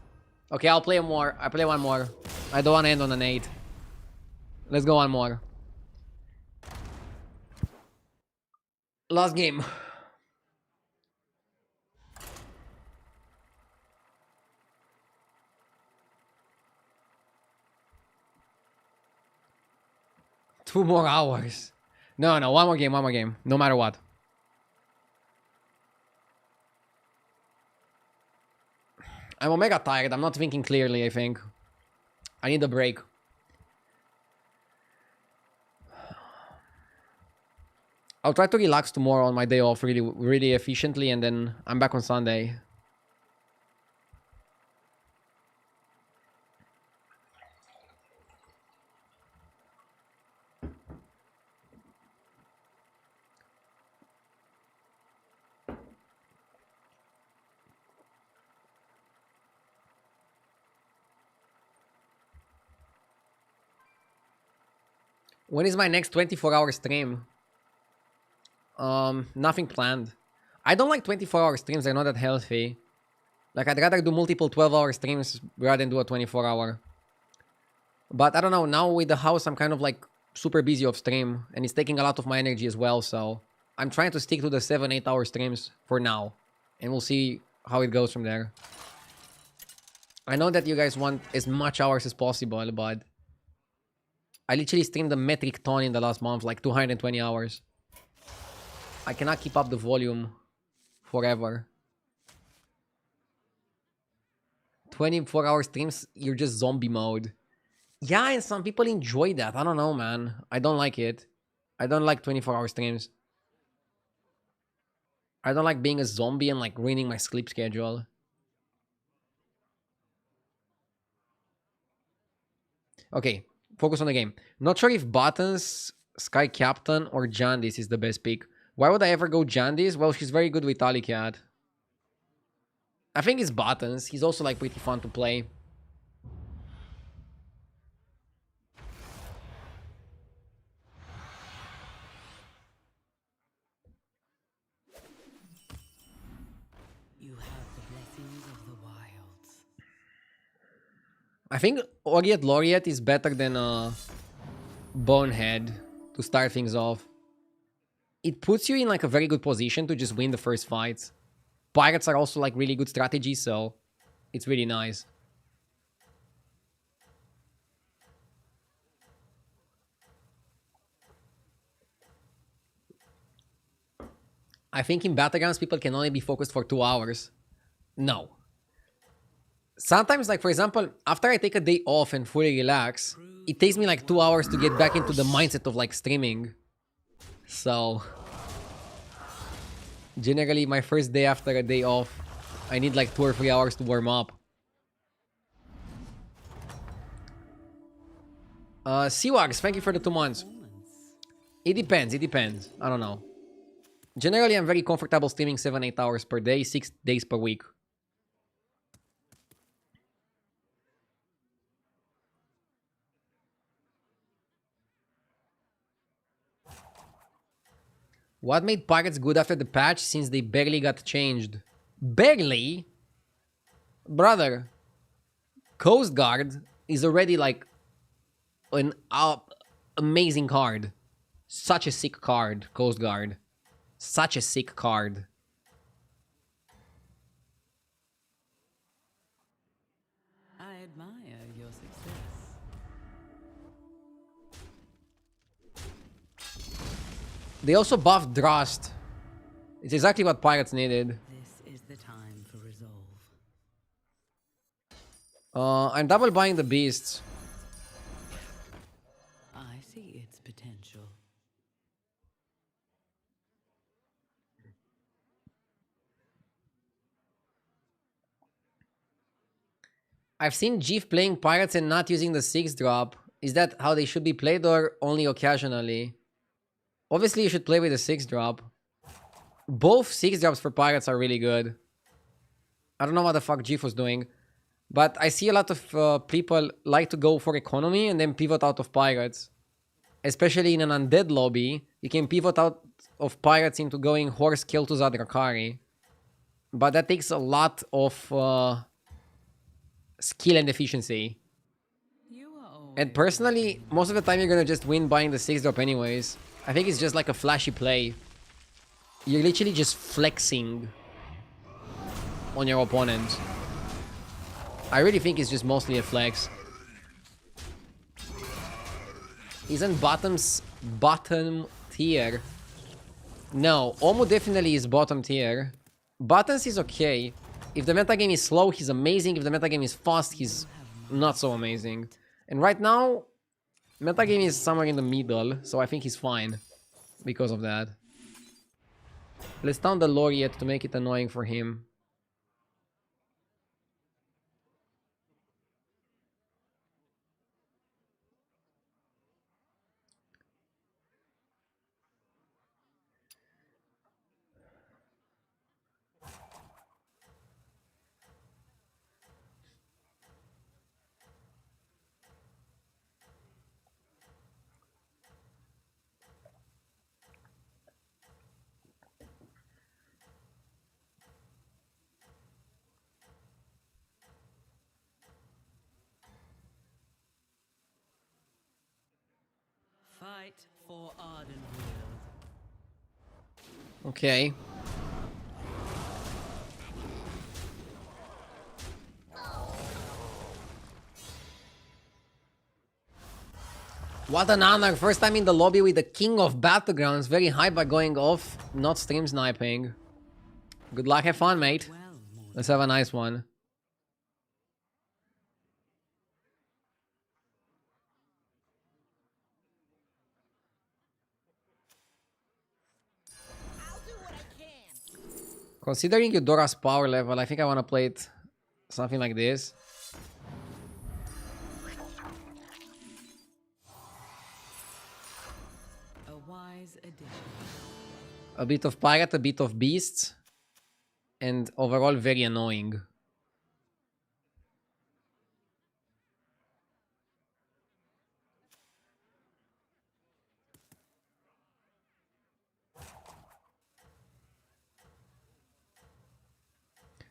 Okay, I'll play more. I play one more. I don't want to end on an 8. Let's go one more. Last game. Two more hours. No, one more game. No matter what. I'm omega tired. I'm not thinking clearly, I think. I need a break. I'll try to relax tomorrow on my day off really efficiently, and then I'm back on Sunday. When is my next 24-hour stream? Nothing planned. I don't like 24-hour streams. They're not that healthy. Like, I'd rather do multiple 12-hour streams rather than do a 24-hour. But I don't know. Now with the house, I'm kind of like super busy off stream, and it's taking a lot of my energy as well. So I'm trying to stick to the 7-8 hour streams for now, and we'll see how it goes from there. I know that you guys want as much hours as possible, but I literally streamed a metric ton in the last month, like 220 hours. I cannot keep up the volume forever. 24-hour streams, you're just zombie mode. Yeah, and some people enjoy that. I don't know, man. I don't like it. I don't like 24-hour streams. I don't like being a zombie and like ruining my sleep schedule. Okay, focus on the game. Not sure if Buttons, Sky Captain, or Jandice is the best pick. Why would I ever go Jandice? Well, she's very good with Alicat. I think it's Buttons. He's also like pretty fun to play. You have the blessings of the wilds. I think Oriet Laureate is better than Bonehead to start things off. It puts you in like a very good position to just win the first fights. Pirates are also like really good strategy, so it's really nice. I think in battlegrounds people can only be focused for 2 hours. No. Sometimes, like for example, after I take a day off and fully relax, it takes me like 2 hours to get back into the mindset of like streaming. So generally my first day after a day off, I need like 2 or 3 hours to warm up. Seawags, thank you for the 2 months. It depends. I don't know. Generally, I'm very comfortable streaming 7-8 hours per day, 6 days per week. What made Pirates good after the patch since they barely got changed? Barely? Brother, Coast Guard is already like an amazing card. Such a sick card, Coast Guard. Such a sick card. I admire your success. They also buffed Drust. It's exactly what Pirates needed. This is the time for resolve. I'm double buying the beasts. I see its potential. I've seen Jeef playing Pirates and not using the 6-drop. Is that how they should be played or only occasionally? Obviously, you should play with the 6-drop. Both 6-drops for Pirates are really good. I don't know what the fuck Jeef was doing. But I see a lot of people like to go for economy and then pivot out of Pirates. Especially in an undead lobby, you can pivot out of Pirates into going Horse Kill to Zadrakari. But that takes a lot of skill and efficiency. You are And personally, most of the time you're gonna just win buying the 6-drop anyways. I think it's just like a flashy play. You're literally just flexing on your opponent. I really think it's just mostly a flex. Isn't bottom tier? No, Omu definitely is bottom tier. Buttons is okay. If the metagame is slow, he's amazing. If the metagame is fast, he's not so amazing. And right now, metagame is somewhere in the middle, so I think he's fine because of that. Let's down the Laureate to make it annoying for him. Fight for Ardenfield. Okay. What an honor. First time in the lobby with the king of battlegrounds. Very hype by going off, not stream sniping. Good luck, have fun, mate. Well, more Let's have a nice one. Considering Eudora's power level, I think I want to play it something like this. a wise addition. A bit of pirate, a bit of beasts, and overall very annoying.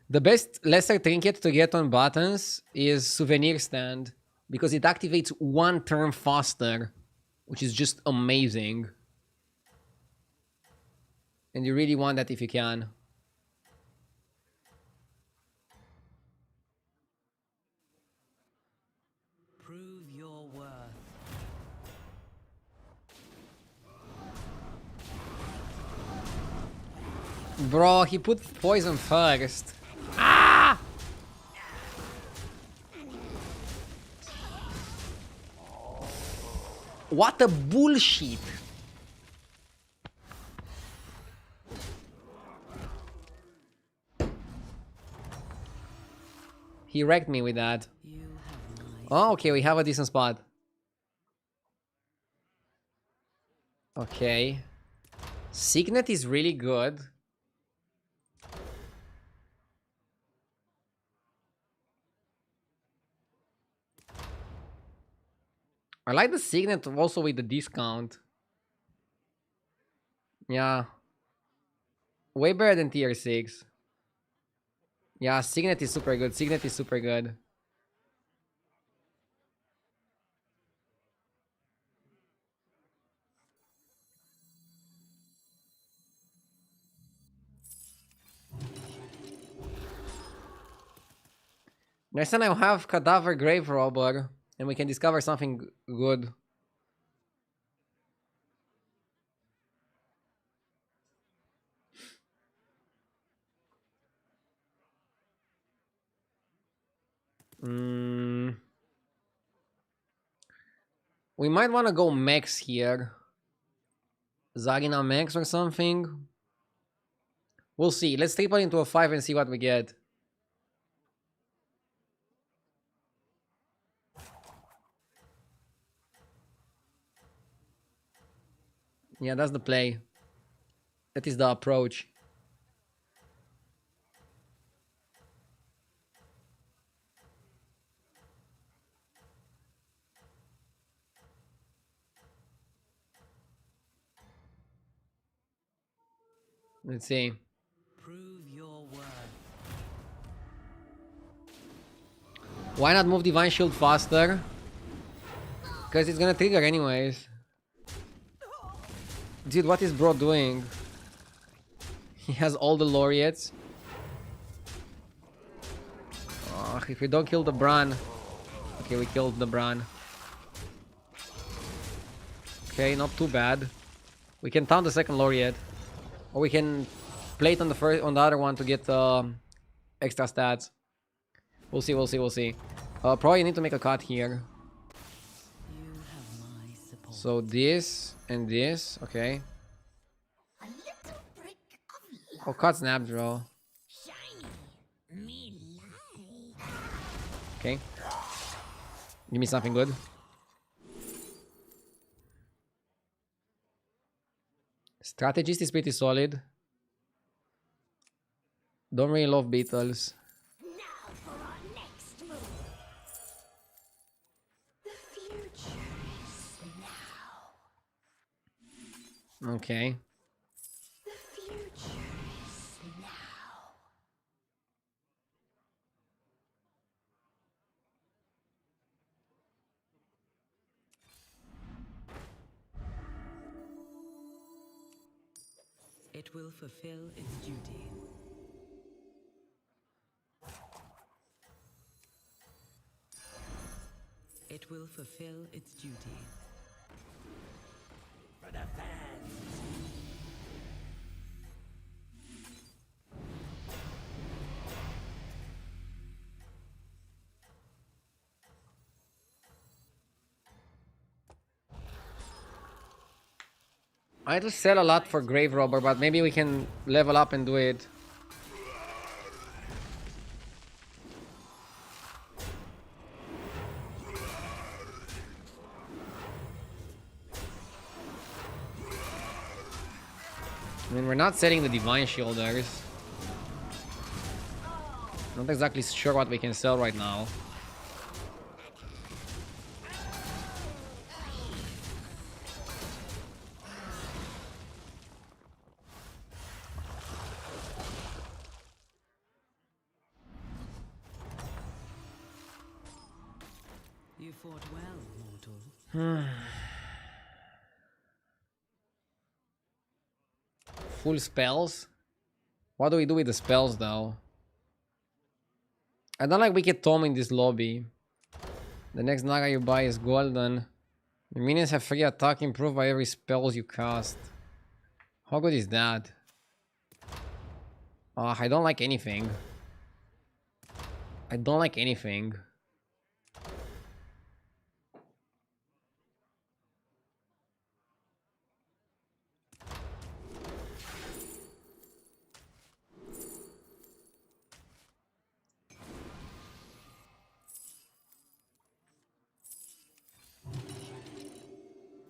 The best lesser trinket to get on buttons is Souvenir Stand, because it activates 1 turn faster, which is just amazing. And you really want that if you can. Prove your worth. Bro, he put poison first. Ah! What a bullshit. He wrecked me with that. You have my Oh, okay, we have a decent spot. Okay. Signet is really good. I like the Signet also with the discount. Yeah. Way better than tier 6. Yeah, Signet is super good. Signet is super good. Next time I'll have Cadaver Grave Robber, and we can discover something good. We might want to go Mechs here. Zagina Mechs or something. We'll see. Let's triple into a 5 and see what we get. Yeah, that's the play. That is the approach. Let's see. prove your worth. Why not move Divine Shield faster? Because it's gonna trigger anyways. Dude, what is bro doing? He has all the laureates. Oh, if we don't kill the Bran. Okay, we killed the Bran. Okay, not too bad. We can taunt the second laureate. Or we can play it on the other one to get extra stats. We'll see, we'll see, we'll see. Probably need to make a cut here. You have my support. So this and this, okay. A little brick of love. Oh, cut snap draw. Shiny. Me like. Okay. Give me something good. Strategist is pretty solid. Don't really love beetles. Now for our next move. The future is now. Okay. The future is now. It will fulfill its duty. It will fulfill its duty. For the fans. I just sell a lot for Grave Robber, but maybe we can level up and do it. I mean, we're not selling the Divine Shielders. Not exactly sure what we can sell right now. You fought well, mortal. Full spells? What do we do with the spells though? I don't like Wicked Tome in this lobby. The next Naga you buy is golden. The minions have free attack improved by every spells you cast. How good is that? I don't like anything. I don't like anything.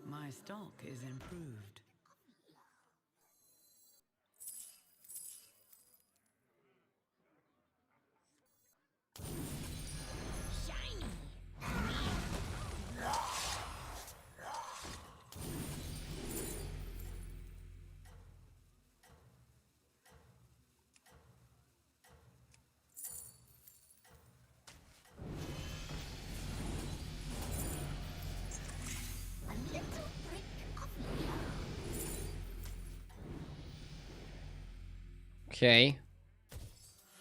My stock is improved. Shiny. A little brick of love. Okay.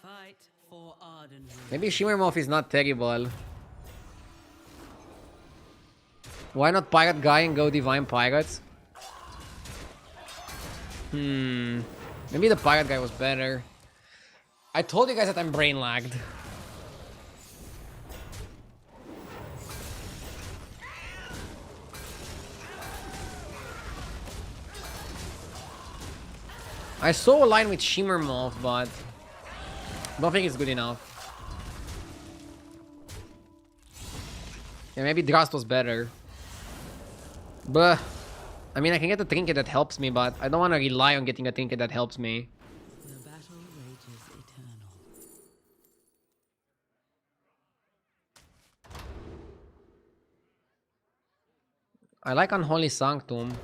Fight for Ardenwood. Maybe Shimmermoth is not terrible. Why not Pirate Guy and go Divine Pirates? Maybe the Pirate Guy was better. I told you guys that I'm brain lagged. I saw a line with Shimmermoth, but I don't think it's good enough. Yeah, maybe Drast was better. But I mean, I can get a trinket that helps me, but I don't want to rely on getting a trinket that helps me. The battle rages eternal. I like Unholy Sanctum.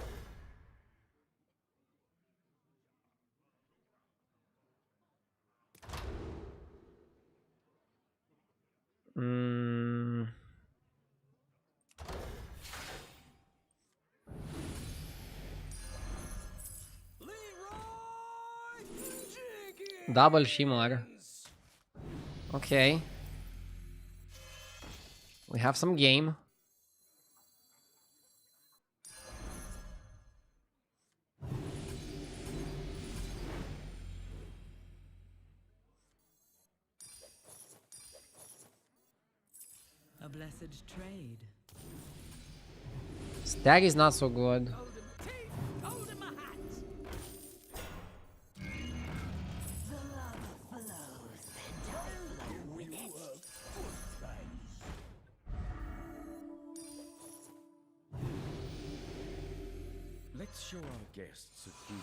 Double shimmer. Okay. We have some game. A blessed trade. Stag is not so good. Let's show our guests a good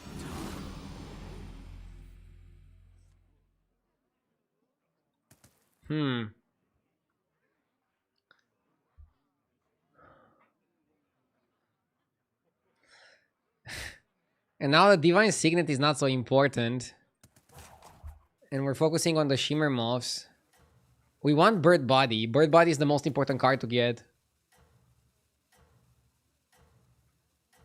time. And now the Divine Signet is not so important. And we're focusing on the Shimmer Moths. We want Bird Body. Bird Body is the most important card to get.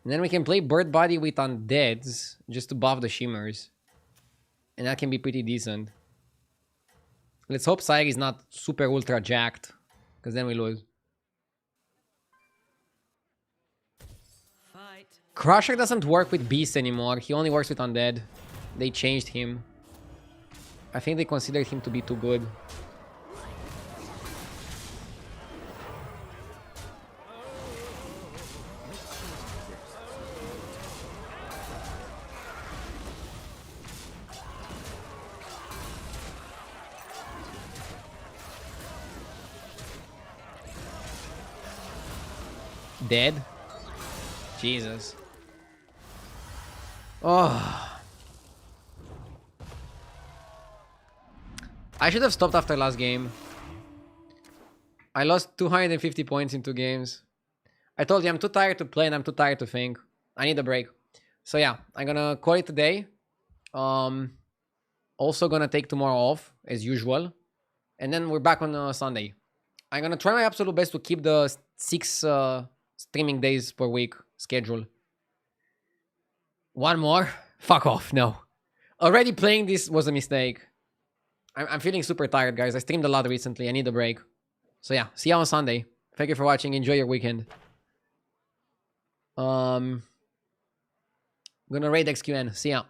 And then we can play Bird Body with Undeads just to buff the Shimmers. And that can be pretty decent. Let's hope Sire is not super ultra jacked. Because then we lose. Fight. Crusher doesn't work with Beast anymore. He only works with Undead. They changed him. I think they considered him to be too good. Dead? Jesus. Oh. I should have stopped after last game. I lost 250 points in 2 games. I told you I'm too tired to play and I'm too tired to think. I need a break. So yeah, I'm gonna call it today. Also gonna take tomorrow off as usual. And then we're back on Sunday. I'm gonna try my absolute best to keep the 6 streaming days per week schedule. One more? Fuck off, no. Already playing this was a mistake. I'm feeling super tired, guys. I streamed a lot recently. I need a break. So yeah, see you on Sunday. Thank you for watching. Enjoy your weekend. Gonna raid XQN. See ya.